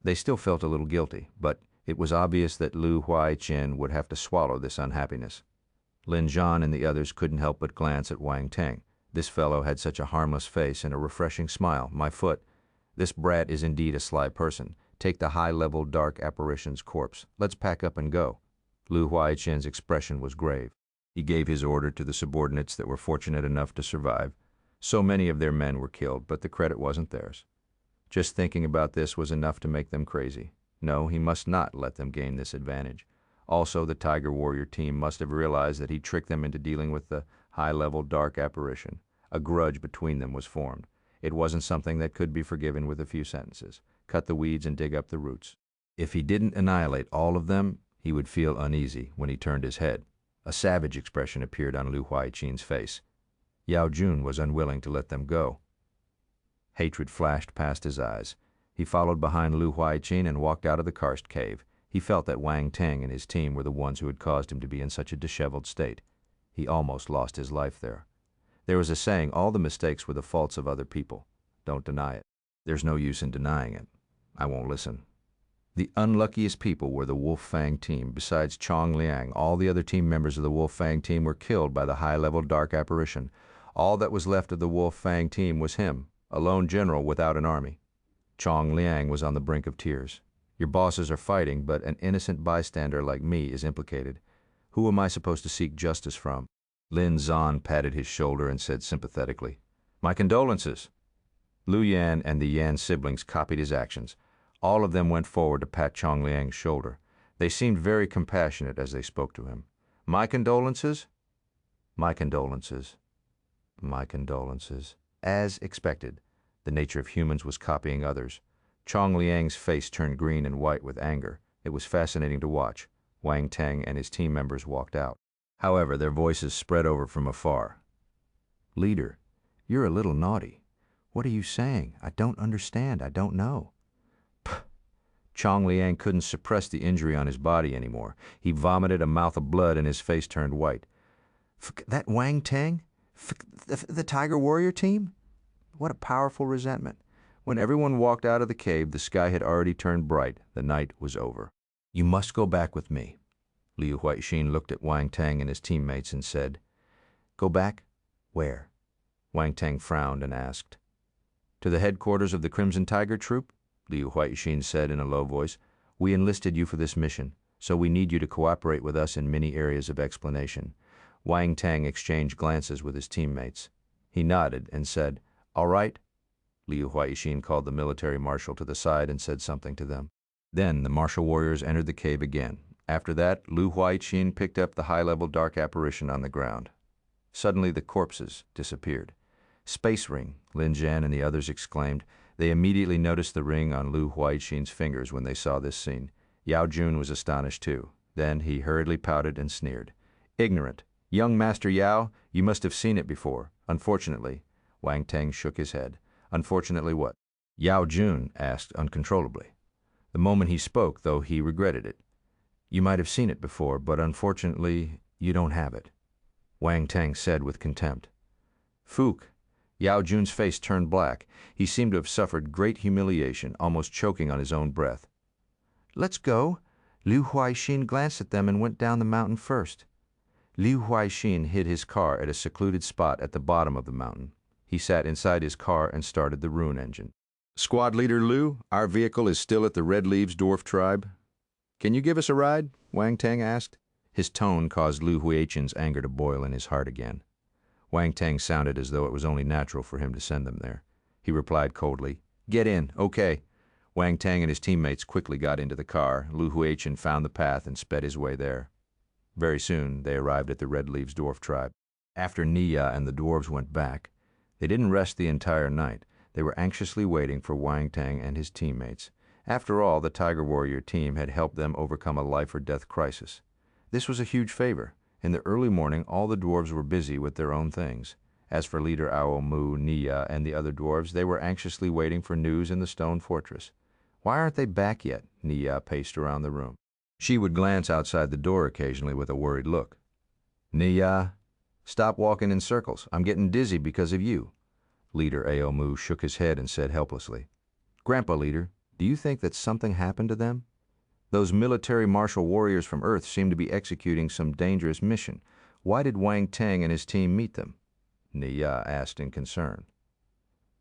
they still felt a little guilty, but it was obvious that Liu Huiqin would have to swallow this unhappiness. Lin Zhan and the others couldn't help but glance at Wang Teng. This fellow had such a harmless face and a refreshing smile. "My foot. This brat is indeed a sly person. Take the high-level dark apparition's corpse. Let's pack up and go." Liu Huiqin's expression was grave. He gave his order to the subordinates that were fortunate enough to survive. So many of their men were killed, but the credit wasn't theirs. Just thinking about this was enough to make them crazy. No, he must not let them gain this advantage. Also, the Tiger Warrior team must have realized that he tricked them into dealing with the high-level dark apparition. A grudge between them was formed. It wasn't something that could be forgiven with a few sentences. Cut the weeds and dig up the roots. If he didn't annihilate all of them, he would feel uneasy when he turned his head. A savage expression appeared on Liu Huiqin's face. Yue Qun was unwilling to let them go. Hatred flashed past his eyes. He followed behind Liu Huiqin and walked out of the karst cave. He felt that Wang Teng and his team were the ones who had caused him to be in such a disheveled state. He almost lost his life there. There was a saying, all the mistakes were the faults of other people. Don't deny it. There's no use in denying it. I won't listen. The unluckiest people were the Wolf Fang team. Besides Chong Liang, all the other team members of the Wolf Fang team were killed by the high-level dark apparition. All that was left of the Wolf Fang team was him, a lone general without an army. Chong Liang was on the brink of tears. Your bosses are fighting, but an innocent bystander like me is implicated. Who am I supposed to seek justice from? Lin Zhan patted his shoulder and said sympathetically, "My condolences." Lu Yan and the Yan siblings copied his actions. All of them went forward to pat Chong Liang's shoulder. They seemed very compassionate as they spoke to him. "My condolences? My condolences. My condolences. As expected, the nature of humans was copying others. Chong Liang's face turned green and white with anger. It was fascinating to watch. Wang Teng and his team members walked out. However, their voices spread over from afar. Leader, you're a little naughty. What are you saying? I don't understand. I don't know. Chong Liang couldn't suppress the injury on his body anymore. He vomited a mouth of blood and his face turned white. That Wang Teng? The Tiger Warrior team? What a powerful resentment. When everyone walked out of the cave, the sky had already turned bright. The night was over. You must go back with me. Liu Xuexin looked at Wang Teng and his teammates and said, Go back? Where? Wang Teng frowned and asked. To the headquarters of the Crimson Tiger Troop, Liu Xuexin said in a low voice. We enlisted you for this mission, so we need you to cooperate with us in many areas of explanation. Wang Teng exchanged glances with his teammates. He nodded and said, All right. Liu Xuexin called the military marshal to the side and said something to them. Then the martial warriors entered the cave again. After that, Liu Xuexin picked up the high-level dark apparition on the ground. Suddenly the corpses disappeared. Space ring, Lin Jian and the others exclaimed. They immediately noticed the ring on Liu Xuexin's fingers when they saw this scene. Yue Qun was astonished too. Then he hurriedly pouted and sneered. Ignorant. Young Master Yao, you must have seen it before. Unfortunately. Wang Teng shook his head. Unfortunately what? Yue Qun asked uncontrollably. The moment he spoke, though, he regretted it. You might have seen it before, but unfortunately, you don't have it. Wang Teng said with contempt. Fook. Yue Qun's face turned black. He seemed to have suffered great humiliation, almost choking on his own breath. Let's go. Liu Xuexin glanced at them and went down the mountain first. Liu Xuexin hid his car at a secluded spot at the bottom of the mountain. He sat inside his car and started the rune engine. Squad Leader Liu, our vehicle is still at the Red Leaves Dwarf Tribe. Can you give us a ride? Wang Teng asked. His tone caused Liu Xuexin's anger to boil in his heart again. Wang Teng sounded as though it was only natural for him to send them there. He replied coldly, Get in, okay. Wang Teng and his teammates quickly got into the car. Liu Xuexin found the path and sped his way there. Very soon, they arrived at the Red Leaves Dwarf Tribe. After Nia and the dwarves went back, they didn't rest the entire night. They were anxiously waiting for Wang Teng and his teammates. After all, the Tiger Warrior team had helped them overcome a life-or-death crisis. This was a huge favor. In the early morning, all the dwarves were busy with their own things. As for Leader Ao Mu, Nia, and the other dwarves, they were anxiously waiting for news in the stone fortress. Why aren't they back yet? Nia paced around the room. She would glance outside the door occasionally with a worried look. Nia, stop walking in circles. I'm getting dizzy because of you. Leader Ao Mu shook his head and said helplessly, Grandpa Leader, do you think that something happened to them? Those military martial warriors from Earth seem to be executing some dangerous mission. Why did Wang Teng and his team meet them? Nia asked in concern.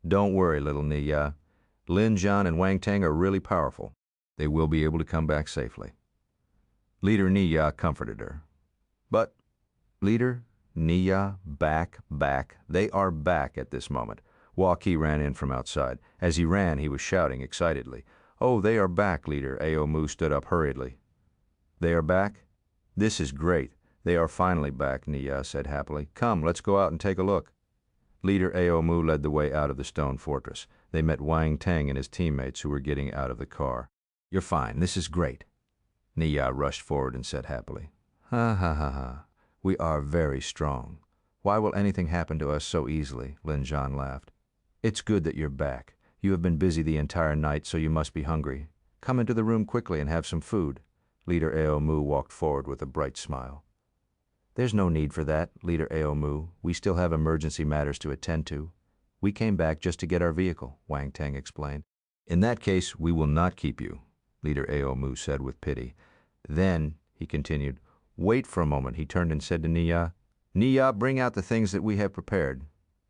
Don't worry, little Nia. Lin Jian and Wang Teng are really powerful. They will be able to come back safely. Leader Nia comforted her. But, Leader, Nia, back. They are back at this moment. Hua Qi ran in from outside. As he ran, he was shouting excitedly. Oh, they are back, Leader. Ao Mu stood up hurriedly. They are back? This is great. They are finally back, Nia said happily. Come, let's go out and take a look. Leader Ao Mu led the way out of the stone fortress. They met Wang Teng and his teammates who were getting out of the car. You're fine. This is great. Nia rushed forward and said happily, Ha ha ha ha. We are very strong. Why will anything happen to us so easily? Lin Jian laughed. It's good that you're back. You have been busy the entire night, so you must be hungry. Come into the room quickly and have some food. Leader Ao Mu walked forward with a bright smile. There's no need for that, Leader Ao Mu. We still have emergency matters to attend to. We came back just to get our vehicle, Wang Teng explained. In that case, we will not keep you, Leader Ao Mu said with pity. Then, he continued, wait for a moment. He turned and said to Nia, Nia, bring out the things that we have prepared.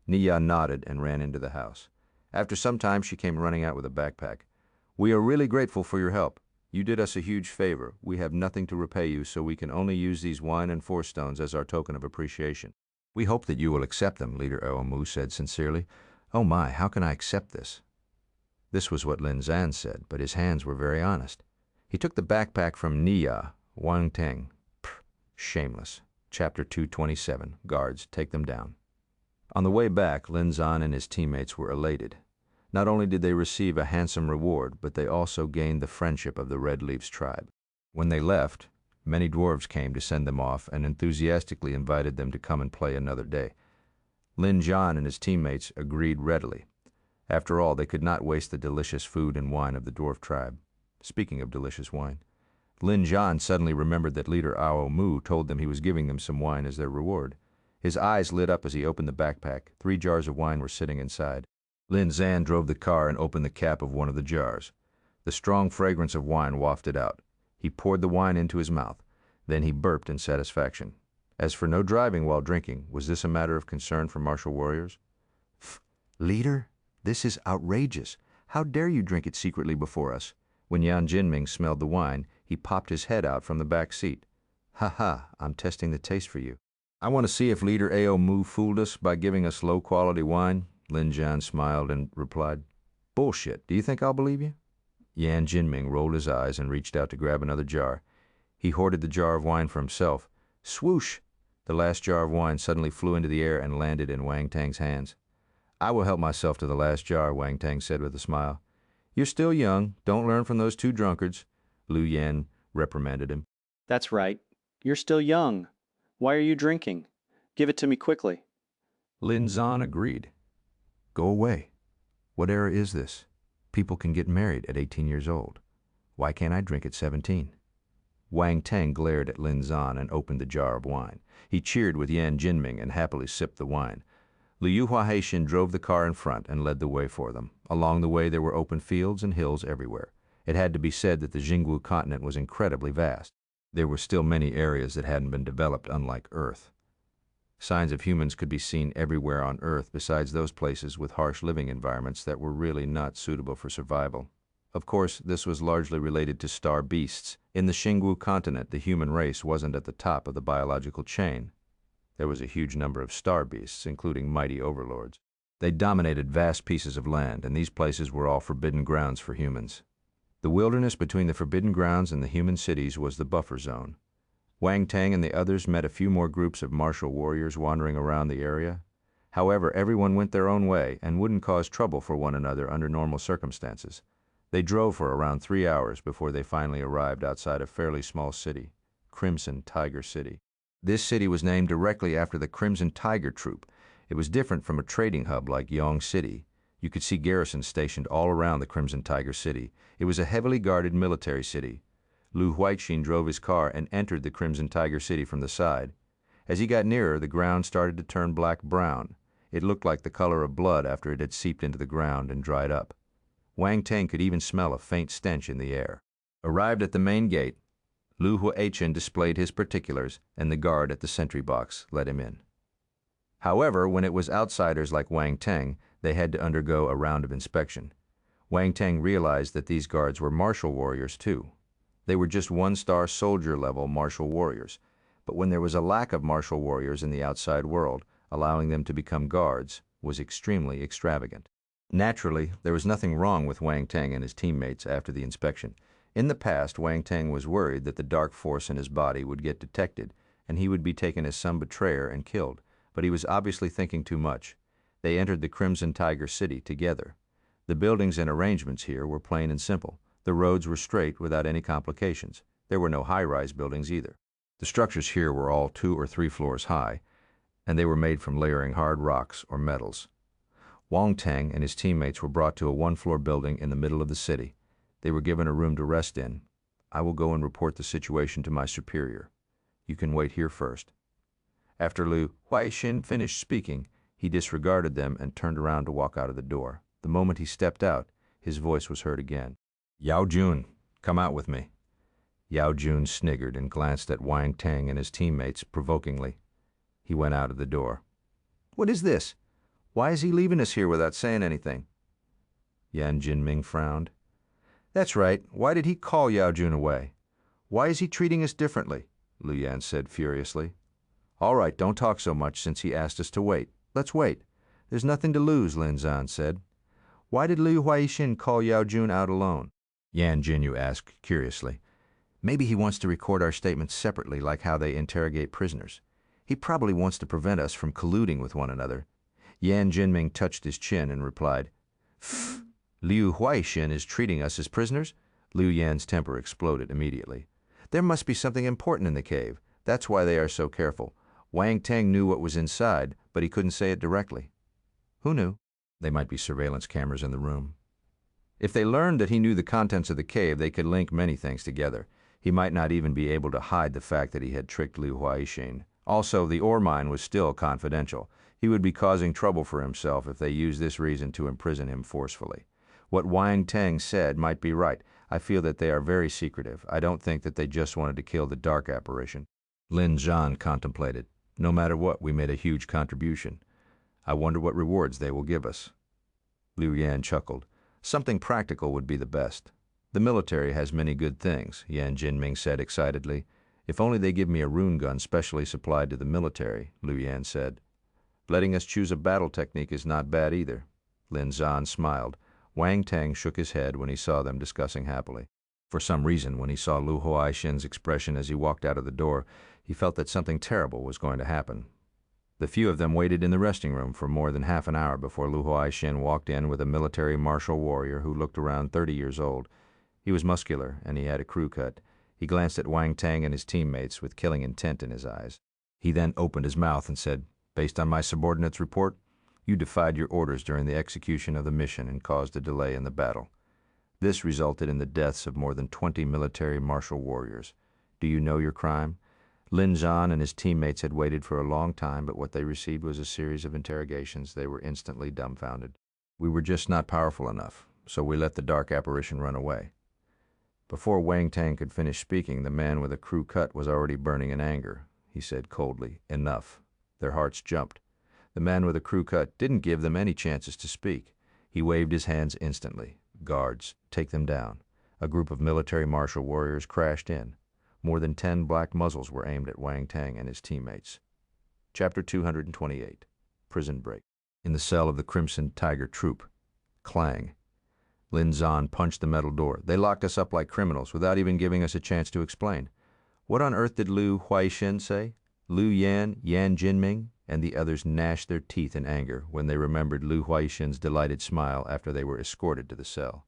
Nia nodded and ran into the house. After some time, she came running out with a backpack. We are really grateful for your help. You did us a huge favor. We have nothing to repay you, so we can only use these wine and 4 stones as our token of appreciation. We hope that you will accept them, Leader Ao Mu said sincerely. Oh my, how can I accept this? This was what Lin Jian said, but his hands were very honest. He took the backpack from Nia, Wang Teng. Shameless. Chapter 227. Guards, take them down. On the way back, Lin Zan and his teammates were elated. Not only did they receive a handsome reward, but they also gained the friendship of the Red Leaves tribe. When they left, many dwarves came to send them off and enthusiastically invited them to come and play another day. Lin Zan and his teammates agreed readily. After all, they could not waste the delicious food and wine of the dwarf tribe. Speaking of delicious wine, Lin Zan suddenly remembered that leader Ao Mu told them he was giving them some wine as their reward. His eyes lit up as he opened the backpack. 3 jars of wine were sitting inside. Lin Zan drove the car and opened the cap of one of the jars. The strong fragrance of wine wafted out. He poured the wine into his mouth. Then he burped in satisfaction. As for no driving while drinking, was this a matter of concern for martial warriors? Leader, this is outrageous. How dare you drink it secretly before us? When Yan Jinming smelled the wine, he popped his head out from the back seat. Ha ha, I'm testing the taste for you. I want to see if leader Ao Mu fooled us by giving us low-quality wine. Lin Zan smiled and replied, Bullshit, do you think I'll believe you? Yan Jinming rolled his eyes and reached out to grab another jar. He hoarded the jar of wine for himself. Swoosh! The last jar of wine suddenly flew into the air and landed in Wang Teng's hands. I will help myself to the last jar, Wang Teng said with a smile. You're still young. Don't learn from those 2 drunkards. Lu Yan reprimanded him. That's right. You're still young. Why are you drinking? Give it to me quickly. Lin Zan agreed. Go away. What era is this? People can get married at 18 years old. Why can't I drink at 17? Wang Teng glared at Lin Zan and opened the jar of wine. He cheered with Yan Jinming and happily sipped the wine. Liu Xuexin drove the car in front and led the way for them. Along the way there were open fields and hills everywhere. It had to be said that the Jingwu continent was incredibly vast. There were still many areas that hadn't been developed, unlike Earth. Signs of humans could be seen everywhere on Earth besides those places with harsh living environments that were really not suitable for survival. Of course, this was largely related to star beasts. In the Jingwu continent, the human race wasn't at the top of the biological chain. There was a huge number of star beasts, including mighty overlords. They dominated vast pieces of land, and these places were all forbidden grounds for humans. The wilderness between the forbidden grounds and the human cities was the buffer zone. Wang Teng and the others met a few more groups of martial warriors wandering around the area. However, everyone went their own way and wouldn't cause trouble for one another under normal circumstances. They drove for around 3 hours before they finally arrived outside a fairly small city, Crimson Tiger City. This city was named directly after the Crimson Tiger Troop. It was different from a trading hub like Yong City. You could see garrisons stationed all around the Crimson Tiger City. It was a heavily guarded military city. Lu Xuexin drove his car and entered the Crimson Tiger City from the side. As he got nearer, the ground started to turn black-brown. It looked like the color of blood after it had seeped into the ground and dried up. Wang Teng could even smell a faint stench in the air. Arrived at the main gate, Lu Xuexin displayed his particulars, and the guard at the sentry box let him in. However, when it was outsiders like Wang Teng, they had to undergo a round of inspection. Wang Teng realized that these guards were martial warriors too. They were just 1-star soldier-level martial warriors, but when there was a lack of martial warriors in the outside world, allowing them to become guards was extremely extravagant. Naturally, there was nothing wrong with Wang Teng and his teammates after the inspection. In the past, Wang Teng was worried that the dark force in his body would get detected, and he would be taken as some betrayer and killed, but he was obviously thinking too much. They entered the Crimson Tiger City together. The buildings and arrangements here were plain and simple. The roads were straight without any complications. There were no high-rise buildings either. The structures here were all 2 or 3 floors high, and they were made from layering hard rocks or metals. Wang Teng and his teammates were brought to a 1-floor building in the middle of the city. They were given a room to rest in. I will go and report the situation to my superior. You can wait here first. After Lu Xuexin finished speaking, he disregarded them and turned around to walk out of the door. The moment he stepped out, his voice was heard again. Yao Jun, come out with me. Yao Jun sniggered and glanced at Wang Teng and his teammates provokingly. He went out of the door. What is this? Why is he leaving us here without saying anything? Yan Jinming frowned. That's right. Why did he call Yao Jun away? Why is he treating us differently? Lu Yan said furiously. All right, don't talk so much since he asked us to wait. Let's wait. There's nothing to lose, Lin Zan said. Why did Lu Xuexin call Yao Jun out alone? Yan Jinyu asked curiously. Maybe he wants to record our statements separately like how they interrogate prisoners. He probably wants to prevent us from colluding with one another. Yan Jinming touched his chin and replied, Liu Huaixin is treating us as prisoners? Liu Yan's temper exploded immediately. There must be something important in the cave. That's why they are so careful. Wang Teng knew what was inside, but he couldn't say it directly. Who knew? They might be surveillance cameras in the room. If they learned that he knew the contents of the cave, they could link many things together. He might not even be able to hide the fact that he had tricked Liu Huaixin. Also, the ore mine was still confidential. He would be causing trouble for himself if they used this reason to imprison him forcefully. What Wang Teng said might be right. I feel that they are very secretive. I don't think that they just wanted to kill the dark apparition. Lin Zhan contemplated. No matter what, we made a huge contribution. I wonder what rewards they will give us. Liu Yan chuckled. Something practical would be the best. The military has many good things, Yan Jinming said excitedly. If only they give me a rune gun specially supplied to the military, Liu Yan said. Letting us choose a battle technique is not bad either. Lin Zhan smiled. Wang Teng shook his head when he saw them discussing happily. For some reason, when he saw Liu Huaixin's expression as he walked out of the door, he felt that something terrible was going to happen. The few of them waited in the resting room for more than half an hour before Liu Huaixin walked in with a military martial warrior who looked around 30 years old. He was muscular, and he had a crew cut. He glanced at Wang Teng and his teammates with killing intent in his eyes. He then opened his mouth and said, Based on my subordinate's report, you defied your orders during the execution of the mission and caused a delay in the battle. This resulted in the deaths of more than 20 military martial warriors. Do you know your crime? Lin Zhan and his teammates had waited for a long time, but what they received was a series of interrogations. They were instantly dumbfounded. We were just not powerful enough, so we let the dark apparition run away. Before Wang Teng could finish speaking, the man with a crew cut was already burning in anger. He said coldly, Enough. Their hearts jumped. The man with a crew cut didn't give them any chances to speak. He waved his hands instantly. Guards, take them down. A group of military martial warriors crashed in. More than 10 black muzzles were aimed at Wang Teng and his teammates. Chapter 228. Prison Break. In the cell of the Crimson Tiger Troop. Clang. Lin Zhan punched the metal door. They locked us up like criminals without even giving us a chance to explain. What on earth did Liu Huaixin say? Liu Yan, Yan Jinming, and the others gnashed their teeth in anger when they remembered Liu Huaixin's delighted smile after they were escorted to the cell.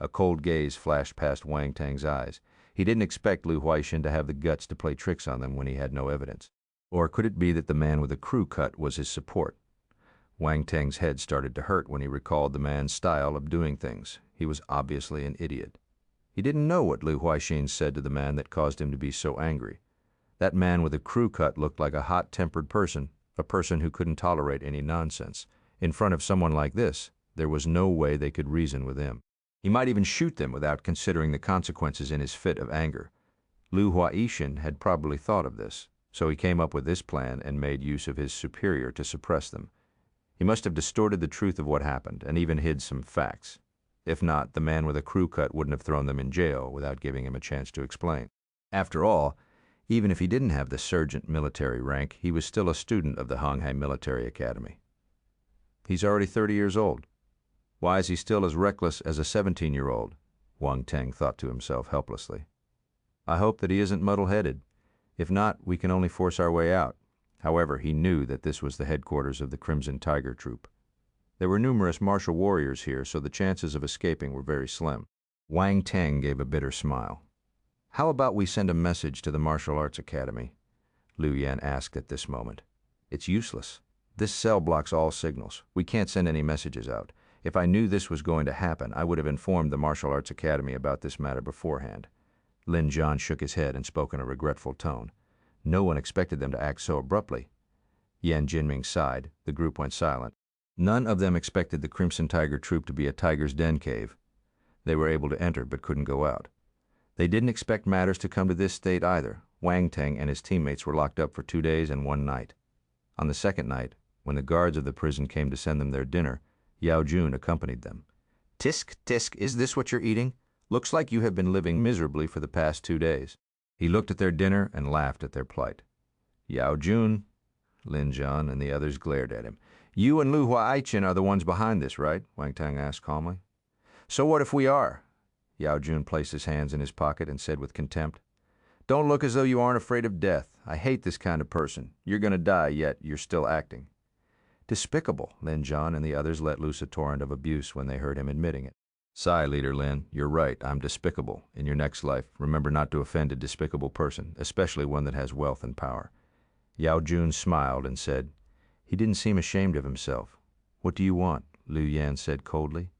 A cold gaze flashed past Wang Teng's eyes. He didn't expect Liu Huaixin to have the guts to play tricks on them when he had no evidence. Or could it be that the man with the crew cut was his support? Wang Teng's head started to hurt when he recalled the man's style of doing things. He was obviously an idiot. He didn't know what Liu Huaixin said to the man that caused him to be so angry. That man with a crew cut looked like a hot-tempered person, a person who couldn't tolerate any nonsense. In front of someone like this, there was no way they could reason with him. He might even shoot them without considering the consequences in his fit of anger. Liu Huaixin had probably thought of this, so he came up with this plan and made use of his superior to suppress them. He must have distorted the truth of what happened and even hid some facts. If not, the man with a crew cut wouldn't have thrown them in jail without giving him a chance to explain. After all, even if he didn't have the sergeant military rank, he was still a student of the Hanghai Military Academy. He's already 30 years old. Why is he still as reckless as a 17-year-old? Wang Teng thought to himself helplessly. I hope that he isn't muddle-headed. If not, we can only force our way out. However, he knew that this was the headquarters of the Crimson Tiger Troop. There were numerous martial warriors here, so the chances of escaping were very slim. Wang Teng gave a bitter smile. How about we send a message to the Martial Arts Academy? Liu Yan asked at this moment. It's useless. This cell blocks all signals. We can't send any messages out. If I knew this was going to happen, I would have informed the Martial Arts Academy about this matter beforehand. Lin Zhan shook his head and spoke in a regretful tone. No one expected them to act so abruptly. Yan Jinming sighed. The group went silent. None of them expected the Crimson Tiger Troop to be a tiger's den cave. They were able to enter but couldn't go out. They didn't expect matters to come to this state either. Wang Teng and his teammates were locked up for 2 days and 1 night. On the second night, when the guards of the prison came to send them their dinner, Yue Qun accompanied them. Tisk, tisk, is this what you're eating? Looks like you have been living miserably for the past 2 days. He looked at their dinner and laughed at their plight. Yue Qun, Lin Zhan and the others glared at him. You and Liu Huaixin are the ones behind this, right? Wang Teng asked calmly. So what if we are? Yue Qun placed his hands in his pocket and said with contempt, Don't look as though you aren't afraid of death. I hate this kind of person. You're going to die, yet you're still acting. Despicable, Lin John and the others let loose a torrent of abuse when they heard him admitting it. Sigh, Leader Lin, you're right, I'm despicable. In your next life, remember not to offend a despicable person, especially one that has wealth and power. Yao Jun smiled and said, he didn't seem ashamed of himself. What do you want? Liu Yan said coldly.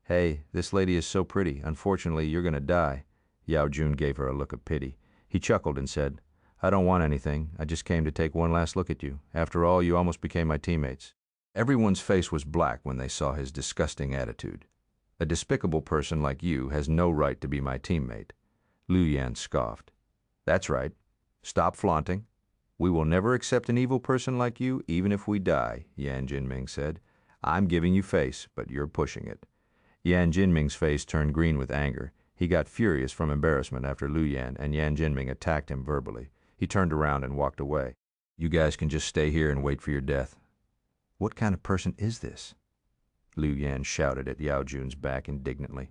Hey, this lady is so pretty. Unfortunately, you're going to die. Yao Jun gave her a look of pity. He chuckled and said, I don't want anything. I just came to take one last look at you. After all, you almost became my teammates. Everyone's face was black when they saw his disgusting attitude. A despicable person like you has no right to be my teammate. Liu Yan scoffed. That's right. Stop flaunting. We will never accept an evil person like you, even if we die, Yan Jinming said. I'm giving you face, but you're pushing it. Yan Jinming's face turned green with anger. He got furious from embarrassment after Liu Yan and Yan Jinming attacked him verbally. He turned around and walked away. You guys can just stay here and wait for your death. What kind of person is this? Liu Yan shouted at Yao Jun's back indignantly.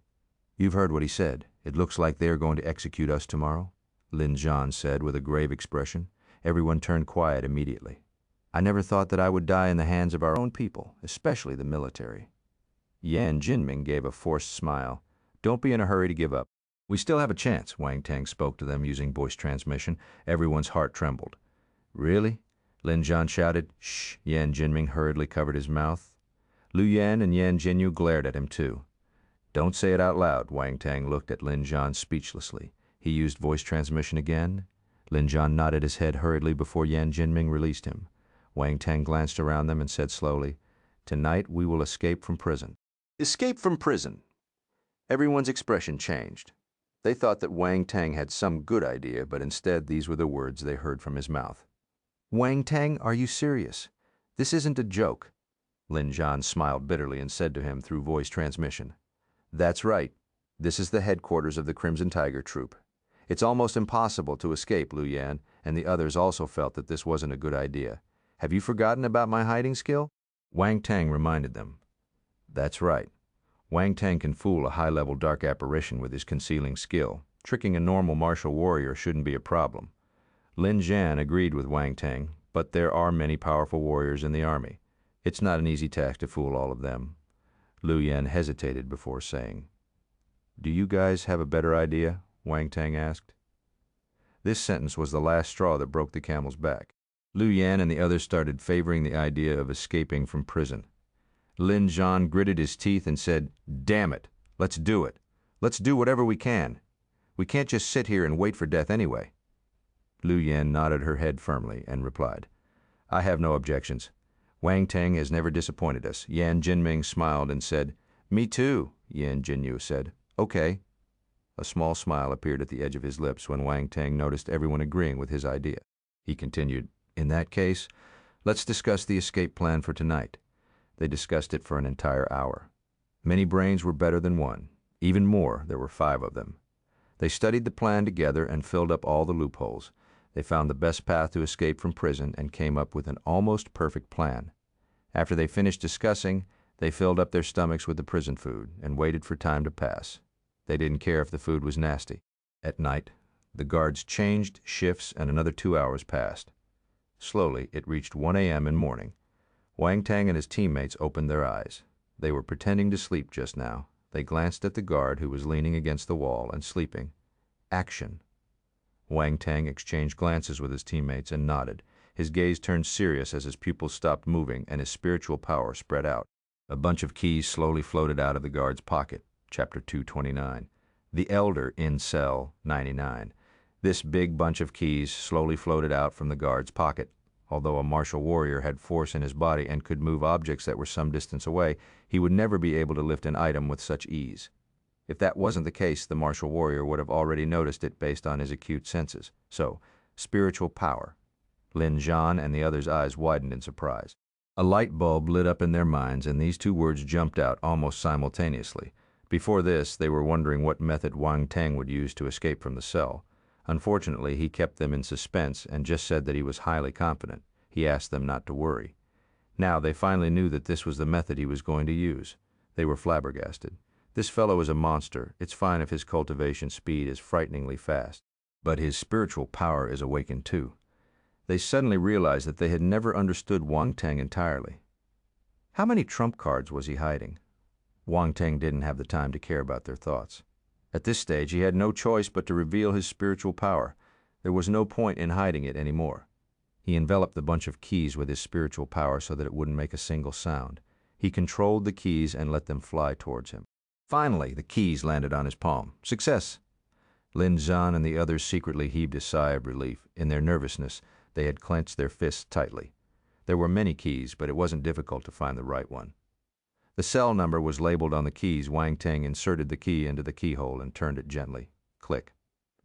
You've heard what he said. It looks like they are going to execute us tomorrow, Lin Zhan said with a grave expression. Everyone turned quiet immediately. I never thought that I would die in the hands of our own people, especially the military. Yan Jinming gave a forced smile. Don't be in a hurry to give up. We still have a chance, Wang Teng spoke to them using voice transmission. Everyone's heart trembled. Really? Lin Zhan shouted. Shh, Yan Jinming hurriedly covered his mouth. Liu Yan and Yan Jinyu glared at him too. Don't say it out loud, Wang Teng looked at Lin Zhan speechlessly. He used voice transmission again. Lin Zhan nodded his head hurriedly before Yan Jinming released him. Wang Teng glanced around them and said slowly, Tonight we will escape from prison. Escape from prison. Everyone's expression changed. They thought that Wang Teng had some good idea, but instead these were the words they heard from his mouth. Wang Teng, are you serious? This isn't a joke. Lin Zhan smiled bitterly and said to him through voice transmission, That's right. This is the headquarters of the Crimson Tiger Troop. It's almost impossible to escape, Liu Yan, and the others also felt that this wasn't a good idea. Have you forgotten about my hiding skill? Wang Teng reminded them. That's right. Wang Teng can fool a high-level dark apparition with his concealing skill. Tricking a normal martial warrior shouldn't be a problem. Lin Zhan agreed with Wang Teng, but there are many powerful warriors in the army. It's not an easy task to fool all of them. Liu Yan hesitated before saying, Do you guys have a better idea? Wang Teng asked. This sentence was the last straw that broke the camel's back. Liu Yan and the others started favoring the idea of escaping from prison. Lin Zhan gritted his teeth and said, Damn it, let's do it. Let's do whatever we can. We can't just sit here and wait for death anyway. Liu Yan nodded her head firmly and replied, I have no objections. Wang Teng has never disappointed us. Yan Jinming smiled and said, Me too, Yan Jinyu said. Okay. A small smile appeared at the edge of his lips when Wang Teng noticed everyone agreeing with his idea. He continued, In that case, let's discuss the escape plan for tonight. They discussed it for an entire hour. Many brains were better than one. Even more, there were 5 of them. They studied the plan together and filled up all the loopholes. They found the best path to escape from prison and came up with an almost perfect plan. After they finished discussing, they filled up their stomachs with the prison food and waited for time to pass. They didn't care if the food was nasty. At night, the guards changed shifts and another 2 hours passed. Slowly, it reached 1 a.m. in morning. Wang Teng and his teammates opened their eyes. They were pretending to sleep just now. They glanced at the guard who was leaning against the wall and sleeping. Action. Wang Teng exchanged glances with his teammates and nodded. His gaze turned serious as his pupils stopped moving and his spiritual power spread out. A bunch of keys slowly floated out of the guard's pocket. Chapter 229. The Elder in Cell 99. This big bunch of keys slowly floated out from the guard's pocket. Although a martial warrior had force in his body and could move objects that were some distance away, he would never be able to lift an item with such ease. If that wasn't the case, the martial warrior would have already noticed it based on his acute senses. So, spiritual power. Lin Zhan and the others' eyes widened in surprise. A light bulb lit up in their minds, and these 2 words jumped out almost simultaneously. Before this, they were wondering what method Wang Teng would use to escape from the cell. Unfortunately, he kept them in suspense and just said that he was highly confident. He asked them not to worry. Now they finally knew that this was the method he was going to use. They were flabbergasted. This fellow is a monster. It's fine if his cultivation speed is frighteningly fast, but his spiritual power is awakened too. They suddenly realized that they had never understood Wang Teng entirely. How many trump cards was he hiding? Wang Teng didn't have the time to care about their thoughts. At this stage, he had no choice but to reveal his spiritual power. There was no point in hiding it anymore. He enveloped the bunch of keys with his spiritual power so that it wouldn't make a single sound. He controlled the keys and let them fly towards him. Finally, the keys landed on his palm. Success! Lin Zhan and the others secretly heaved a sigh of relief. In their nervousness, they had clenched their fists tightly. There were many keys, but it wasn't difficult to find the right one. The cell number was labeled on the keys. Wang Teng inserted the key into the keyhole and turned it gently. Click.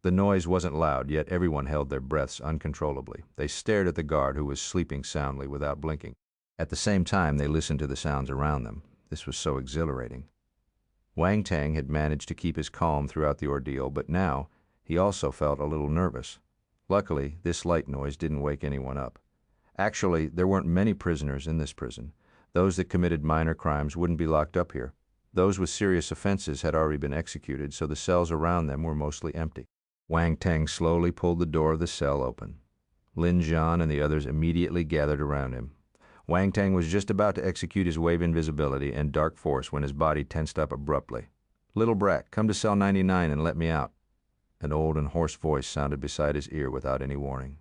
The noise wasn't loud, yet everyone held their breaths uncontrollably. They stared at the guard who was sleeping soundly without blinking. At the same time, they listened to the sounds around them. This was so exhilarating. Wang Teng had managed to keep his calm throughout the ordeal, but now he also felt a little nervous. Luckily, this light noise didn't wake anyone up. Actually, there weren't many prisoners in this prison. Those that committed minor crimes wouldn't be locked up here. Those with serious offenses had already been executed, so the cells around them were mostly empty. Wang Teng slowly pulled the door of the cell open. Lin Zhan and the others immediately gathered around him. Wang Teng was just about to execute his wave invisibility and dark force when his body tensed up abruptly. "Little brat, come to cell 99 and let me out." An old and hoarse voice sounded beside his ear without any warning.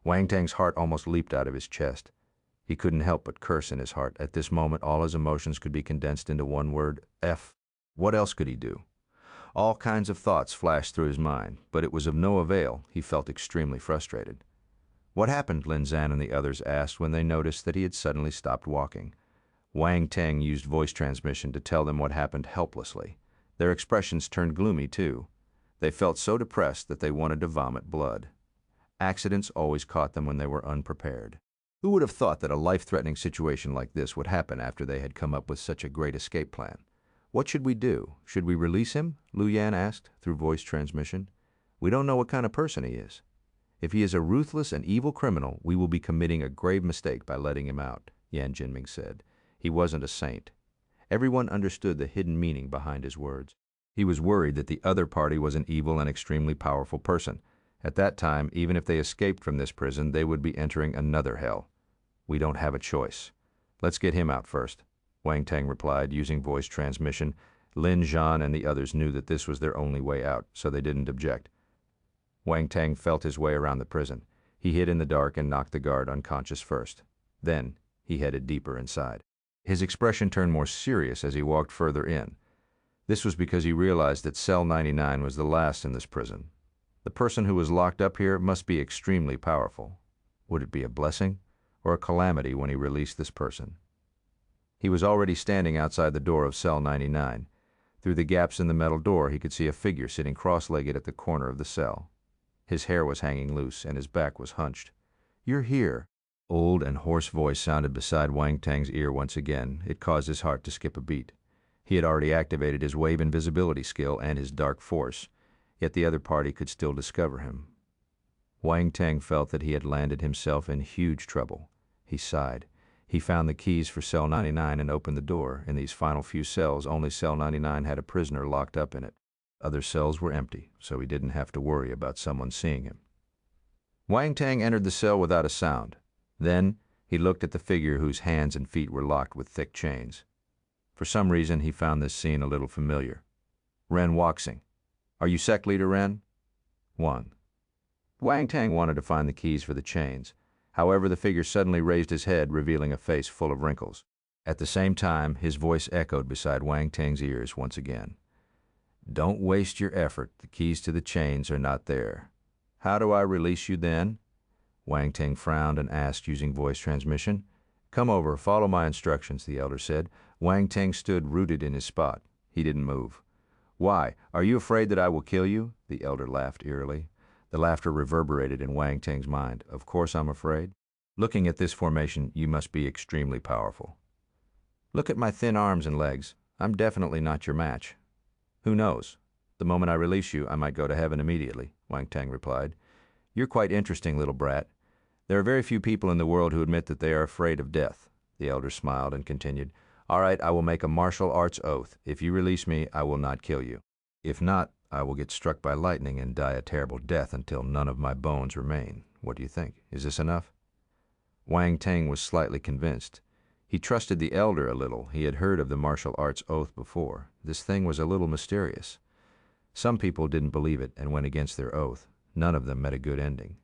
Wang Teng's heart almost leaped out of his chest. He couldn't help but curse in his heart. At this moment, all his emotions could be condensed into one word: F. What else could he do? All kinds of thoughts flashed through his mind, but it was of no avail. He felt extremely frustrated. "What happened?" Lin Zhan and the others asked when they noticed that he had suddenly stopped walking. Wang Teng used voice transmission to tell them what happened helplessly. Their expressions turned gloomy, too. They felt so depressed that they wanted to vomit blood. Accidents always caught them when they were unprepared. Who would have thought that a life-threatening situation like this would happen after they had come up with such a great escape plan? "What should we do? Should we release him?" Lu Yan asked through voice transmission. "We don't know what kind of person he is. If he is a ruthless and evil criminal, we will be committing a grave mistake by letting him out," Yan Jinming said. He wasn't a saint. Everyone understood the hidden meaning behind his words. He was worried that the other party was an evil and extremely powerful person. At that time, even if they escaped from this prison, they would be entering another hell. "We don't have a choice. Let's get him out first," Wang Teng replied, using voice transmission. Lin Zhan and the others knew that this was their only way out, so they didn't object. Wang Teng felt his way around the prison. He hid in the dark and knocked the guard unconscious first. Then he headed deeper inside. His expression turned more serious as he walked further in. This was because he realized that cell 99 was the last in this prison. The person who was locked up here must be extremely powerful. Would it be a blessing or a calamity when he released this person? He was already standing outside the door of cell 99. Through the gaps in the metal door, he could see a figure sitting cross-legged at the corner of the cell. His hair was hanging loose, and his back was hunched. "You're here." Old and hoarse voice sounded beside Wang Teng's ear once again. It caused his heart to skip a beat. He had already activated his wave invisibility skill and his dark force, yet the other party could still discover him. Wang Teng felt that he had landed himself in huge trouble. He sighed. He found the keys for cell 99 and opened the door. In these final few cells, only cell 99 had a prisoner locked up in it. Other cells were empty, so he didn't have to worry about someone seeing him. Wang Teng entered the cell without a sound. Then he looked at the figure whose hands and feet were locked with thick chains. For some reason, he found this scene a little familiar. "Ren Waxing. Are you sect leader, Ren?" "One." Wang Teng wanted to find the keys for the chains. However, the figure suddenly raised his head, revealing a face full of wrinkles. At the same time, his voice echoed beside Wang Teng's ears once again. "Don't waste your effort. The keys to the chains are not there." "How do I release you then?" Wang Teng frowned and asked using voice transmission. "Come over, follow my instructions," the elder said. Wang Teng stood rooted in his spot. He didn't move. "Why? Are you afraid that I will kill you?" The elder laughed eerily. The laughter reverberated in Wang Teng's mind. "Of course I'm afraid. Looking at this formation, you must be extremely powerful. Look at my thin arms and legs. I'm definitely not your match." "Who knows? The moment I release you, I might go to heaven immediately," Wang Teng replied. "You're quite interesting, little brat. There are very few people in the world who admit that they are afraid of death." The elder smiled and continued, "All right, I will make a martial arts oath. If you release me, I will not kill you. If not, I will get struck by lightning and die a terrible death until none of my bones remain. What do you think? Is this enough?" Wang Teng was slightly convinced. He trusted the elder a little. He had heard of the martial arts oath before. This thing was a little mysterious. Some people didn't believe it and went against their oath. None of them met a good ending.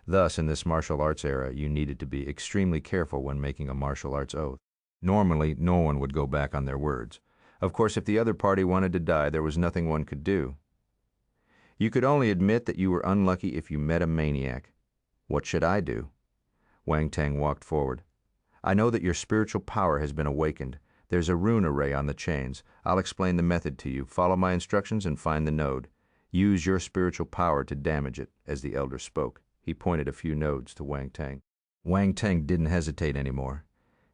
Thus, in this martial arts era, you needed to be extremely careful when making a martial arts oath. Normally, no one would go back on their words. Of course, if the other party wanted to die, there was nothing one could do. You could only admit that you were unlucky if you met a maniac. What should I do? Wang Teng walked forward. I know that your spiritual power has been awakened. There's a rune array on the chains. I'll explain the method to you. Follow my instructions and find the node. Use your spiritual power to damage it. As the elder spoke, he pointed a few nodes to Wang Teng. Wang Teng didn't hesitate anymore.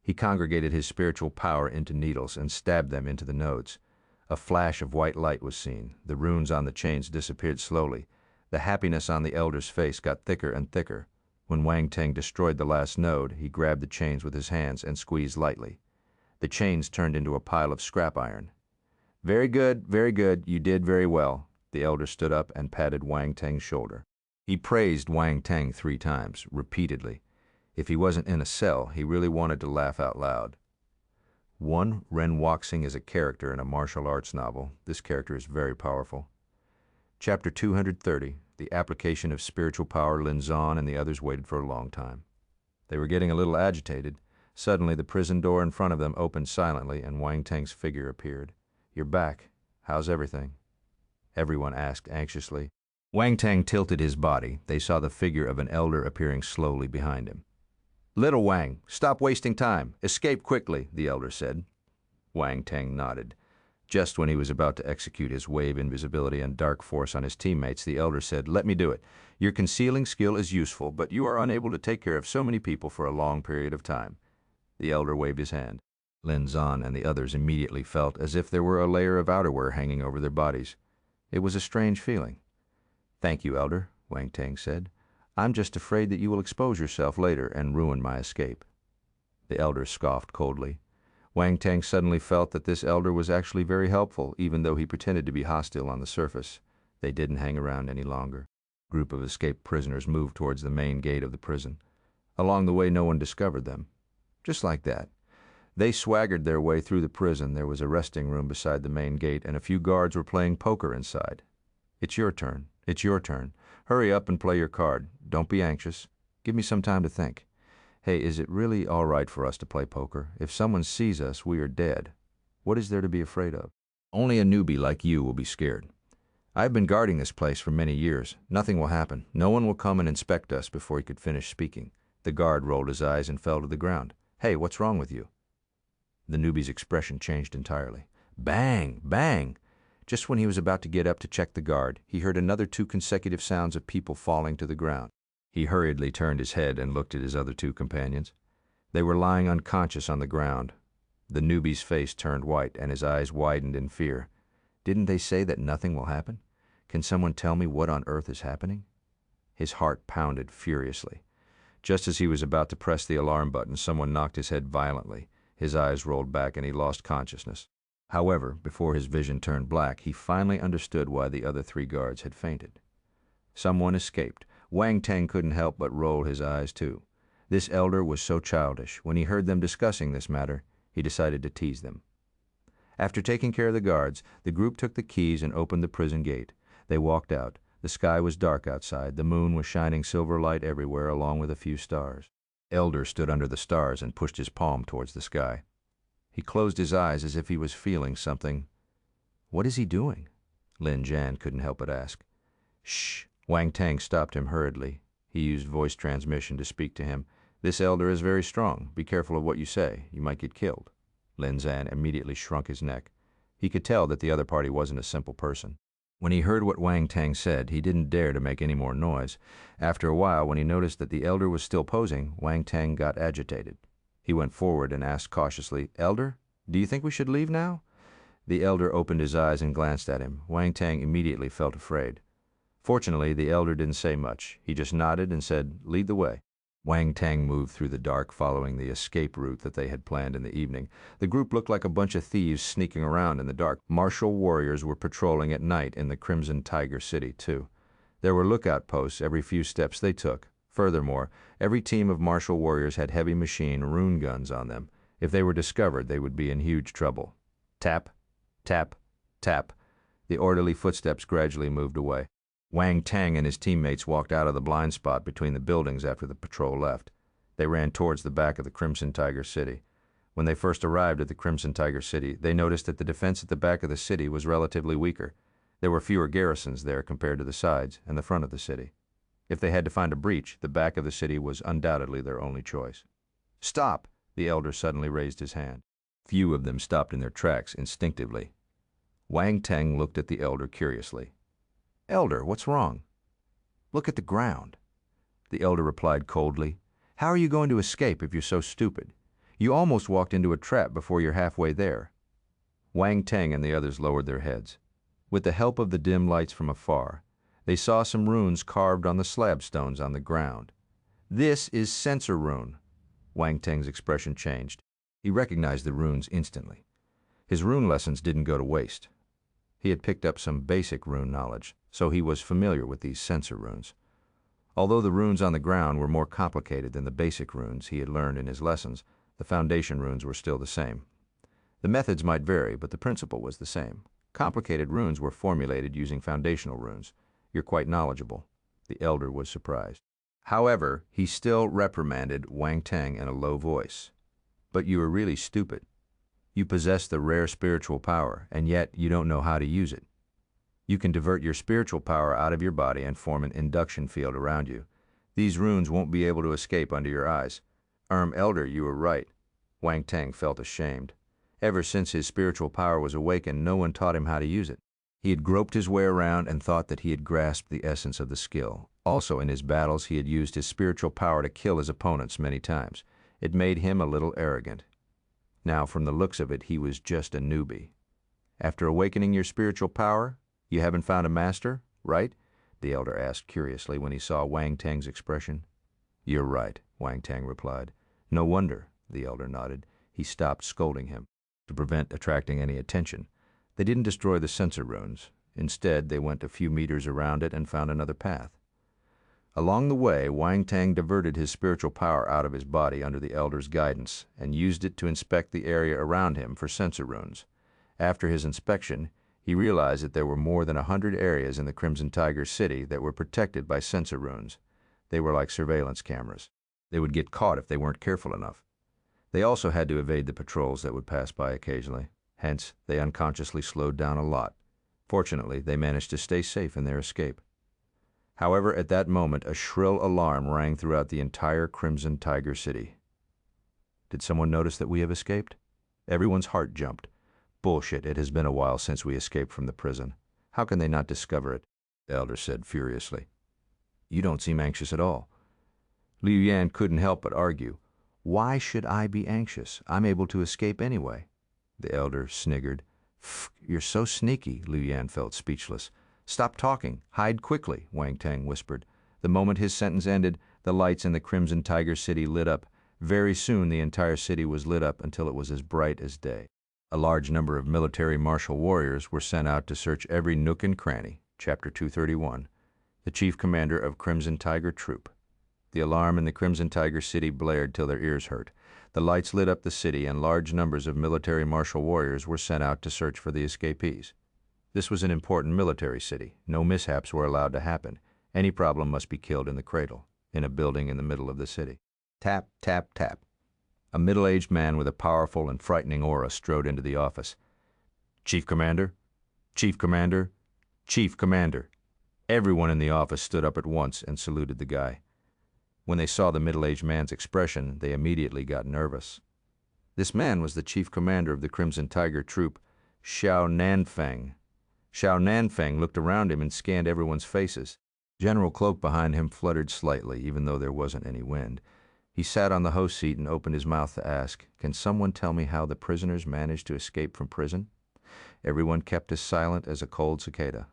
He congregated his spiritual power into needles and stabbed them into the nodes. A flash of white light was seen. The runes on the chains disappeared slowly. The happiness on the elder's face got thicker and thicker. When Wang Teng destroyed the last node, he grabbed the chains with his hands and squeezed lightly. The chains turned into a pile of scrap iron. Very good, you did very well. The elder stood up and patted Wang Teng's shoulder. He praised Wang Teng 3 times, repeatedly. If he wasn't in a cell, he really wanted to laugh out loud. Ren Wuxing is a character in a martial arts novel. This character is very powerful. Chapter 230, The Application of Spiritual Power. Lin Zan and the others waited for a long time. They were getting a little agitated. Suddenly, the prison door in front of them opened silently, and Wang Teng's figure appeared. You're back. How's everything? Everyone asked anxiously. Wang Teng tilted his body. They saw the figure of an elder appearing slowly behind him. Little Wang, stop wasting time. Escape quickly, the elder said. Wang Teng nodded. Just when he was about to execute his wave invisibility and dark force on his teammates, the elder said, Let me do it. Your concealing skill is useful, but you are unable to take care of so many people for a long period of time. The elder waved his hand. Lin Zan and the others immediately felt as if there were a layer of outerwear hanging over their bodies. It was a strange feeling. Thank you, elder, Wang Teng said. I'm just afraid that you will expose yourself later and ruin my escape. The elder scoffed coldly. Wang Teng suddenly felt that this elder was actually very helpful, even though he pretended to be hostile on the surface. They didn't hang around any longer. A group of escaped prisoners moved towards the main gate of the prison. Along the way, no one discovered them. Just like that. They swaggered their way through the prison. There was a resting room beside the main gate, and a few guards were playing poker inside. It's your turn. It's your turn. Hurry up and play your card. Don't be anxious. Give me some time to think. Hey, is it really all right for us to play poker? If someone sees us, we are dead. What is there to be afraid of? Only a newbie like you will be scared. I've been guarding this place for many years. Nothing will happen. No one will come and inspect us before he could finish speaking. The guard rolled his eyes and fell to the ground. Hey, what's wrong with you? The newbie's expression changed entirely. Bang! Bang! Just when he was about to get up to check the guard, he heard another 2 consecutive sounds of people falling to the ground. He hurriedly turned his head and looked at his other 2 companions. They were lying unconscious on the ground. The newbie's face turned white and his eyes widened in fear. Didn't they say that nothing will happen? Can someone tell me what on earth is happening? His heart pounded furiously. Just as he was about to press the alarm button, someone knocked his head violently. His eyes rolled back and he lost consciousness. However, before his vision turned black, he finally understood why the other 3 guards had fainted. Someone escaped. Wang Teng couldn't help but roll his eyes too. This elder was so childish. When he heard them discussing this matter, he decided to tease them. After taking care of the guards, the group took the keys and opened the prison gate. They walked out. The sky was dark outside. The moon was shining silver light everywhere, along with a few stars. Elder stood under the stars and pushed his palm towards the sky. He closed his eyes as if he was feeling something. What is he doing? Lin Zan couldn't help but ask. Shh! Wang Teng stopped him hurriedly. He used voice transmission to speak to him. This elder is very strong. Be careful of what you say. You might get killed. Lin Zan immediately shrunk his neck. He could tell that the other party wasn't a simple person. When he heard what Wang Teng said, he didn't dare to make any more noise. After a while, when he noticed that the elder was still posing, Wang Teng got agitated. He went forward and asked cautiously, Elder, do you think we should leave now? The elder opened his eyes and glanced at him. Wang Teng immediately felt afraid. Fortunately, the elder didn't say much. He just nodded and said, Lead the way. Wang Teng moved through the dark, following the escape route that they had planned in the evening. The group looked like a bunch of thieves sneaking around in the dark. Martial warriors were patrolling at night in the Crimson Tiger City, too. There were lookout posts every few steps they took. Furthermore, every team of martial warriors had heavy machine rune guns on them. If they were discovered, they would be in huge trouble. Tap, tap, tap. The orderly footsteps gradually moved away. Wang Teng and his teammates walked out of the blind spot between the buildings after the patrol left. They ran towards the back of the Crimson Tiger City. When they first arrived at the Crimson Tiger City, they noticed that the defense at the back of the city was relatively weaker. There were fewer garrisons there compared to the sides and the front of the city. If they had to find a breach, the back of the city was undoubtedly their only choice. "Stop!" The elder suddenly raised his hand. Few of them stopped in their tracks instinctively. Wang Teng looked at the elder curiously. "Elder, what's wrong?" "Look at the ground." The elder replied coldly, "How are you going to escape if you're so stupid? You almost walked into a trap before you're halfway there." Wang Teng and the others lowered their heads. With the help of the dim lights from afar, they saw some runes carved on the slab stones on the ground. "This is Censor Rune." Wang Teng's expression changed. He recognized the runes instantly. His rune lessons didn't go to waste. He had picked up some basic rune knowledge, so he was familiar with these Censor Runes. Although the runes on the ground were more complicated than the basic runes he had learned in his lessons, the foundation runes were still the same. The methods might vary, but the principle was the same. Complicated runes were formulated using foundational runes. "You're quite knowledgeable." The elder was surprised. However, he still reprimanded Wang Teng in a low voice. "But you are really stupid. You possess the rare spiritual power, and yet you don't know how to use it. You can divert your spiritual power out of your body and form an induction field around you. These runes won't be able to escape under your eyes." Elder, you were right." Wang Teng felt ashamed. Ever since his spiritual power was awakened, no one taught him how to use it. He had groped his way around and thought that he had grasped the essence of the skill. Also, in his battles, he had used his spiritual power to kill his opponents many times. It made him a little arrogant. Now, from the looks of it, he was just a newbie. "After awakening your spiritual power, you haven't found a master, right?" the elder asked curiously when he saw Wang Teng's expression. "You're right," Wang Teng replied. "No wonder," the elder nodded. He stopped scolding him to prevent attracting any attention. They didn't destroy the Censor Runes. Instead, they went a few meters around it and found another path. Along the way, Wang Teng diverted his spiritual power out of his body under the elder's guidance and used it to inspect the area around him for Censor Runes. After his inspection, he realized that there were more than 100 areas in the Crimson Tiger City that were protected by Censor Runes. They were like surveillance cameras. They would get caught if they weren't careful enough. They also had to evade the patrols that would pass by occasionally. Hence, they unconsciously slowed down a lot. Fortunately, they managed to stay safe in their escape. However, at that moment, a shrill alarm rang throughout the entire Crimson Tiger City. Did someone notice that we have escaped? Everyone's heart jumped. Bullshit, it has been a while since we escaped from the prison. How can they not discover it? The elder said furiously. You don't seem anxious at all. Liu Yan couldn't help but argue. Why should I be anxious? I'm able to escape anyway. The elder sniggered. You're so sneaky, Liu Yan felt speechless. Stop talking. Hide quickly, Wang Teng whispered. The moment his sentence ended, the lights in the Crimson Tiger City lit up. Very soon the entire city was lit up until it was as bright as day. A large number of military martial warriors were sent out to search every nook and cranny. Chapter 231. The chief commander of Crimson Tiger Troop. The alarm in the Crimson Tiger City blared till their ears hurt. The lights lit up the city, and large numbers of military martial warriors were sent out to search for the escapees. This was an important military city. No mishaps were allowed to happen. Any problem must be killed in the cradle, in a building in the middle of the city. Tap, tap, tap. A middle-aged man with a powerful and frightening aura strode into the office. Chief Commander? Chief Commander? Chief Commander. Everyone in the office stood up at once and saluted the guy. When they saw the middle-aged man's expression, they immediately got nervous. This man was the chief commander of the Crimson Tiger Troop, Xiao Nanfeng. Xiao Nanfeng looked around him and scanned everyone's faces. General Cloak behind him fluttered slightly, even though there wasn't any wind. He sat on the host seat and opened his mouth to ask, "Can someone tell me how the prisoners managed to escape from prison?" Everyone kept as silent as a cold cicada.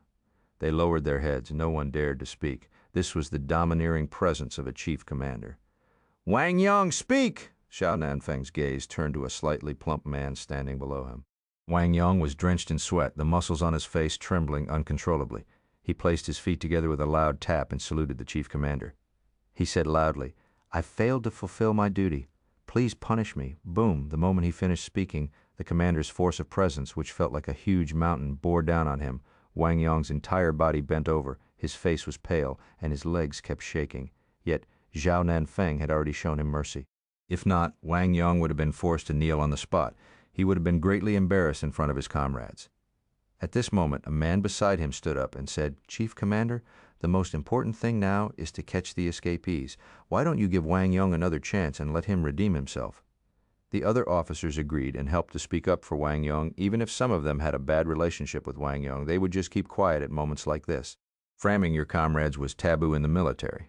They lowered their heads. No one dared to speak. This was the domineering presence of a chief commander. "Wang Yang, speak!" Xiao Nanfeng's gaze turned to a slightly plump man standing below him. Wang Yang was drenched in sweat, the muscles on his face trembling uncontrollably. He placed his feet together with a loud tap and saluted the chief commander. He said loudly, "I failed to fulfill my duty. Please punish me. Boom, the moment he finished speaking, the commander's force of presence, which felt like a huge mountain, bore down on him. Wang Yong's entire body bent over, his face was pale, and his legs kept shaking. Yet Zhao Nanfeng had already shown him mercy. If not, Wang Yong would have been forced to kneel on the spot. He would have been greatly embarrassed in front of his comrades. At this moment, a man beside him stood up and said, "Chief Commander, the most important thing now is to catch the escapees. Why don't you give Wang Yong another chance and let him redeem himself?" The other officers agreed and helped to speak up for Wang Yong. Even if some of them had a bad relationship with Wang Yong, they would just keep quiet at moments like this. Framming your comrades was taboo in the military.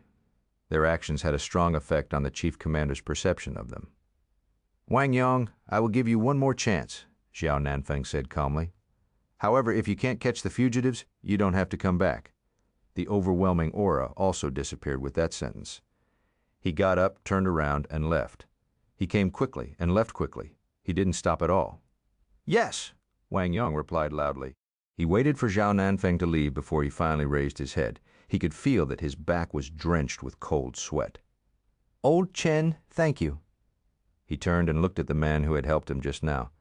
Their actions had a strong effect on the chief commander's perception of them. "Wang Yong, I will give you one more chance," Zhao Nanfeng said calmly. "However, if you can't catch the fugitives, you don't have to come back." The overwhelming aura also disappeared with that sentence. He got up, turned around, and left. He came quickly and left quickly. He didn't stop at all. "Yes," Wang Yong replied loudly. He waited for Zhao Nanfeng to leave before he finally raised his head. He could feel that his back was drenched with cold sweat. "Old Chen, thank you." He turned and looked at the man who had helped him just now.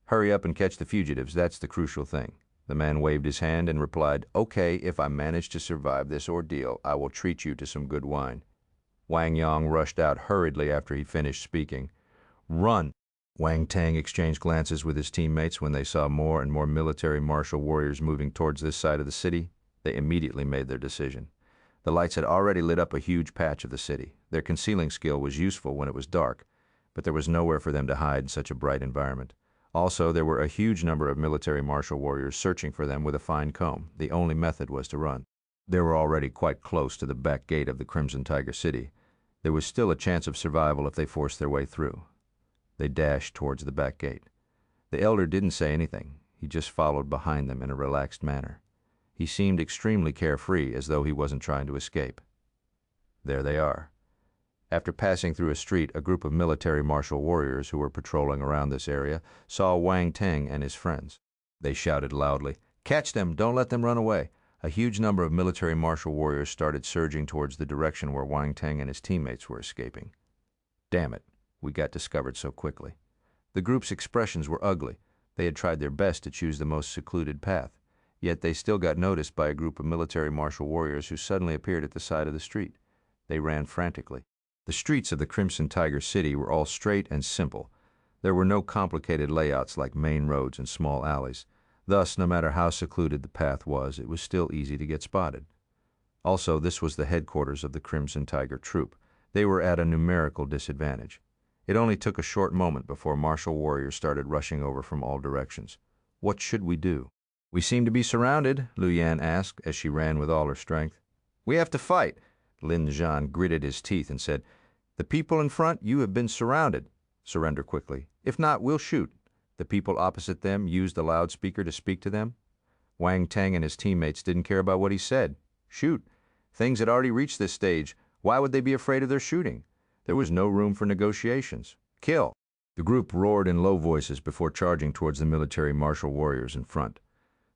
"Hurry up and catch the fugitives, that's the crucial thing." The man waved his hand and replied, "Okay, if I manage to survive this ordeal, I will treat you to some good wine." Wang Yong rushed out hurriedly after he finished speaking. "Run!" Wang Teng exchanged glances with his teammates when they saw more and more military martial warriors moving towards this side of the city. They immediately made their decision. The lights had already lit up a huge patch of the city. Their concealing skill was useful when it was dark, but there was nowhere for them to hide in such a bright environment. Also, there were a huge number of military martial warriors searching for them with a fine comb. The only method was to run. They were already quite close to the back gate of the Crimson Tiger City. There was still a chance of survival if they forced their way through. They dashed towards the back gate. The elder didn't say anything. He just followed behind them in a relaxed manner. He seemed extremely carefree, as though he wasn't trying to escape. There they are. After passing through a street, a group of military martial warriors who were patrolling around this area saw Wang Teng and his friends. They shouted loudly, "Catch them! Don't let them run away!" A huge number of military martial warriors started surging towards the direction where Wang Teng and his teammates were escaping. Damn it, we got discovered so quickly. The group's expressions were ugly. They had tried their best to choose the most secluded path, yet they still got noticed by a group of military martial warriors who suddenly appeared at the side of the street. They ran frantically. The streets of the Crimson Tiger City were all straight and simple. There were no complicated layouts like main roads and small alleys. Thus, no matter how secluded the path was, it was still easy to get spotted. Also, this was the headquarters of the Crimson Tiger Troop. They were at a numerical disadvantage. It only took a short moment before martial warriors started rushing over from all directions. What should we do? "We seem to be surrounded," Lu Yan asked as she ran with all her strength. "We have to fight." Lin Zhan gritted his teeth and said, "The people in front, you have been surrounded. Surrender quickly. If not, we'll shoot." The people opposite them used the loudspeaker to speak to them. Wang Teng and his teammates didn't care about what he said. Shoot. Things had already reached this stage. Why would they be afraid of their shooting? There was no room for negotiations. Kill. The group roared in low voices before charging towards the military martial warriors in front.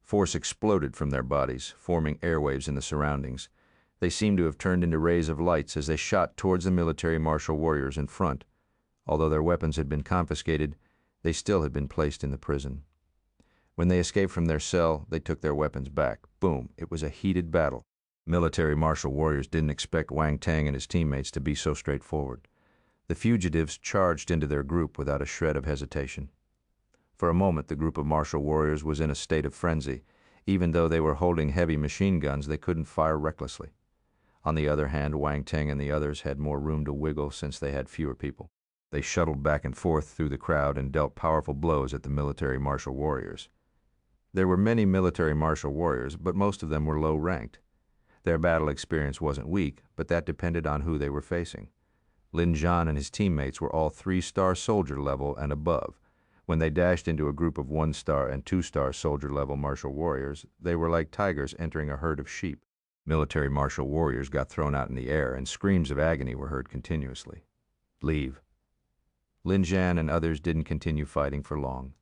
Force exploded from their bodies, forming airwaves in the surroundings. They seemed to have turned into rays of lights as they shot towards the military martial warriors in front. Although their weapons had been confiscated, they still had been placed in the prison. When they escaped from their cell, they took their weapons back. Boom, it was a heated battle. Military martial warriors didn't expect Wang Teng and his teammates to be so straightforward. The fugitives charged into their group without a shred of hesitation. For a moment, the group of martial warriors was in a state of frenzy. Even though they were holding heavy machine guns, they couldn't fire recklessly. On the other hand, Wang Teng and the others had more room to wiggle since they had fewer people. They shuttled back and forth through the crowd and dealt powerful blows at the military martial warriors. There were many military martial warriors, but most of them were low-ranked. Their battle experience wasn't weak, but that depended on who they were facing. Lin Zhan and his teammates were all 3-star soldier level and above. When they dashed into a group of 1-star and 2-star soldier level martial warriors, they were like tigers entering a herd of sheep. Military martial warriors got thrown out in the air, and screams of agony were heard continuously. Leave. Lin Zhan and others didn't continue fighting for long.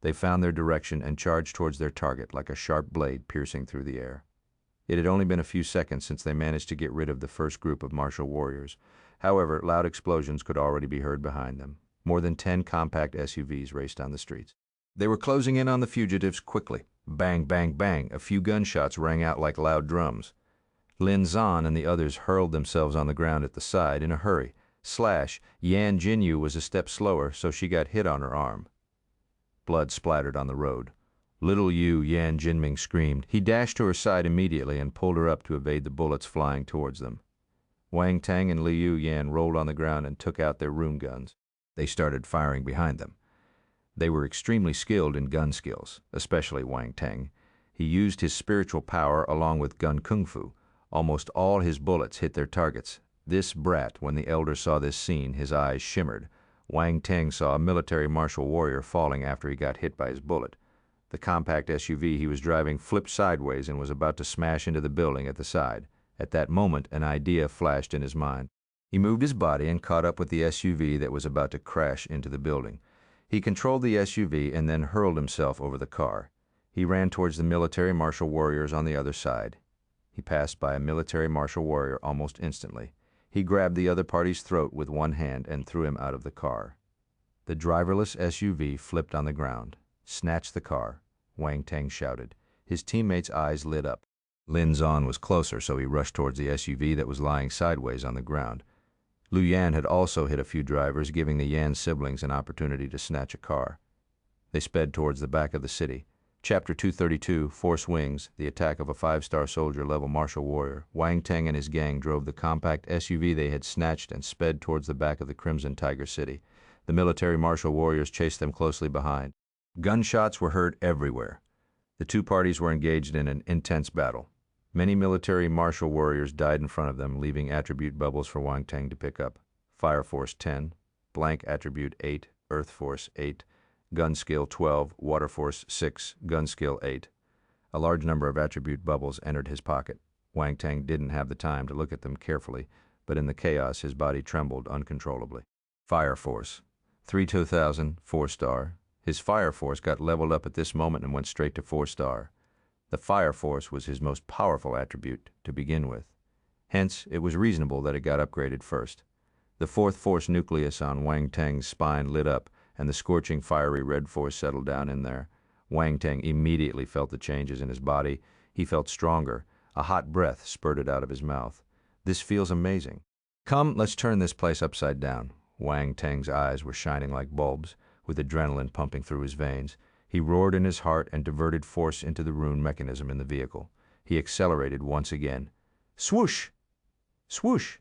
They found their direction and charged towards their target like a sharp blade piercing through the air. It had only been a few seconds since they managed to get rid of the first group of martial warriors. However, loud explosions could already be heard behind them. More than 10 compact SUVs raced down the streets. They were closing in on the fugitives quickly. Bang, bang, bang. A few gunshots rang out like loud drums. Lin Zan and the others hurled themselves on the ground at the side in a hurry. Slash, Yan Jinyu was a step slower, so she got hit on her arm. Blood splattered on the road. Little Yu, Yan Jinming screamed. He dashed to her side immediately and pulled her up to evade the bullets flying towards them. Wang Teng and Liu Yan rolled on the ground and took out their rune guns. They started firing behind them. They were extremely skilled in gun skills, especially Wang Teng. He used his spiritual power along with gun kung fu. Almost all his bullets hit their targets. This brat, when the elder saw this scene, his eyes shimmered. Wang Teng saw a military martial warrior falling after he got hit by his bullet. The compact SUV he was driving flipped sideways and was about to smash into the building at the side. At that moment, an idea flashed in his mind. He moved his body and caught up with the SUV that was about to crash into the building. He controlled the SUV and then hurled himself over the car. He ran towards the military martial warriors on the other side. He passed by a military martial warrior almost instantly. He grabbed the other party's throat with one hand and threw him out of the car. The driverless SUV flipped on the ground. Snatch the car, Wang Teng shouted. His teammates' eyes lit up. Lin Zan was closer, so he rushed towards the SUV that was lying sideways on the ground. Liu Yan had also hit a few drivers, giving the Yan siblings an opportunity to snatch a car. They sped towards the back of the city. Chapter 232, Force Wings, the attack of a 5-star soldier-level martial warrior. Wang Teng and his gang drove the compact SUV they had snatched and sped towards the back of the Crimson Tiger City. The military martial warriors chased them closely behind. Gunshots were heard everywhere. The two parties were engaged in an intense battle. Many military martial warriors died in front of them, leaving attribute bubbles for Wang Teng to pick up. Fire Force 10, Blank Attribute 8, Earth Force 8, Gun Skill 12, Water Force 6, Gun Skill 8. A large number of attribute bubbles entered his pocket. Wang Teng didn't have the time to look at them carefully, but in the chaos his body trembled uncontrollably. Fire Force 3-2000, 4-star. His Fire Force got leveled up at this moment and went straight to 4-star. The Fire Force was his most powerful attribute to begin with. Hence, it was reasonable that it got upgraded first. The 4th Force nucleus on Wang Teng's spine lit up, and the scorching fiery red force settled down in there. Wang Teng immediately felt the changes in his body. He felt stronger. A hot breath spurted out of his mouth. This feels amazing. Come, let's turn this place upside down. Wang Teng's eyes were shining like bulbs, with adrenaline pumping through his veins. He roared in his heart and diverted force into the rune mechanism in the vehicle. He accelerated once again. Swoosh! Swoosh!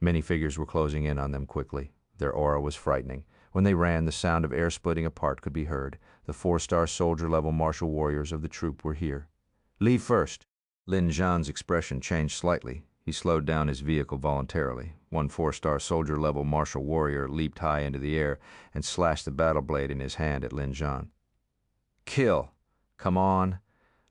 Many figures were closing in on them quickly. Their aura was frightening. When they ran, the sound of air splitting apart could be heard. The 4-star soldier-level martial warriors of the troop were here. Leave first. Lin Zhan's expression changed slightly. He slowed down his vehicle voluntarily. One 4-star soldier-level martial warrior leaped high into the air and slashed the battle blade in his hand at Lin Zhan. Kill! Come on!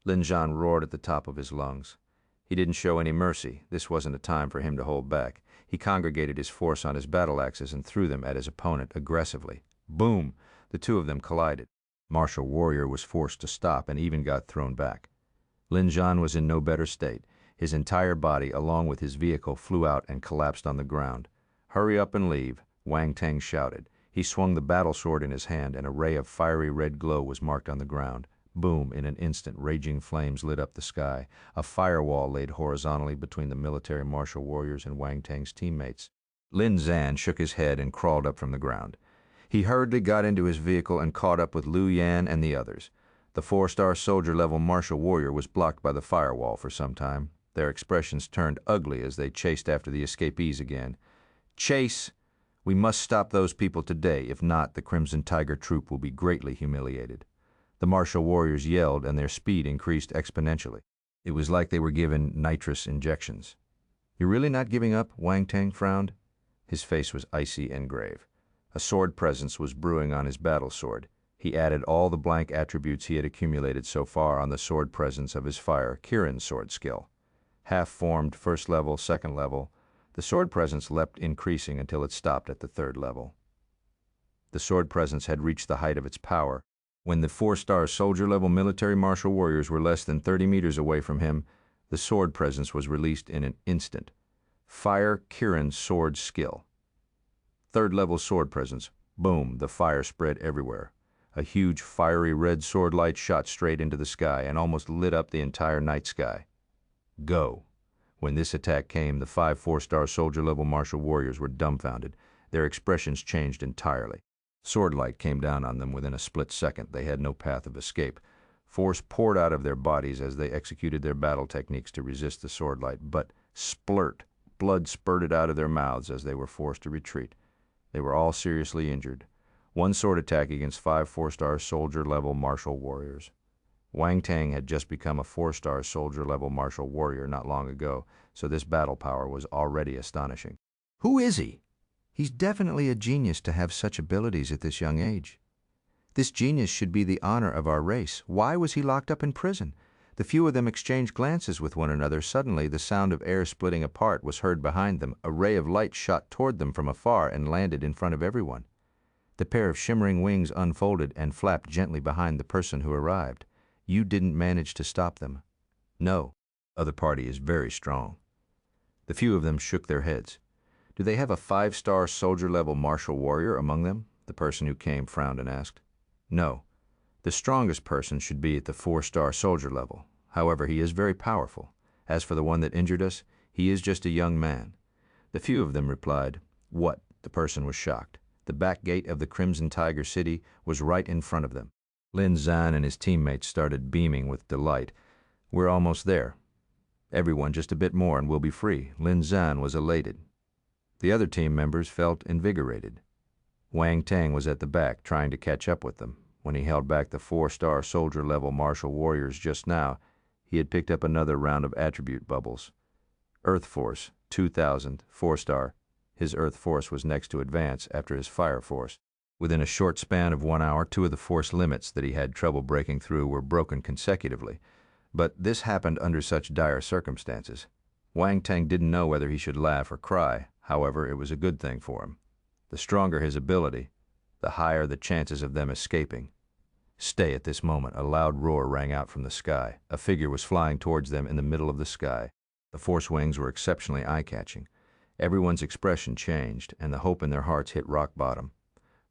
Lin Zhan roared at the top of his lungs. He didn't show any mercy. This wasn't a time for him to hold back. He congregated his force on his battle axes and threw them at his opponent aggressively. Boom! The two of them collided. Martial warrior was forced to stop and even got thrown back. Lin Zhan was in no better state. His entire body, along with his vehicle, flew out and collapsed on the ground. Hurry up and leave, Wang Teng shouted. He swung the battle sword in his hand, and a ray of fiery red glow was marked on the ground. Boom, in an instant, raging flames lit up the sky. A firewall laid horizontally between the military martial warriors and Wang Teng's teammates. Lin Zhan shook his head and crawled up from the ground. He hurriedly got into his vehicle and caught up with Liu Yan and the others. The 4-star soldier-level martial warrior was blocked by the firewall for some time. Their expressions turned ugly as they chased after the escapees again. Chase! We must stop those people today. If not, the Crimson Tiger troop will be greatly humiliated. The martial warriors yelled, and their speed increased exponentially. It was like they were given nitrous injections. You're really not giving up? Wang Teng frowned. His face was icy and grave. A sword presence was brewing on his battle sword. He added all the blank attributes he had accumulated so far on the sword presence of his fire, Kirin's sword skill. Half-formed, 1st level, 2nd level. The sword presence leapt increasing until it stopped at the 3rd level. The sword presence had reached the height of its power. When the 4-star soldier-level military martial warriors were less than 30 meters away from him, the sword presence was released in an instant. Fire Kirin's sword skill. Third-level sword presence. Boom, the fire spread everywhere. A huge fiery red sword light shot straight into the sky and almost lit up the entire night sky. Go. When this attack came, the 5 4-star soldier-level martial warriors were dumbfounded. Their expressions changed entirely. Sword light came down on them within a split second. They had no path of escape. Force poured out of their bodies as they executed their battle techniques to resist the sword light, but splurt, blood spurted out of their mouths as they were forced to retreat. They were all seriously injured. One sword attack against 5 4-star soldier-level martial warriors. Wang Teng had just become a 4-star soldier-level martial warrior not long ago, so this battle power was already astonishing. Who is he? He's definitely a genius to have such abilities at this young age. This genius should be the honor of our race. Why was he locked up in prison? The few of them exchanged glances with one another. Suddenly, the sound of air splitting apart was heard behind them. A ray of light shot toward them from afar and landed in front of everyone. The pair of shimmering wings unfolded and flapped gently behind the person who arrived. You didn't manage to stop them. No, other party is very strong. The few of them shook their heads. Do they have a 5-star soldier-level martial warrior among them? The person who came frowned and asked. No. The strongest person should be at the 4-star soldier level. However, he is very powerful. As for the one that injured us, he is just a young man. The few of them replied, What? The person was shocked. The back gate of the Crimson Tiger City was right in front of them. Lin Zan and his teammates started beaming with delight. We're almost there. Everyone just a bit more and we'll be free. Lin Zan was elated. The other team members felt invigorated. Wang Teng was at the back trying to catch up with them. When he held back the 4-star soldier-level martial warriors just now, he had picked up another round of attribute bubbles. Earth Force, 2000, 4-star. His Earth Force was next to advance after his Fire Force. Within a short span of 1 hour, 2 of the force limits that he had trouble breaking through were broken consecutively. But this happened under such dire circumstances. Wang Teng didn't know whether he should laugh or cry. However, it was a good thing for him. The stronger his ability, the higher the chances of them escaping. Stay at this moment. A loud roar rang out from the sky. A figure was flying towards them in the middle of the sky. The force wings were exceptionally eye-catching. Everyone's expression changed, and the hope in their hearts hit rock bottom.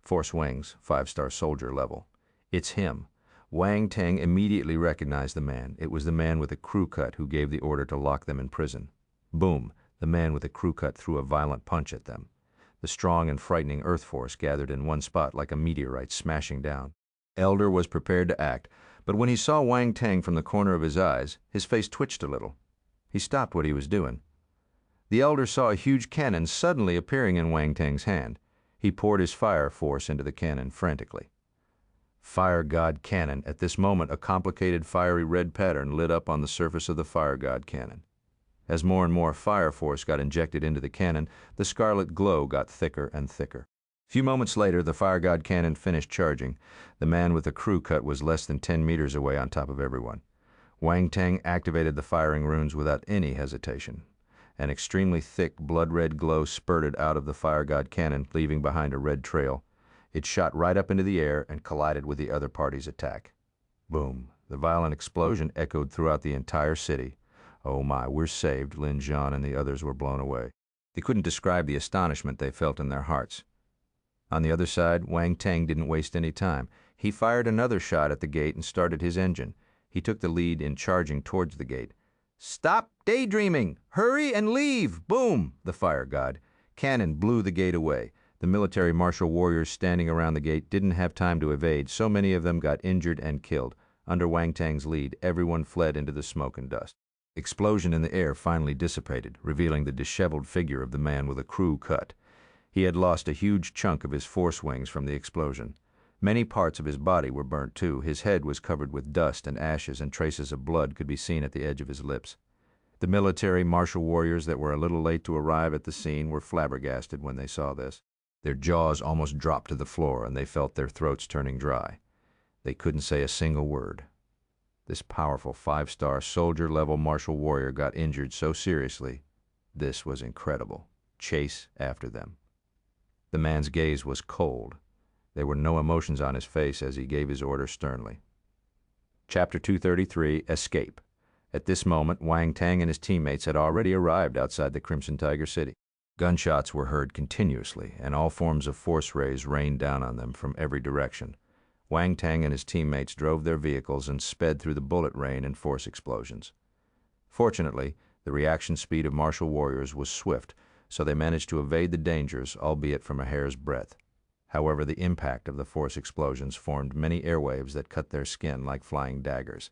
Force wings, 5-star soldier level. It's him. Wang Teng immediately recognized the man. It was the man with the crew cut who gave the order to lock them in prison. Boom! The man with the crew cut threw a violent punch at them. The strong and frightening Earth Force gathered in one spot like a meteorite smashing down. Elder was prepared to act, but when he saw Wang Teng from the corner of his eyes, his face twitched a little. He stopped what he was doing. The Elder saw a huge cannon suddenly appearing in Wang Teng's hand. He poured his fire force into the cannon frantically. Fire God Cannon. At this moment, a complicated fiery red pattern lit up on the surface of the Fire God Cannon. As more and more fire force got injected into the cannon, the scarlet glow got thicker and thicker. A few moments later, the Fire God Cannon finished charging. The man with the crew cut was less than 10 meters away on top of everyone. Wang Teng activated the firing runes without any hesitation. An extremely thick, blood-red glow spurted out of the Fire God Cannon, leaving behind a red trail. It shot right up into the air and collided with the other party's attack. Boom! The violent explosion echoed throughout the entire city. Oh my, we're saved. Lin Zhan and the others were blown away. They couldn't describe the astonishment they felt in their hearts. On the other side, Wang Teng didn't waste any time. He fired another shot at the gate and started his engine. He took the lead in charging towards the gate. Stop daydreaming! Hurry and leave! Boom! The fire god. Cannon blew the gate away. The military martial warriors standing around the gate didn't have time to evade. So many of them got injured and killed. Under Wang Teng's lead, everyone fled into the smoke and dust. Explosion in the air finally dissipated, revealing the disheveled figure of the man with a crew cut. He had lost a huge chunk of his force wings from the explosion. Many parts of his body were burnt too. His head was covered with dust and ashes, and traces of blood could be seen at the edge of his lips. The military martial warriors that were a little late to arrive at the scene were flabbergasted when they saw this. Their jaws almost dropped to the floor, and they felt their throats turning dry. They couldn't say a single word. This powerful 5-star soldier-level martial warrior got injured so seriously. This was incredible. Chase after them. The man's gaze was cold. There were no emotions on his face as he gave his order sternly. Chapter 233, Escape. At this moment, Wang Teng and his teammates had already arrived outside the Crimson Tiger City. Gunshots were heard continuously, and all forms of force rays rained down on them from every direction. Wang Teng and his teammates drove their vehicles and sped through the bullet rain and force explosions. Fortunately, the reaction speed of martial warriors was swift, so they managed to evade the dangers, albeit from a hair's breadth. However, the impact of the force explosions formed many airwaves that cut their skin like flying daggers.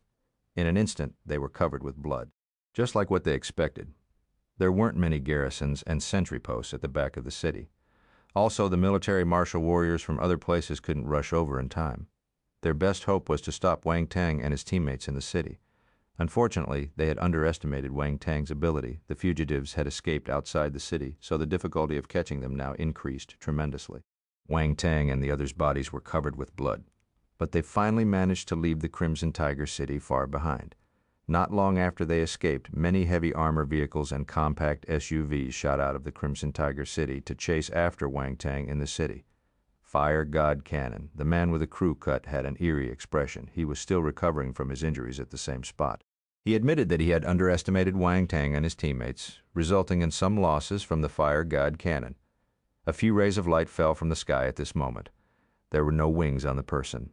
In an instant, they were covered with blood, just like what they expected. There weren't many garrisons and sentry posts at the back of the city. Also, the military martial warriors from other places couldn't rush over in time. Their best hope was to stop Wang Teng and his teammates in the city. Unfortunately, they had underestimated Wang Teng's ability. The fugitives had escaped outside the city, so the difficulty of catching them now increased tremendously. Wang Teng and the others' bodies were covered with blood, but they finally managed to leave the Crimson Tiger City far behind. Not long after they escaped, many heavy armor vehicles and compact SUVs shot out of the Crimson Tiger City to chase after Wang Teng in the city. Fire God Cannon, the man with the crew cut, had an eerie expression. He was still recovering from his injuries at the same spot. He admitted that he had underestimated Wang Teng and his teammates, resulting in some losses from the Fire God Cannon. A few rays of light fell from the sky at this moment. There were no wings on the person.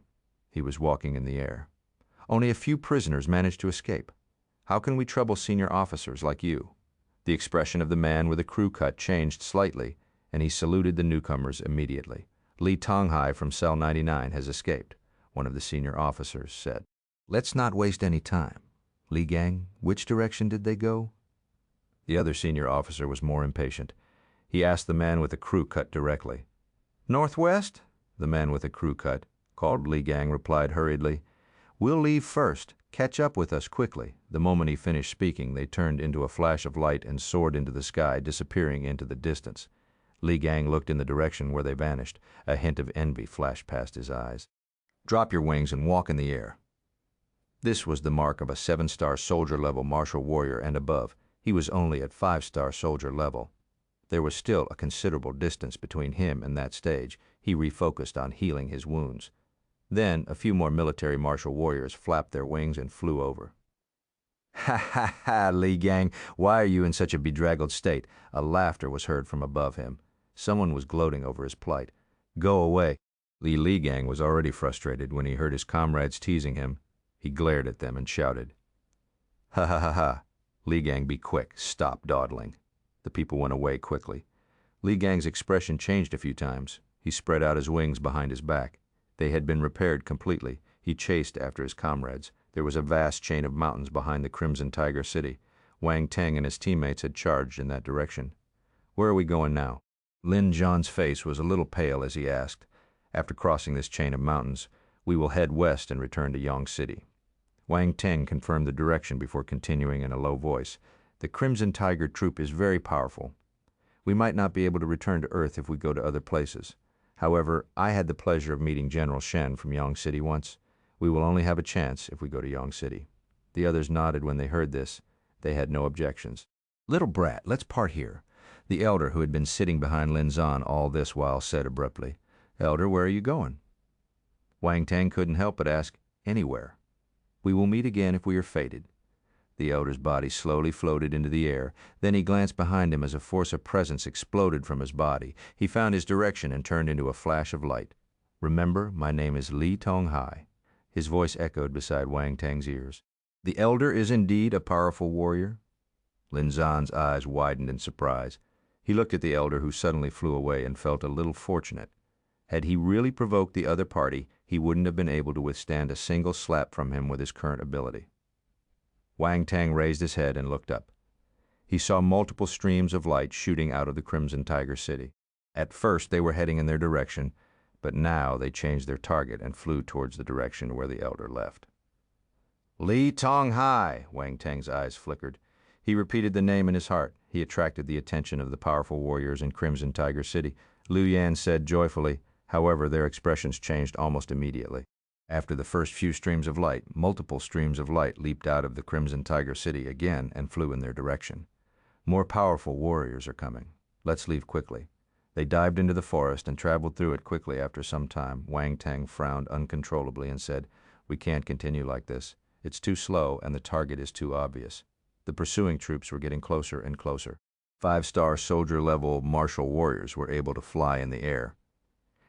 He was walking in the air. Only a few prisoners managed to escape. How can we trouble senior officers like you? The expression of the man with the crew cut changed slightly, and he saluted the newcomers immediately. Li Tonghai from Cell 99 has escaped, one of the senior officers said. Let's not waste any time. Li Gang, which direction did they go? The other senior officer was more impatient. He asked the man with the crew cut directly. Northwest? The man with the crew cut, called Li Gang, replied hurriedly. We'll leave first. Catch up with us quickly. The moment he finished speaking, they turned into a flash of light and soared into the sky, disappearing into the distance. Li Gang looked in the direction where they vanished. A hint of envy flashed past his eyes. Drop your wings and walk in the air. This was the mark of a 7-star soldier-level martial warrior and above. He was only at 5-star soldier level. There was still a considerable distance between him and that stage. He refocused on healing his wounds. Then a few more military martial warriors flapped their wings and flew over. Ha ha ha, Li Gang, why are you in such a bedraggled state? A laughter was heard from above him. Someone was gloating over his plight. Go away. Li Gang was already frustrated when he heard his comrades teasing him. He glared at them and shouted. Ha ha ha ha. Li Gang, be quick. Stop dawdling. The people went away quickly. Li Gang's expression changed a few times. He spread out his wings behind his back. They had been repaired completely. He chased after his comrades. There was a vast chain of mountains behind the Crimson Tiger City. Wang Teng and his teammates had charged in that direction. Where are we going now? Lin Zhan's face was a little pale as he asked. After crossing this chain of mountains, we will head west and return to Yong City. Wang Teng confirmed the direction before continuing in a low voice. The Crimson Tiger troop is very powerful. We might not be able to return to Earth if we go to other places. However, I had the pleasure of meeting General Shen from Yong City once. We will only have a chance if we go to Yong City. The others nodded when they heard this. They had no objections. Little brat, let's part here. The elder, who had been sitting behind Lin Zhan all this while, said abruptly, Elder, where are you going? Wang Teng couldn't help but ask, Anywhere. We will meet again if we are fated. The elder's body slowly floated into the air. Then he glanced behind him as a force of presence exploded from his body. He found his direction and turned into a flash of light. Remember, my name is Li Tonghai. His voice echoed beside Wang Teng's ears. The elder is indeed a powerful warrior? Lin Zhan's eyes widened in surprise. He looked at the elder, who suddenly flew away, and felt a little fortunate. Had he really provoked the other party, he wouldn't have been able to withstand a single slap from him with his current ability. Wang Teng raised his head and looked up. He saw multiple streams of light shooting out of the Crimson Tiger City. At first they were heading in their direction, but now they changed their target and flew towards the direction where the elder left. Li Tonghai! Wang Teng's eyes flickered. He repeated the name in his heart. He attracted the attention of the powerful warriors in Crimson Tiger City. Liu Yan said joyfully. However, their expressions changed almost immediately. After the first few streams of light, multiple streams of light leaped out of the Crimson Tiger City again and flew in their direction. More powerful warriors are coming. Let's leave quickly. They dived into the forest and traveled through it quickly. After some time, Wang Teng frowned uncontrollably and said, We can't continue like this. It's too slow and the target is too obvious. The pursuing troops were getting closer and closer. 5-star soldier-level martial warriors were able to fly in the air.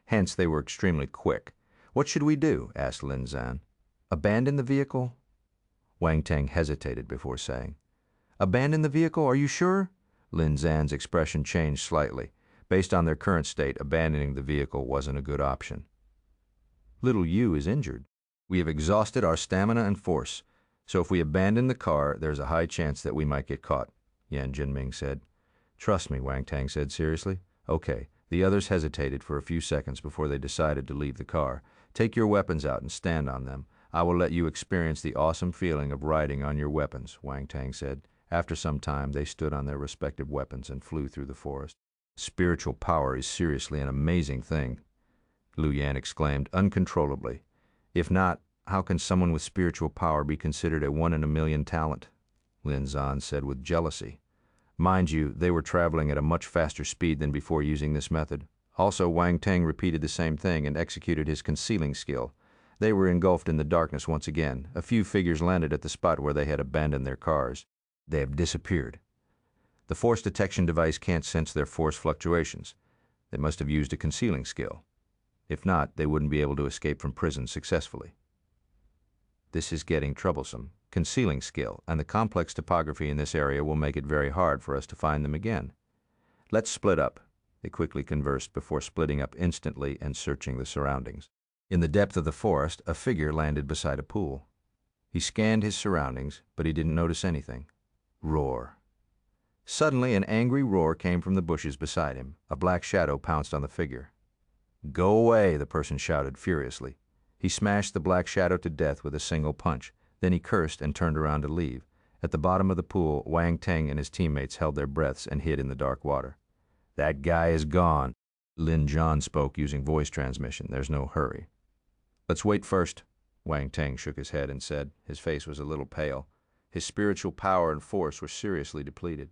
Hence, they were extremely quick. "What should we do?" asked Lin Zan. "Abandon the vehicle?" Wang Teng hesitated before saying. "Abandon the vehicle? Are you sure?" Lin Zan's expression changed slightly. Based on their current state, abandoning the vehicle wasn't a good option. "Little Yu is injured. We have exhausted our stamina and force, so if we abandon the car, there's a high chance that we might get caught," Yan Jinming said. "Trust me," Wang Teng said seriously. "Okay." The others hesitated for a few seconds before they decided to leave the car. "Take your weapons out and stand on them. I will let you experience the awesome feeling of riding on your weapons," Wang Teng said. After some time, they stood on their respective weapons and flew through the forest. "Spiritual power is seriously an amazing thing," Liu Yan exclaimed uncontrollably. "If not, how can someone with spiritual power be considered a 1-in-a-million talent?" Lin Zan said with jealousy. Mind you, they were traveling at a much faster speed than before using this method. Also, Wang Teng repeated the same thing and executed his concealing skill. They were engulfed in the darkness once again. A few figures landed at the spot where they had abandoned their cars. They have disappeared. The force detection device can't sense their force fluctuations. They must have used a concealing skill. If not, they wouldn't be able to escape from prison successfully. This is getting troublesome. Concealing skill and the complex topography in this area will make it very hard for us to find them again. Let's split up. They quickly conversed before splitting up instantly and searching the surroundings. In the depth of the forest, a figure landed beside a pool. He scanned his surroundings, but he didn't notice anything. Roar. Suddenly, an angry roar came from the bushes beside him. A black shadow pounced on the figure. "Go away," the person shouted furiously. He smashed the black shadow to death with a single punch. Then he cursed and turned around to leave. At the bottom of the pool, Wang Teng and his teammates held their breaths and hid in the dark water. "That guy is gone." Lin Zhan spoke using voice transmission. "There's no hurry." "Let's wait first." Wang Teng shook his head and said. His face was a little pale. His spiritual power and force were seriously depleted.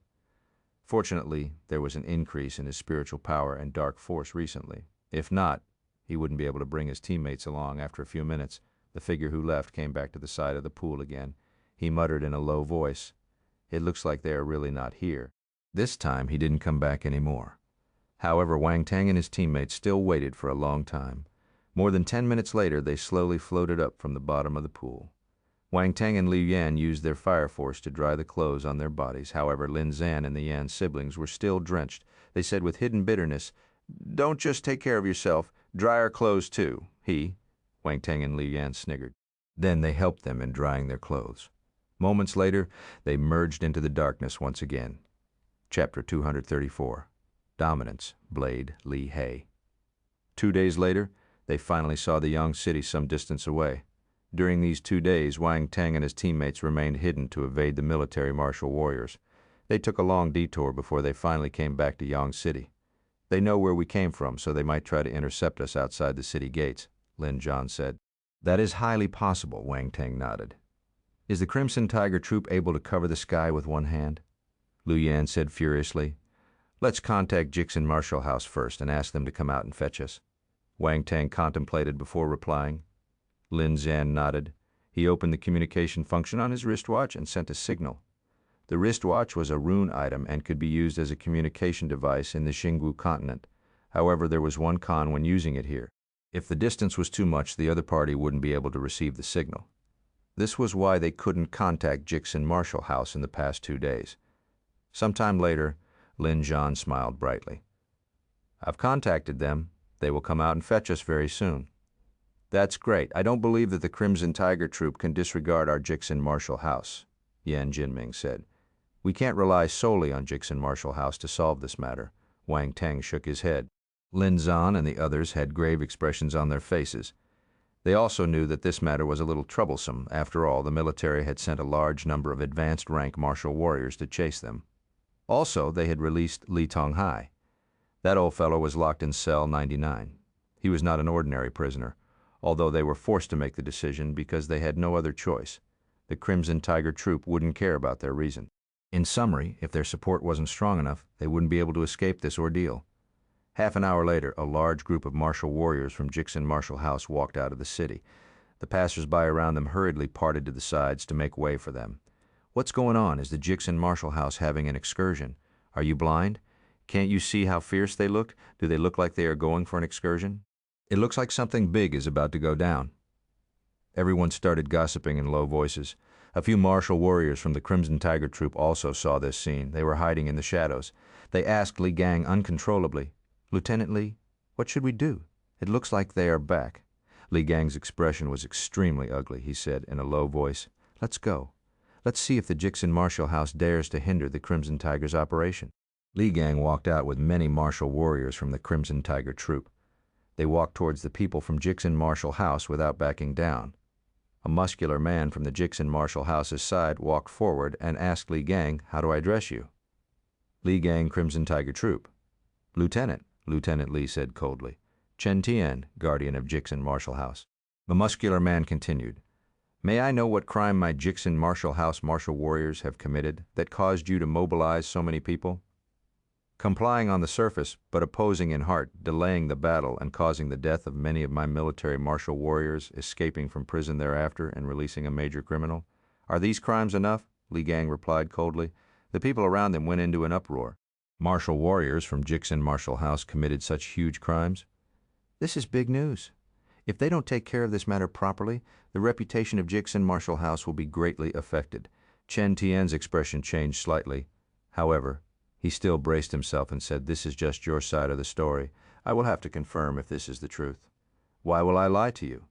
Fortunately, there was an increase in his spiritual power and dark force recently. If not, he wouldn't be able to bring his teammates along. After a few minutes, the figure who left came back to the side of the pool again. He muttered in a low voice, "It looks like they are really not here." This time, he didn't come back anymore. However, Wang Teng and his teammates still waited for a long time. More than 10 minutes later, they slowly floated up from the bottom of the pool. Wang Teng and Liu Yan used their fire force to dry the clothes on their bodies. However, Lin Zan and the Yan siblings were still drenched. They said with hidden bitterness, "Don't just take care of yourself, dry our clothes too." Wang Teng and Liu Yan sniggered. Then they helped them in drying their clothes. Moments later, they merged into the darkness once again. Chapter 234. Dominance, Blade Li He. 2 days later, they finally saw the Yang city some distance away. During these 2 days, Wang Teng and his teammates remained hidden to evade the military martial warriors. They took a long detour before they finally came back to Yang city. "They know where we came from, so they might try to intercept us outside the city gates," Lin Zhan said. "That is highly possible," Wang Teng nodded. "Is the Crimson Tiger troop able to cover the sky with one hand?" Liu Yan said furiously. "Let's contact Xuexin Martial House first and ask them to come out and fetch us." Wang Teng contemplated before replying. Lin Zhan nodded. He opened the communication function on his wristwatch and sent a signal. The wristwatch was a rune item and could be used as a communication device in the Xinggu continent. However, there was one con when using it here. If the distance was too much, the other party wouldn't be able to receive the signal. This was why they couldn't contact Xuexin Martial House in the past 2 days. Sometime later, Lin Zhan smiled brightly. "I've contacted them. They will come out and fetch us very soon." "That's great. I don't believe that the Crimson Tiger troop can disregard our Xuexin Martial House," Yan Jinming said. "We can't rely solely on Xuexin Martial House to solve this matter." Wang Teng shook his head. Lin Zhan and the others had grave expressions on their faces. They also knew that this matter was a little troublesome. After all, the military had sent a large number of advanced rank martial warriors to chase them. Also, they had released Li Tonghai. That old fellow was locked in cell 99. He was not an ordinary prisoner, although they were forced to make the decision because they had no other choice. The Crimson Tiger troop wouldn't care about their reason. In summary, if their support wasn't strong enough, they wouldn't be able to escape this ordeal. Half an hour later, a large group of martial warriors from Xuexin Martial House walked out of the city. The passers-by around them hurriedly parted to the sides to make way for them. "What's going on? Is the Xuexin Marshal House having an excursion? Are you blind? Can't you see how fierce they look? Do they look like they are going for an excursion? It looks like something big is about to go down." Everyone started gossiping in low voices. A few martial warriors from the Crimson Tiger Troop also saw this scene. They were hiding in the shadows. They asked Li Gang uncontrollably, "Lieutenant Li, what should we do? It looks like they are back." Li Gang's expression was extremely ugly. He said in a low voice, "Let's go. Let's see if the Xuexin Marshal House dares to hinder the Crimson Tiger's operation." Li Gang walked out with many martial warriors from the Crimson Tiger Troop. They walked towards the people from Xuexin Marshal House without backing down. A muscular man from the Xuexin Marshal House's side walked forward and asked Li Gang, "How do I address you?" "Li Gang, Crimson Tiger Troop." "Lieutenant," Lieutenant Li said coldly. "Chen Tian, guardian of Xuexin Marshal House." The muscular man continued, "May I know what crime my Xuexin Marshal House martial warriors have committed that caused you to mobilize so many people?" "Complying on the surface, but opposing in heart, delaying the battle and causing the death of many of my military martial warriors, escaping from prison thereafter and releasing a major criminal. Are these crimes enough?" Li Gang replied coldly. The people around them went into an uproar. Martial warriors from Xuexin Marshal House committed such huge crimes? This is big news. If they don't take care of this matter properly, the reputation of Xuexin Marshal House will be greatly affected. Chen Tian's expression changed slightly. However, he still braced himself and said, "This is just your side of the story. I will have to confirm if this is the truth." "Why will I lie to you?"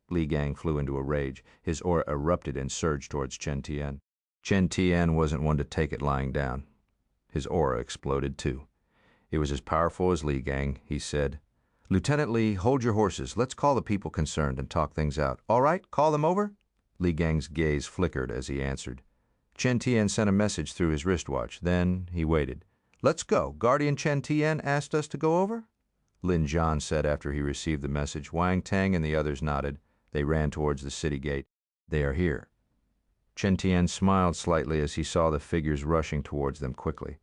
Li Gang flew into a rage. His aura erupted and surged towards Chen Tian. Chen Tian wasn't one to take it lying down. His aura exploded too. It was as powerful as Li Gang. He said, "Lieutenant Li, hold your horses. Let's call the people concerned and talk things out." "All right, call them over?" Li Gang's gaze flickered as he answered. Chen Tian sent a message through his wristwatch. Then he waited. "Let's go. Guardian Chen Tian asked us to go over?" Lin Zhan said after he received the message. Wang Teng and the others nodded. They ran towards the city gate. "They are here." Chen Tian smiled slightly as he saw the figures rushing towards them quickly.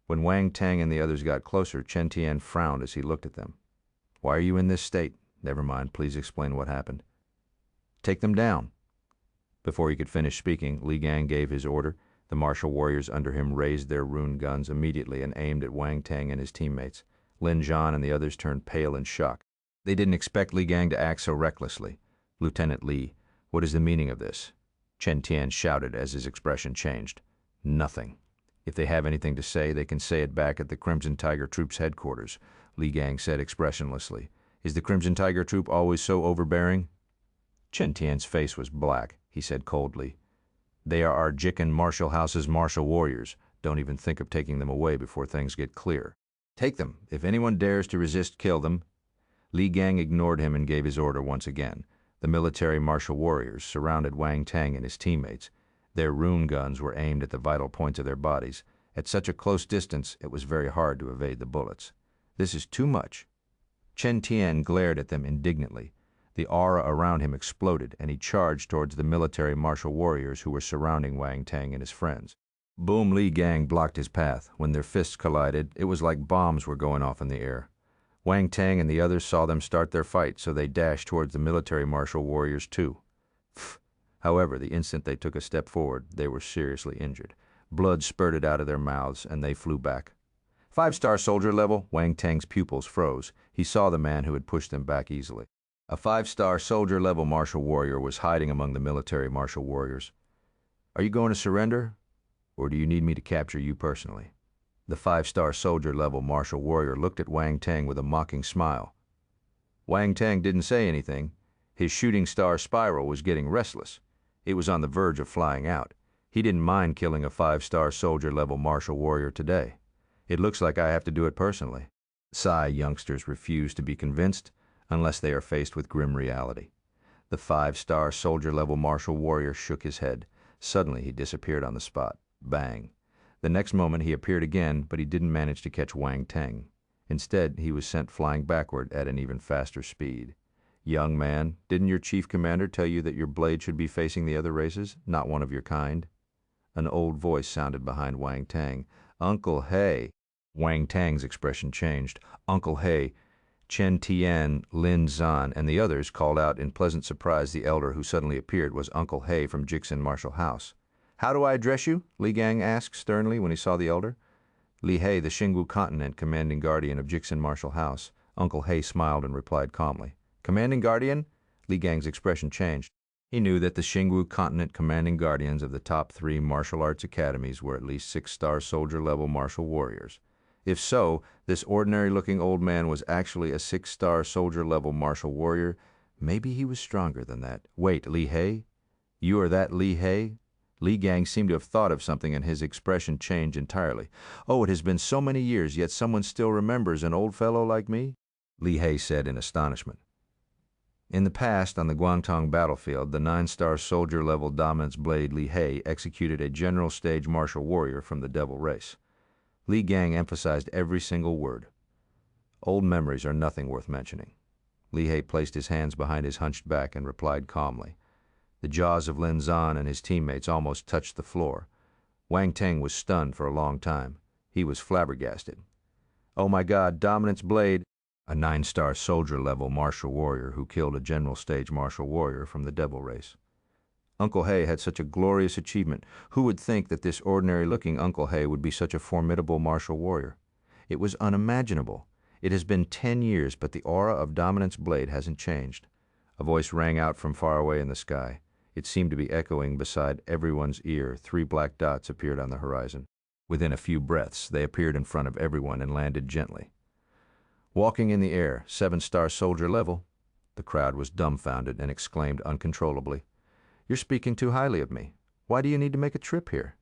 When Wang Teng and the others got closer, Chen Tian frowned as he looked at them. "Why are you in this state?" "Never mind. Please explain what happened." "Take them down." Before he could finish speaking, Li Gang gave his order. The martial warriors under him raised their rune guns immediately and aimed at Wang Teng and his teammates. Lin Zhan and the others turned pale in shock. They didn't expect Li Gang to act so recklessly. "Lieutenant Li, what is the meaning of this?" Chen Tian shouted as his expression changed. "Nothing. If they have anything to say, they can say it back at the Crimson Tiger Troop's headquarters," Li Gang said expressionlessly. "Is the Crimson Tiger Troop always so overbearing?" Chen Tian's face was black. He said coldly, "They are our Xuexin Marshal House's martial warriors. Don't even think of taking them away before things get clear. Take them. If anyone dares to resist, kill them." Li Gang ignored him and gave his order once again. The military martial warriors surrounded Wang Teng and his teammates. Their rune guns were aimed at the vital points of their bodies. At such a close distance, it was very hard to evade the bullets. "This is too much." Chen Tian glared at them indignantly. The aura around him exploded, and he charged towards the military martial warriors who were surrounding Wang Teng and his friends. Boom! Li Gang blocked his path. When their fists collided, it was like bombs were going off in the air. Wang Teng and the others saw them start their fight, so they dashed towards the military martial warriors too. However, the instant they took a step forward, they were seriously injured. Blood spurted out of their mouths, and they flew back. "5-star soldier level." Wang Teng's pupils froze. He saw the man who had pushed them back easily. A 5-star soldier level martial warrior was hiding among the military martial warriors. "Are you going to surrender, or do you need me to capture you personally?" The 5-star soldier level martial warrior looked at Wang Teng with a mocking smile. Wang Teng didn't say anything. His shooting star spiral was getting restless. It was on the verge of flying out. He didn't mind killing a 5-star soldier level martial warrior today. "It looks like I have to do it personally." Psy youngsters refuse to be convinced unless they are faced with grim reality. The 5-star soldier level martial warrior shook his head. Suddenly he disappeared on the spot. Bang. The next moment he appeared again, but he didn't manage to catch Wang Teng. Instead, he was sent flying backward at an even faster speed. "Young man, didn't your chief commander tell you that your blade should be facing the other races, not one of your kind?" An old voice sounded behind Wang Teng. "Uncle He." Wang Teng's expression changed. "Uncle He, Chen Tian, Lin Zan, and the others called out in pleasant surprise. The elder who suddenly appeared was Uncle He from Xuexin Martial House. "How do I address you?" Li Gang asked sternly when he saw the elder. Li He, the Xingwu Continent commanding guardian of Xuexin Martial House. Uncle He smiled and replied calmly. "Commanding guardian?" Li Gang's expression changed. He knew that the Xingwu Continent commanding guardians of the top 3 martial arts academies were at least 6-star soldier-level martial warriors. If so, this ordinary-looking old man was actually a 6-star soldier-level martial warrior. Maybe he was stronger than that. Wait, Li He? You are that Li He? Li Gang seemed to have thought of something, and his expression changed entirely. "Oh, it has been so many years, yet someone still remembers an old fellow like me?" Li He said in astonishment. In the past, on the Guangtong battlefield, the 9-star soldier-level dominance blade Li He executed a general stage martial warrior from the devil race. Li Gang emphasized every single word. Old memories are nothing worth mentioning. Li He placed his hands behind his hunched back and replied calmly. The jaws of Lin Zan and his teammates almost touched the floor. Wang Teng was stunned for a long time. He was flabbergasted. "Oh my God, Dominance Blade!" A 9-star soldier-level martial warrior who killed a general stage martial warrior from the devil race. Uncle He had such a glorious achievement. Who would think that this ordinary-looking Uncle He would be such a formidable martial warrior? It was unimaginable. It has been 10 years, but the aura of Dominance Blade hasn't changed. A voice rang out from far away in the sky. It seemed to be echoing beside everyone's ear. 3 black dots appeared on the horizon. Within a few breaths, they appeared in front of everyone and landed gently. Walking in the air, 7-star soldier level. The crowd was dumbfounded and exclaimed uncontrollably, "You're speaking too highly of me. Why do you need to make a trip here?"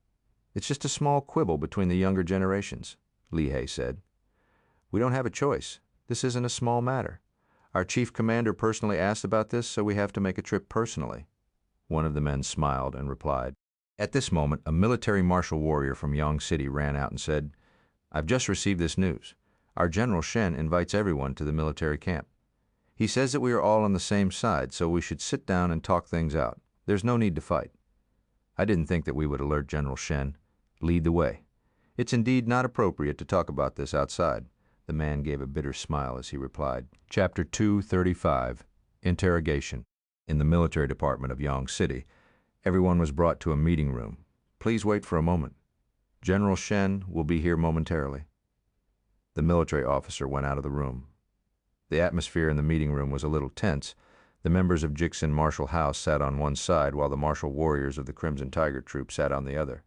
"It's just a small quibble between the younger generations," Li He said. "We don't have a choice. This isn't a small matter. Our chief commander personally asked about this, so we have to make a trip personally." One of the men smiled and replied. At this moment, a military martial warrior from Yang City ran out and said, "I've just received this news. Our General Shen invites everyone to the military camp. He says that we are all on the same side, so we should sit down and talk things out. There's no need to fight." I didn't think that we would alert General Shen. Lead the way. "It's indeed not appropriate to talk about this outside." The man gave a bitter smile as he replied. Chapter 235, Interrogation. In the military department of Yang City, everyone was brought to a meeting room. "Please wait for a moment. General Shen will be here momentarily." The military officer went out of the room. The atmosphere in the meeting room was a little tense. The members of Xuexin Martial House sat on one side, while the martial warriors of the Crimson Tiger Troop sat on the other.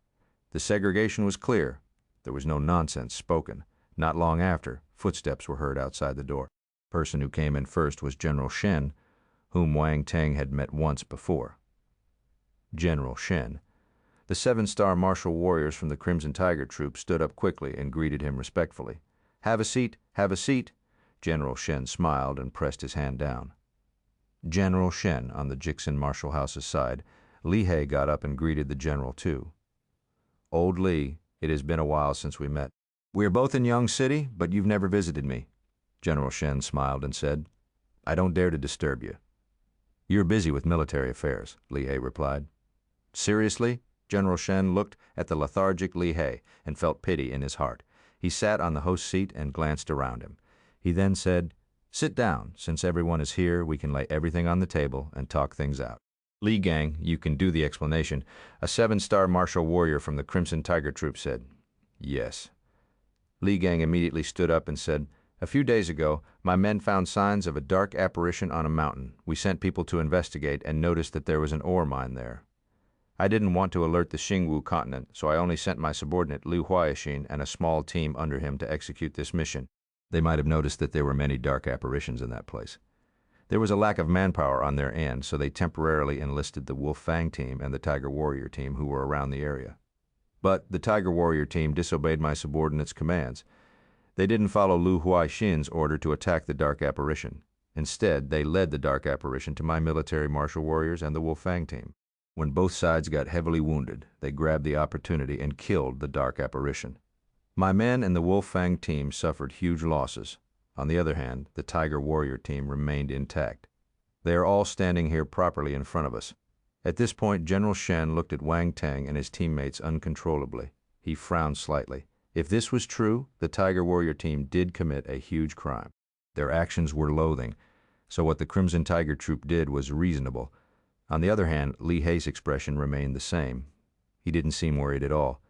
The segregation was clear. There was no nonsense spoken. Not long after, footsteps were heard outside the door. The person who came in first was General Shen, whom Wang Teng had met once before. General Shen. The 7-star martial warriors from the Crimson Tiger Troop stood up quickly and greeted him respectfully. "Have a seat, have a seat." General Shen smiled and pressed his hand down. General Shen on the Xuexin Martial House's side. Li He got up and greeted the general too. "Old Li, it has been a while since we met. We are both in Yang City, but you've never visited me." General Shen smiled and said, "I don't dare to disturb you." "You're busy with military affairs," Li He replied. "Seriously?" General Shen looked at the lethargic Li He and felt pity in his heart. He sat on the host's seat and glanced around him. He then said, "Sit down. Since everyone is here, we can lay everything on the table and talk things out. Li Gang, you can do the explanation." A 7-star martial warrior from the Crimson Tiger Troop said, "Yes." Li Gang immediately stood up and said, "A few days ago, my men found signs of a dark apparition on a mountain. We sent people to investigate and noticed that there was an ore mine there. I didn't want to alert the Xingwu Continent, so I only sent my subordinate Liu Xuexin and a small team under him to execute this mission. They might have noticed that there were many dark apparitions in that place. There was a lack of manpower on their end, so they temporarily enlisted the Wolf Fang team and the Tiger Warrior team who were around the area. But the Tiger Warrior team disobeyed my subordinate's commands. They didn't follow Liu Xuexin's order to attack the dark apparition. Instead, they led the dark apparition to my military martial warriors and the Wolf Fang team. When both sides got heavily wounded, they grabbed the opportunity and killed the dark apparition. My men and the Wolf Fang team suffered huge losses. On the other hand, the Tiger Warrior team remained intact. They are all standing here properly in front of us." At this point, General Shen looked at Wang Teng and his teammates uncontrollably. He frowned slightly. If this was true, the Tiger Warrior team did commit a huge crime. Their actions were loathing, so what the Crimson Tiger troop did was reasonable. On the other hand, Li Hei's expression remained the same. He didn't seem worried at all.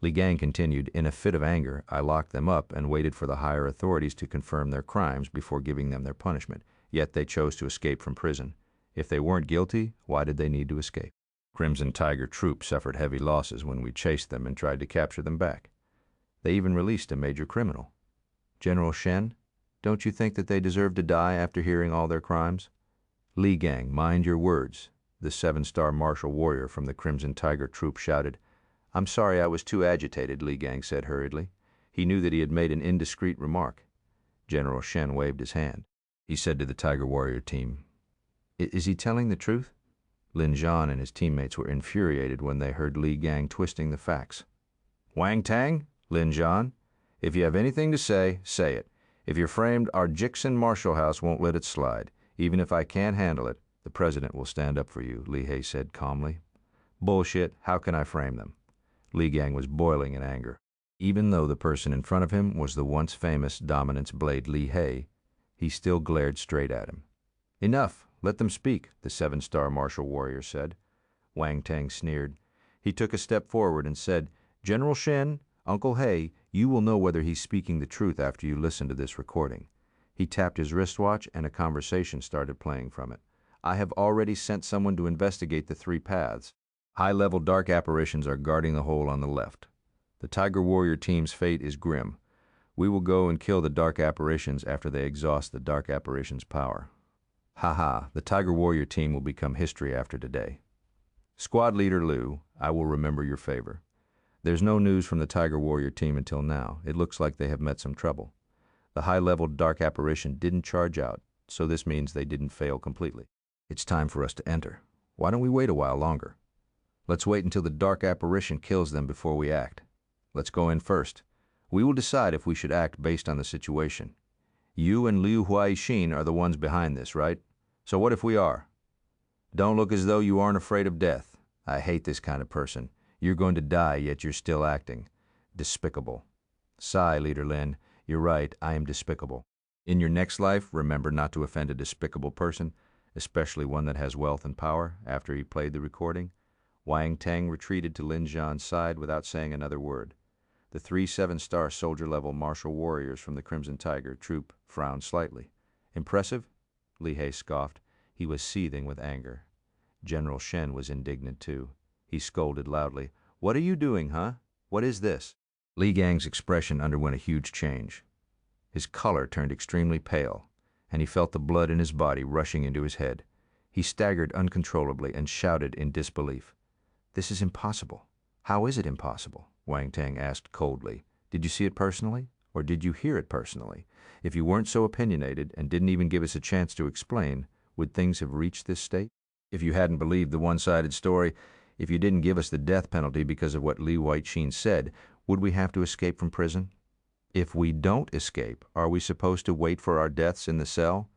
Li Gang continued, "In a fit of anger, I locked them up and waited for the higher authorities to confirm their crimes before giving them their punishment. Yet they chose to escape from prison. If they weren't guilty, why did they need to escape? Crimson Tiger troop suffered heavy losses when we chased them and tried to capture them back. They even released a major criminal. General Shen, don't you think that they deserve to die after hearing all their crimes?" "Li Gang, mind your words," the 7-star martial warrior from the Crimson Tiger troop shouted. "I'm sorry I was too agitated," Li Gang said hurriedly. He knew that he had made an indiscreet remark. General Shen waved his hand. He said to the Tiger Warrior team, "Is he telling the truth?" Lin Zhan and his teammates were infuriated when they heard Li Gang twisting the facts. "Wang Teng, Lin Zhan, if you have anything to say, say it. If you're framed, our Xuexin Marshal House won't let it slide. Even if I can't handle it, the president will stand up for you," Li Hei said calmly. "Bullshit, how can I frame them?" Li Gang was boiling in anger. Even though the person in front of him was the once famous dominance blade Li Hei, he still glared straight at him. "Enough, let them speak," the 7-star martial warrior said. Wang Teng sneered. He took a step forward and said, "General Shen, Uncle Hei, you will know whether he's speaking the truth after you listen to this recording." He tapped his wristwatch and a conversation started playing from it. "I have already sent someone to investigate the 3 paths. High-level dark apparitions are guarding the hole on the left. The Tiger Warrior team's fate is grim. We will go and kill the dark apparitions after they exhaust the dark apparitions' power. Ha, the Tiger Warrior team will become history after today. Squad Leader Liu, I will remember your favor. There's no news from the Tiger Warrior team until now. It looks like they have met some trouble. The high-level dark apparition didn't charge out, so this means they didn't fail completely. It's time for us to enter. Why don't we wait a while longer? Let's wait until the dark apparition kills them before we act. Let's go in first. We will decide if we should act based on the situation. You and Liu Xuexin are the ones behind this, right? So what if we are? Don't look as though you aren't afraid of death. I hate this kind of person. You're going to die, yet you're still acting. Despicable. Sigh, Leader Lin. You're right, I am despicable. In your next life, remember not to offend a despicable person, especially one that has wealth and power." After he played the recording, Wang Teng retreated to Lin Zhan's side without saying another word. The 3 7-star soldier-level martial warriors from the Crimson Tiger troop frowned slightly. "Impressive?" Li Hei scoffed. He was seething with anger. General Shen was indignant too. He scolded loudly. "What are you doing, huh? What is this?" Li Gang's expression underwent a huge change. His color turned extremely pale, and he felt the blood in his body rushing into his head. He staggered uncontrollably and shouted in disbelief. "This is impossible. How is it impossible?" Wang Teng asked coldly. "Did you see it personally, or did you hear it personally? If you weren't so opinionated and didn't even give us a chance to explain, would things have reached this state? If you hadn't believed the one-sided story, if you didn't give us the death penalty because of what Li Xuexin said, would we have to escape from prison? If we don't escape, are we supposed to wait for our deaths in the cell?"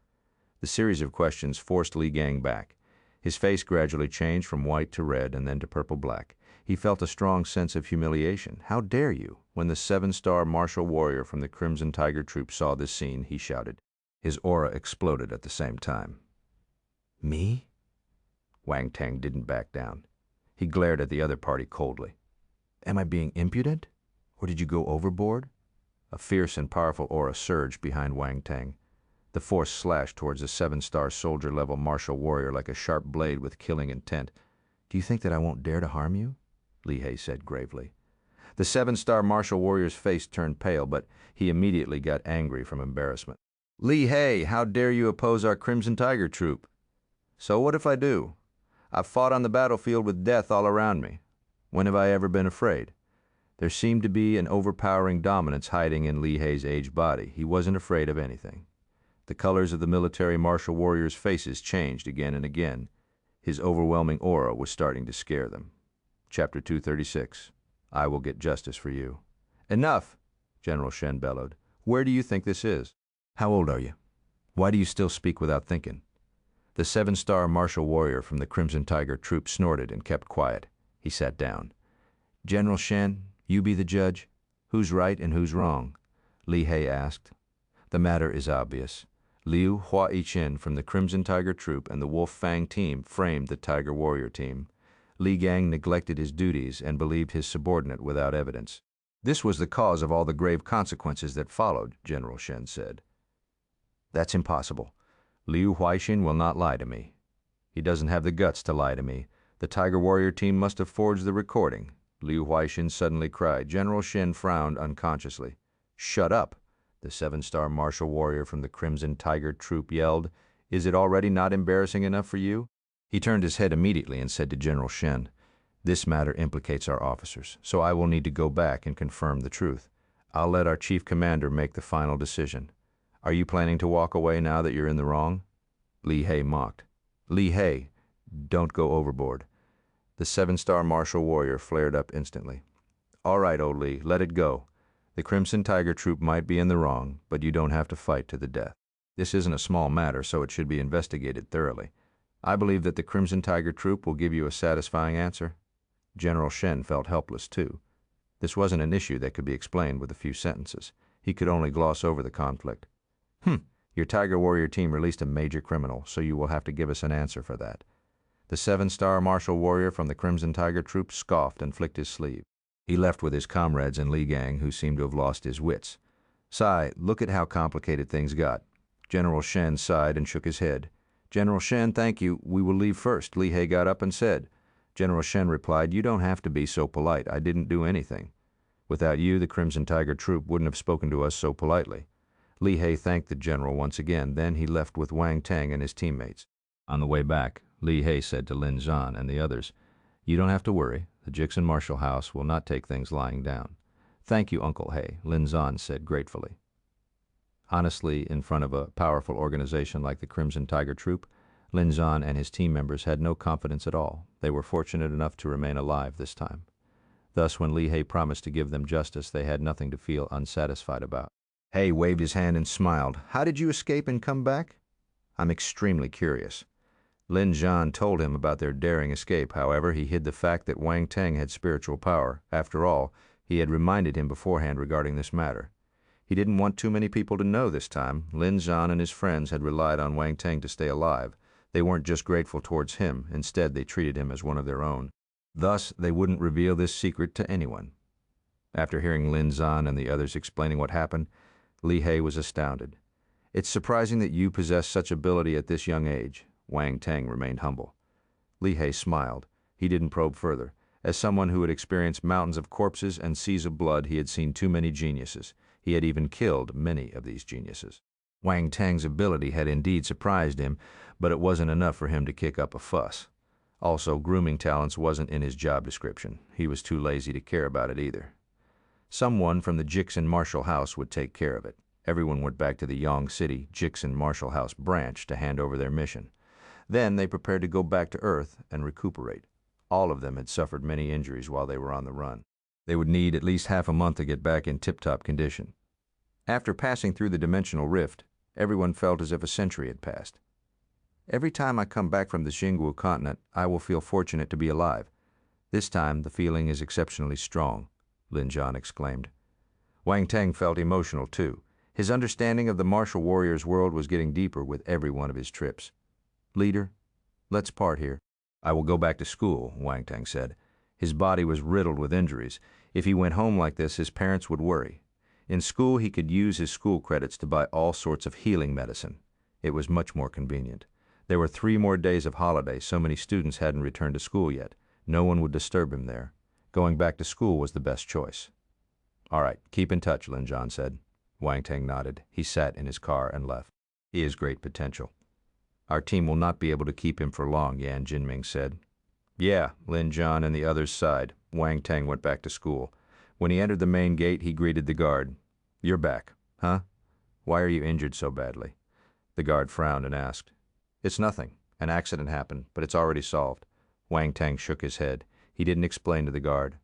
The series of questions forced Li Gang back. His face gradually changed from white to red and then to purple-black. He felt a strong sense of humiliation. "How dare you?" When the 7-star martial warrior from the Crimson Tiger troop saw this scene, he shouted. His aura exploded at the same time. "Me?" Wang Teng didn't back down. He glared at the other party coldly. "Am I being impudent? Or did you go overboard?" A fierce and powerful aura surged behind Wang Teng. The force slashed towards the 7-star soldier-level martial warrior like a sharp blade with killing intent. "Do you think that I won't dare to harm you?" Li Hei said gravely. The 7-star martial warrior's face turned pale, but he immediately got angry from embarrassment. "Li Hei, how dare you oppose our Crimson Tiger troop?" "So what if I do? I've fought on the battlefield with death all around me. When have I ever been afraid?" There seemed to be an overpowering dominance hiding in Li Hei's aged body. He wasn't afraid of anything. The colors of the military martial warriors' faces changed again and again. His overwhelming aura was starting to scare them. Chapter 236. I will get justice for you. "Enough!" General Shen bellowed. "Where do you think this is? How old are you? Why do you still speak without thinking?" The 7-star martial warrior from the Crimson Tiger troop snorted and kept quiet. He sat down. "General Shen, you be the judge. Who's right and who's wrong?" Li Hei asked. The matter is obvious. Liu Huaiqin from the Crimson Tiger Troop and the Wolf Fang team framed the Tiger Warrior team. Li Gang neglected his duties and believed his subordinate without evidence. This was the cause of all the grave consequences that followed, General Shen said. That's impossible. Liu Huaixin will not lie to me. He doesn't have the guts to lie to me. The Tiger Warrior team must have forged the recording. Liu Huaixin suddenly cried. General Shen frowned unconsciously. Shut up, the 7-star martial warrior from the Crimson Tiger Troop yelled. Is it already not embarrassing enough for you? He turned his head immediately and said to General Shen, this matter implicates our officers, so I will need to go back and confirm the truth. I'll let our chief commander make the final decision. Are you planning to walk away now that you're in the wrong? Li He mocked. Li He, don't go overboard. The 7-star martial warrior flared up instantly. All right, old Li, let it go. The Crimson Tiger Troop might be in the wrong, but you don't have to fight to the death. This isn't a small matter, so it should be investigated thoroughly. I believe that the Crimson Tiger Troop will give you a satisfying answer. General Shen felt helpless, too. This wasn't an issue that could be explained with a few sentences. He could only gloss over the conflict. Your Tiger Warrior team released a major criminal, so you will have to give us an answer for that. The 7-star martial warrior from the Crimson Tiger Troop scoffed and flicked his sleeve. He left with his comrades in Li Gang, who seemed to have lost his wits. Sai, look at how complicated things got. General Shen sighed and shook his head. General Shen, thank you. We will leave first, Li He got up and said. General Shen replied, you don't have to be so polite. I didn't do anything. Without you, the Crimson Tiger Troop wouldn't have spoken to us so politely. Li He thanked the general once again. Then he left with Wang Teng and his teammates. On the way back, Li He said to Lin Zhan and the others, you don't have to worry. The Xuexin Martial House will not take things lying down. Thank you, Uncle He, Lin Zhan said gratefully. Honestly, in front of a powerful organization like the Crimson Tiger Troop, Lin Zhan and his team members had no confidence at all. They were fortunate enough to remain alive this time. Thus, when Li He promised to give them justice, they had nothing to feel unsatisfied about. He waved his hand and smiled. How did you escape and come back? I'm extremely curious. Lin Zhan told him about their daring escape. However, he hid the fact that Wang Teng had spiritual power. After all, he had reminded him beforehand regarding this matter. He didn't want too many people to know this time. Lin Zhan and his friends had relied on Wang Teng to stay alive. They weren't just grateful towards him. Instead, they treated him as one of their own. Thus, they wouldn't reveal this secret to anyone. After hearing Lin Zhan and the others explaining what happened, Li He was astounded. It's surprising that you possess such ability at this young age. Wang Teng remained humble. Li He smiled. He didn't probe further. As someone who had experienced mountains of corpses and seas of blood, he had seen too many geniuses. He had even killed many of these geniuses. Wang Teng's ability had indeed surprised him, but it wasn't enough for him to kick up a fuss. Also, grooming talents wasn't in his job description. He was too lazy to care about it either. Someone from the Xuexin Martial House would take care of it. Everyone went back to the Yong City Xuexin Martial House branch to hand over their mission. Then they prepared to go back to Earth and recuperate. All of them had suffered many injuries while they were on the run. They would need at least half a month to get back in tip-top condition. After passing through the dimensional rift, everyone felt as if a century had passed. Every time I come back from the Xingwu continent, I will feel fortunate to be alive. This time, the feeling is exceptionally strong, Lin Zhan exclaimed. Wang Teng felt emotional, too. His understanding of the martial warrior's world was getting deeper with every one of his trips. Leader, let's part here. I will go back to school, Wang Teng said. His body was riddled with injuries. If he went home like this, his parents would worry. In school, he could use his school credits to buy all sorts of healing medicine. It was much more convenient. There were 3 more days of holiday. So many students hadn't returned to school yet. No one would disturb him there. Going back to school was the best choice. All right, keep in touch, Lin Zhan said. Wang Teng nodded. He sat in his car and left. He has great potential. Our team will not be able to keep him for long, Yan Jinming said. Yeah, Lin Zhan and the others sighed. Wang Teng went back to school. When he entered the main gate, he greeted the guard. You're back, huh? Why are you injured so badly? The guard frowned and asked. It's nothing. An accident happened, but it's already solved. Wang Teng shook his head. He didn't explain to the guard.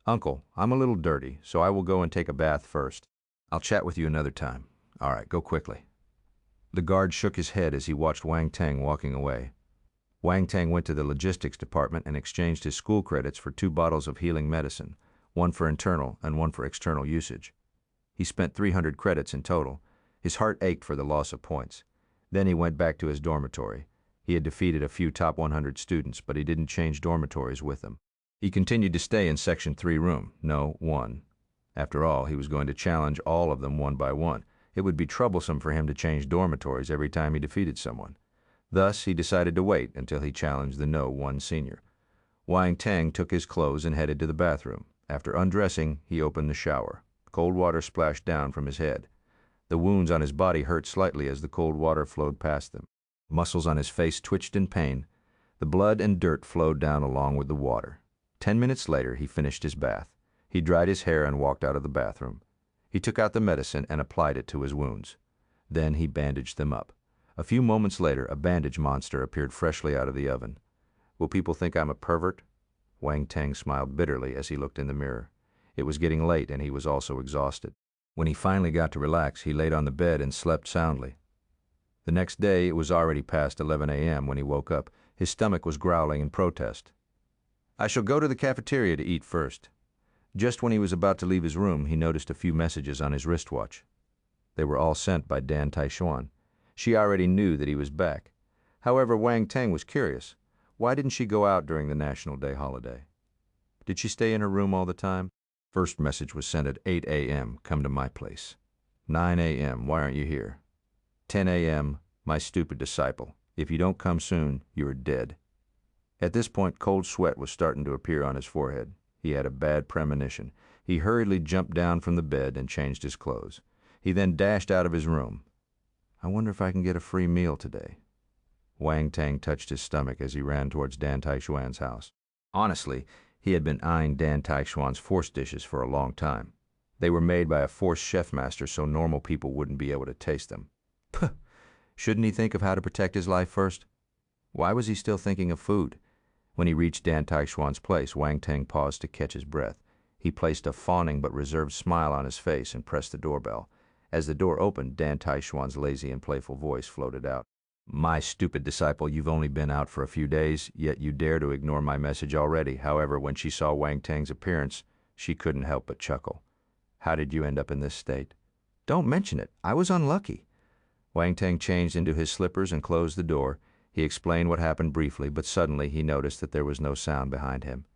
Uncle, I'm a little dirty, so I will go and take a bath first. I'll chat with you another time. All right, go quickly. The guard shook his head as he watched Wang Teng walking away. Wang Teng went to the logistics department and exchanged his school credits for 2 bottles of healing medicine, one for internal and one for external usage. He spent 300 credits in total. His heart ached for the loss of points. Then he went back to his dormitory. He had defeated a few top 100 students, but he didn't change dormitories with them. He continued to stay in Section 3 room, no, 1. After all, he was going to challenge all of them one by one. It would be troublesome for him to change dormitories every time he defeated someone. Thus, he decided to wait until he challenged the No. 1 senior. Wang Teng took his clothes and headed to the bathroom. After undressing, he opened the shower. Cold water splashed down from his head. The wounds on his body hurt slightly as the cold water flowed past them. Muscles on his face twitched in pain. The blood and dirt flowed down along with the water. 10 minutes later, he finished his bath. He dried his hair and walked out of the bathroom. He took out the medicine and applied it to his wounds. Then he bandaged them up. A few moments later, a bandage monster appeared freshly out of the oven. Will people think I'm a pervert? Wang Teng smiled bitterly as he looked in the mirror. It was getting late and he was also exhausted. When he finally got to relax, he laid on the bed and slept soundly. The next day, it was already past 11 a.m. when he woke up. His stomach was growling in protest. I shall go to the cafeteria to eat first. Just when he was about to leave his room, he noticed a few messages on his wristwatch. They were all sent by Dan Taishuan. She already knew that he was back. However, Wang Teng was curious. Why didn't she go out during the National Day holiday? Did she stay in her room all the time? First message was sent at 8 a.m. Come to my place. 9 a.m. Why aren't you here? 10 a.m. My stupid disciple. If you don't come soon, you are dead. At this point, cold sweat was starting to appear on his forehead. He had a bad premonition. He hurriedly jumped down from the bed and changed his clothes. He then dashed out of his room. I wonder if I can get a free meal today. Wang Teng touched his stomach as he ran towards Dan Taishuan's house. Honestly, he had been eyeing Dan Taishuan's force dishes for a long time. They were made by a force chef master so normal people wouldn't be able to taste them. Puh! Shouldn't he think of how to protect his life first? Why was he still thinking of food? When he reached Dan Taishuan's place, Wang Teng paused to catch his breath. He placed a fawning but reserved smile on his face and pressed the doorbell. As the door opened, Dan Taishuan's lazy and playful voice floated out. My stupid disciple, you've only been out for a few days, yet you dare to ignore my message already. However, when she saw Wang Teng's appearance, she couldn't help but chuckle. How did you end up in this state? Don't mention it. I was unlucky. Wang Teng changed into his slippers and closed the door. He explained what happened briefly, but suddenly he noticed that there was no sound behind him.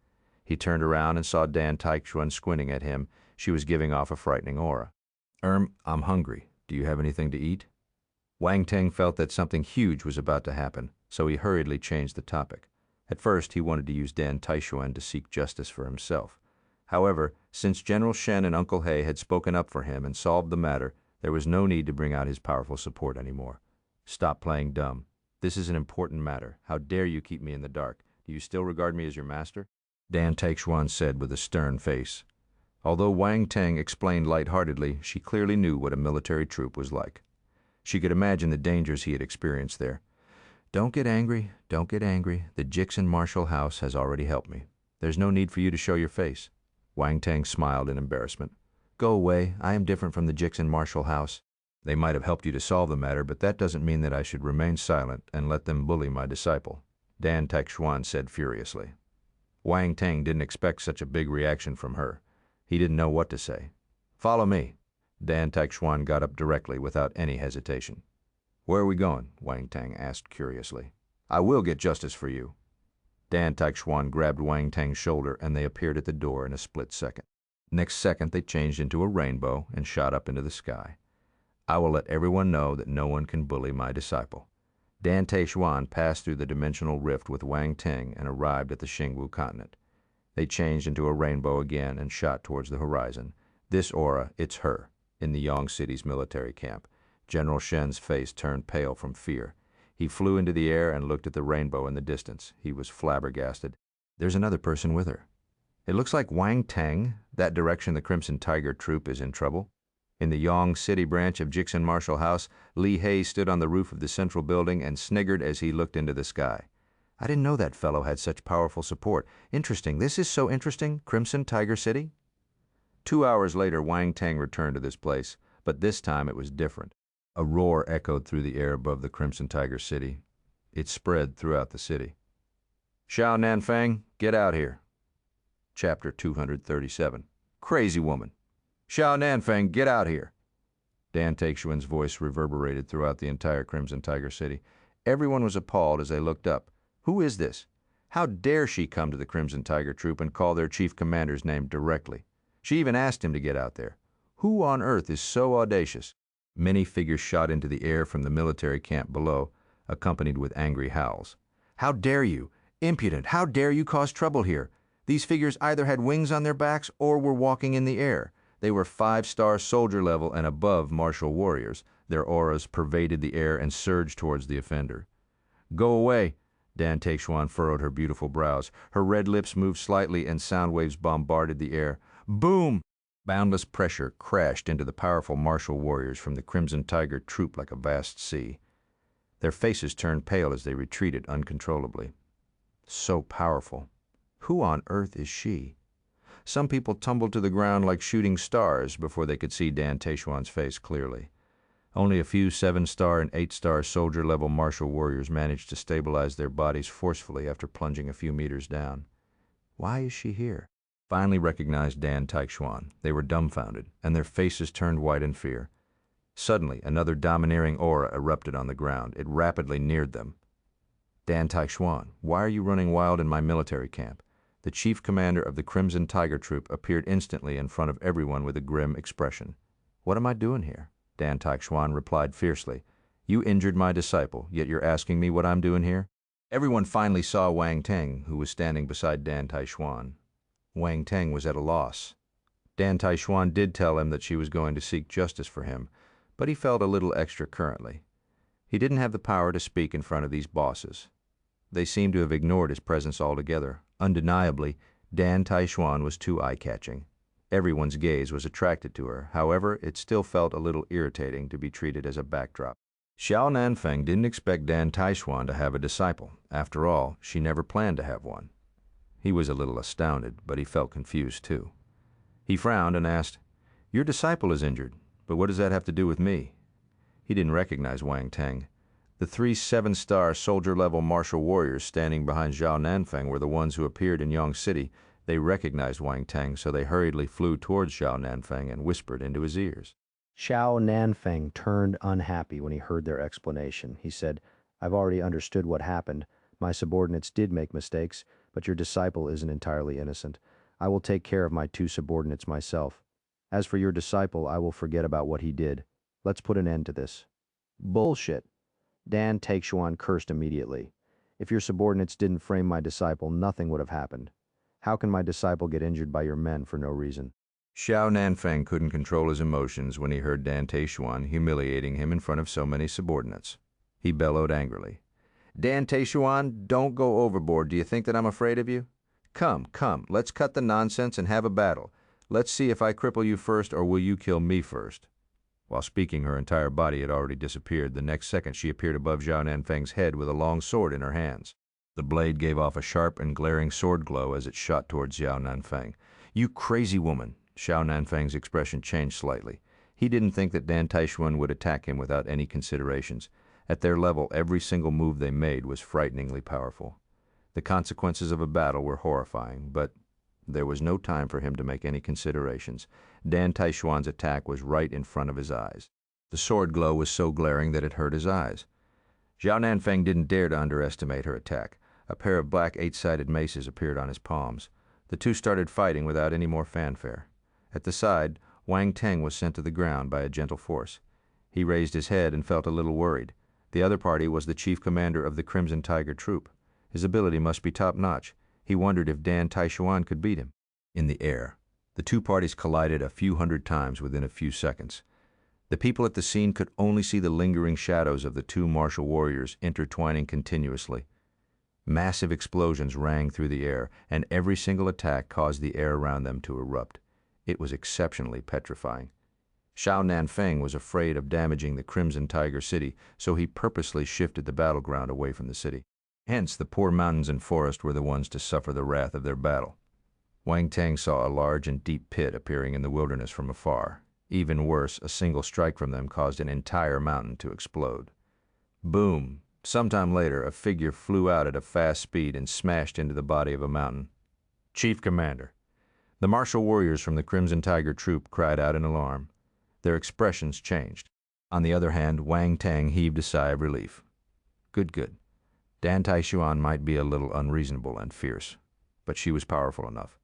He turned around and saw Dan Taishuan squinting at him. She was giving off a frightening aura. I'm hungry. Do you have anything to eat? Wang Teng felt that something huge was about to happen, so he hurriedly changed the topic. At first, he wanted to use Dan Taishuan to seek justice for himself. However, since General Shen and Uncle He had spoken up for him and solved the matter, there was no need to bring out his powerful support anymore. Stop playing dumb. This is an important matter. How dare you keep me in the dark? Do you still regard me as your master? Dan Taishuan said with a stern face. Although Wang Teng explained lightheartedly, she clearly knew what a military troop was like. She could imagine the dangers he had experienced there. Don't get angry, don't get angry. The Xuexin martial house has already helped me. There's no need for you to show your face. Wang Teng smiled in embarrassment. Go away, I am different from the Xuexin martial house. They might have helped you to solve the matter, but that doesn't mean that I should remain silent and let them bully my disciple, Dan Taishuan said furiously. Wang Teng didn't expect such a big reaction from her. He didn't know what to say. Follow me. Dan Taishuan got up directly without any hesitation. Where are we going? Wang Teng asked curiously. I will get justice for you. Dan Taishuan grabbed Wang Teng's shoulder and they appeared at the door in a split second. Next second they changed into a rainbow and shot up into the sky. I will let everyone know that no one can bully my disciple. Dan Taishuan passed through the dimensional rift with Wang Teng and arrived at the Xingwu continent. They changed into a rainbow again and shot towards the horizon. This aura, it's her. In the Yang City's military camp, General Shen's face turned pale from fear. He flew into the air and looked at the rainbow in the distance. He was flabbergasted. There's another person with her. It looks like Wang Teng. That direction the Crimson Tiger troop is in trouble. In the Yang City branch of Xuexin Martial House, Li He stood on the roof of the central building and sniggered as he looked into the sky. I didn't know that fellow had such powerful support. Interesting. This is so interesting. Crimson Tiger City? 2 hours later, Wang Teng returned to this place, but this time it was different. A roar echoed through the air above the Crimson Tiger City. It spread throughout the city. Xiao Nanfang, get out here. Chapter 237. Crazy woman. Xiao Nanfang, get out here. Dan Teixuan's voice reverberated throughout the entire Crimson Tiger City. Everyone was appalled as they looked up. Who is this? How dare she come to the Crimson Tiger Troop and call their chief commander's name directly? She even asked him to get out there. Who on earth is so audacious? Many figures shot into the air from the military camp below, accompanied with angry howls. How dare you? Impudent! How dare you cause trouble here? These figures either had wings on their backs or were walking in the air. They were 5-star soldier level and above martial warriors. Their auras pervaded the air and surged towards the offender. Go away! Dan Teixuan furrowed her beautiful brows. Her red lips moved slightly and sound waves bombarded the air. Boom! Boundless pressure crashed into the powerful martial warriors from the Crimson Tiger Troop like a vast sea. Their faces turned pale as they retreated uncontrollably. So powerful. Who on earth is she? Some people tumbled to the ground like shooting stars before they could see Dan Teixuan's face clearly. Only a few 7-star and 8-star soldier-level martial warriors managed to stabilize their bodies forcefully after plunging a few meters down. Why is she here? Finally recognized Dan Teixuan. They were dumbfounded, and their faces turned white in fear. Suddenly, another domineering aura erupted on the ground. It rapidly neared them. Dan Teixuan, why are you running wild in my military camp? The chief commander of the Crimson Tiger Troop appeared instantly in front of everyone with a grim expression. What am I doing here? Dan Teixuan replied fiercely. You injured my disciple, yet you're asking me what I'm doing here? Everyone finally saw Wang Teng, who was standing beside Dan Teixuan. Wang Teng was at a loss. Dan Teixuan did tell him that she was going to seek justice for him, but he felt a little extra currently. He didn't have the power to speak in front of these bosses. They seemed to have ignored his presence altogether. Undeniably, Dan Teixuan was too eye-catching. Everyone's gaze was attracted to her. However, it still felt a little irritating to be treated as a backdrop. Xiao Nanfeng didn't expect Dan Teixuan to have a disciple. After all, she never planned to have one. He was a little astounded, but he felt confused too. He frowned and asked, Your disciple is injured, but what does that have to do with me? He didn't recognize Wang Teng. The 3 7-star soldier-level martial warriors standing behind Xiao Nanfeng were the ones who appeared in Yong City. They recognized Wang Teng, so they hurriedly flew towards Xiao Nanfeng and whispered into his ears. Xiao Nanfeng turned unhappy when he heard their explanation. He said, I've already understood what happened. My subordinates did make mistakes, but your disciple isn't entirely innocent. I will take care of my 2 subordinates myself. As for your disciple, I will forget about what he did. Let's put an end to this. Bullshit. Dan Teixuan cursed immediately. If your subordinates didn't frame my disciple, nothing would have happened. How can my disciple get injured by your men for no reason? Xiao Nanfeng couldn't control his emotions when he heard Dan Teixuan humiliating him in front of so many subordinates. He bellowed angrily. Dan Teixuan, don't go overboard. Do you think that I'm afraid of you? Come, let's cut the nonsense and have a battle. Let's see if I cripple you first or will you kill me first? While speaking, her entire body had already disappeared. The next second she appeared above Xiao Nanfeng's head with a long sword in her hands. The blade gave off a sharp and glaring sword glow as it shot towards Xiao Nanfeng. You crazy woman! Xiao Nanfeng's expression changed slightly. He didn't think that Dan Teixuan would attack him without any considerations. At their level, every single move they made was frighteningly powerful. The consequences of a battle were horrifying, but there was no time for him to make any considerations. Dan Teixuan's attack was right in front of his eyes. The sword glow was so glaring that it hurt his eyes. Xiao Nanfeng didn't dare to underestimate her attack. A pair of black 8-sided maces appeared on his palms. The two started fighting without any more fanfare. At the side, Wang Teng was sent to the ground by a gentle force. He raised his head and felt a little worried. The other party was the chief commander of the Crimson Tiger Troop. His ability must be top-notch. He wondered if Dan Teixuan could beat him. In the air, the two parties collided a few hundred times within a few seconds. The people at the scene could only see the lingering shadows of the 2 martial warriors intertwining continuously. Massive explosions rang through the air, and every single attack caused the air around them to erupt. It was exceptionally petrifying. Xiao Nanfeng was afraid of damaging the Crimson Tiger City, so he purposely shifted the battleground away from the city. Hence, the poor mountains and forest were the ones to suffer the wrath of their battle. Wang Teng saw a large and deep pit appearing in the wilderness from afar. Even worse, a single strike from them caused an entire mountain to explode. Boom! Sometime later, a figure flew out at a fast speed and smashed into the body of a mountain. Chief Commander. The martial warriors from the Crimson Tiger Troop cried out in alarm. Their expressions changed. On the other hand, Wang Teng heaved a sigh of relief. Good, good. Dan Taishuan might be a little unreasonable and fierce, but she was powerful enough.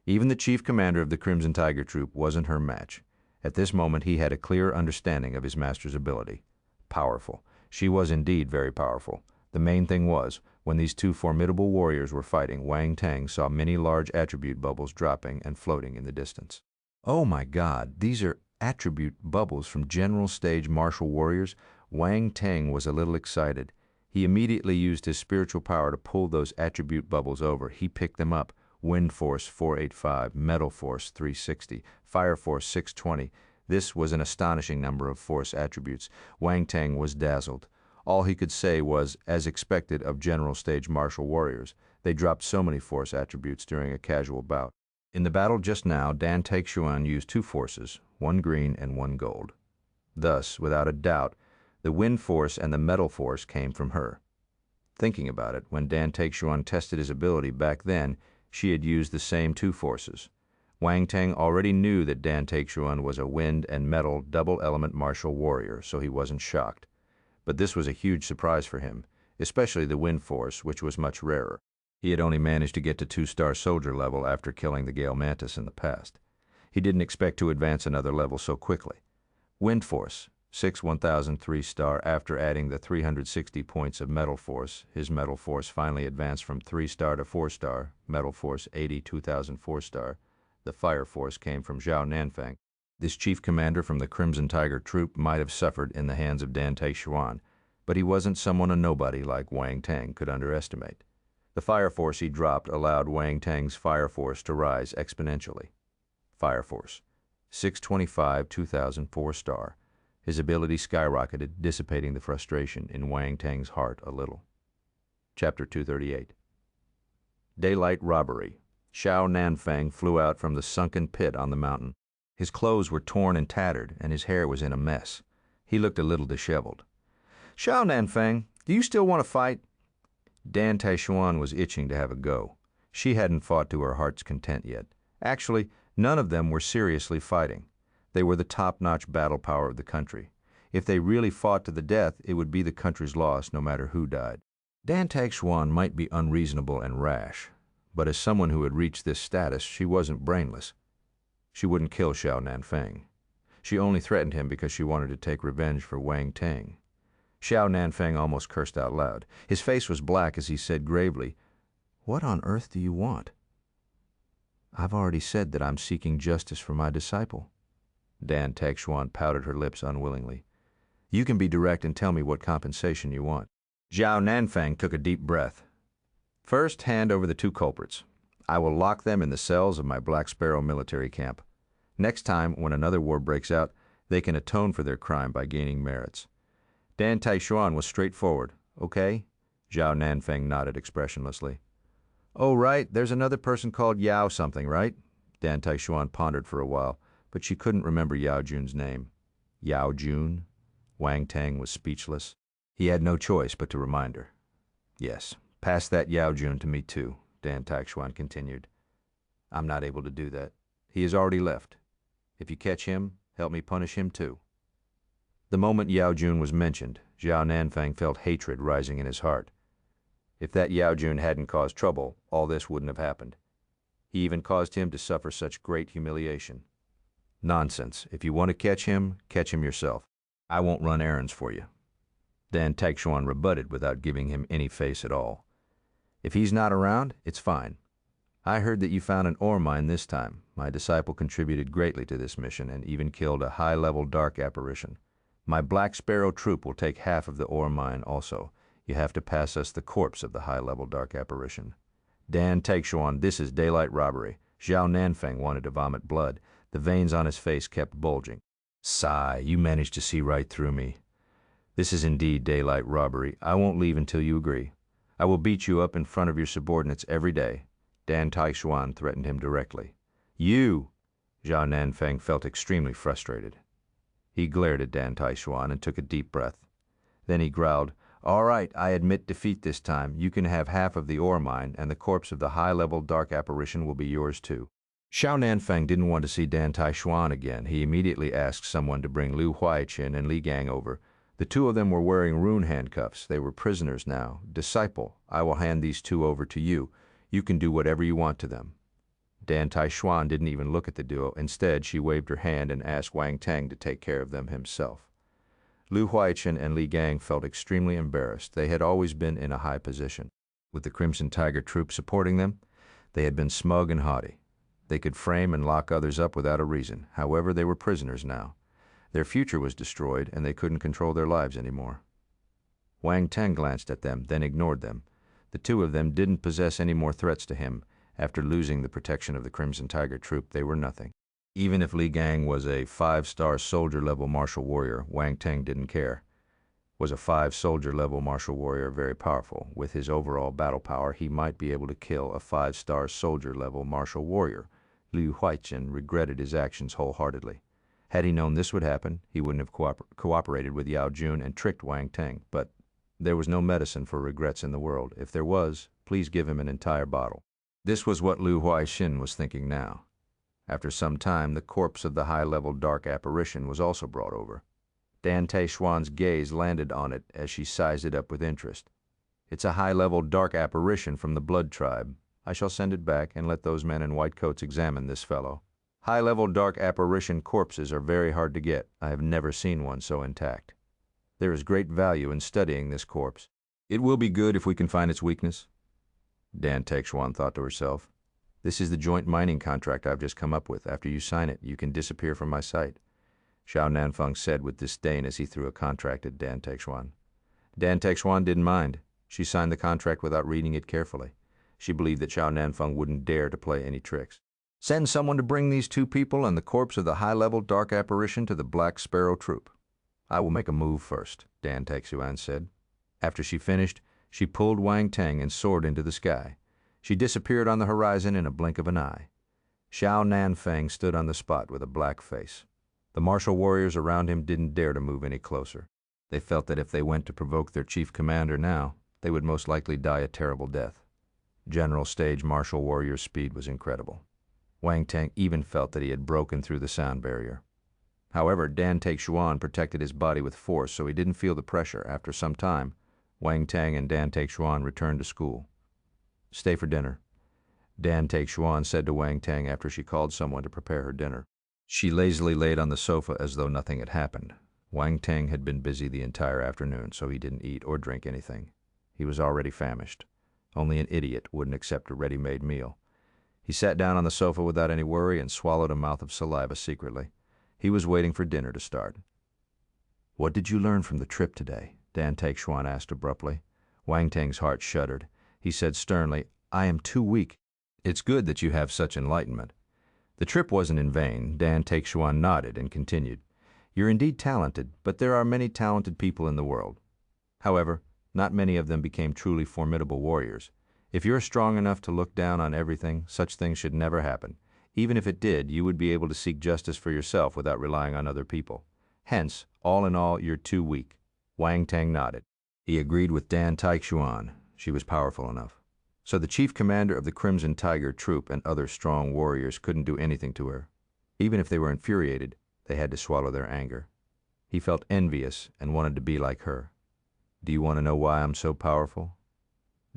Even the chief commander of the Crimson Tiger Troop wasn't her match. At this moment, he had a clear understanding of his master's ability. Powerful. She was indeed very powerful. The main thing was, when these two formidable warriors were fighting, Wang Teng saw many large attribute bubbles dropping and floating in the distance. Oh my God, these are attribute bubbles from general stage martial warriors? Wang Teng was a little excited. He immediately used his spiritual power to pull those attribute bubbles over. He picked them up. Wind Force 485, Metal Force 360, Fire Force 620. This was an astonishing number of force attributes. Wang Teng was dazzled. All he could say was, as expected of general stage martial warriors, they dropped so many force attributes during a casual bout. In the battle just now, Dan Taishuan used two forces, one green and one gold. Thus, without a doubt, the Wind Force and the Metal Force came from her. Thinking about it, when Dan Taishuan tested his ability back then, she had used the same two forces. Wang Teng already knew that Dan Taishuan was a wind and metal double-element martial warrior, so he wasn't shocked. But this was a huge surprise for him, especially the Wind Force, which was much rarer. He had only managed to get to 2-star soldier level after killing the Gale Mantis in the past. He didn't expect to advance another level so quickly. Wind Force, 6-1000 3-star. After adding the 360 points of Metal Force, his Metal Force finally advanced from 3-star to 4-star, Metal Force 80 2000 4-star. The Fire Force came from Zhao Nanfang. This chief commander from the Crimson Tiger Troop might have suffered in the hands of Dan Taishuan, but he wasn't someone a nobody like Wang Teng could underestimate. The Fire Force he dropped allowed Wang Teng's Fire Force to rise exponentially. Fire Force, 625 2000 4-star. His ability skyrocketed, dissipating the frustration in Wang Teng's heart a little. Chapter 238. Daylight Robbery. Zhao Nanfang flew out from the sunken pit on the mountain. His clothes were torn and tattered, and his hair was in a mess. He looked a little disheveled. "Zhao Nanfang, do you still want to fight?" Dan Taishuan was itching to have a go. She hadn't fought to her heart's content yet. Actually, none of them were seriously fighting. They were the top-notch battle power of the country. If they really fought to the death, it would be the country's loss no matter who died. Dan Taishuan might be unreasonable and rash, but as someone who had reached this status, she wasn't brainless. She wouldn't kill Zhao Nanfang. She only threatened him because she wanted to take revenge for Wang Teng. Zhao Nanfang almost cursed out loud. His face was black as he said gravely, "What on earth do you want?" "I've already said that I'm seeking justice for my disciple." Dan Taishuan pouted her lips unwillingly. "You can be direct and tell me what compensation you want." Zhao Nanfang took a deep breath. "First, hand over the two culprits. I will lock them in the cells of my Black Sparrow military camp. Next time, when another war breaks out, they can atone for their crime by gaining merits." Dan Taishuan was straightforward. "Okay?" Zhao Nanfang nodded expressionlessly. "Oh, right, there's another person called Yao something, right?" Dan Taishuan pondered for a while, but she couldn't remember Yao Jun's name. Yao Jun? Wang Teng was speechless. He had no choice but to remind her. "Yes, pass that Yao Jun to me too," Dan Taishuan continued. "I'm not able to do that. He has already left. If you catch him, help me punish him too." The moment Yao Jun was mentioned, Zhao Nanfang felt hatred rising in his heart. If that Yao Jun hadn't caused trouble, all this wouldn't have happened. He even caused him to suffer such great humiliation. "Nonsense. If you want to catch him yourself. I won't run errands for you." Dan Taishuan rebutted without giving him any face at all. "If he's not around, it's fine. I heard that you found an ore mine this time. My disciple contributed greatly to this mission and even killed a high-level dark apparition. My Black Sparrow troop will take half of the ore mine also. You have to pass us the corpse of the high-level dark apparition." Dan Taishuan, this is daylight robbery. Zhao Nanfang wanted to vomit blood. The veins on his face kept bulging. "Sigh, you managed to see right through me. This is indeed daylight robbery. I won't leave until you agree. I will beat you up in front of your subordinates every day." Dan Taishuan threatened him directly. "You!" Zhao Nanfang felt extremely frustrated. He glared at Dan Taishuan and took a deep breath. Then he growled, "All right, I admit defeat this time. You can have half of the ore mine, and the corpse of the high-level dark apparition will be yours too." Xiao Nanfang didn't want to see Dan Taishuan again. He immediately asked someone to bring Liu Huaiqin and Li Gang over. The two of them were wearing rune handcuffs. They were prisoners now. Disciple, I will hand these two over to you. You can do whatever you want to them. Dan Taishuan didn't even look at the duo. Instead, she waved her hand and asked Wang Teng to take care of them himself. Liu Huaiqin and Li Gang felt extremely embarrassed. They had always been in a high position. With the Crimson Tiger troop supporting them, they had been smug and haughty. They could frame and lock others up without a reason. However, they were prisoners now. Their future was destroyed, and they couldn't control their lives anymore. Wang Teng glanced at them, then ignored them. The two of them didn't possess any more threats to him. After losing the protection of the Crimson Tiger troop, they were nothing. Even if Li Gang was a 5-star soldier-level martial warrior, Wang Teng didn't care. Was a 5-soldier-level martial warrior very powerful? With his overall battle power, he might be able to kill a 5-star soldier-level martial warrior. Liu Huaiqin regretted his actions wholeheartedly. Had he known this would happen, he wouldn't have cooperated with Yue Qun and tricked Wang Teng. But there was no medicine for regrets in the world. If there was, please give him an entire bottle. This was what Liu Huaiqin was thinking now. After some time, the corpse of the high-level dark apparition was also brought over. Dan Taishuan's gaze landed on it as she sized it up with interest. It's a high-level dark apparition from the Blood Tribe. I shall send it back and let those men in white coats examine this fellow. High-level dark apparition corpses are very hard to get. I have never seen one so intact. There is great value in studying this corpse. It will be good if we can find its weakness. Dan Taishuan thought to herself. This is the joint mining contract I've just come up with. After you sign it, you can disappear from my sight. Xiao Nanfeng said with disdain as he threw a contract at Dan Taishuan. Dan Taishuan didn't mind. She signed the contract without reading it carefully. She believed that Xiao Nanfeng wouldn't dare to play any tricks. Send someone to bring these two people and the corpse of the high-level dark apparition to the Black Sparrow troop. I will make a move first, Dan Taishuan said. After she finished, she pulled Wang Teng and soared into the sky. She disappeared on the horizon in a blink of an eye. Xiao Nanfeng stood on the spot with a black face. The martial warriors around him didn't dare to move any closer. They felt that if they went to provoke their chief commander now, they would most likely die a terrible death. General stage martial warrior speed was incredible. Wang Teng even felt that he had broken through the sound barrier. However, Dan Taishuan protected his body with force, so he didn't feel the pressure. After some time, Wang Teng and Dan Taishuan returned to school. Stay for dinner, Dan Taishuan said to Wang Teng after she called someone to prepare her dinner. She lazily laid on the sofa as though nothing had happened. Wang Teng had been busy the entire afternoon, so he didn't eat or drink anything. He was already famished. Only an idiot wouldn't accept a ready-made meal. He sat down on the sofa without any worry and swallowed a mouth of saliva secretly. He was waiting for dinner to start. What did you learn from the trip today? Dan Taishuan asked abruptly. Wang Teng's heart shuddered. He said sternly, I am too weak. It's good that you have such enlightenment. The trip wasn't in vain. Dan Taishuan nodded and continued. You're indeed talented, but there are many talented people in the world. However, not many of them became truly formidable warriors. If you're strong enough to look down on everything, such things should never happen. Even if it did, you would be able to seek justice for yourself without relying on other people. Hence, all in all, you're too weak. Wang Teng nodded. He agreed with Dan Taishuan. She was powerful enough. So the chief commander of the Crimson Tiger troop and other strong warriors couldn't do anything to her. Even if they were infuriated, they had to swallow their anger. He felt envious and wanted to be like her. Do you want to know why I'm so powerful?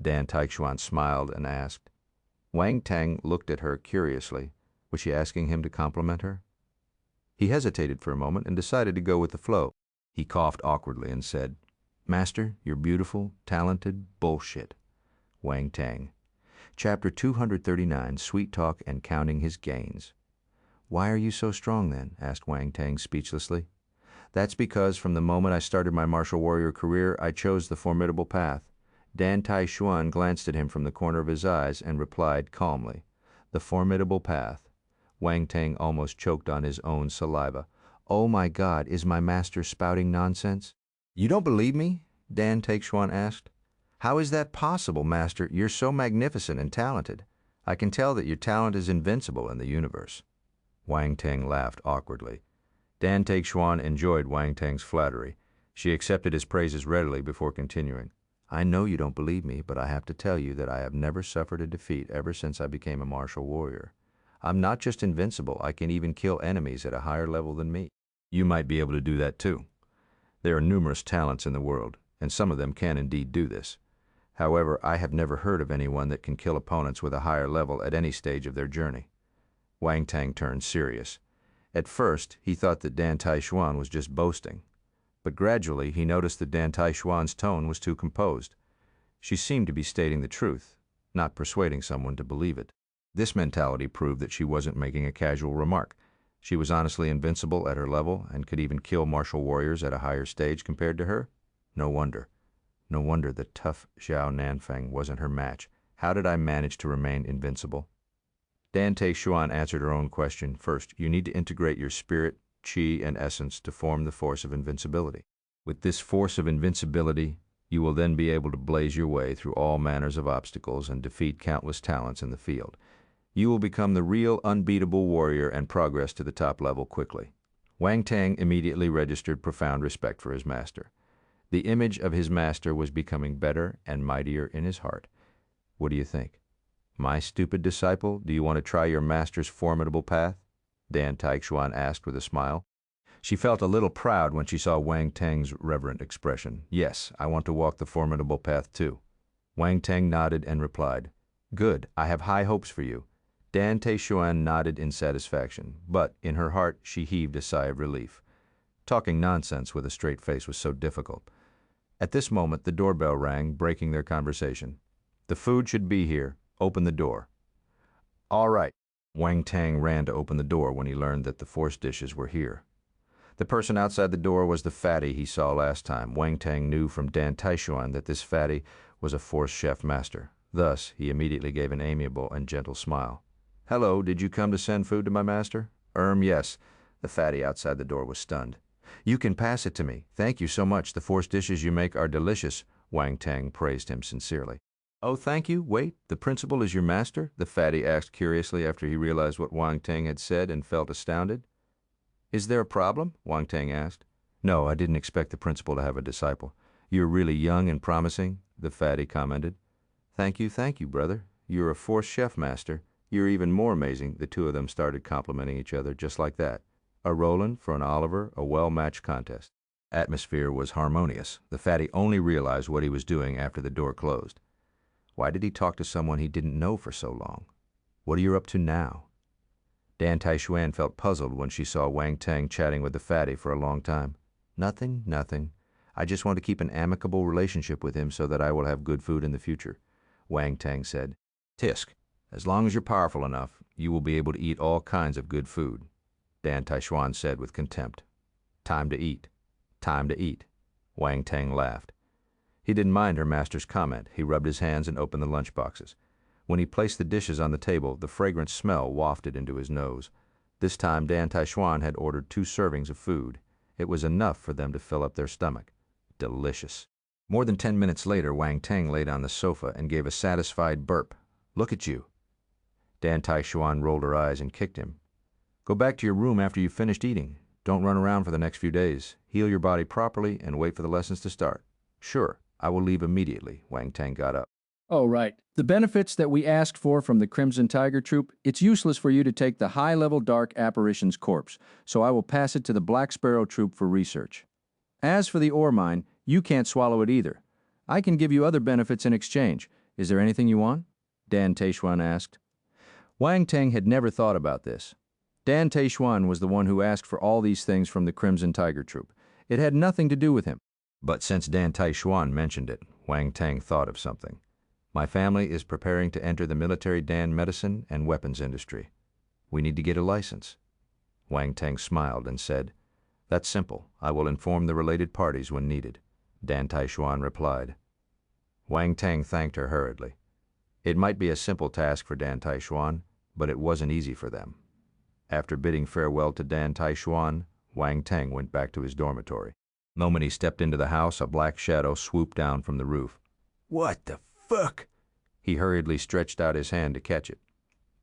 Dan Taishuan smiled and asked. Wang Teng looked at her curiously. Was she asking him to compliment her? He hesitated for a moment and decided to go with the flow. He coughed awkwardly and said, Master, you're beautiful, talented, bullshit. Wang Teng. Chapter 239, Sweet Talk and Counting His Gains. Why are you so strong then? Asked Wang Teng speechlessly. That's because from the moment I started my martial warrior career, I chose the formidable path. Dan Taishuan glanced at him from the corner of his eyes and replied calmly, The formidable path. Wang Teng almost choked on his own saliva. Oh my God, is my master spouting nonsense? You don't believe me? Dan Taishuan asked. How is that possible, master? You're so magnificent and talented. I can tell that your talent is invincible in the universe. Wang Teng laughed awkwardly. Dan Taishuan enjoyed Wang Teng's flattery. She accepted his praises readily before continuing. I know you don't believe me, but I have to tell you that I have never suffered a defeat ever since I became a martial warrior. I'm not just invincible, I can even kill enemies at a higher level than me. You might be able to do that too. There are numerous talents in the world, and some of them can indeed do this. However, I have never heard of anyone that can kill opponents with a higher level at any stage of their journey. Wang Teng turned serious. At first, he thought that Dan Taishuan was just boasting. But gradually, he noticed that Dan Taishuan's tone was too composed. She seemed to be stating the truth, not persuading someone to believe it. This mentality proved that she wasn't making a casual remark. She was honestly invincible at her level and could even kill martial warriors at a higher stage compared to her. No wonder. No wonder the tough Zhao Nanfeng wasn't her match. How did I manage to remain invincible? Dan Taishuan answered her own question. First, you need to integrate your spirit, qi, and essence to form the force of invincibility. With this force of invincibility, you will then be able to blaze your way through all manners of obstacles and defeat countless talents in the field. You will become the real unbeatable warrior and progress to the top level quickly. Wang Teng immediately registered profound respect for his master. The image of his master was becoming better and mightier in his heart. What do you think? My stupid disciple, do you want to try your master's formidable path? Dan Taishuan asked with a smile. She felt a little proud when she saw Wang Teng's reverent expression. Yes, I want to walk the formidable path too. Wang Teng nodded and replied, Good, I have high hopes for you. Dan Taishuan nodded in satisfaction, but in her heart she heaved a sigh of relief. Talking nonsense with a straight face was so difficult. At this moment the doorbell rang, breaking their conversation. The food should be here. Open the door. All right. Wang Teng ran to open the door when he learned that the force dishes were here. The person outside the door was the fatty he saw last time. Wang Teng knew from Dan Taishuan that this fatty was a force chef master. Thus, he immediately gave an amiable and gentle smile. Hello, did you come to send food to my master? Yes. The fatty outside the door was stunned. You can pass it to me. Thank you so much. The force dishes you make are delicious. Wang Teng praised him sincerely. Oh, thank you. Wait, the principal is your master? The fatty asked curiously after he realized what Wang Teng had said and felt astounded. Is there a problem? Wang Teng asked. No, I didn't expect the principal to have a disciple. You're really young and promising, the fatty commented. Thank you, brother. You're a force chef master. You're even more amazing. The two of them started complimenting each other just like that. A Roland for an Oliver, a well-matched contest. Atmosphere was harmonious. The fatty only realized what he was doing after the door closed. Why did he talk to someone he didn't know for so long? What are you up to now? Dan Taishuan felt puzzled when she saw Wang Teng chatting with the fatty for a long time. Nothing. I just want to keep an amicable relationship with him so that I will have good food in the future. Wang Teng said, Tisk, as long as you're powerful enough, you will be able to eat all kinds of good food. Dan Taishuan said with contempt. Time to eat. Wang Teng laughed. He didn't mind her master's comment. He rubbed his hands and opened the lunch boxes. When he placed the dishes on the table, the fragrant smell wafted into his nose. This time Dan Taishuan had ordered 2 servings of food. It was enough for them to fill up their stomach. Delicious. More than 10 minutes later, Wang Teng laid on the sofa and gave a satisfied burp. Look at you. Dan Taishuan rolled her eyes and kicked him. Go back to your room after you've finished eating. Don't run around for the next few days. Heal your body properly and wait for the lessons to start. Sure, I will leave immediately. Wang Teng got up. Oh, right. The benefits that we asked for from the Crimson Tiger Troop, it's useless for you to take the high-level Dark Apparition's corpse, so I will pass it to the Black Sparrow Troop for research. As for the ore mine, you can't swallow it either. I can give you other benefits in exchange. Is there anything you want? Dan Taishuan asked. Wang Teng had never thought about this. Dan Taishuan was the one who asked for all these things from the Crimson Tiger Troop. It had nothing to do with him. But since Dan Taishuan mentioned it, Wang Teng thought of something. My family is preparing to enter the military Dan medicine and weapons industry. We need to get a license. Wang Teng smiled and said, That's simple. I will inform the related parties when needed. Dan Taishuan replied. Wang Teng thanked her hurriedly. It might be a simple task for Dan Taishuan, but it wasn't easy for them. After bidding farewell to Dan Taishuan, Wang Teng went back to his dormitory. The moment he stepped into the house, a black shadow swooped down from the roof. What the fuck? He hurriedly stretched out his hand to catch it.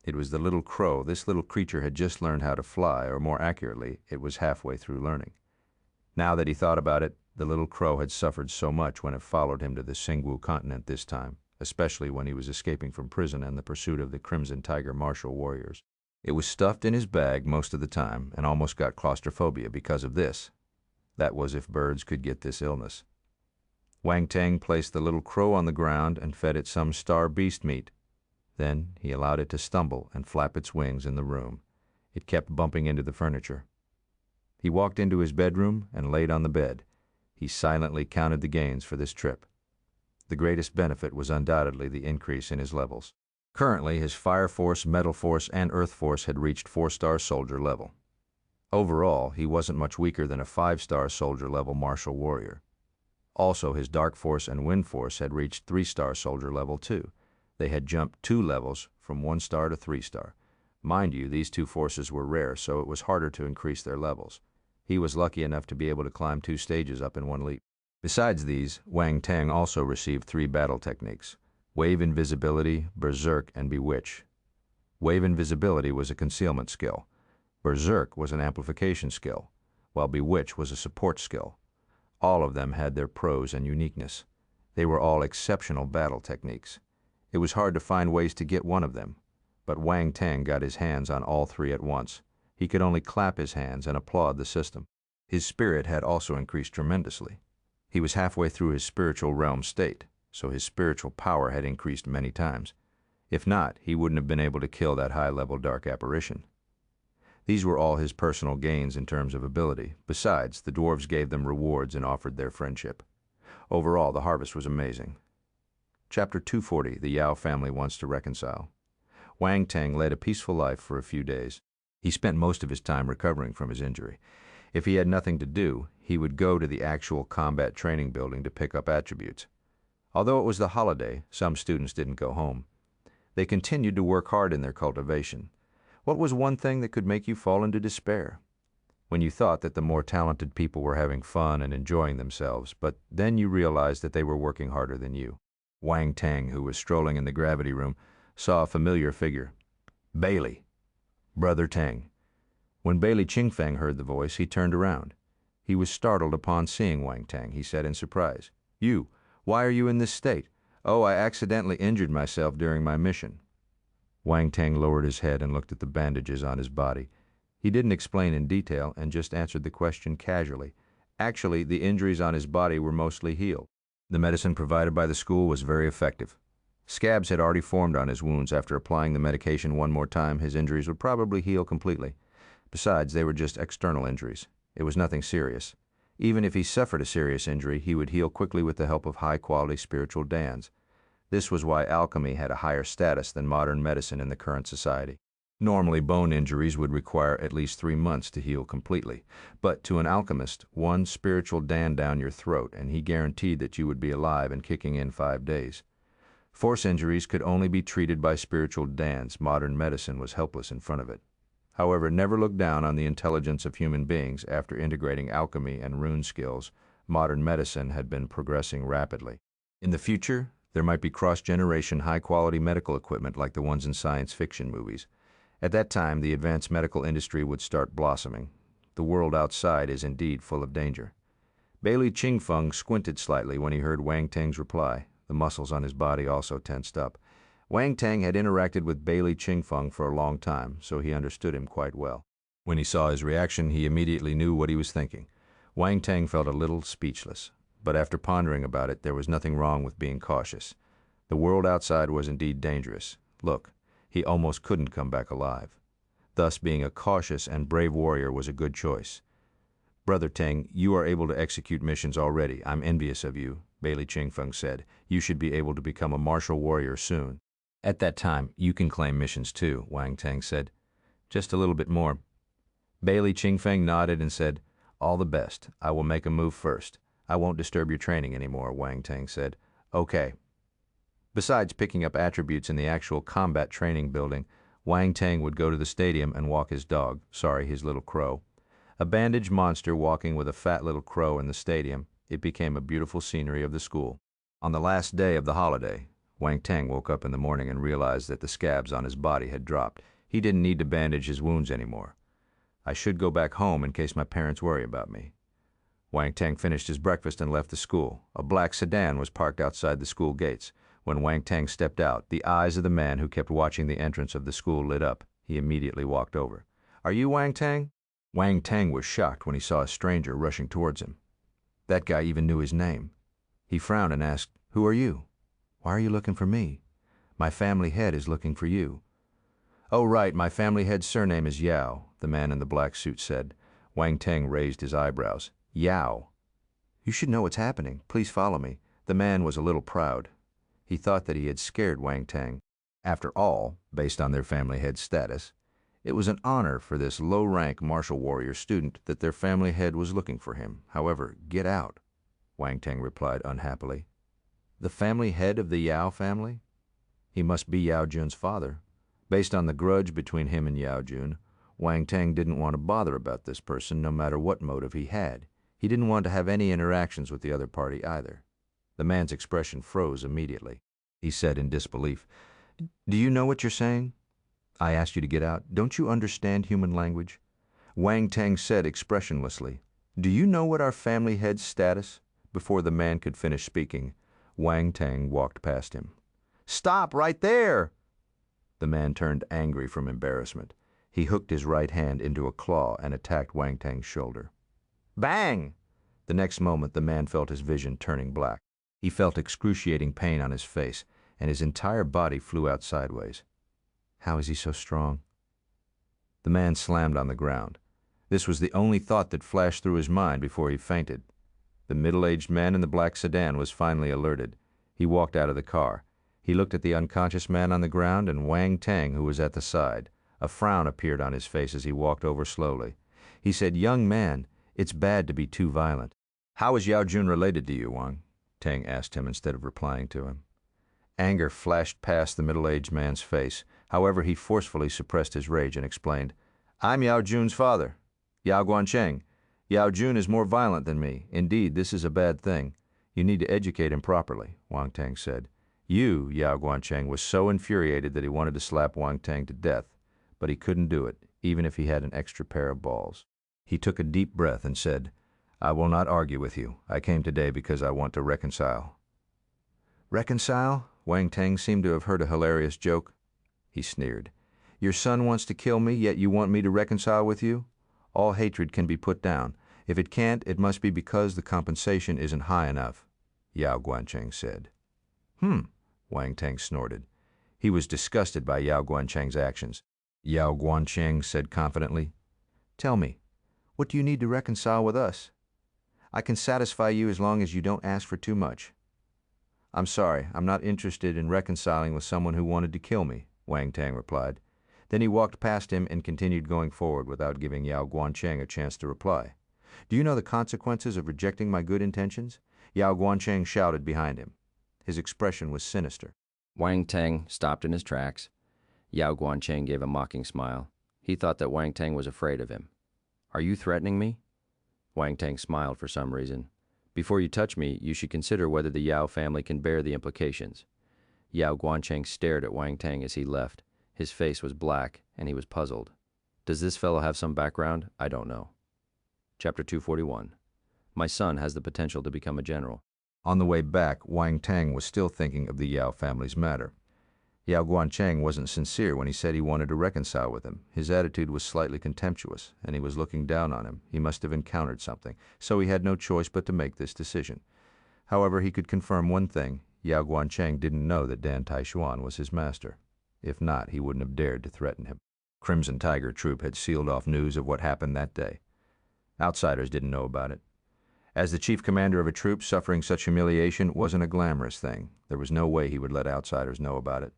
It was the little crow. This little creature had just learned how to fly, or more accurately, it was halfway through learning. Now that he thought about it, the little crow had suffered so much when it followed him to the Xingwu continent this time, especially when he was escaping from prison and the pursuit of the Crimson Tiger martial warriors. It was stuffed in his bag most of the time and almost got claustrophobia because of this. That was if birds could get this illness. Wang Teng placed the little crow on the ground and fed it some star beast meat. Then he allowed it to stumble and flap its wings in the room. It kept bumping into the furniture. He walked into his bedroom and laid on the bed. He silently counted the gains for this trip. The greatest benefit was undoubtedly the increase in his levels. Currently, his Fire Force, Metal Force, and Earth Force had reached 4-star soldier level. Overall, he wasn't much weaker than a 5-star soldier level martial warrior. Also, his Dark Force and Wind Force had reached 3-star soldier level too. They had jumped 2 levels from 1-star to 3-star. Mind you, these 2 forces were rare, so it was harder to increase their levels. He was lucky enough to be able to climb 2 stages up in one leap. Besides these, Wang Teng also received 3 battle techniques: Wave Invisibility, Berserk, and Bewitch. Wave Invisibility was a concealment skill. Berserk was an amplification skill, while Bewitch was a support skill. All of them had their pros and uniqueness. They were all exceptional battle techniques. It was hard to find ways to get one of them, but Wang Teng got his hands on all 3 at once. He could only clap his hands and applaud the system. His spirit had also increased tremendously. He was halfway through his spiritual realm state, so his spiritual power had increased many times. If not, he wouldn't have been able to kill that high-level dark apparition. These were all his personal gains in terms of ability. Besides, the dwarves gave them rewards and offered their friendship. Overall, the harvest was amazing. Chapter 240, The Yao Family Wants to Reconcile. Wang Teng led a peaceful life for a few days. He spent most of his time recovering from his injury. If he had nothing to do, he would go to the actual combat training building to pick up attributes. Although it was the holiday, some students didn't go home. They continued to work hard in their cultivation. What was one thing that could make you fall into despair? When you thought that the more talented people were having fun and enjoying themselves, but then you realized that they were working harder than you. Wang Teng, who was strolling in the gravity room, saw a familiar figure. Bailey. Brother Teng. When Bailey Qingfeng heard the voice, he turned around. He was startled upon seeing Wang Teng. He said in surprise, "You, why are you in this state?" "Oh, I accidentally injured myself during my mission." Wang Teng lowered his head and looked at the bandages on his body. He didn't explain in detail and just answered the question casually. Actually, the injuries on his body were mostly healed. The medicine provided by the school was very effective. Scabs had already formed on his wounds. After applying the medication one more time, his injuries would probably heal completely. Besides, they were just external injuries. It was nothing serious. Even if he suffered a serious injury, he would heal quickly with the help of high-quality spiritual dans. This was why alchemy had a higher status than modern medicine in the current society. Normally, bone injuries would require at least 3 months to heal completely. But to an alchemist, one spiritual dan down your throat, and he guaranteed that you would be alive and kicking in 5 days. Force injuries could only be treated by spiritual dans. Modern medicine was helpless in front of it. However, never look down on the intelligence of human beings. After integrating alchemy and rune skills, modern medicine had been progressing rapidly. In the future, there might be cross-generation high-quality medical equipment like the ones in science fiction movies. At that time, the advanced medical industry would start blossoming. The world outside is indeed full of danger. Bailey Qingfeng squinted slightly when he heard Wang Teng's reply. The muscles on his body also tensed up. Wang Teng had interacted with Bailey Qingfeng for a long time, so he understood him quite well. When he saw his reaction, he immediately knew what he was thinking. Wang Teng felt a little speechless, but after pondering about it, there was nothing wrong with being cautious. The world outside was indeed dangerous. Look, he almost couldn't come back alive. Thus, being a cautious and brave warrior was a good choice. "Brother Teng, you are able to execute missions already. I'm envious of you," Bailey Qingfeng said. "You should be able to become a martial warrior soon." "At that time, you can claim missions too," Wang Teng said. "Just a little bit more." Bailey Qingfeng nodded and said, "All the best. I will make a move first. I won't disturb your training anymore," Wang Teng said. "Okay." Besides picking up attributes in the actual combat training building, Wang Teng would go to the stadium and walk his dog, his little crow. A bandaged monster walking with a fat little crow in the stadium, it became a beautiful scenery of the school. On the last day of the holiday, Wang Teng woke up in the morning and realized that the scabs on his body had dropped. He didn't need to bandage his wounds anymore. "I should go back home in case my parents worry about me." Wang Teng finished his breakfast and left the school. A black sedan was parked outside the school gates. When Wang Teng stepped out, the eyes of the man who kept watching the entrance of the school lit up. He immediately walked over. "Are you Wang Teng?" Wang Teng was shocked when he saw a stranger rushing towards him. That guy even knew his name. He frowned and asked, "Who are you?" "Why are you looking for me?" "My family head is looking for you." "Oh, right, my family head's surname is Yao," the man in the black suit said. Wang Teng raised his eyebrows. "Yao." "You should know what's happening. Please follow me." The man was a little proud. He thought that he had scared Wang Teng. After all, based on their family head status, it was an honor for this low-rank martial warrior student that their family head was looking for him. However, get out, Wang Teng replied unhappily. The family head of the Yao family? He must be Yao Jun's father. Based on the grudge between him and Yao Jun, Wang Teng didn't want to bother about this person no matter what motive he had. He didn't want to have any interactions with the other party either. The man's expression froze immediately. He said in disbelief, "Do you know what you're saying? I asked you to get out. Don't you understand human language?" Wang Teng said expressionlessly, "Do you know what our family head's status?" Before the man could finish speaking, Wang Teng walked past him. "Stop right there!" The man turned angry from embarrassment. He hooked his right hand into a claw and attacked Wang Teng's shoulder. Bang! The next moment the man felt his vision turning black. He felt excruciating pain on his face, and his entire body flew out sideways. How is he so strong? The man slammed on the ground. This was the only thought that flashed through his mind before he fainted. The middle-aged man in the black sedan was finally alerted. He walked out of the car. He looked at the unconscious man on the ground and Wang Teng, who was at the side. A frown appeared on his face as he walked over slowly. He said, "Young man, it's bad to be too violent." "How is Yao Jun related to you, Wang?" Teng asked him instead of replying to him. Anger flashed past the middle-aged man's face. However, he forcefully suppressed his rage and explained, "I'm Yao Jun's father, Yao Guancheng. Yao Jun is more violent than me. Indeed, this is a bad thing. You need to educate him properly," Wang Teng said. Yao Guancheng was so infuriated that he wanted to slap Wang Teng to death, but he couldn't do it, even if he had an extra pair of balls. He took a deep breath and said, "I will not argue with you. I came today because I want to reconcile." "Reconcile?" Wang Teng seemed to have heard a hilarious joke. He sneered. "Your son wants to kill me, yet you want me to reconcile with you? All hatred can be put down. If it can't, it must be because the compensation isn't high enough," Yao Guancheng said. Wang Teng snorted. He was disgusted by Yao Guancheng's actions. Yao Guancheng said confidently, "Tell me, what do you need to reconcile with us? I can satisfy you as long as you don't ask for too much." "I'm sorry, I'm not interested in reconciling with someone who wanted to kill me," Wang Teng replied. Then he walked past him and continued going forward without giving Yao Guancheng a chance to reply. "Do you know the consequences of rejecting my good intentions?" Yao Guancheng shouted behind him. His expression was sinister. Wang Teng stopped in his tracks. Yao Guancheng gave a mocking smile. He thought that Wang Teng was afraid of him. "Are you threatening me?" Wang Teng smiled for some reason. "Before you touch me, you should consider whether the Yao family can bear the implications." Yao Guancheng stared at Wang Teng as he left. His face was black, and he was puzzled. Does this fellow have some background? I don't know. Chapter 241. My son has the potential to become a general. On the way back, Wang Teng was still thinking of the Yao family's matter. Yao Guancheng wasn't sincere when he said he wanted to reconcile with him. His attitude was slightly contemptuous, and he was looking down on him. He must have encountered something, so he had no choice but to make this decision. However, he could confirm one thing. Yao Guancheng didn't know that Dan Taishuan was his master. If not, he wouldn't have dared to threaten him. Crimson Tiger Troop had sealed off news of what happened that day. Outsiders didn't know about it. As the chief commander of a troop, suffering such humiliation wasn't a glamorous thing. There was no way he would let outsiders know about it.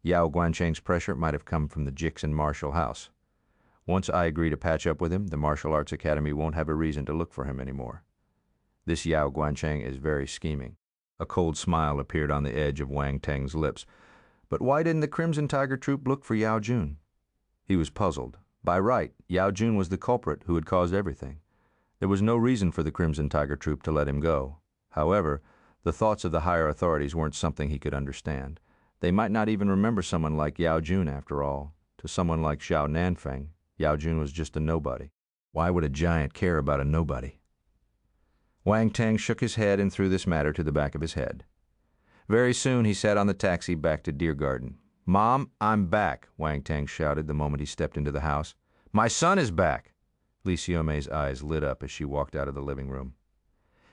Yao Guancheng's pressure might have come from the Jixin Martial House. Once I agree to patch up with him, the Martial Arts Academy won't have a reason to look for him anymore. This Yao Guancheng is very scheming. A cold smile appeared on the edge of Wang Teng's lips. But why didn't the Crimson Tiger Troop look for Yao Jun? He was puzzled. By right, Yao Jun was the culprit who had caused everything. There was no reason for the Crimson Tiger Troop to let him go. However, the thoughts of the higher authorities weren't something he could understand. They might not even remember someone like Yao Jun after all. To someone like Xiao Nanfeng, Yao Jun was just a nobody. Why would a giant care about a nobody? Wang Teng shook his head and threw this matter to the back of his head. Very soon he sat on the taxi back to Deer Garden. "Mom, I'm back," Wang Teng shouted the moment he stepped into the house. "My son is back!" Li Xiumei's eyes lit up as she walked out of the living room.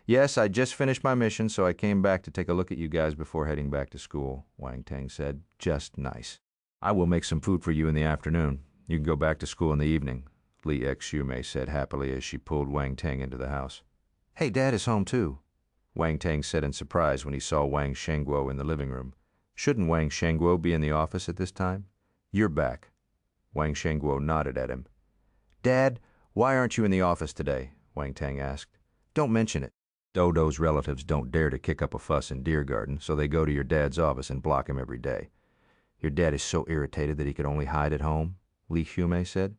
"Yes, I just finished my mission, so I came back to take a look at you guys before heading back to school," Wang Teng said. "Just nice. I will make some food for you in the afternoon. You can go back to school in the evening," Li Xiumei said happily as she pulled Wang Teng into the house. "Hey, Dad is home too," Wang Teng said in surprise when he saw Wang Shengguo in the living room. "Shouldn't Wang Shengguo be in the office at this time?" "You're back." Wang Shengguo nodded at him. "Dad, why aren't you in the office today?" Wang Teng asked. "Don't mention it. Dodo's relatives don't dare to kick up a fuss in Deer Garden, so they go to your dad's office and block him every day. Your dad is so irritated that he could only hide at home," Li Xiumei said.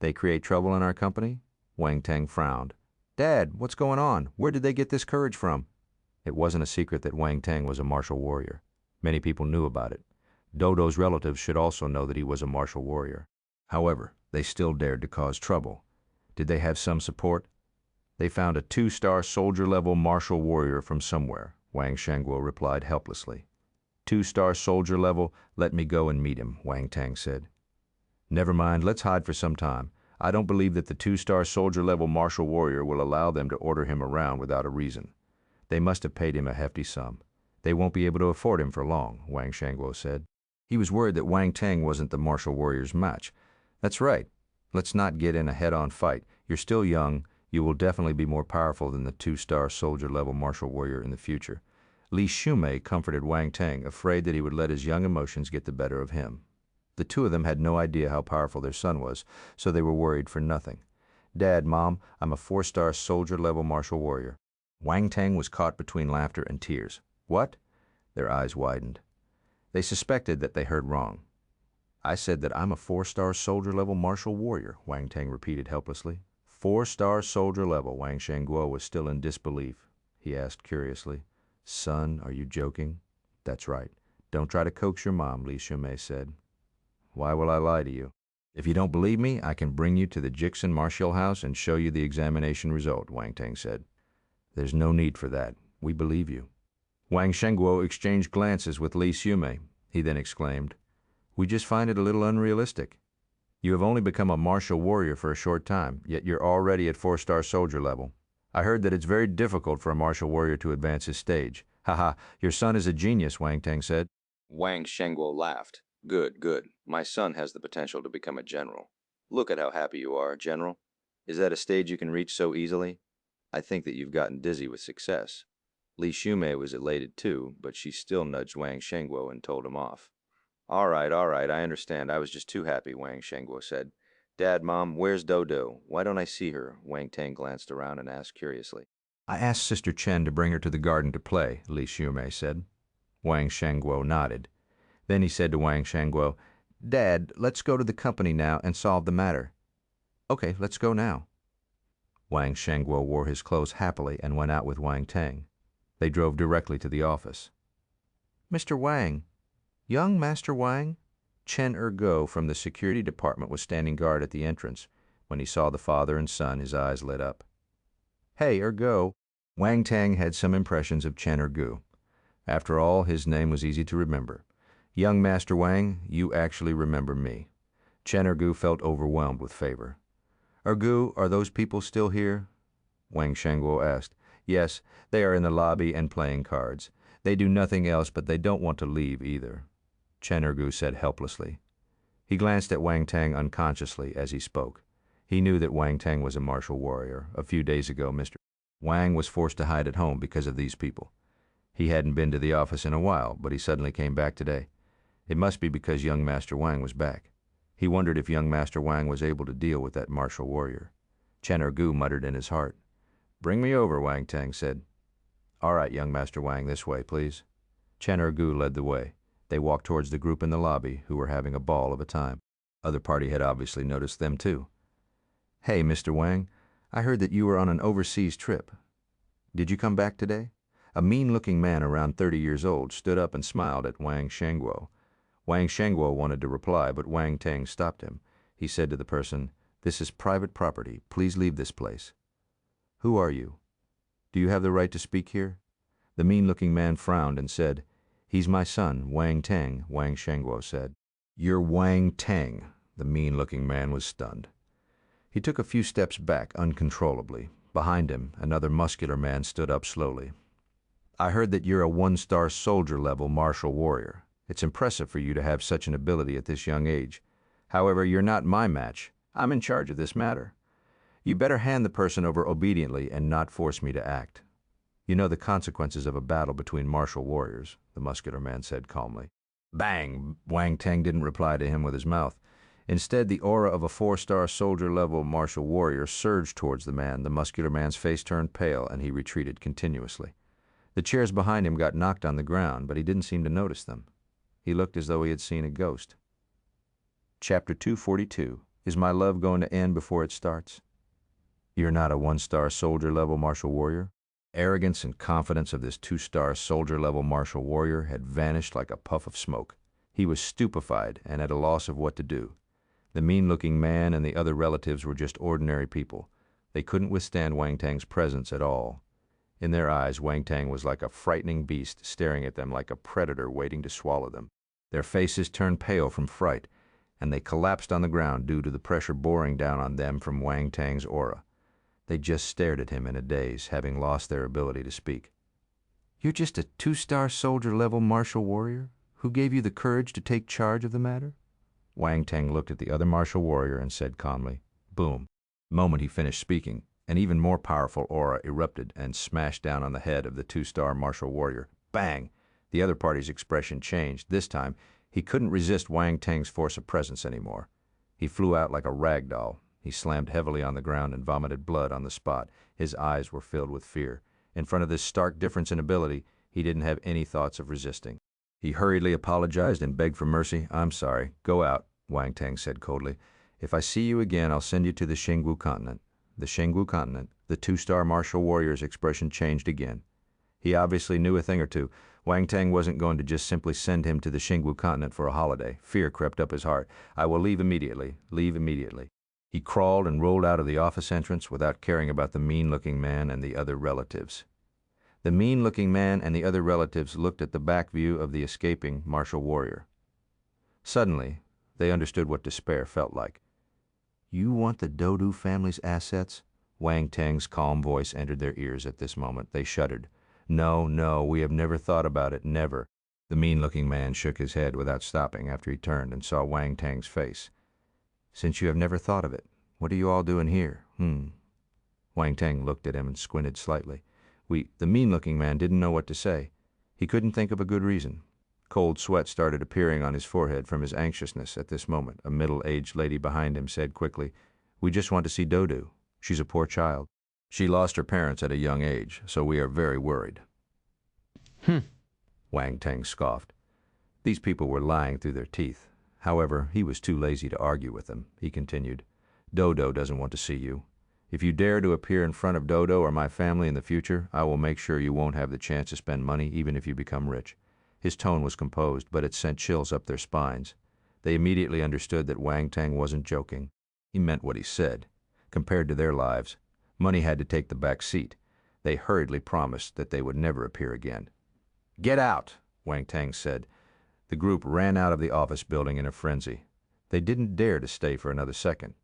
"They create trouble in our company?" Wang Teng frowned. "Dad, what's going on? Where did they get this courage from?" It wasn't a secret that Wang Teng was a martial warrior. Many people knew about it. Dodo's relatives should also know that he was a martial warrior. However, they still dared to cause trouble. Did they have some support? "They found a 2-star soldier-level martial warrior from somewhere," Wang Shengguo replied helplessly. 2-star soldier level, let me go and meet him," Wang Teng said. "Never mind, let's hide for some time. I don't believe that the 2-star soldier-level martial warrior will allow them to order him around without a reason. They must have paid him a hefty sum. They won't be able to afford him for long," Wang Shengguo said. He was worried that Wang Teng wasn't the martial warrior's match. "That's right. Let's not get in a head-on fight. You're still young. You will definitely be more powerful than the 2-star soldier-level martial warrior in the future." Li Xiumei comforted Wang Teng, afraid that he would let his young emotions get the better of him. The two of them had no idea how powerful their son was, so they were worried for nothing. "Dad, Mom, I'm a 4-star soldier-level martial warrior." Wang Teng was caught between laughter and tears. "What?" Their eyes widened. They suspected that they heard wrong. "I said that I'm a 4-star soldier-level martial warrior," Wang Teng repeated helplessly. 4-star soldier level." Wang Shengguo was still in disbelief. He asked curiously, "Son, are you joking?" "That's right. Don't try to coax your mom," Li Xiumei said. "Why will I lie to you? If you don't believe me, I can bring you to the Xuexin martial house and show you the examination result," Wang Teng said. "There's no need for that. We believe you." Wang Shengguo exchanged glances with Li Xiumei. He then exclaimed, "We just find it a little unrealistic. You have only become a martial warrior for a short time, yet you're already at 4-star soldier level. I heard that it's very difficult for a martial warrior to advance his stage. Haha, your son is a genius," Wang Teng said. Wang Shengguo laughed. Good, good. My son has the potential to become a general. Look at how happy you are, General. Is that a stage you can reach so easily? I think that you've gotten dizzy with success." Li Xiumei was elated too, but she still nudged Wang Shengguo and told him off. All right, I understand. I was just too happy," Wang Shengguo said. "Dad, Mom, where's Dodo? Why don't I see her?" Wang Teng glanced around and asked curiously. "I asked Sister Chen to bring her to the garden to play," Li Xiumei said. Wang Shengguo nodded. Then he said to Wang Shengguo, "Dad, let's go to the company now and solve the matter." "Okay, let's go now." Wang Shengguo wore his clothes happily and went out with Wang Teng. They drove directly to the office. "Mr. Wang, young Master Wang?" Chen Ergo from the security department was standing guard at the entrance. When he saw the father and son, his eyes lit up. "Hey, Ergo." Wang Teng had some impressions of Chen Ergo. After all, his name was easy to remember. "Young Master Wang, you actually remember me." Chen Ergo felt overwhelmed with favor. "Ergo, are those people still here?" Wang Shengguo asked. "Yes, they are in the lobby and playing cards. They do nothing else, but they don't want to leave either," Chen Ergo said helplessly. He glanced at Wang Teng unconsciously as he spoke. He knew that Wang Teng was a martial warrior. A few days ago, Mr. Wang was forced to hide at home because of these people. He hadn't been to the office in a while, but he suddenly came back today. It must be because young Master Wang was back. He wondered if young Master Wang was able to deal with that martial warrior. Chen Ergo muttered in his heart. "Bring me over," Wang Teng said. "All right, young Master Wang, this way, please." Chen Ergo led the way. They walked towards the group in the lobby, who were having a ball of a time. Other party had obviously noticed them too. "Hey, Mr. Wang, I heard that you were on an overseas trip. Did you come back today?" A mean-looking man around 30 years old stood up and smiled at Wang Shengguo. Wang Shengguo wanted to reply, but Wang Teng stopped him. He said to the person, "This is private property. Please leave this place." "Who are you? Do you have the right to speak here?" The mean-looking man frowned and said, He's my son, Wang Teng, Wang Shengguo said. You're Wang Teng. The mean-looking man was stunned. He took a few steps back uncontrollably. Behind him, another muscular man stood up slowly. I heard that you're a one-star soldier-level martial warrior. It's impressive for you to have such an ability at this young age. However, you're not my match. I'm in charge of this matter. You better hand the person over obediently and not force me to act. You know the consequences of a battle between martial warriors, the muscular man said calmly. Bang! Wang Teng didn't reply to him with his mouth. Instead, the aura of a 4-star soldier-level martial warrior surged towards the man. The muscular man's face turned pale, and he retreated continuously. The chairs behind him got knocked on the ground, but he didn't seem to notice them. He looked as though he had seen a ghost. Chapter 242. Is my love going to end before it starts? You're not a 1-star soldier-level martial warrior? Arrogance and confidence of this 2-star soldier-level martial warrior had vanished like a puff of smoke. He was stupefied and at a loss of what to do. The mean-looking man and the other relatives were just ordinary people. They couldn't withstand Wang Teng's presence at all. In their eyes, Wang Teng was like a frightening beast staring at them like a predator waiting to swallow them. Their faces turned pale from fright, and they collapsed on the ground due to the pressure boring down on them from Wang Teng's aura. They just stared at him in a daze, having lost their ability to speak. You're just a 2-star soldier-level martial warrior? Who gave you the courage to take charge of the matter? Wang Teng looked at the other martial warrior and said calmly, boom. The moment he finished speaking, an even more powerful aura erupted and smashed down on the head of the 2-star martial warrior. Bang! The other party's expression changed. This time, he couldn't resist Wang Teng's force of presence anymore. He flew out like a rag doll. He slammed heavily on the ground and vomited blood on the spot. His eyes were filled with fear. In front of this stark difference in ability, he didn't have any thoughts of resisting. He hurriedly apologized and begged for mercy. I'm sorry. Go out, Wang Teng said coldly. If I see you again, I'll send you to the Xingwu continent. The Xingwu continent. The 2-star martial warrior's expression changed again. He obviously knew a thing or two. Wang Teng wasn't going to just simply send him to the Xingwu continent for a holiday. Fear crept up his heart. I will leave immediately. Leave immediately. He crawled and rolled out of the office entrance without caring about the mean-looking man and the other relatives. The mean-looking man and the other relatives looked at the back view of the escaping martial warrior. Suddenly, they understood what despair felt like. You want the Dodu family's assets? Wang Teng's calm voice entered their ears at this moment. They shuddered. No, no, we have never thought about it, never. The mean-looking man shook his head without stopping after he turned and saw Wang Teng's face. Since you have never thought of it, what are you all doing here? Wang Teng looked at him and squinted slightly. The mean-looking man didn't know what to say. He couldn't think of a good reason. Cold sweat started appearing on his forehead from his anxiousness at this moment. A middle-aged lady behind him said quickly, We just want to see Dodu. She's a poor child. She lost her parents at a young age, so we are very worried. Wang Teng scoffed. These people were lying through their teeth. However, he was too lazy to argue with them. He continued, Dodo doesn't want to see you. If you dare to appear in front of Dodo or my family in the future, I will make sure you won't have the chance to spend money even if you become rich. His tone was composed, but it sent chills up their spines. They immediately understood that Wang Teng wasn't joking. He meant what he said. Compared to their lives, money had to take the back seat. They hurriedly promised that they would never appear again. Get out, Wang Teng said. The group ran out of the office building in a frenzy. They didn't dare to stay for another second.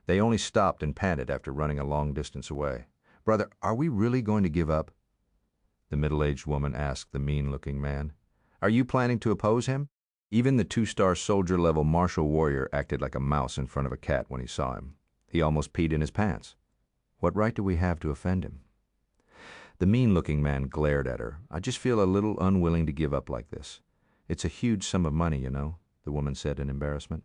They only stopped and panted after running a long distance away. Brother, are we really going to give up? The middle-aged woman asked the mean-looking man. Are you planning to oppose him? Even the 2-star soldier-level martial warrior acted like a mouse in front of a cat when he saw him. He almost peed in his pants. What right do we have to offend him? The mean-looking man glared at her. I just feel a little unwilling to give up like this. It's a huge sum of money, you know, the woman said in embarrassment.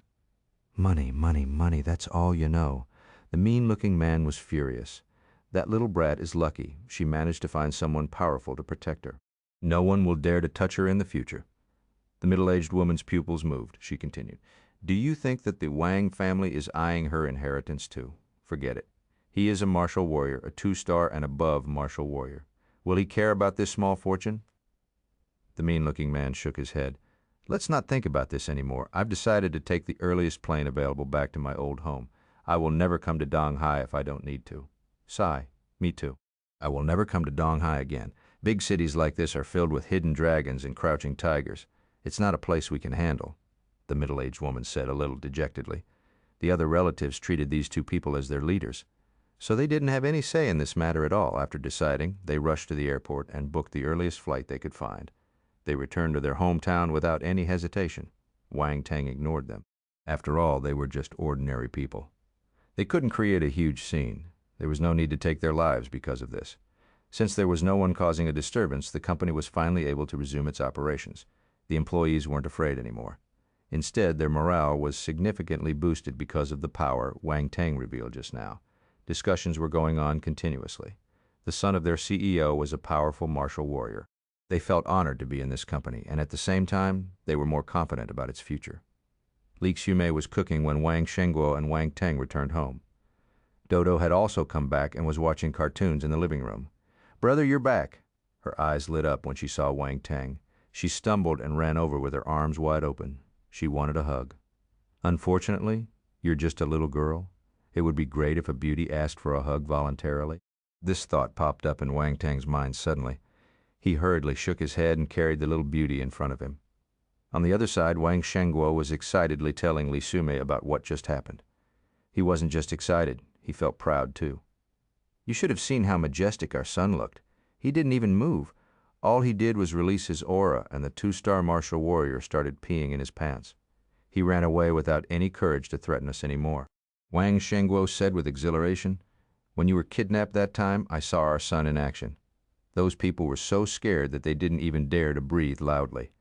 Money, money, money, that's all you know. The mean-looking man was furious. That little brat is lucky. She managed to find someone powerful to protect her. No one will dare to touch her in the future. The middle-aged woman's pupils moved. She continued, Do you think that the Wang family is eyeing her inheritance too? Forget it. He is a martial warrior, a 2-star and above martial warrior. Will he care about this small fortune? The mean-looking man shook his head. Let's not think about this anymore. I've decided to take the earliest plane available back to my old home. I will never come to Donghai if I don't need to. Sigh, me too. I will never come to Donghai again. Big cities like this are filled with hidden dragons and crouching tigers. It's not a place we can handle," the middle-aged woman said a little dejectedly. The other relatives treated these two people as their leaders, so they didn't have any say in this matter at all. After deciding, they rushed to the airport and booked the earliest flight they could find. They returned to their hometown without any hesitation. Wang Teng ignored them. After all, they were just ordinary people. They couldn't create a huge scene. There was no need to take their lives because of this. Since there was no one causing a disturbance, the company was finally able to resume its operations. The employees weren't afraid anymore. Instead, their morale was significantly boosted because of the power Wang Teng revealed just now. Discussions were going on continuously. The son of their CEO was a powerful martial warrior. They felt honored to be in this company, and at the same time, they were more confident about its future. Li Xume was cooking when Wang Shengguo and Wang Teng returned home. Dodo had also come back and was watching cartoons in the living room. "Brother, you're back." Her eyes lit up when she saw Wang Teng. She stumbled and ran over with her arms wide open. She wanted a hug. "Unfortunately, you're just a little girl. It would be great if a beauty asked for a hug voluntarily." This thought popped up in Wang Teng's mind suddenly. He hurriedly shook his head and carried the little beauty in front of him. On the other side, Wang Shengguo was excitedly telling Li Xume about what just happened. He wasn't just excited, he felt proud too. "You should have seen how majestic our son looked. He didn't even move. All he did was release his aura, and the two-star martial warrior started peeing in his pants. He ran away without any courage to threaten us anymore." Wang Shengguo said with exhilaration, "When you were kidnapped that time, I saw our son in action. Those people were so scared that they didn't even dare to breathe loudly."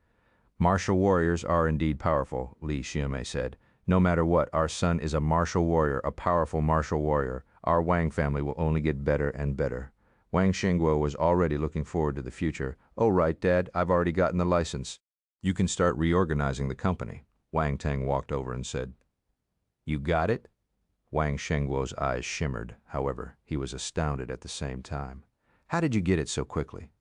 "Martial warriors are indeed powerful," Li Xume said. "No matter what, our son is a martial warrior, a powerful martial warrior. Our Wang family will only get better and better." Wang Shengguo was already looking forward to the future. "Oh, right, Dad, I've already gotten the license. You can start reorganizing the company." Wang Teng walked over and said, "You got it?" Wang Shengguo's eyes shimmered. However, he was astounded at the same time. "How did you get it so quickly?"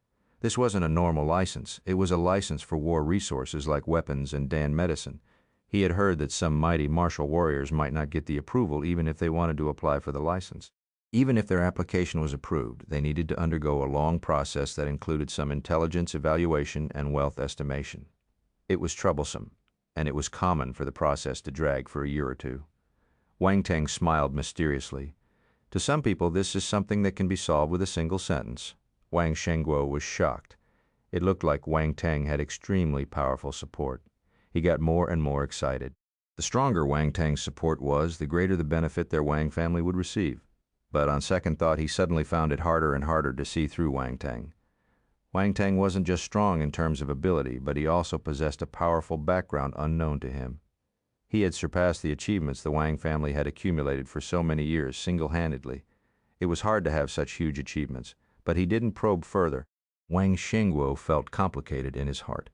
This wasn't a normal license. It was a license for war resources like weapons and Dan medicine. He had heard that some mighty martial warriors might not get the approval even if they wanted to apply for the license. Even if their application was approved, they needed to undergo a long process that included some intelligence evaluation and wealth estimation. It was troublesome, and it was common for the process to drag for a year or two. Wang Teng smiled mysteriously. "To some people, this is something that can be solved with a single sentence." Wang Shengguo was shocked. It looked like Wang Teng had extremely powerful support. He got more and more excited. The stronger Wang Teng's support was, the greater the benefit their Wang family would receive. But on second thought, he suddenly found it harder and harder to see through Wang Teng. Wang Teng wasn't just strong in terms of ability, but he also possessed a powerful background unknown to him. He had surpassed the achievements the Wang family had accumulated for so many years single-handedly. It was hard to have such huge achievements, but he didn't probe further. Wang Shengguo felt complicated in his heart.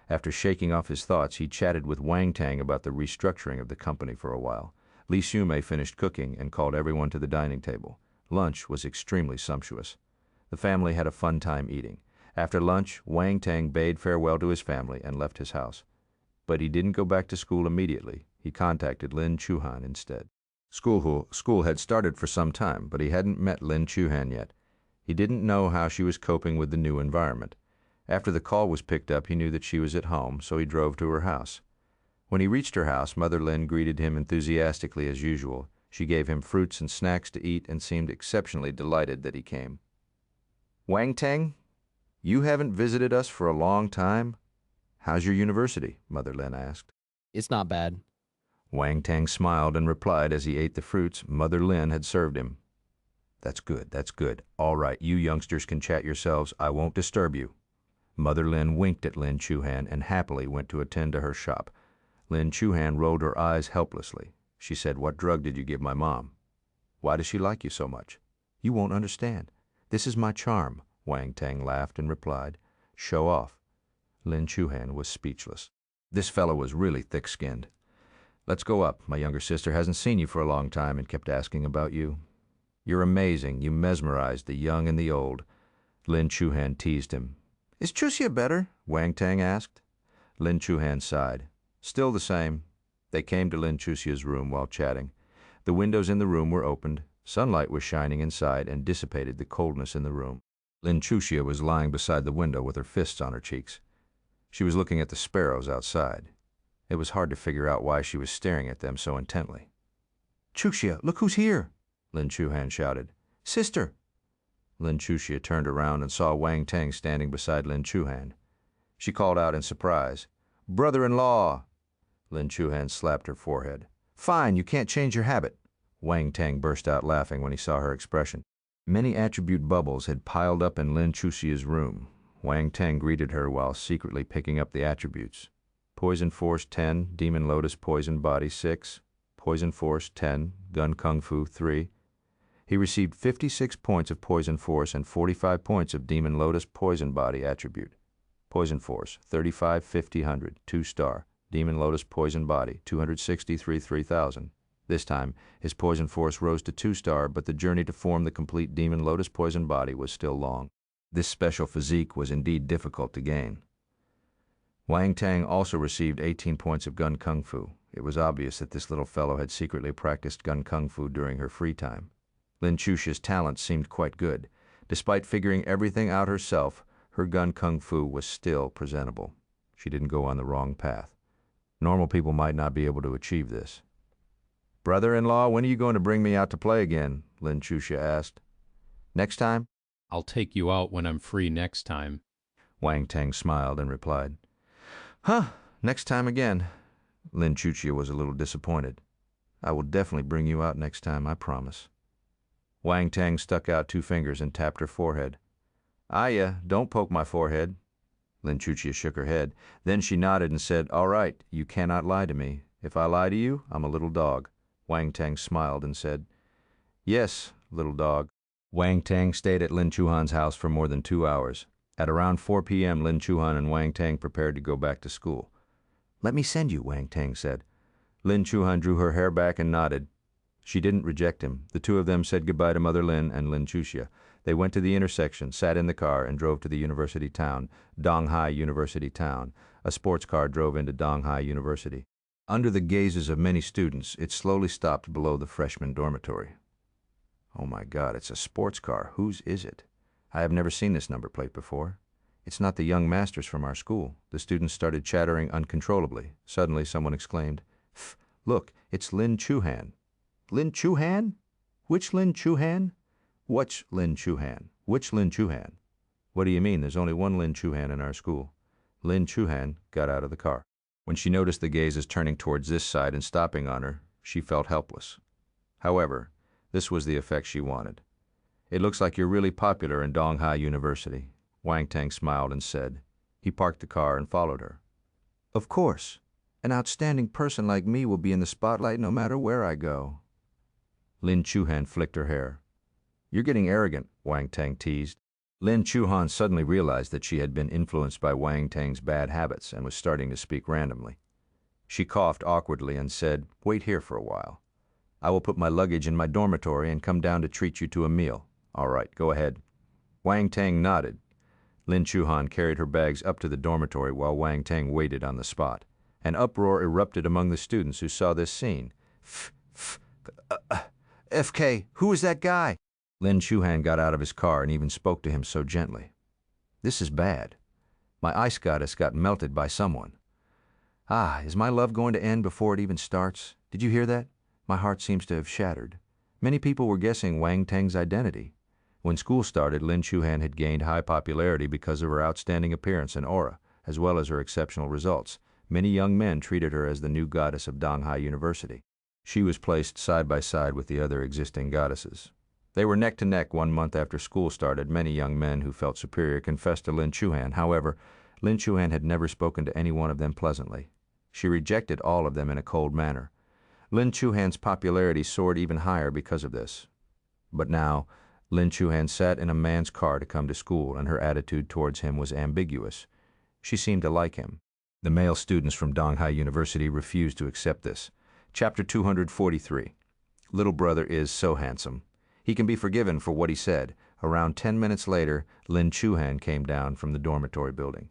After shaking off his thoughts, he chatted with Wang Teng about the restructuring of the company for a while. Li Xume finished cooking and called everyone to the dining table. Lunch was extremely sumptuous. The family had a fun time eating. After lunch, Wang Teng bade farewell to his family and left his house. But he didn't go back to school immediately. He contacted Lin Chuhan instead. School had started for some time, but he hadn't met Lin Chuhan yet. He didn't know how she was coping with the new environment. After the call was picked up, he knew that she was at home, so he drove to her house. When he reached her house, Mother Lin greeted him enthusiastically as usual. She gave him fruits and snacks to eat and seemed exceptionally delighted that he came. "Wang Teng, you haven't visited us for a long time. How's your university?" Mother Lin asked. "It's not bad." Wang Teng smiled and replied as he ate the fruits Mother Lin had served him. That's good. All right, you youngsters can chat yourselves. I won't disturb you." Mother Lin winked at Lin Chuhan and happily went to attend to her shop. Lin Chuhan rolled her eyes helplessly. She said, "What drug did you give my mom? Why does she like you so much?" "You won't understand. This is my charm," Wang Teng laughed and replied. "Show off." Lin Chuhan was speechless. This fellow was really thick-skinned. "Let's go up. My younger sister hasn't seen you for a long time and kept asking about you. You're amazing. You mesmerized the young and the old." Lin Chuhan teased him. "Is Chuxia better?" Wang Teng asked. Lin Chuhan sighed. "Still the same." They came to Lin Chuxia's room while chatting. The windows in the room were opened. Sunlight was shining inside and dissipated the coldness in the room. Lin Chuxia was lying beside the window with her fists on her cheeks. She was looking at the sparrows outside. It was hard to figure out why she was staring at them so intently. Chuxia, look who's here! Lin Chuhan shouted. Sister! Lin Chuxia turned around and saw Wang Teng standing beside Lin Chuhan. She called out in surprise, "Brother-in-law!" Lin Chuhan slapped her forehead. Fine, you can't change your habit. Wang Teng burst out laughing when he saw her expression. Many attribute bubbles had piled up in Lin Chuxia's room. Wang Teng greeted her while secretly picking up the attributes. Poison Force 10, Demon Lotus Poison Body 6, Poison Force 10, Gun Kung Fu 3. He received 56 points of Poison Force and 45 points of Demon Lotus Poison Body attribute. Poison Force 35, 50, 100, 2-star. Demon Lotus Poison Body 263, 3000. This time, his Poison Force rose to 2-star, but the journey to form the complete Demon Lotus Poison Body was still long. This special physique was indeed difficult to gain. Wang Teng also received 18 points of Gun Kung Fu. It was obvious that this little fellow had secretly practiced Gun Kung Fu during her free time. Lin Chuxia's talent seemed quite good. Despite figuring everything out herself, her Gun Kung Fu was still presentable. She didn't go on the wrong path. Normal people might not be able to achieve this. "Brother-in-law, when are you going to bring me out to play again?" Lin Chuxia asked. "Next time?" I'll take you out when I'm free next time. Wang Teng smiled and replied. "Huh, next time again." Lin Chuxia was a little disappointed. "I will definitely bring you out next time, I promise." Wang Teng stuck out 2 fingers and tapped her forehead. "Aya, don't poke my forehead." Lin Chuxia shook her head. Then she nodded and said, "All right, you cannot lie to me. If I lie to you, I'm a little dog." Wang Teng smiled and said, "Yes, little dog." Wang Teng stayed at Lin Chuhan's house for more than 2 hours. At around 4 p.m., Lin Chuhan and Wang Teng prepared to go back to school. "Let me send you," Wang Teng said. Lin Chuhan drew her hair back and nodded. She didn't reject him. The two of them said goodbye to Mother Lin and Lin Chuxia. They went to the intersection, sat in the car, and drove to the university town, Donghai University Town. A sports car drove into Donghai University. Under the gazes of many students, it slowly stopped below the freshman dormitory. "Oh my God, it's a sports car. Whose is it? I have never seen this number plate before. It's not the young masters from our school." The students started chattering uncontrollably. Suddenly, someone exclaimed, "Look, it's Lin Chuhan." "Lin Chuhan? Which Lin Chuhan? Which Lin Chuhan? Which Lin Chuhan? What do you mean? There's only one Lin Chuhan in our school." Lin Chuhan got out of the car. When she noticed the gazes turning towards this side and stopping on her, she felt helpless. However, this was the effect she wanted. "It looks like you're really popular in Donghai University." Wang Teng smiled and said. He parked the car and followed her. "Of course. An outstanding person like me will be in the spotlight no matter where I go." Lin Chuhan flicked her hair. "You're getting arrogant," Wang Teng teased. Lin Chuhan suddenly realized that she had been influenced by Wang Teng's bad habits and was starting to speak randomly. She coughed awkwardly and said, "Wait here for a while. I will put my luggage in my dormitory and come down to treat you to a meal." "All right, go ahead." Wang Teng nodded. Lin Chuhan carried her bags up to the dormitory while Wang Teng waited on the spot. An uproar erupted among the students who saw this scene. "FK, who is that guy?" Lin Chuhan got out of his car and even spoke to him so gently. "This is bad. My ice goddess got melted by someone. Ah, is my love going to end before it even starts? Did you hear that? My heart seems to have shattered." Many people were guessing Wang Teng's identity. When school started, Lin Chuhan had gained high popularity because of her outstanding appearance and aura, as well as her exceptional results. Many young men treated her as the new goddess of Donghai University. She was placed side by side with the other existing goddesses. They were neck to neck 1 month after school started. Many young men who felt superior confessed to Lin Chuhan. However, Lin Chuhan had never spoken to any one of them pleasantly. She rejected all of them in a cold manner. Lin Chuhan's popularity soared even higher because of this. But now, Lin Chuhan sat in a man's car to come to school, and her attitude towards him was ambiguous. She seemed to like him. The male students from Donghai University refused to accept this. Chapter 243. Little brother is so handsome. He can be forgiven for what he said. Around 10 minutes later, Lin Chuhan came down from the dormitory building.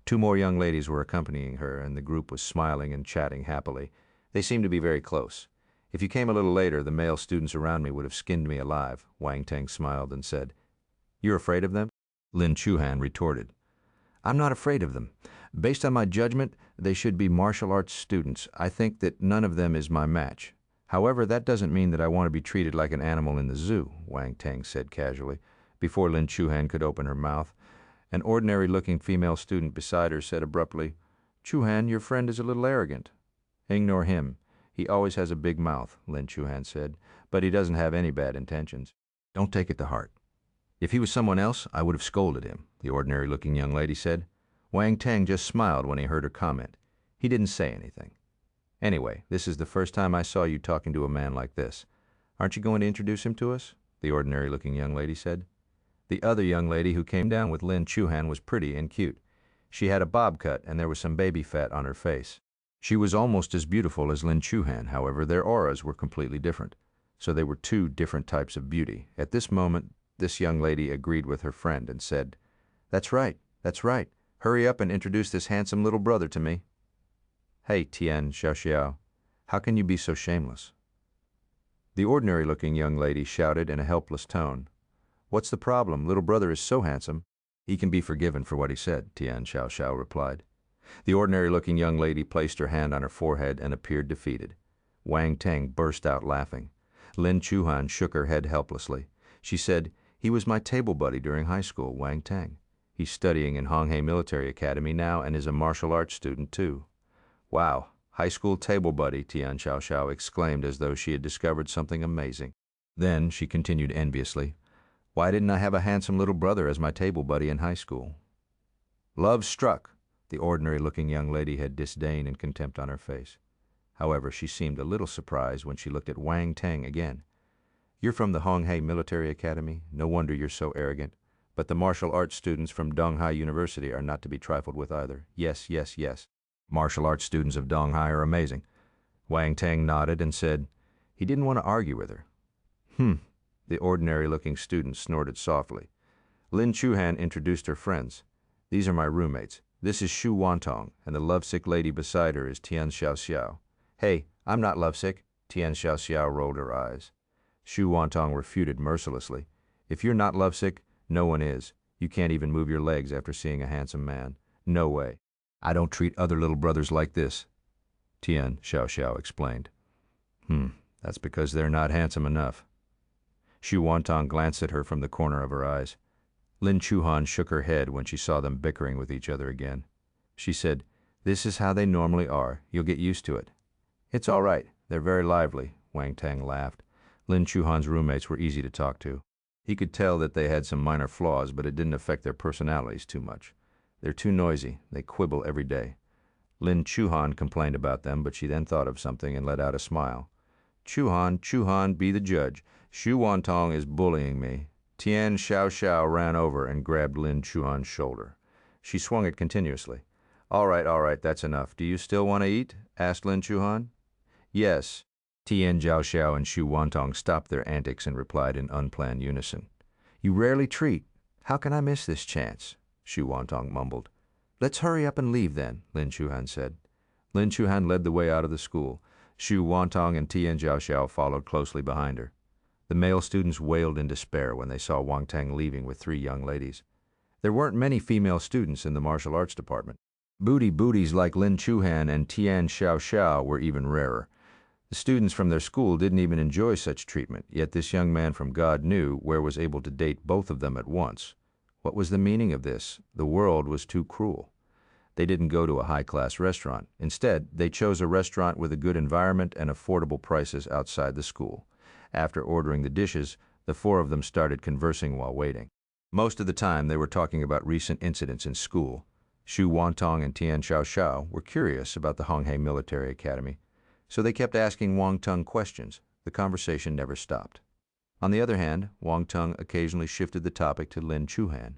2 more young ladies were accompanying her, and the group was smiling and chatting happily. They seemed to be very close. "If you came a little later, the male students around me would have skinned me alive," Wang Teng smiled and said. "You're afraid of them?" Lin Chuhan retorted. I'm not afraid of them. Based on my judgment, they should be martial arts students. I think that none of them is my match. However, that doesn't mean that I want to be treated like an animal in the zoo, Wang Teng said casually. Before Lin Chuhan could open her mouth, an ordinary-looking female student beside her said abruptly, Chuhan, your friend is a little arrogant. Ignore him. He always has a big mouth, Lin Chuhan said, but he doesn't have any bad intentions. Don't take it to heart. If he was someone else, I would have scolded him, the ordinary-looking young lady said. Wang Teng just smiled when he heard her comment. He didn't say anything. Anyway, this is the first time I saw you talking to a man like this. Aren't you going to introduce him to us? The ordinary-looking young lady said. The other young lady who came down with Lin Chuhan was pretty and cute. She had a bob cut and there was some baby fat on her face. She was almost as beautiful as Lin Chuhan, however, their auras were completely different. So they were two different types of beauty. At this moment, this young lady agreed with her friend and said, That's right, that's right. Hurry up and introduce this handsome little brother to me. Hey, Tian Xiaoxiao, how can you be so shameless? The ordinary-looking young lady shouted in a helpless tone. What's the problem? Little brother is so handsome. He can be forgiven for what he said, Tian Xiaoxiao replied. The ordinary-looking young lady placed her hand on her forehead and appeared defeated. Wang Teng burst out laughing. Lin Chuhan shook her head helplessly. She said, He was my table buddy during high school, Wang Teng. He's studying in Honghe Military Academy now and is a martial arts student too. Wow, high school table buddy, Tian Xiaoxiao exclaimed as though she had discovered something amazing. Then she continued enviously, Why didn't I have a handsome little brother as my table buddy in high school? Love struck. The ordinary-looking young lady had disdain and contempt on her face. However, she seemed a little surprised when she looked at Wang Teng again. You're from the Honghe Military Academy. No wonder you're so arrogant. But the martial arts students from Donghai University are not to be trifled with either. Yes, yes, yes. Martial arts students of Donghai are amazing. Wang Teng nodded and said, He didn't want to argue with her. The ordinary-looking student snorted softly. Lin Chuhan introduced her friends. These are my roommates. This is Xu Wantong, and the lovesick lady beside her is Tian Xiaoxiao. Hey, I'm not lovesick. Tian Xiaoxiao rolled her eyes. Xu Wantong refuted mercilessly. If you're not lovesick, no one is. You can't even move your legs after seeing a handsome man. No way. I don't treat other little brothers like this, Tian Xiaoxiao explained. That's because they're not handsome enough. Xu Wantong glanced at her from the corner of her eyes. Lin Chuhan shook her head when she saw them bickering with each other again. She said, This is how they normally are. You'll get used to it. It's all right. They're very lively, Wang Teng laughed. Lin Chuhan's roommates were easy to talk to. He could tell that they had some minor flaws, but it didn't affect their personalities too much. They're too noisy. They quibble every day. Lin Chuhan complained about them, but she then thought of something and let out a smile. Chuhan, be the judge. Xu Wantong is bullying me. Tian Xiaoxiao ran over and grabbed Lin Chuhan's shoulder. She swung it continuously. All right, that's enough. Do you still want to eat? Asked Lin Chuhan. Yes. Tian Xiaoxiao and Xu Wantong stopped their antics and replied in unplanned unison. You rarely treat. How can I miss this chance? Xu Wantong mumbled. Let's hurry up and leave then, Lin Chuhan said. Lin Chuhan led the way out of the school. Xu Wantong and Tian Xiaoxiao followed closely behind her. The male students wailed in despair when they saw Wang Teng leaving with 3 young ladies. There weren't many female students in the martial arts department. Booties like Lin Chuhan and Tian Xiaoxiao were even rarer. The students from their school didn't even enjoy such treatment, yet this young man from God knew where was able to date both of them at once. What was the meaning of this? The world was too cruel. They didn't go to a high-class restaurant. Instead, they chose a restaurant with a good environment and affordable prices outside the school. After ordering the dishes, the 4 of them started conversing while waiting. Most of the time, they were talking about recent incidents in school. Xu Wantong and Tian Xiaoxiao were curious about the Honghe Military Academy, so they kept asking Wang Teng questions. The conversation never stopped. On the other hand, Wang Teng occasionally shifted the topic to Lin Chuhan.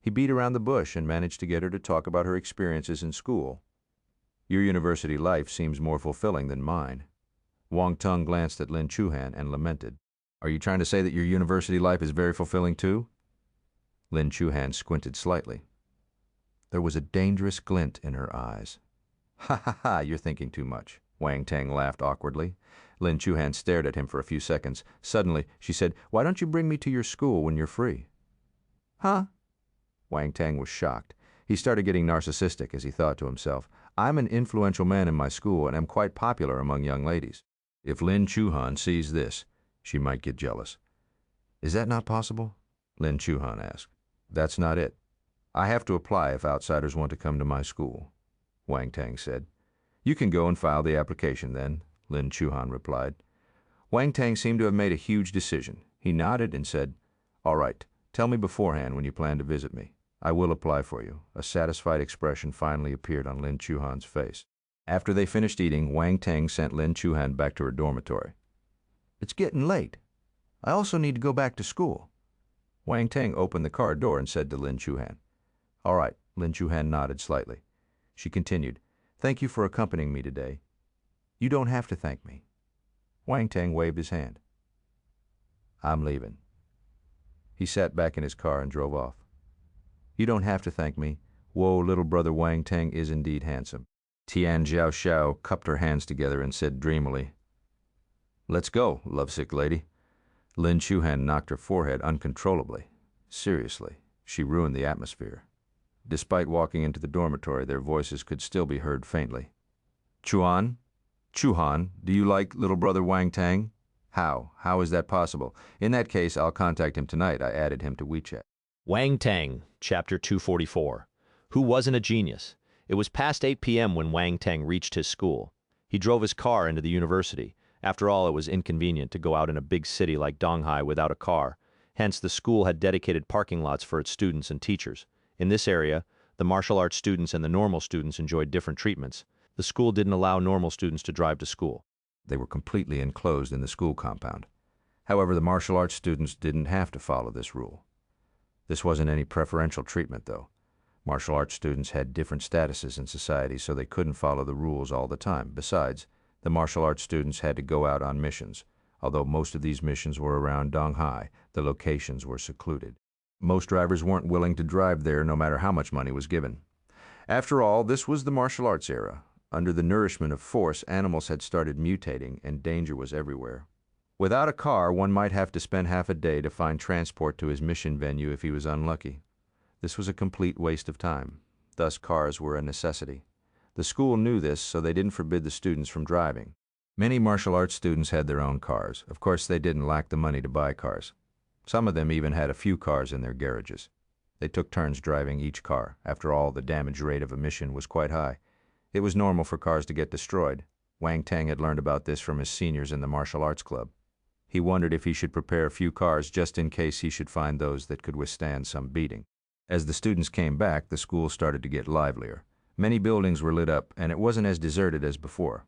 He beat around the bush and managed to get her to talk about her experiences in school. Your university life seems more fulfilling than mine. Wang Teng glanced at Lin Chuhan and lamented. Are you trying to say that your university life is very fulfilling too? Lin Chuhan squinted slightly. There was a dangerous glint in her eyes. Ha, you're thinking too much. Wang Teng laughed awkwardly. Lin Chuhan stared at him for a few seconds. Suddenly, she said, Why don't you bring me to your school when you're free? Huh? Wang Teng was shocked. He started getting narcissistic as he thought to himself, I'm an influential man in my school and am quite popular among young ladies. If Lin Chuhan sees this, she might get jealous. Is that not possible? Lin Chuhan asked. That's not it. I have to apply if outsiders want to come to my school, Wang Teng said. You can go and file the application then, Lin Chuhan replied. Wang Teng seemed to have made a huge decision. He nodded and said, All right, tell me beforehand when you plan to visit me. I will apply for you. A satisfied expression finally appeared on Lin Chuhan's face. After they finished eating, Wang Teng sent Lin Chuhan back to her dormitory. It's getting late. I also need to go back to school. Wang Teng opened the car door and said to Lin Chuhan. All right, Lin Chuhan nodded slightly. She continued, Thank you for accompanying me today. You don't have to thank me. Wang Teng waved his hand. I'm leaving. He sat back in his car and drove off. You don't have to thank me. Whoa, little brother Wang Teng is indeed handsome. Tian Xiao cupped her hands together and said dreamily, Let's go, lovesick lady. Lin Chuhan knocked her forehead uncontrollably. Seriously, she ruined the atmosphere. Despite walking into the dormitory, their voices could still be heard faintly. Chuan? Chuhan, do you like little brother Wang Teng? How? How is that possible? In that case, I'll contact him tonight. I added him to WeChat. Wang Teng, Chapter 244. Who wasn't a genius? It was past 8 p.m. when Wang Teng reached his school. He drove his car into the university. After all, it was inconvenient to go out in a big city like Donghai without a car. Hence, the school had dedicated parking lots for its students and teachers. In this area, the martial arts students and the normal students enjoyed different treatments. The school didn't allow normal students to drive to school. They were completely enclosed in the school compound. However, the martial arts students didn't have to follow this rule. This wasn't any preferential treatment, though. Martial arts students had different statuses in society, so they couldn't follow the rules all the time. Besides, the martial arts students had to go out on missions. Although most of these missions were around Donghai, the locations were secluded. Most drivers weren't willing to drive there no matter how much money was given. After all, this was the martial arts era. Under the nourishment of force, animals had started mutating and danger was everywhere. Without a car, one might have to spend half a day to find transport to his mission venue if he was unlucky. This was a complete waste of time. Thus, cars were a necessity. The school knew this, so they didn't forbid the students from driving. Many martial arts students had their own cars. Of course, they didn't lack the money to buy cars. Some of them even had a few cars in their garages. They took turns driving each car. After all, the damage rate of a mission was quite high. It was normal for cars to get destroyed. Wang Teng had learned about this from his seniors in the martial arts club. He wondered if he should prepare a few cars just in case he should find those that could withstand some beating. As the students came back, the school started to get livelier. Many buildings were lit up, and it wasn't as deserted as before.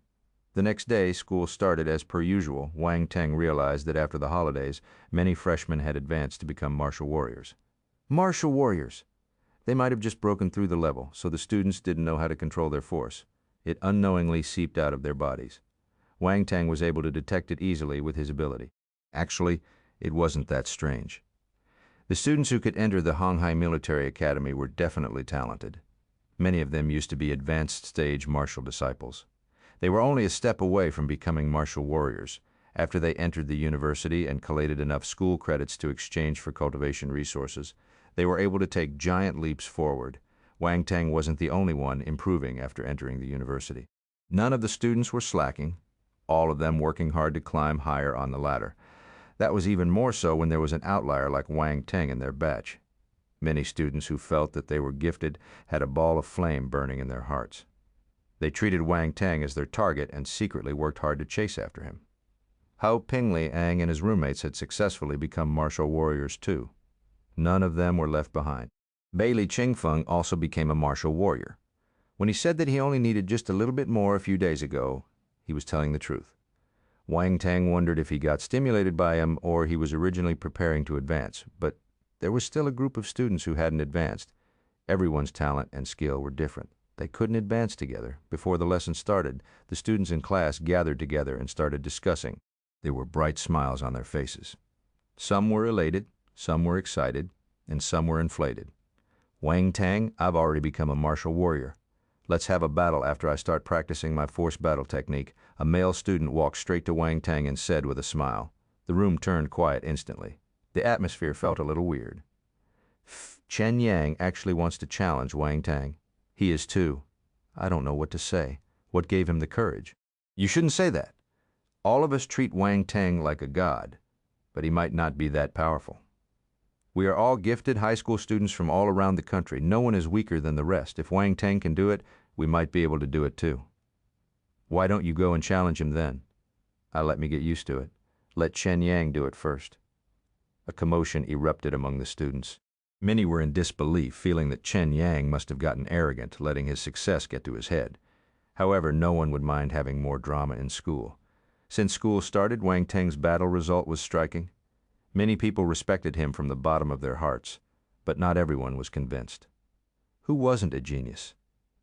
The next day, school started as per usual. Wang Teng realized that after the holidays, many freshmen had advanced to become martial warriors. Martial warriors! They might have just broken through the level, so the students didn't know how to control their force. It unknowingly seeped out of their bodies. Wang Teng was able to detect it easily with his ability. Actually, it wasn't that strange. The students who could enter the Honghai Military Academy were definitely talented. Many of them used to be advanced stage martial disciples. They were only a step away from becoming martial warriors. After they entered the university and collated enough school credits to exchange for cultivation resources, they were able to take giant leaps forward. Wang Teng wasn't the only one improving after entering the university. None of the students were slacking, all of them working hard to climb higher on the ladder. That was even more so when there was an outlier like Wang Teng in their batch. Many students who felt that they were gifted had a ball of flame burning in their hearts. They treated Wang Teng as their target and secretly worked hard to chase after him. Hao Pingli Ang and his roommates had successfully become martial warriors too. None of them were left behind. Bailey Qingfeng also became a martial warrior. When he said that he only needed just a little bit more a few days ago, he was telling the truth. Wang Teng wondered if he got stimulated by him or he was originally preparing to advance, but there was still a group of students who hadn't advanced. Everyone's talent and skill were different. They couldn't advance together. Before the lesson started, the students in class gathered together and started discussing. There were bright smiles on their faces. Some were elated, some were excited, and some were inflated. Wang Teng, I've already become a martial warrior. Let's have a battle after I start practicing my force battle technique. A male student walked straight to Wang Teng and said with a smile. The room turned quiet instantly. The atmosphere felt a little weird. Chen Yang actually wants to challenge Wang Teng. He is too. I don't know what to say. What gave him the courage? You shouldn't say that. All of us treat Wang Teng like a god, but he might not be that powerful. We are all gifted high school students from all around the country. No one is weaker than the rest. If Wang Teng can do it, we might be able to do it too. Why don't you go and challenge him then? Let me get used to it. Let Chen Yang do it first. A commotion erupted among the students. Many were in disbelief, feeling that Chen Yang must have gotten arrogant, letting his success get to his head. However, no one would mind having more drama in school. Since school started, Wang Teng's battle result was striking. Many people respected him from the bottom of their hearts, but not everyone was convinced. Who wasn't a genius?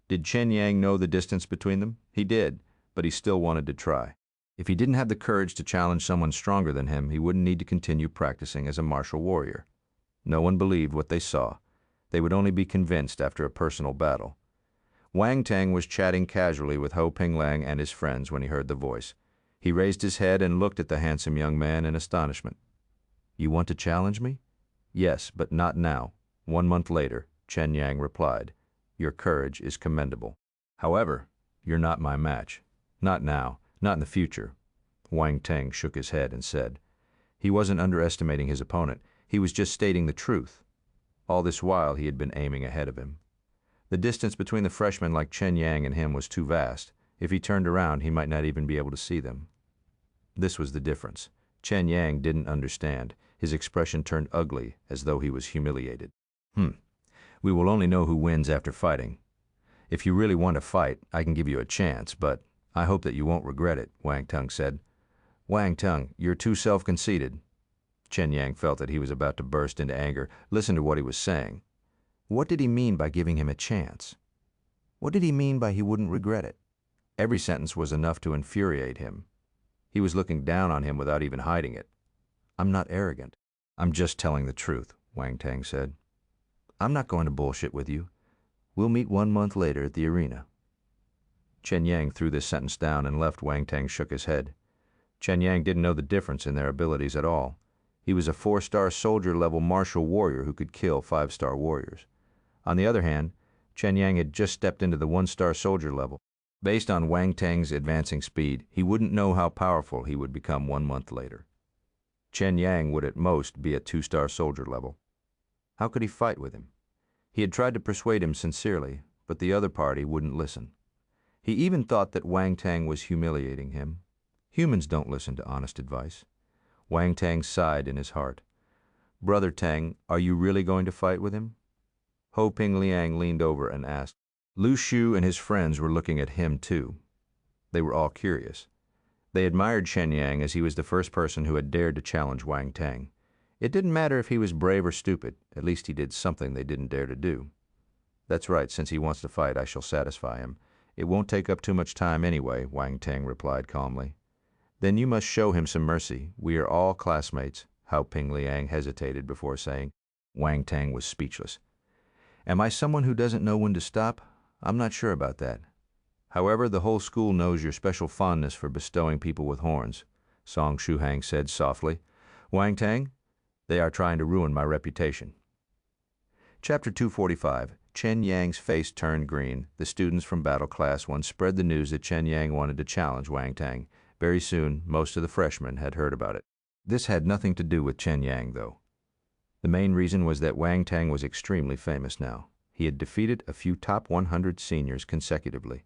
Did Chen Yang know the distance between them? He did, but he still wanted to try. If he didn't have the courage to challenge someone stronger than him, he wouldn't need to continue practicing as a martial warrior. No one believed what they saw. They would only be convinced after a personal battle. Wang Teng was chatting casually with Ho Pinglang and his friends when he heard the voice. He raised his head and looked at the handsome young man in astonishment. You want to challenge me? Yes, but not now. 1 month later, Chen Yang replied. Your courage is commendable. However, you're not my match. Not now, not in the future. Wang Teng shook his head and said. He wasn't underestimating his opponent. He was just stating the truth. All this while he had been aiming ahead of him. The distance between the freshmen like Chen Yang and him was too vast. If he turned around, he might not even be able to see them. This was the difference. Chen Yang didn't understand. His expression turned ugly, as though he was humiliated. We will only know who wins after fighting. If you really want to fight, I can give you a chance, but I hope that you won't regret it, Wang Teng said. Wang Teng, you're too self-conceited. Chen Yang felt that he was about to burst into anger. Listen to what he was saying. What did he mean by giving him a chance? What did he mean by he wouldn't regret it? Every sentence was enough to infuriate him. He was looking down on him without even hiding it. I'm not arrogant. I'm just telling the truth, Wang Teng said. I'm not going to bullshit with you. We'll meet 1 month later at the arena. Chen Yang threw this sentence down and left. Wang Teng shook his head. Chen Yang didn't know the difference in their abilities at all. He was a 4-star soldier-level martial warrior who could kill 5-star warriors. On the other hand, Chen Yang had just stepped into the 1-star soldier level. Based on Wang Teng's advancing speed, he wouldn't know how powerful he would become 1 month later. Chen Yang would at most be at 2-star soldier level. How could he fight with him? He had tried to persuade him sincerely, but the other party wouldn't listen. He even thought that Wang Teng was humiliating him. Humans don't listen to honest advice. Wang Teng sighed in his heart. Brother Teng, are you really going to fight with him? Ho Pinglang leaned over and asked. Lu Shu and his friends were looking at him too. They were all curious. They admired Chen Yang as he was the first person who had dared to challenge Wang Teng. It didn't matter if he was brave or stupid, at least he did something they didn't dare to do. That's right, since he wants to fight, I shall satisfy him. It won't take up too much time anyway, Wang Teng replied calmly. Then you must show him some mercy. We are all classmates, Hao Pinglang hesitated before saying. Wang Teng was speechless. Am I someone who doesn't know when to stop? I'm not sure about that. However, the whole school knows your special fondness for bestowing people with horns, Song Shuhang said softly. Wang Teng, they are trying to ruin my reputation. Chapter 245. Chen Yang's face turned green. The students from Battle Class 1 spread the news that Chen Yang wanted to challenge Wang Teng. Very soon, most of the freshmen had heard about it. This had nothing to do with Chen Yang, though. The main reason was that Wang Teng was extremely famous now. He had defeated a few top 100 seniors consecutively.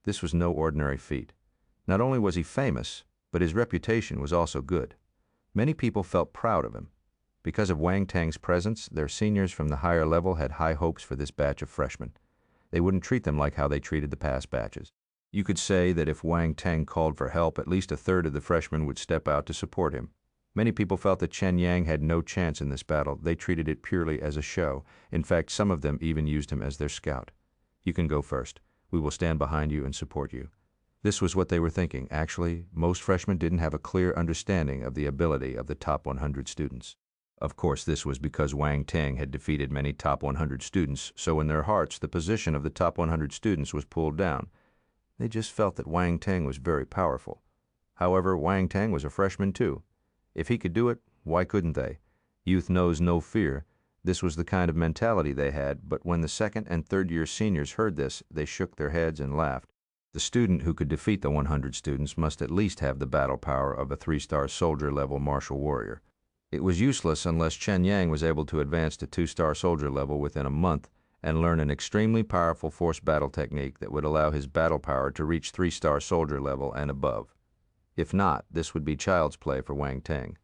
This was no ordinary feat. Not only was he famous, but his reputation was also good. Many people felt proud of him. Because of Wang Teng's presence, their seniors from the higher level had high hopes for this batch of freshmen. They wouldn't treat them like how they treated the past batches. You could say that if Wang Teng called for help, at least a third of the freshmen would step out to support him. Many people felt that Chen Yang had no chance in this battle. They treated it purely as a show. In fact, some of them even used him as their scout. You can go first. We will stand behind you and support you. This was what they were thinking. Actually, most freshmen didn't have a clear understanding of the ability of the top 100 students. Of course, this was because Wang Teng had defeated many top 100 students, so in their hearts, the position of the top 100 students was pulled down. They just felt that Wang Teng was very powerful. However, Wang Teng was a freshman too. If he could do it, why couldn't they? Youth knows no fear. This was the kind of mentality they had, but when the second and third year seniors heard this, they shook their heads and laughed. The student who could defeat the 100 students must at least have the battle power of a 3-star soldier-level martial warrior. It was useless unless Chen Yang was able to advance to 2-star soldier level within a month and learn an extremely powerful force battle technique that would allow his battle power to reach 3-star soldier level and above. If not, this would be child's play for Wang Teng.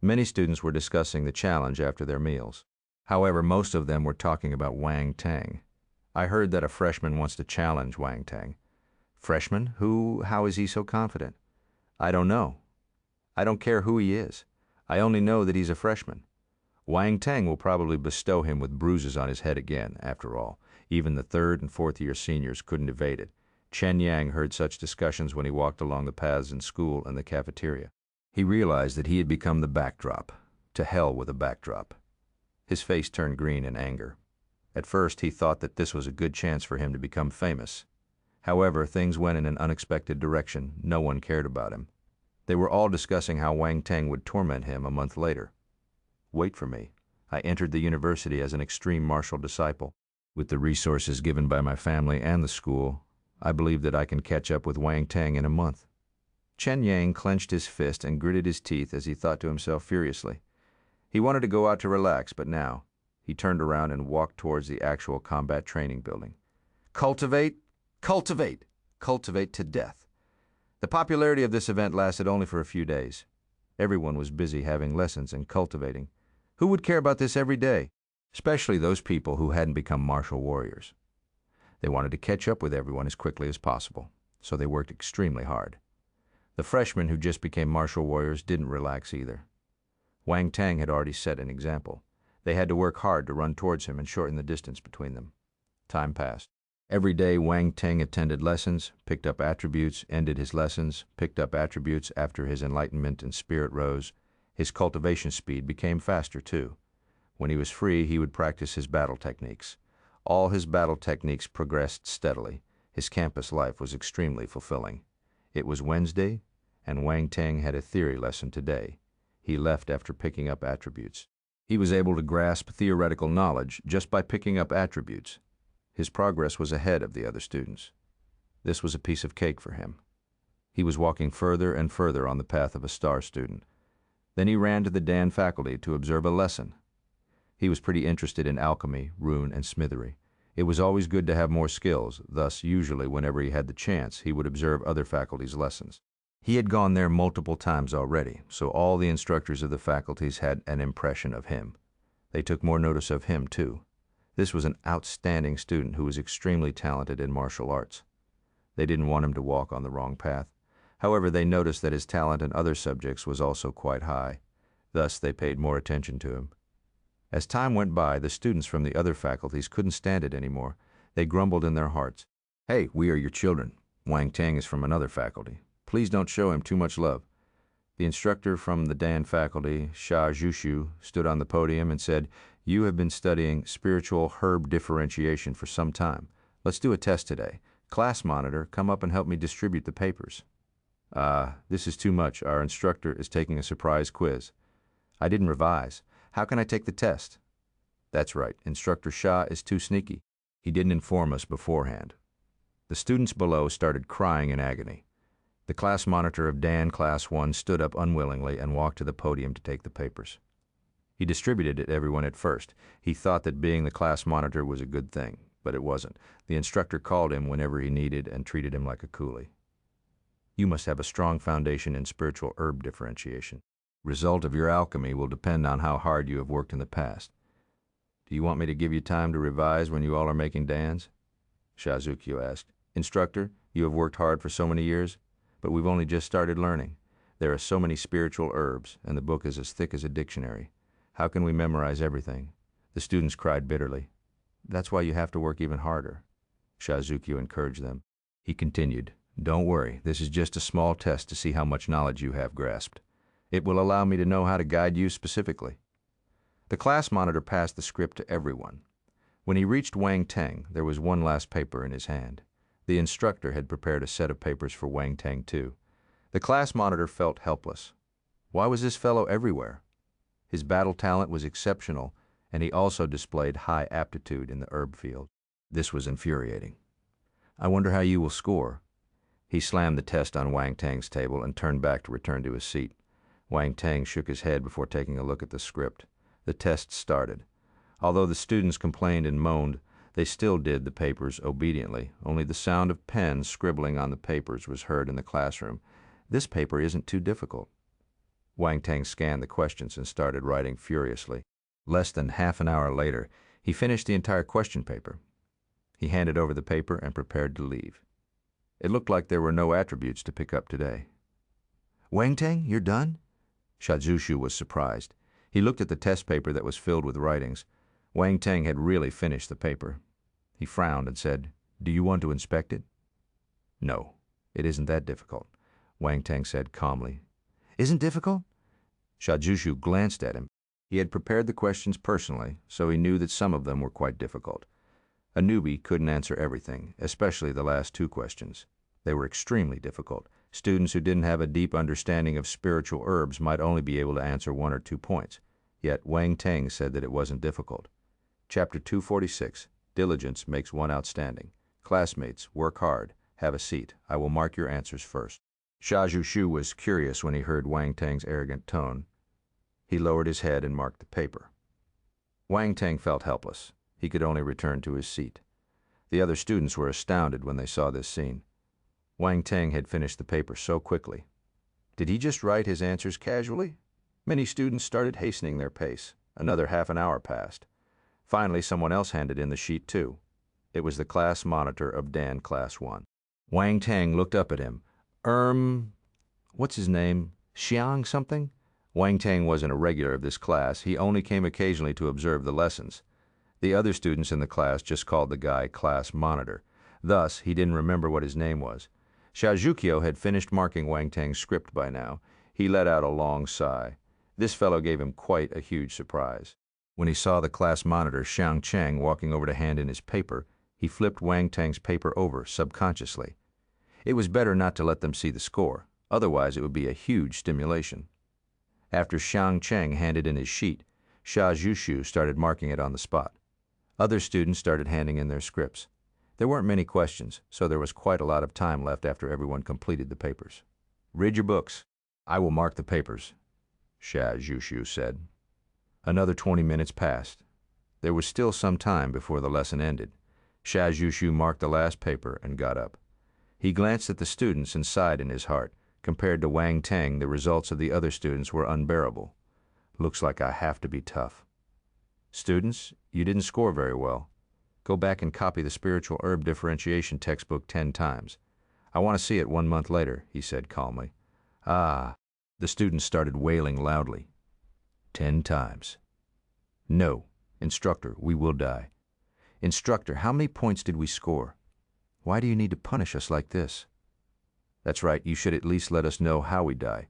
Many students were discussing the challenge after their meals. However, most of them were talking about Wang Teng. I heard that a freshman wants to challenge Wang Teng. Freshman? How is he so confident? I don't know. I don't care who he is. I only know that he's a freshman. Wang Teng will probably bestow him with bruises on his head again, after all. Even the 3rd and 4th year seniors couldn't evade it. Chen Yang heard such discussions when he walked along the paths in school and the cafeteria. He realized that he had become the backdrop. To hell with a backdrop. His face turned green in anger. At first, he thought that this was a good chance for him to become famous. However, things went in an unexpected direction. No one cared about him. They were all discussing how Wang Teng would torment him a month later. Wait for me. I entered the university as an extreme martial disciple. With the resources given by my family and the school, I believe that I can catch up with Wang Teng in a month. Chen Yang clenched his fist and gritted his teeth as he thought to himself furiously. He wanted to go out to relax, but now he turned around and walked towards the actual combat training building. Cultivate, cultivate, cultivate to death. The popularity of this event lasted only for a few days. Everyone was busy having lessons and cultivating. Who would care about this every day? Especially those people who hadn't become martial warriors. They wanted to catch up with everyone as quickly as possible, so they worked extremely hard. The freshmen who just became martial warriors didn't relax either. Wang Teng had already set an example. They had to work hard to run towards him and shorten the distance between them. Time passed. Every day, Wang Teng attended lessons, picked up attributes, ended his lessons, picked up attributes after his enlightenment and spirit rose. His cultivation speed became faster, too. When he was free, he would practice his battle techniques. All his battle techniques progressed steadily. His campus life was extremely fulfilling. It was Wednesday, and Wang Teng had a theory lesson today. He left after picking up attributes. He was able to grasp theoretical knowledge just by picking up attributes. His progress was ahead of the other students. This was a piece of cake for him. He was walking further and further on the path of a star student. Then he ran to the Dan faculty to observe a lesson. He was pretty interested in alchemy, rune, and smithery. It was always good to have more skills, thus usually whenever he had the chance, he would observe other faculties' lessons. He had gone there multiple times already, so all the instructors of the faculties had an impression of him. They took more notice of him, too. This was an outstanding student who was extremely talented in martial arts. They didn't want him to walk on the wrong path. However, they noticed that his talent in other subjects was also quite high. Thus, they paid more attention to him. As time went by, the students from the other faculties couldn't stand it anymore. They grumbled in their hearts. "Hey, we are your children. Wang Teng is from another faculty. Please don't show him too much love." The instructor from the Dan faculty, Sha Zhushu, stood on the podium and said, "You have been studying spiritual herb differentiation for some time. Let's do a test today. Class monitor, come up and help me distribute the papers." This is too much. Our instructor is taking a surprise quiz. I didn't revise. How can I take the test? That's right. Instructor Sha is too sneaky. He didn't inform us beforehand. The students below started crying in agony. The class monitor of Dan Class 1 stood up unwillingly and walked to the podium to take the papers. He distributed it to everyone at first. He thought that being the class monitor was a good thing, but it wasn't. The instructor called him whenever he needed and treated him like a coolie. You must have a strong foundation in spiritual herb differentiation. Result of your alchemy will depend on how hard you have worked in the past. Do you want me to give you time to revise when you all are making dans? Shazukyu asked. Instructor, you have worked hard for so many years, but we've only just started learning. There are so many spiritual herbs, and the book is as thick as a dictionary. How can we memorize everything? The students cried bitterly. That's why you have to work even harder. Shazukyu encouraged them. He continued, Don't worry, this is just a small test to see how much knowledge you have grasped. It will allow me to know how to guide you specifically. The class monitor passed the script to everyone. When he reached Wang Teng, there was one last paper in his hand. The instructor had prepared a set of papers for Wang Teng too. The class monitor felt helpless. Why was this fellow everywhere? His battle talent was exceptional, and he also displayed high aptitude in the herb field. This was infuriating. I wonder how you will score. He slammed the test on Wang Teng's table and turned back to return to his seat. Wang Teng shook his head before taking a look at the script. The test started. Although the students complained and moaned, they still did the papers obediently. Only the sound of pens scribbling on the papers was heard in the classroom. This paper isn't too difficult. Wang Teng scanned the questions and started writing furiously. Less than half an hour later, he finished the entire question paper. He handed over the paper and prepared to leave. It looked like there were no attributes to pick up today. Wang Teng, you're done? Zhu was surprised. He looked at the test paper that was filled with writings. Wang Teng had really finished the paper. He frowned and said, "Do you want to inspect it?" "No, it isn't that difficult," Wang Teng said calmly. Isn't difficult? Zhu glanced at him. He had prepared the questions personally, so he knew that some of them were quite difficult. A newbie couldn't answer everything, especially the last two questions. They were extremely difficult. Students who didn't have a deep understanding of spiritual herbs might only be able to answer 1 or 2 points. Yet Wang Teng said that it wasn't difficult. Chapter 246, Diligence Makes One Outstanding. Classmates, work hard. Have a seat. I will mark your answers first. Zhu was curious when he heard Wang Teng's arrogant tone. He lowered his head and marked the paper. Wang Teng felt helpless. He could only return to his seat. The other students were astounded when they saw this scene. Wang Teng had finished the paper so quickly. Did he just write his answers casually? Many students started hastening their pace. Another half an hour passed. Finally, someone else handed in the sheet too. It was the class monitor of Dan Class 1. Wang Teng looked up at him. What's his name? Xiang something? Wang Teng wasn't a regular of this class. He only came occasionally to observe the lessons. The other students in the class just called the guy class monitor. Thus, he didn't remember what his name was. Zhuge had finished marking Wang Teng's script by now. He let out a long sigh. This fellow gave him quite a huge surprise. When he saw the class monitor Xiang Cheng walking over to hand in his paper, he flipped Wang Teng's paper over subconsciously. It was better not to let them see the score, otherwise it would be a huge stimulation. After Xiang Cheng handed in his sheet, Zhu started marking it on the spot. Other students started handing in their scripts. There weren't many questions, so there was quite a lot of time left after everyone completed the papers. "Read your books. I will mark the papers," Zhu said. Another 20 minutes passed. There was still some time before the lesson ended. Zhu marked the last paper and got up. He glanced at the students and sighed in his heart. Compared to Wang Teng, the results of the other students were unbearable. Looks like I have to be tough. Students, you didn't score very well. Go back and copy the spiritual herb differentiation textbook 10 times. I want to see it 1 month later, he said calmly. Ah, the students started wailing loudly. 10 times. No, instructor, we will die. Instructor, how many points did we score? Why do you need to punish us like this? That's right, you should at least let us know how we die.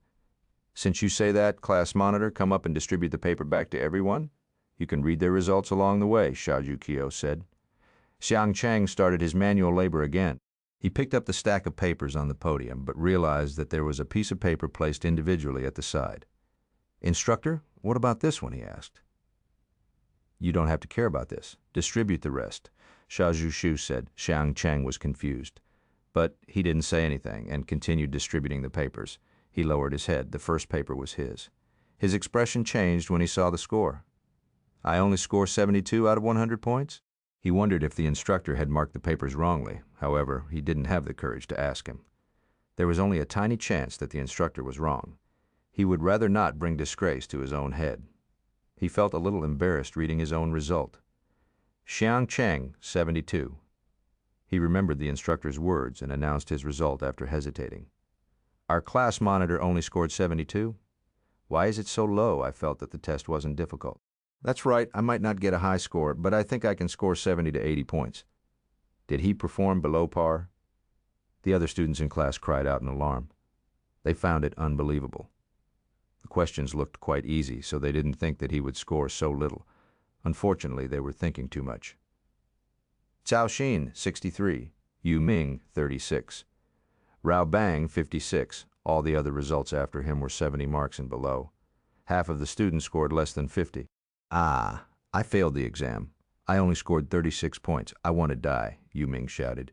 Since you say that, class monitor, come up and distribute the paper back to everyone. You can read their results along the way, Zhuge said. Xiang Cheng started his manual labor again. He picked up the stack of papers on the podium, but realized that there was a piece of paper placed individually at the side. Instructor, what about this one, he asked. You don't have to care about this. Distribute the rest, Zhu said. Xiang Cheng was confused. But he didn't say anything and continued distributing the papers. He lowered his head. The first paper was his. His expression changed when he saw the score. I only score 72 out of 100 points? He wondered if the instructor had marked the papers wrongly. However, he didn't have the courage to ask him. There was only a tiny chance that the instructor was wrong. He would rather not bring disgrace to his own head. He felt a little embarrassed reading his own result. Xiang Cheng, 72. He remembered the instructor's words and announced his result after hesitating. Our class monitor only scored 72? Why is it so low? I felt that the test wasn't difficult. That's right, I might not get a high score, but I think I can score 70 to 80 points. Did he perform below par? The other students in class cried out in alarm. They found it unbelievable. The questions looked quite easy, so they didn't think that he would score so little. Unfortunately, they were thinking too much. Xuexin, 63. Yu Ming, 36. Rao Bang, 56. All the other results after him were 70 marks and below. Half of the students scored less than 50. Ah, I failed the exam. I only scored 36 points. I want to die, Yu Ming shouted.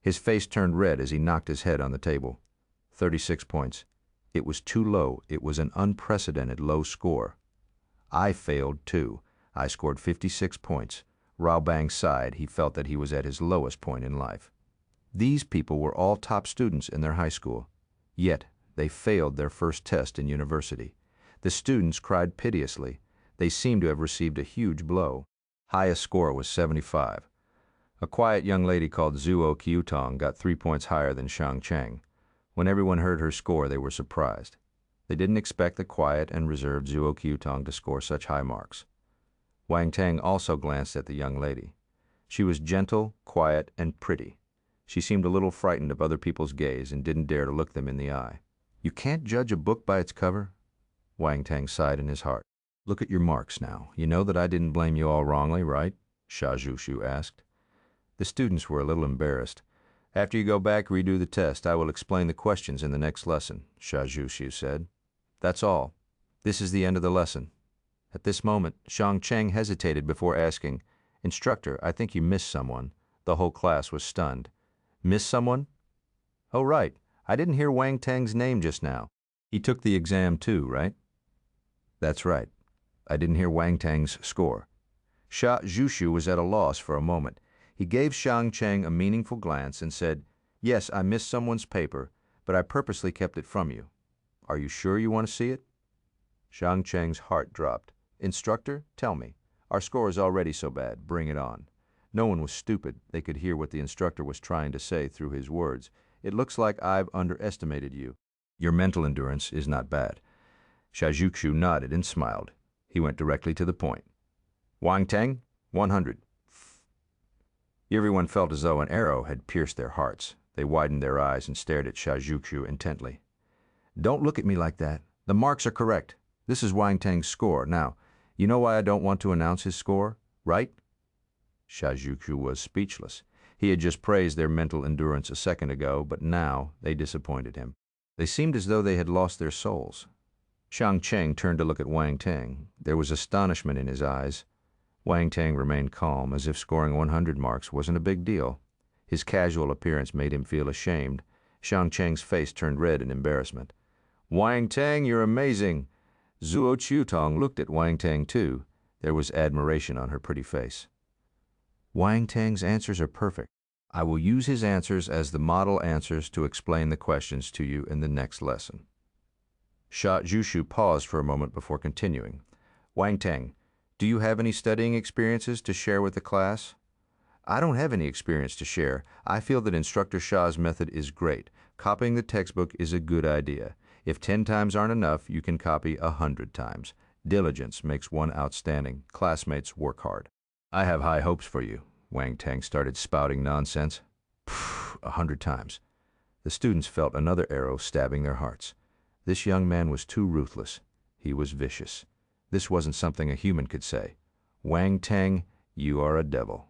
His face turned red as he knocked his head on the table. 36 points. It was too low. It was an unprecedented low score. I failed too. I scored 56 points. Rao Bang sighed. He felt that he was at his lowest point in life. These people were all top students in their high school. Yet, they failed their first test in university. The students cried piteously. They seemed to have received a huge blow. Highest score was 75. A quiet young lady called Zhuge Xiaoliang got 3 points higher than Shang Cheng. When everyone heard her score, they were surprised. They didn't expect the quiet and reserved Zhuge Xiaoliang to score such high marks. Wang Teng also glanced at the young lady. She was gentle, quiet, and pretty. She seemed a little frightened of other people's gaze and didn't dare to look them in the eye. You can't judge a book by its cover? Wang Teng sighed in his heart. Look at your marks now. You know that I didn't blame you all wrongly, right? Sha Zhushu asked. The students were a little embarrassed. After you go back, redo the test. I will explain the questions in the next lesson, Sha Zhushu said. That's all. This is the end of the lesson. At this moment, Shang Cheng hesitated before asking, Instructor, I think you missed someone. The whole class was stunned. Missed someone? Oh, right. I didn't hear Wang Teng's name just now. He took the exam too, right? That's right. I didn't hear Wang Teng's score. Sha Zhushu was at a loss for a moment. He gave Shang Cheng a meaningful glance and said, Yes, I missed someone's paper, but I purposely kept it from you. Are you sure you want to see it? Shang Cheng's heart dropped. Instructor, tell me. Our score is already so bad. Bring it on. No one was stupid. They could hear what the instructor was trying to say through his words. It looks like I've underestimated you. Your mental endurance is not bad. Sha Zhushu nodded and smiled. He went directly to the point. Wang Teng, 100. Everyone felt as though an arrow had pierced their hearts. They widened their eyes and stared at Sha Zhushu intently. Don't look at me like that. The marks are correct. This is Wang Teng's score. Now, you know why I don't want to announce his score, right? Sha Zhushu was speechless. He had just praised their mental endurance a second ago, but now they disappointed him. They seemed as though they had lost their souls. Shang Cheng turned to look at Wang Teng. There was astonishment in his eyes. Wang Teng remained calm, as if scoring 100 marks wasn't a big deal. His casual appearance made him feel ashamed. Shang Cheng's face turned red in embarrassment. Wang Teng, you're amazing. Zhuge Xiaoliang looked at Wang Teng too. There was admiration on her pretty face. Wang Teng's answers are perfect. I will use his answers as the model answers to explain the questions to you in the next lesson. Sha Zhushu paused for a moment before continuing. Wang Teng, do you have any studying experiences to share with the class? I don't have any experience to share. I feel that Instructor Sha's method is great. Copying the textbook is a good idea. If 10 times aren't enough, you can copy 100 times. Diligence makes one outstanding. Classmates work hard. I have high hopes for you. Wang Teng started spouting nonsense. 100 times. The students felt another arrow stabbing their hearts. This young man was too ruthless. He was vicious. This wasn't something a human could say. Wang Teng, you are a devil.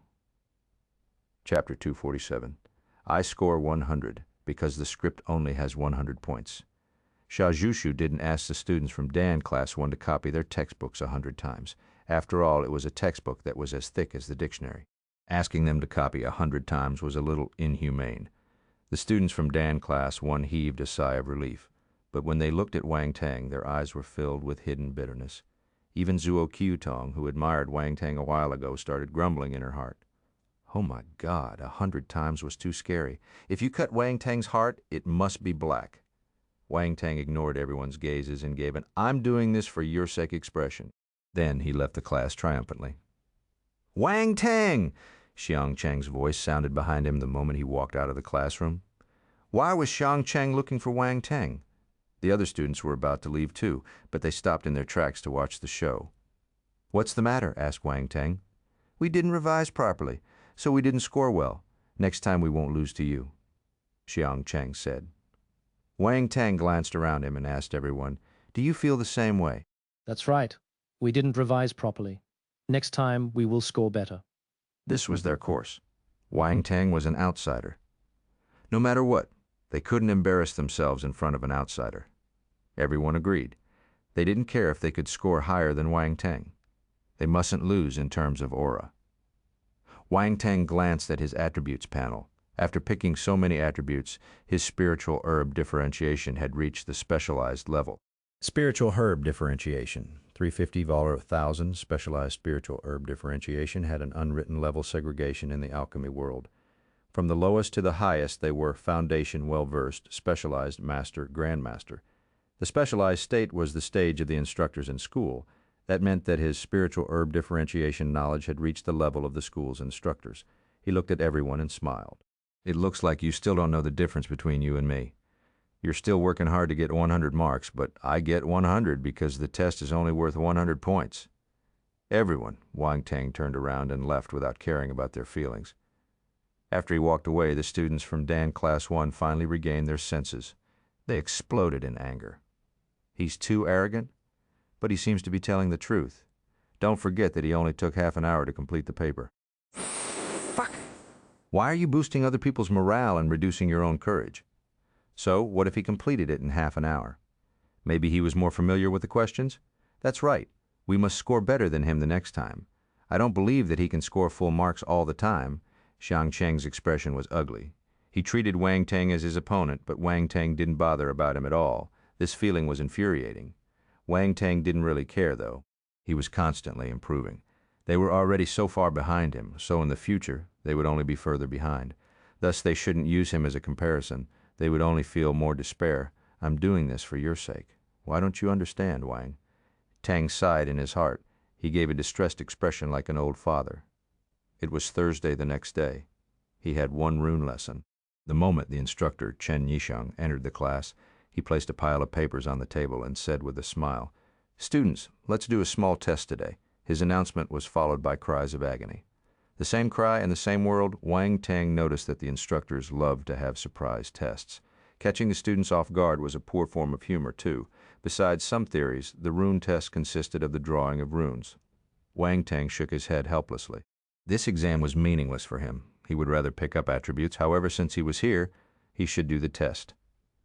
Chapter 247. I score 100 because the script only has 100 points. Sha Zhushu didn't ask the students from Dan Class 1 to copy their textbooks 100 times. After all, it was a textbook that was as thick as the dictionary. Asking them to copy 100 times was a little inhumane. The students from Dan Class 1 heaved a sigh of relief. But when they looked at Wang Teng, their eyes were filled with hidden bitterness. Even Zhuge Xiaoliang, who admired Wang Teng a while ago, started grumbling in her heart. Oh my God, 100 times was too scary. If you cut Wang Teng's heart, it must be black. Wang Teng ignored everyone's gazes and gave an "I'm doing this for your sake" expression. Then he left the class triumphantly. Wang Teng! Shang Cheng's voice sounded behind him the moment he walked out of the classroom. Why was Shang Cheng looking for Wang Teng? The other students were about to leave too, but they stopped in their tracks to watch the show. What's the matter? Asked Wang Teng. We didn't revise properly, so we didn't score well. Next time we won't lose to you, Shang Cheng said. Wang Teng glanced around him and asked everyone, Do you feel the same way? That's right. We didn't revise properly. Next time we will score better. This was their course. Wang Teng was an outsider. No matter what, they couldn't embarrass themselves in front of an outsider. Everyone agreed. They didn't care if they could score higher than Wang Teng. They mustn't lose in terms of aura. Wang Teng glanced at his attributes panel. After picking so many attributes, his spiritual herb differentiation had reached the specialized level. Spiritual herb differentiation. 350 Vol 1000 specialized spiritual herb differentiation had an unwritten level segregation in the alchemy world. From the lowest to the highest, they were foundation, well-versed, specialized, master, grandmaster. The specialized state was the stage of the instructors in school. That meant that his spiritual herb differentiation knowledge had reached the level of the school's instructors. He looked at everyone and smiled. It looks like you still don't know the difference between you and me. You're still working hard to get 100 marks, but I get 100 because the test is only worth 100 points. Everyone, Wang Teng turned around and left without caring about their feelings. After he walked away, the students from Dan Class 1 finally regained their senses. They exploded in anger. He's too arrogant, but he seems to be telling the truth. Don't forget that he only took half an hour to complete the paper. Fuck! Why are you boosting other people's morale and reducing your own courage? So, what if he completed it in half an hour? Maybe he was more familiar with the questions? That's right. We must score better than him the next time. I don't believe that he can score full marks all the time. Xiang Cheng's expression was ugly. He treated Wang Teng as his opponent, but Wang Teng didn't bother about him at all. This feeling was infuriating. Wang Teng didn't really care, though. He was constantly improving. They were already so far behind him, so in the future, they would only be further behind. Thus, they shouldn't use him as a comparison. They would only feel more despair. I'm doing this for your sake. Why don't you understand, Wang? Tang sighed in his heart. He gave a distressed expression like an old father. It was Thursday the next day. He had one rune lesson. The moment the instructor, Chen Yisheng, entered the class, he placed a pile of papers on the table and said with a smile, "Students, let's do a small test today." His announcement was followed by cries of agony. The same cry in the same world, Wang Teng noticed that the instructors loved to have surprise tests. Catching the students off guard was a poor form of humor, too. Besides some theories, the rune test consisted of the drawing of runes. Wang Teng shook his head helplessly. This exam was meaningless for him. He would rather pick up attributes. However, since he was here, he should do the test.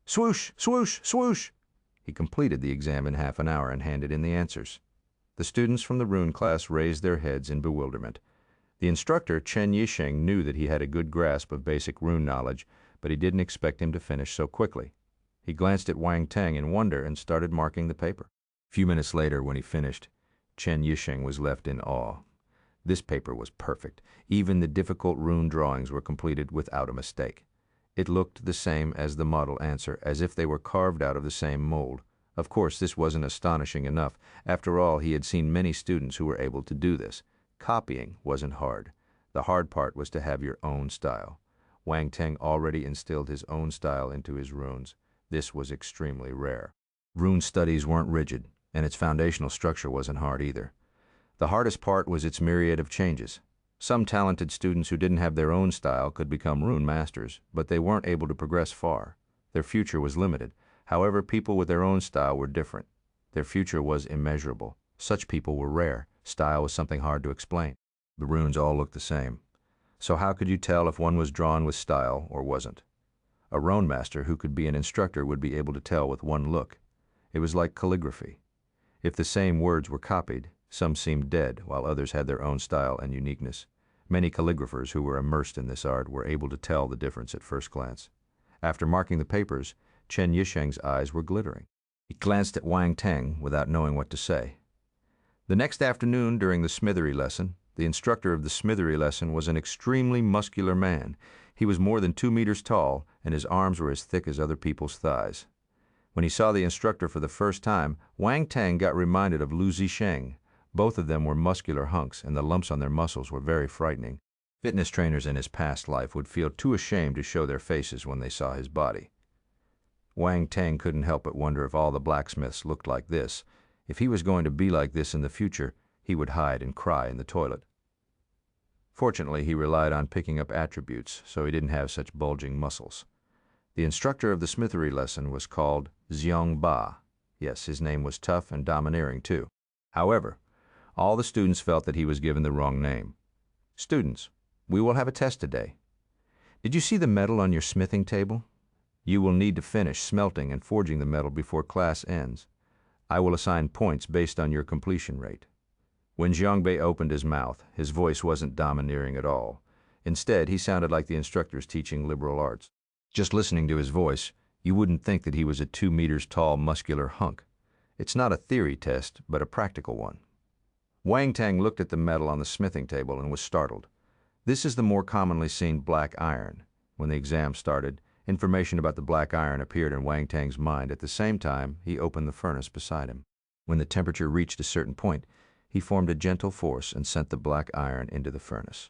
Swoosh, swoosh, swoosh! He completed the exam in half an hour and handed in the answers. The students from the rune class raised their heads in bewilderment. The instructor, Chen Yisheng, knew that he had a good grasp of basic rune knowledge, but he didn't expect him to finish so quickly. He glanced at Wang Teng in wonder and started marking the paper. A few minutes later, when he finished, Chen Yisheng was left in awe. This paper was perfect. Even the difficult rune drawings were completed without a mistake. It looked the same as the model answer, as if they were carved out of the same mold. Of course, this wasn't astonishing enough. After all, he had seen many students who were able to do this. Copying wasn't hard. The hard part was to have your own style. Wang Teng already instilled his own style into his runes. This was extremely rare. Rune studies weren't rigid, and its foundational structure wasn't hard either. The hardest part was its myriad of changes. Some talented students who didn't have their own style could become rune masters, but they weren't able to progress far. Their future was limited. However, people with their own style were different. Their future was immeasurable. Such people were rare. Style was something hard to explain. The runes all looked the same. So how could you tell if one was drawn with style or wasn't? A rune master who could be an instructor would be able to tell with one look. It was like calligraphy. If the same words were copied, some seemed dead, while others had their own style and uniqueness. Many calligraphers who were immersed in this art were able to tell the difference at first glance. After marking the papers, Chen Yisheng's eyes were glittering. He glanced at Wang Teng without knowing what to say. The next afternoon, during the smithery lesson, the instructor of the smithery lesson was an extremely muscular man. He was more than 2 meters tall, and his arms were as thick as other people's thighs. When he saw the instructor for the first time, Wang Teng got reminded of Lu Zisheng. Both of them were muscular hunks, and the lumps on their muscles were very frightening. Fitness trainers in his past life would feel too ashamed to show their faces when they saw his body. Wang Teng couldn't help but wonder if all the blacksmiths looked like this. If he was going to be like this in the future, he would hide and cry in the toilet. Fortunately, he relied on picking up attributes, so he didn't have such bulging muscles. The instructor of the smithery lesson was called Xiong Ba. Yes, his name was tough and domineering, too. However, all the students felt that he was given the wrong name. Students, we will have a test today. Did you see the metal on your smithing table? You will need to finish smelting and forging the metal before class ends. I will assign points based on your completion rate. When Xiangbei opened his mouth, his voice wasn't domineering at all. Instead, he sounded like the instructors teaching liberal arts. Just listening to his voice, you wouldn't think that he was a 2 meters tall, muscular hunk. It's not a theory test, but a practical one. Wang Teng looked at the metal on the smithing table and was startled. This is the more commonly seen black iron. When the exam started, information about the black iron appeared in Wang Teng's mind. At the same time, he opened the furnace beside him. When the temperature reached a certain point, he formed a gentle force and sent the black iron into the furnace.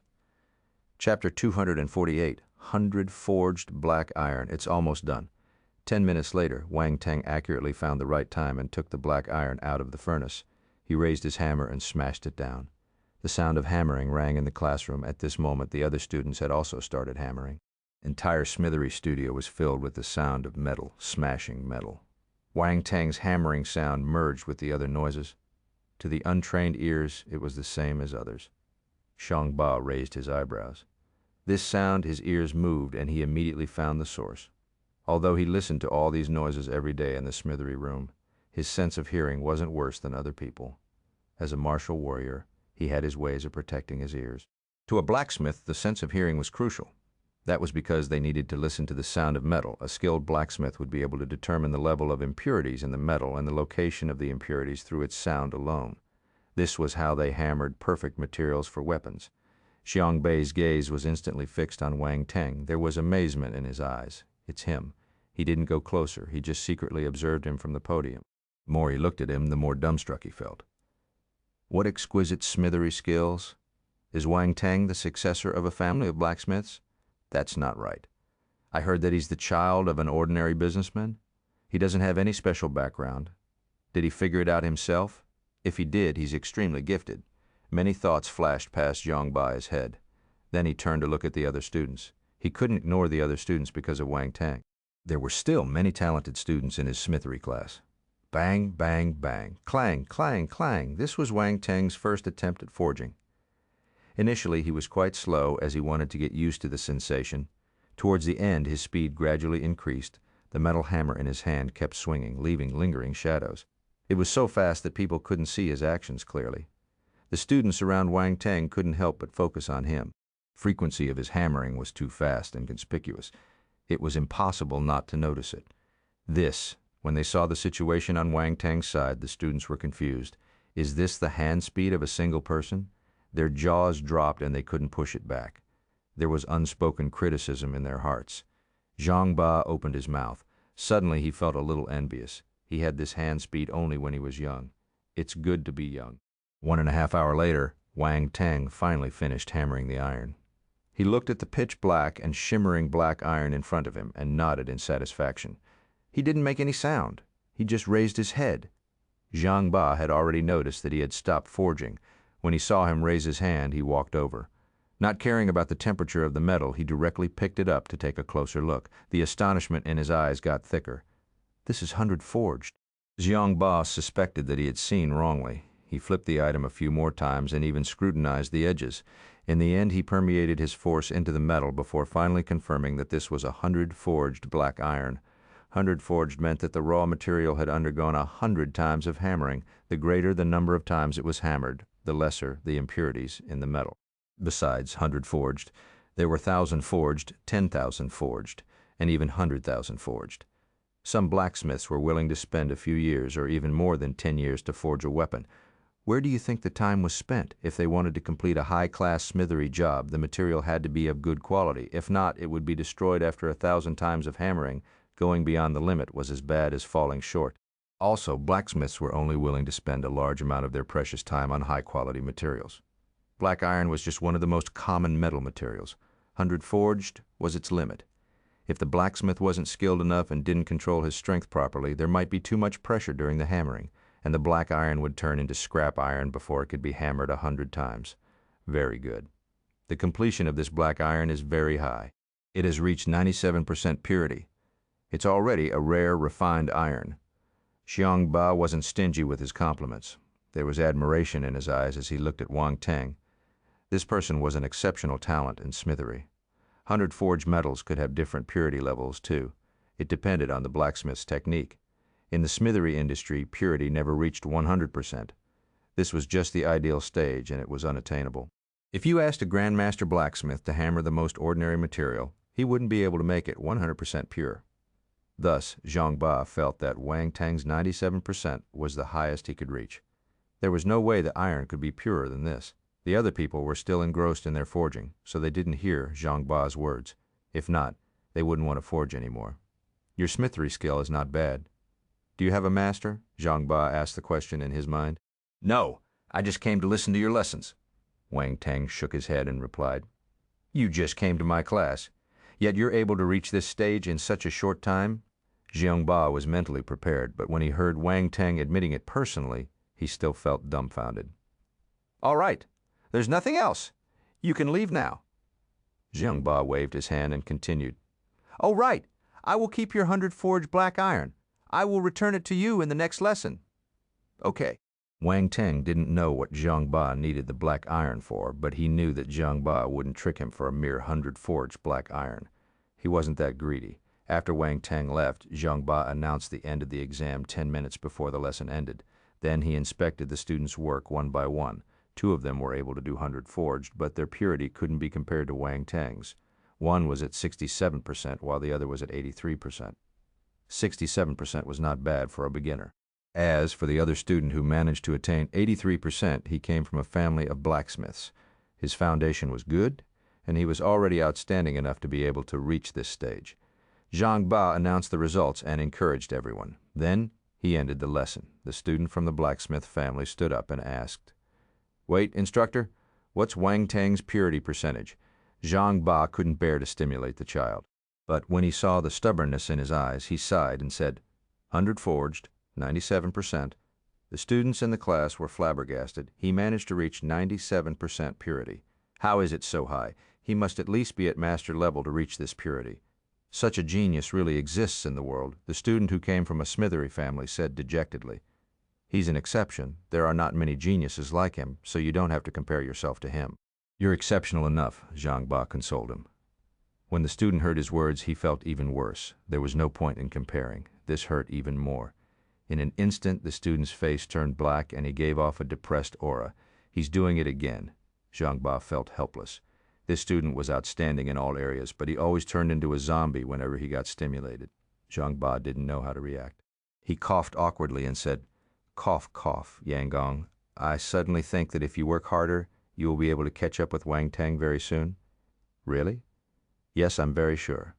Chapter 248, 100 Forged Black Iron. It's almost done. 10 minutes later, Wang Teng accurately found the right time and took the black iron out of the furnace. He raised his hammer and smashed it down. The sound of hammering rang in the classroom. At this moment, the other students had also started hammering. The entire smithery studio was filled with the sound of metal smashing metal. Wang Teng's hammering sound merged with the other noises. To the untrained ears, it was the same as others. Xiangba raised his eyebrows. This sound, his ears moved, and he immediately found the source. Although he listened to all these noises every day in the smithery room, his sense of hearing wasn't worse than other people. As a martial warrior, he had his ways of protecting his ears. To a blacksmith, the sense of hearing was crucial. That was because they needed to listen to the sound of metal. A skilled blacksmith would be able to determine the level of impurities in the metal and the location of the impurities through its sound alone. This was how they hammered perfect materials for weapons. Xiangbei's gaze was instantly fixed on Wang Teng. There was amazement in his eyes. It's him. He didn't go closer. He just secretly observed him from the podium. The more he looked at him, the more dumbstruck he felt. What exquisite smithery skills! Is Wang Teng the successor of a family of blacksmiths? That's not right. I heard that he's the child of an ordinary businessman. He doesn't have any special background. Did he figure it out himself? If he did, he's extremely gifted. Many thoughts flashed past Xiangbei's head. Then he turned to look at the other students. He couldn't ignore the other students because of Wang Teng. There were still many talented students in his smithery class. Bang, bang, bang, clang, clang, clang. This was Wang Teng's first attempt at forging. Initially, he was quite slow as he wanted to get used to the sensation. Towards the end, his speed gradually increased. The metal hammer in his hand kept swinging, leaving lingering shadows. It was so fast that people couldn't see his actions clearly. The students around Wang Teng couldn't help but focus on him. The frequency of his hammering was too fast and conspicuous. It was impossible not to notice it. When they saw the situation on Wang Teng's side, the students were confused. Is this the hand speed of a single person? Their jaws dropped and they couldn't push it back. There was unspoken criticism in their hearts. Xiangba opened his mouth. Suddenly he felt a little envious. He had this hand speed only when he was young. It's good to be young. 1.5 hours later, Wang Teng finally finished hammering the iron. He looked at the pitch black and shimmering black iron in front of him and nodded in satisfaction. He didn't make any sound. He just raised his head. Xiangba had already noticed that he had stopped forging. When he saw him raise his hand, he walked over. Not caring about the temperature of the metal, he directly picked it up to take a closer look. The astonishment in his eyes got thicker. This is 100 forged. Xiangba suspected that he had seen wrongly. He flipped the item a few more times and even scrutinized the edges. In the end, he permeated his force into the metal before finally confirming that this was 100 forged black iron. 100 forged meant that the raw material had undergone 100 times of hammering. The greater the number of times it was hammered, the lesser the impurities in the metal. Besides 100 forged, there were 1,000 forged, 10,000 forged, and even 100,000 forged. Some blacksmiths were willing to spend a few years or even more than 10 years to forge a weapon. Where do you think the time was spent? If they wanted to complete a high-class smithery job, the material had to be of good quality. If not, it would be destroyed after 1,000 times of hammering. Going beyond the limit was as bad as falling short. Also, blacksmiths were only willing to spend a large amount of their precious time on high-quality materials. Black iron was just one of the most common metal materials. 100 forged was its limit. If the blacksmith wasn't skilled enough and didn't control his strength properly, there might be too much pressure during the hammering, and the black iron would turn into scrap iron before it could be hammered 100 times. Very good. The completion of this black iron is very high. It has reached 97% purity. It's already a rare, refined iron. Xiangba wasn't stingy with his compliments. There was admiration in his eyes as he looked at Wang Teng. This person was an exceptional talent in smithery. 100 forged metals could have different purity levels, too. It depended on the blacksmith's technique. In the smithery industry, purity never reached 100%. This was just the ideal stage, and it was unattainable. If you asked a grandmaster blacksmith to hammer the most ordinary material, he wouldn't be able to make it 100% pure. Thus, Zhang Ba felt that Wang Teng's 97% was the highest he could reach. There was no way the iron could be purer than this. The other people were still engrossed in their forging, so they didn't hear Zhang Ba's words. If not, they wouldn't want to forge anymore. Your smithery skill is not bad. Do you have a master? Zhang Ba asked the question in his mind. No, I just came to listen to your lessons. Wang Teng shook his head and replied, You just came to my class, yet you're able to reach this stage in such a short time? Zhang Ba was mentally prepared, but when he heard Wang Teng admitting it personally, he still felt dumbfounded. All right, there's nothing else. You can leave now. Zhang Ba waved his hand and continued. Oh, right, I will keep your 100-forged black iron. I will return it to you in the next lesson. Okay. Wang Teng didn't know what Zhang Ba needed the black iron for, but he knew that Zhang Ba wouldn't trick him for a mere 100-forged black iron. He wasn't that greedy. After Wang Teng left, Zhang Ba announced the end of the exam 10 minutes before the lesson ended. Then he inspected the students' work one by one. 2 of them were able to do 100-forged, but their purity couldn't be compared to Wang Teng's. One was at 67%, while the other was at 83%. 67% was not bad for a beginner. As for the other student who managed to attain 83%, he came from a family of blacksmiths. His foundation was good, and he was already outstanding enough to be able to reach this stage. Zhang Ba announced the results and encouraged everyone. Then he ended the lesson. The student from the blacksmith family stood up and asked, Wait, instructor, what's Wang Teng's purity percentage? Zhang Ba couldn't bear to stimulate the child. But when he saw the stubbornness in his eyes, he sighed and said, 100 forged, 97%. The students in the class were flabbergasted. He managed to reach 97% purity. How is it so high? He must at least be at master level to reach this purity. Such a genius really exists in the world, the student who came from a smithery family said dejectedly. He's an exception. There are not many geniuses like him, so you don't have to compare yourself to him. You're exceptional enough, Zhang Ba consoled him. When the student heard his words, he felt even worse. There was no point in comparing. This hurt even more. In an instant, the student's face turned black and he gave off a depressed aura. He's doing it again. Zhang Ba felt helpless. This student was outstanding in all areas, but he always turned into a zombie whenever he got stimulated. Zhang Ba didn't know how to react. He coughed awkwardly and said, Cough, cough, Yanggong. I suddenly think that if you work harder, you will be able to catch up with Wang Teng very soon. Really? Yes, I'm very sure.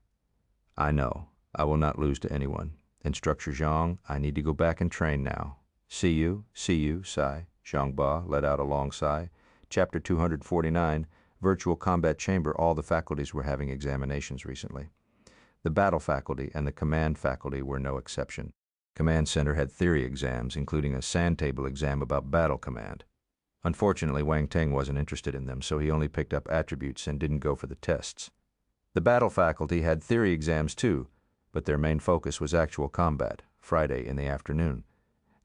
I know. I will not lose to anyone. Instructor Zhang, I need to go back and train now. See you, sigh. Zhang Ba let out a long sigh. Chapter 249, Virtual Combat Chamber. All the faculties were having examinations recently. The battle faculty and the command faculty were no exception. Command Center had theory exams, including a sand table exam about battle command. Unfortunately, Wang Teng wasn't interested in them, so he only picked up attributes and didn't go for the tests. The battle faculty had theory exams too, but their main focus was actual combat, Friday in the afternoon.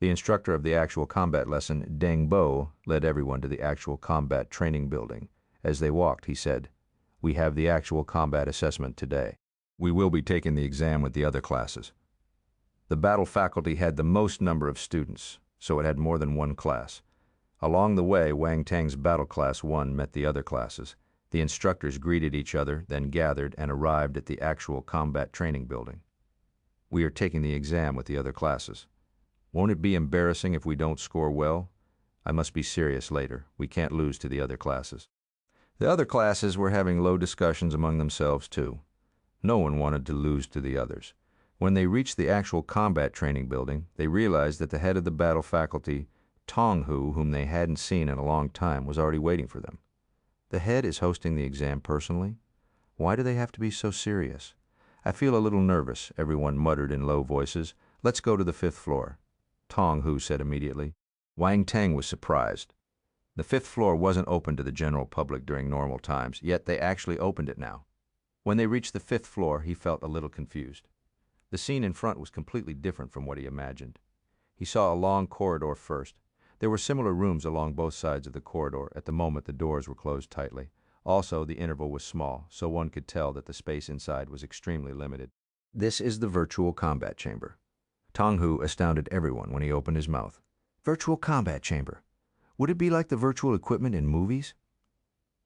The instructor of the actual combat lesson, Deng Bo, led everyone to the actual combat training building. As they walked, he said, We have the actual combat assessment today. We will be taking the exam with the other classes. The battle faculty had the most number of students, so it had more than one class. Along the way, Wang Teng's battle class 1 met the other classes. The instructors greeted each other, then gathered and arrived at the actual combat training building. We are taking the exam with the other classes. Won't it be embarrassing if we don't score well? I must be serious later. We can't lose to the other classes. The other classes were having low discussions among themselves too. No one wanted to lose to the others. When they reached the actual combat training building, they realized that the head of the battle faculty, Tong Hu, whom they hadn't seen in a long time, was already waiting for them. The head is hosting the exam personally? Why do they have to be so serious? I feel a little nervous, everyone muttered in low voices. Let's go to the 5th floor. Tong Hu said immediately. Wang Teng was surprised. The 5th floor wasn't open to the general public during normal times, yet they actually opened it now. When they reached the 5th floor, he felt a little confused. The scene in front was completely different from what he imagined. He saw a long corridor first. There were similar rooms along both sides of the corridor. At the moment, the doors were closed tightly. Also, the interval was small, so one could tell that the space inside was extremely limited. This is the virtual combat chamber. Tong Hu astounded everyone when he opened his mouth. Virtual combat chamber. Would it be like the virtual equipment in movies?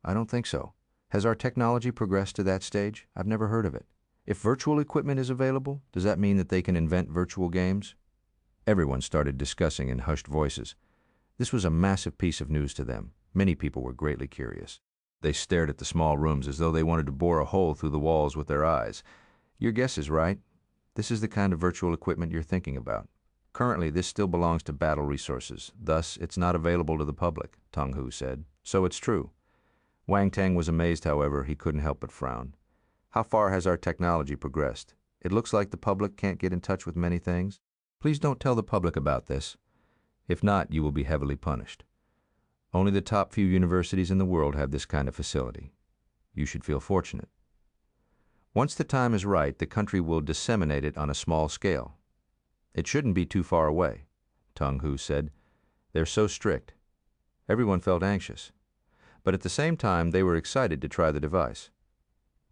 I don't think so. Has our technology progressed to that stage? I've never heard of it. If virtual equipment is available, does that mean that they can invent virtual games? Everyone started discussing in hushed voices. This was a massive piece of news to them. Many people were greatly curious. They stared at the small rooms as though they wanted to bore a hole through the walls with their eyes. Your guess is right. This is the kind of virtual equipment you're thinking about. Currently, this still belongs to battle resources. Thus, it's not available to the public, Tong Hu said. So it's true. Wang Teng was amazed, however, he couldn't help but frown. How far has our technology progressed? It looks like the public can't get in touch with many things. Please don't tell the public about this. If not, you will be heavily punished. Only the top few universities in the world have this kind of facility. You should feel fortunate. Once the time is right, the country will disseminate it on a small scale. It shouldn't be too far away, Tong Hu said. They're so strict. Everyone felt anxious. But at the same time, they were excited to try the device.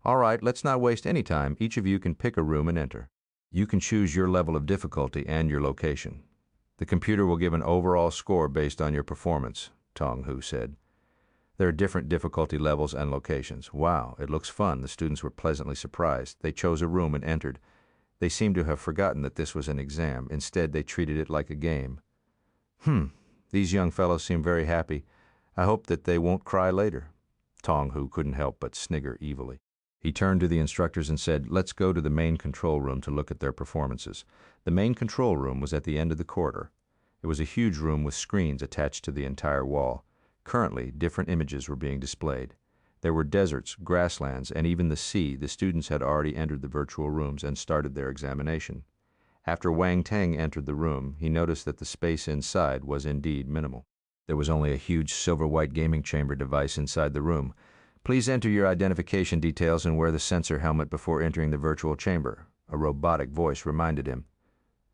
All right, let's not waste any time. Each of you can pick a room and enter. You can choose your level of difficulty and your location. The computer will give an overall score based on your performance, Tong Hu said. There are different difficulty levels and locations. Wow, it looks fun. The students were pleasantly surprised. They chose a room and entered. They seemed to have forgotten that this was an exam. Instead, they treated it like a game. These young fellows seem very happy. I hope that they won't cry later. Tong Hu couldn't help but snigger evilly. He turned to the instructors and said, let's go to the main control room to look at their performances. The main control room was at the end of the corridor. It was a huge room with screens attached to the entire wall. Currently, different images were being displayed. There were deserts, grasslands, and even the sea. The students had already entered the virtual rooms and started their examination. After Wang Teng entered the room, he noticed that the space inside was indeed minimal. There was only a huge silver-white gaming chamber device inside the room. Please enter your identification details and wear the sensor helmet before entering the virtual chamber, a robotic voice reminded him.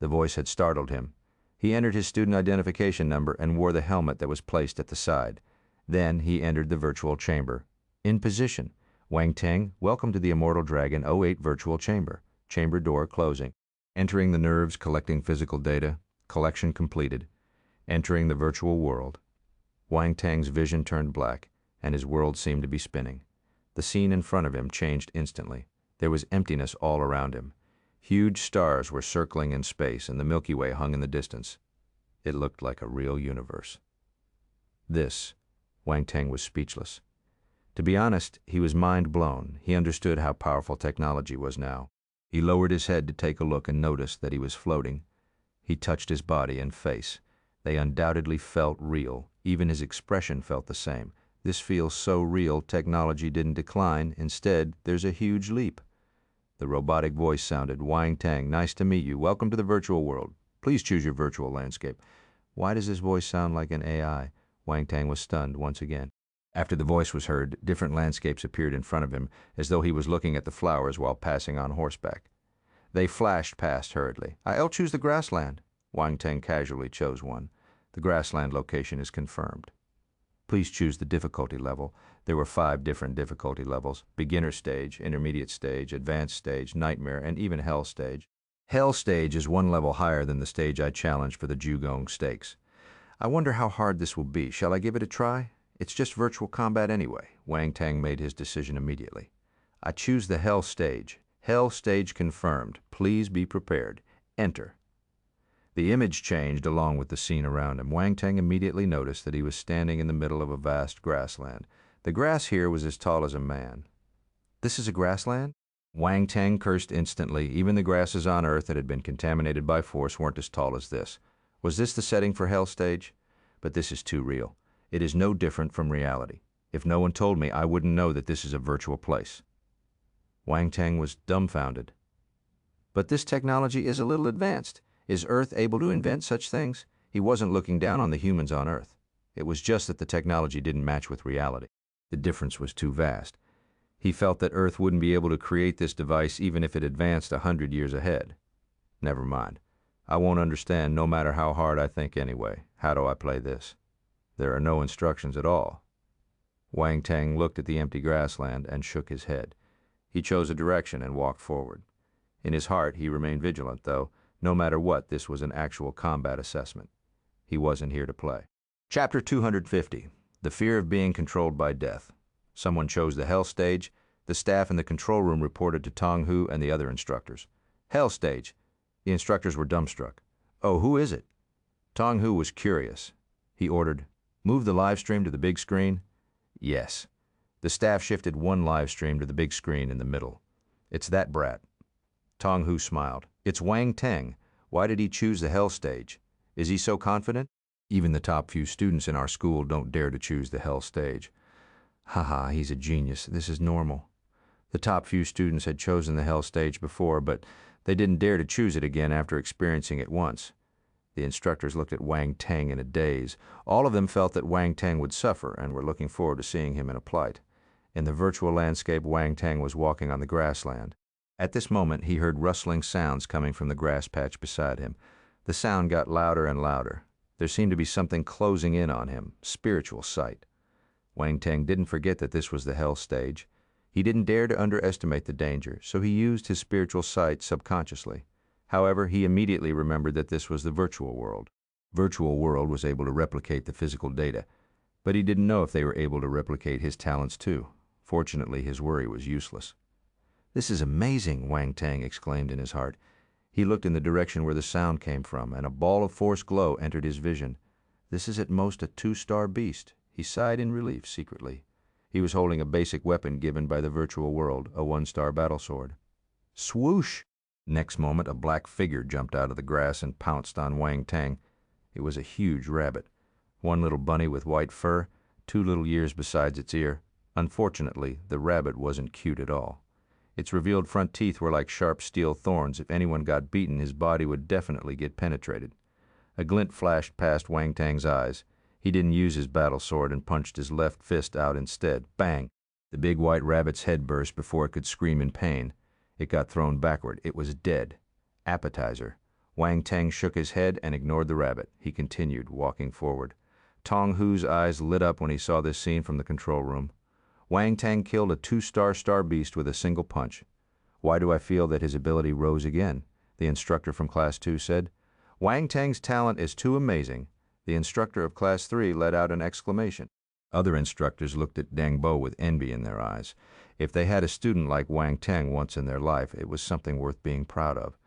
The voice had startled him. He entered his student identification number and wore the helmet that was placed at the side. Then he entered the virtual chamber. In position. Wang Teng, welcome to the Immortal Dragon 08 virtual chamber. Chamber door closing. Entering the nerves, collecting physical data. Collection completed. Entering the virtual world. Wang Teng's vision turned black, and his world seemed to be spinning. The scene in front of him changed instantly. There was emptiness all around him. Huge stars were circling in space, and the Milky Way hung in the distance. It looked like a real universe. Wang Teng was speechless. To be honest, he was mind blown. He understood how powerful technology was now. He lowered his head to take a look and noticed that he was floating. He touched his body and face. They undoubtedly felt real. Even his expression felt the same. This feels so real, technology didn't decline. Instead, there's a huge leap. The robotic voice sounded, Wang Teng, nice to meet you. Welcome to the virtual world. Please choose your virtual landscape. Why does this voice sound like an AI? Wang Teng was stunned once again. After the voice was heard, different landscapes appeared in front of him, as though he was looking at the flowers while passing on horseback. They flashed past hurriedly. I'll choose the grassland. Wang Teng casually chose one. The grassland location is confirmed. Please choose the difficulty level. There were 5 different difficulty levels: beginner stage, intermediate stage, advanced stage, nightmare, and even hell stage. Hell stage is 1 level higher than the stage I challenged for the Zhuge stakes. I wonder how hard this will be. Shall I give it a try? It's just virtual combat anyway. Wang Teng made his decision immediately. I choose the hell stage. Hell stage confirmed. Please be prepared. Enter. The image changed along with the scene around him. Wang Teng immediately noticed that he was standing in the middle of a vast grassland. The grass here was as tall as a man. This is a grassland? Wang Teng cursed instantly. Even the grasses on Earth that had been contaminated by force weren't as tall as this. Was this the setting for Hell Stage? But this is too real. It is no different from reality. If no one told me, I wouldn't know that this is a virtual place. Wang Teng was dumbfounded. But this technology is a little advanced. Is Earth able to invent such things? He wasn't looking down on the humans on Earth. It was just that the technology didn't match with reality. The difference was too vast. He felt that Earth wouldn't be able to create this device even if it advanced 100 years ahead. Never mind. I won't understand no matter how hard I think anyway. How do I play this? There are no instructions at all. Wang Teng looked at the empty grassland and shook his head. He chose a direction and walked forward. In his heart, he remained vigilant, though. No matter what, this was an actual combat assessment. He wasn't here to play. Chapter 250, The Fear of Being Controlled by Death. Someone chose the hell stage. The staff in the control room reported to Tong Hu and the other instructors. Hell stage. The instructors were dumbstruck. Oh, who is it? Tong Hu was curious. He ordered, "Move the live stream to the big screen." Yes. The staff shifted one live stream to the big screen in the middle. It's that brat. Tong Hu smiled. It's Wang Teng. Why did he choose the hell stage? Is he so confident? Even the top few students in our school don't dare to choose the hell stage. Haha, he's a genius. This is normal. The top few students had chosen the hell stage before, but they didn't dare to choose it again after experiencing it once. The instructors looked at Wang Teng in a daze. All of them felt that Wang Teng would suffer and were looking forward to seeing him in a plight. In the virtual landscape, Wang Teng was walking on the grassland. At this moment, he heard rustling sounds coming from the grass patch beside him. The sound got louder and louder. There seemed to be something closing in on him, spiritual sight. Wang Teng didn't forget that this was the hell stage. He didn't dare to underestimate the danger, so he used his spiritual sight subconsciously. However, he immediately remembered that this was the virtual world. Virtual world was able to replicate the physical data, but he didn't know if they were able to replicate his talents too. Fortunately, his worry was useless. "This is amazing," Wang Teng exclaimed in his heart. He looked in the direction where the sound came from, and a ball of force glow entered his vision. This is at most a 2-star beast. He sighed in relief secretly. He was holding a basic weapon given by the virtual world, a 1-star battle sword. Swoosh! Next moment, a black figure jumped out of the grass and pounced on Wang Teng. It was a huge rabbit. One little bunny with white fur, 2 little ears besides its ear. Unfortunately, the rabbit wasn't cute at all. Its revealed front teeth were like sharp steel thorns. If anyone got beaten, his body would definitely get penetrated. A glint flashed past Wang Teng's eyes. He didn't use his battle sword and punched his left fist out instead. Bang! The big white rabbit's head burst before it could scream in pain. It got thrown backward. It was dead. Appetizer. Wang Teng shook his head and ignored the rabbit. He continued, walking forward. Tong Hu's eyes lit up when he saw this scene from the control room. Wang Teng killed a 2-star star beast with a single punch. Why do I feel that his ability rose again? The instructor from Class 2 said. Wang Teng's talent is too amazing. The instructor of Class 3 let out an exclamation. Other instructors looked at Deng Bo with envy in their eyes. If they had a student like Wang Teng once in their life, it was something worth being proud of.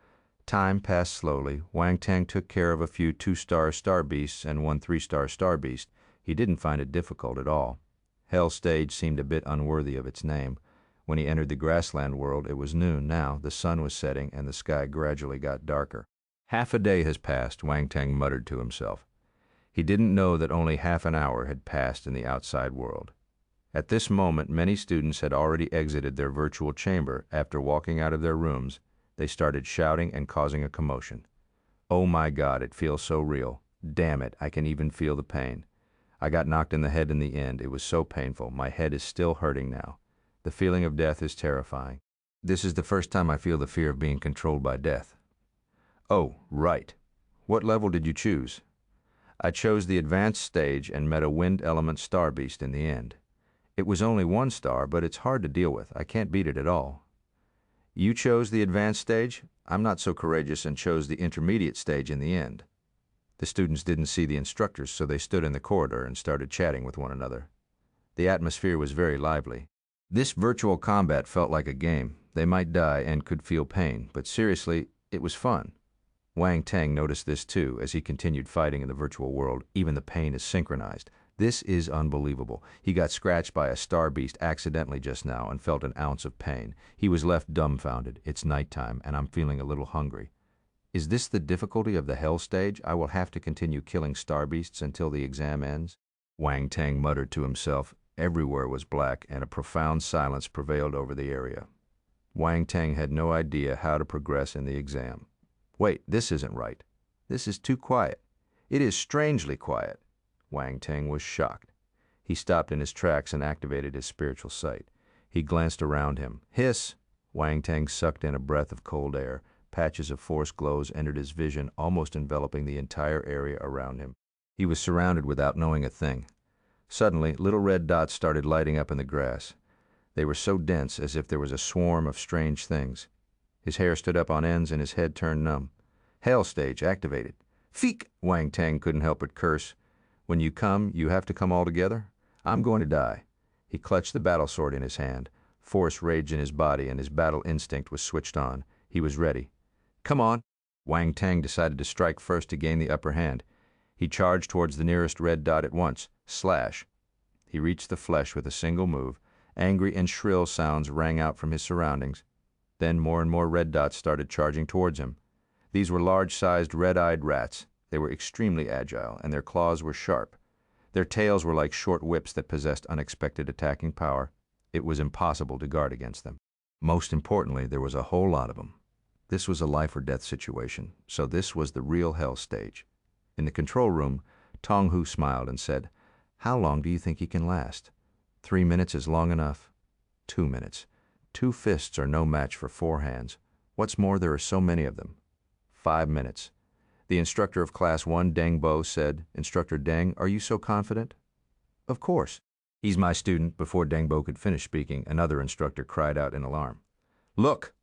Time passed slowly. Wang Teng took care of a few 2-star star beasts and 1 3-star star beast. He didn't find it difficult at all. Hell Stage seemed a bit unworthy of its name. When he entered the grassland world, it was noon now. The sun was setting, and the sky gradually got darker. Half a day has passed, Wang Teng muttered to himself. He didn't know that only half an hour had passed in the outside world. At this moment, many students had already exited their virtual chamber. After walking out of their rooms, they started shouting and causing a commotion. Oh my God, it feels so real. Damn it, I can even feel the pain. I got knocked in the head in the end. It was so painful. My head is still hurting now. The feeling of death is terrifying. This is the first time I feel the fear of being controlled by death. Oh, right. What level did you choose? I chose the advanced stage and met a wind element star beast in the end. It was only 1 star, but it's hard to deal with. I can't beat it at all. You chose the advanced stage? I'm not so courageous and chose the intermediate stage in the end. The students didn't see the instructors, so they stood in the corridor and started chatting with one another. The atmosphere was very lively. This virtual combat felt like a game. They might die and could feel pain, but seriously, it was fun. Wang Teng noticed this too as he continued fighting in the virtual world. Even the pain is synchronized. This is unbelievable. He got scratched by a star beast accidentally just now and felt an ounce of pain. He was left dumbfounded. It's nighttime and I'm feeling a little hungry. Is this the difficulty of the hell stage? I will have to continue killing star beasts until the exam ends. Wang Teng muttered to himself. Everywhere was black and a profound silence prevailed over the area. Wang Teng had no idea how to progress in the exam. Wait, this isn't right. This is too quiet. It is strangely quiet. Wang Teng was shocked. He stopped in his tracks and activated his spiritual sight. He glanced around him. Hiss! Wang Teng sucked in a breath of cold air. Patches of force glows entered his vision, almost enveloping the entire area around him. He was surrounded without knowing a thing. Suddenly, little red dots started lighting up in the grass. They were so dense as if there was a swarm of strange things. His hair stood up on ends and his head turned numb. Hell stage activated. Feek! Wang Teng couldn't help but curse. When you come, you have to come all together? I'm going to die. He clutched the battle sword in his hand. Force raged in his body, and his battle instinct was switched on. He was ready. Come on! Wang Teng decided to strike first to gain the upper hand. He charged towards the nearest red dot at once. Slash! He reached the flesh with a single move. Angry and shrill sounds rang out from his surroundings. Then more and more red dots started charging towards him. These were large-sized, red-eyed rats. They were extremely agile, and their claws were sharp. Their tails were like short whips that possessed unexpected attacking power. It was impossible to guard against them. Most importantly, there was a whole lot of them. This was a life-or-death situation, so this was the real hell stage. In the control room, Tong Hu smiled and said, "How long do you think he can last?" 3 minutes is long enough. 2 minutes. 2 fists are no match for 4 hands. What's more, there are so many of them. 5 minutes. The instructor of Class 1, Deng Bo, said, "Instructor Deng, are you so confident?" "Of course. He's my student." Before Deng Bo could finish speaking, another instructor cried out in alarm. "Look!"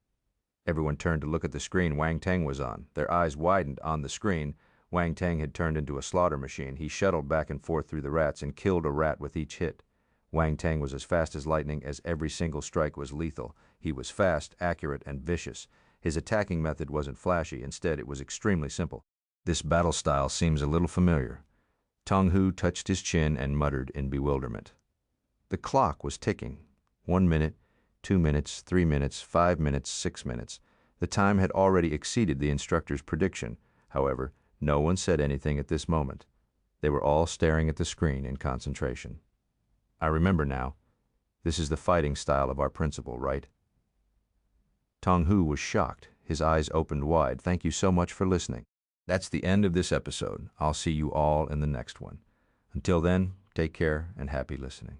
Everyone turned to look at the screen Wang Teng was on. Their eyes widened on the screen. Wang Teng had turned into a slaughter machine. He shuttled back and forth through the rats and killed a rat with each hit. Wang Teng was as fast as lightning, as every single strike was lethal. He was fast, accurate, and vicious. His attacking method wasn't flashy. Instead, it was extremely simple. This battle style seems a little familiar. Tong Hu touched his chin and muttered in bewilderment. The clock was ticking. 1 minute, 2 minutes, 3 minutes, 5 minutes, 6 minutes. The time had already exceeded the instructor's prediction. However, no one said anything at this moment. They were all staring at the screen in concentration. I remember now. This is the fighting style of our principal, right? Tong Hu was shocked. His eyes opened wide. Thank you so much for listening. That's the end of this episode. I'll see you all in the next one. Until then, take care and happy listening.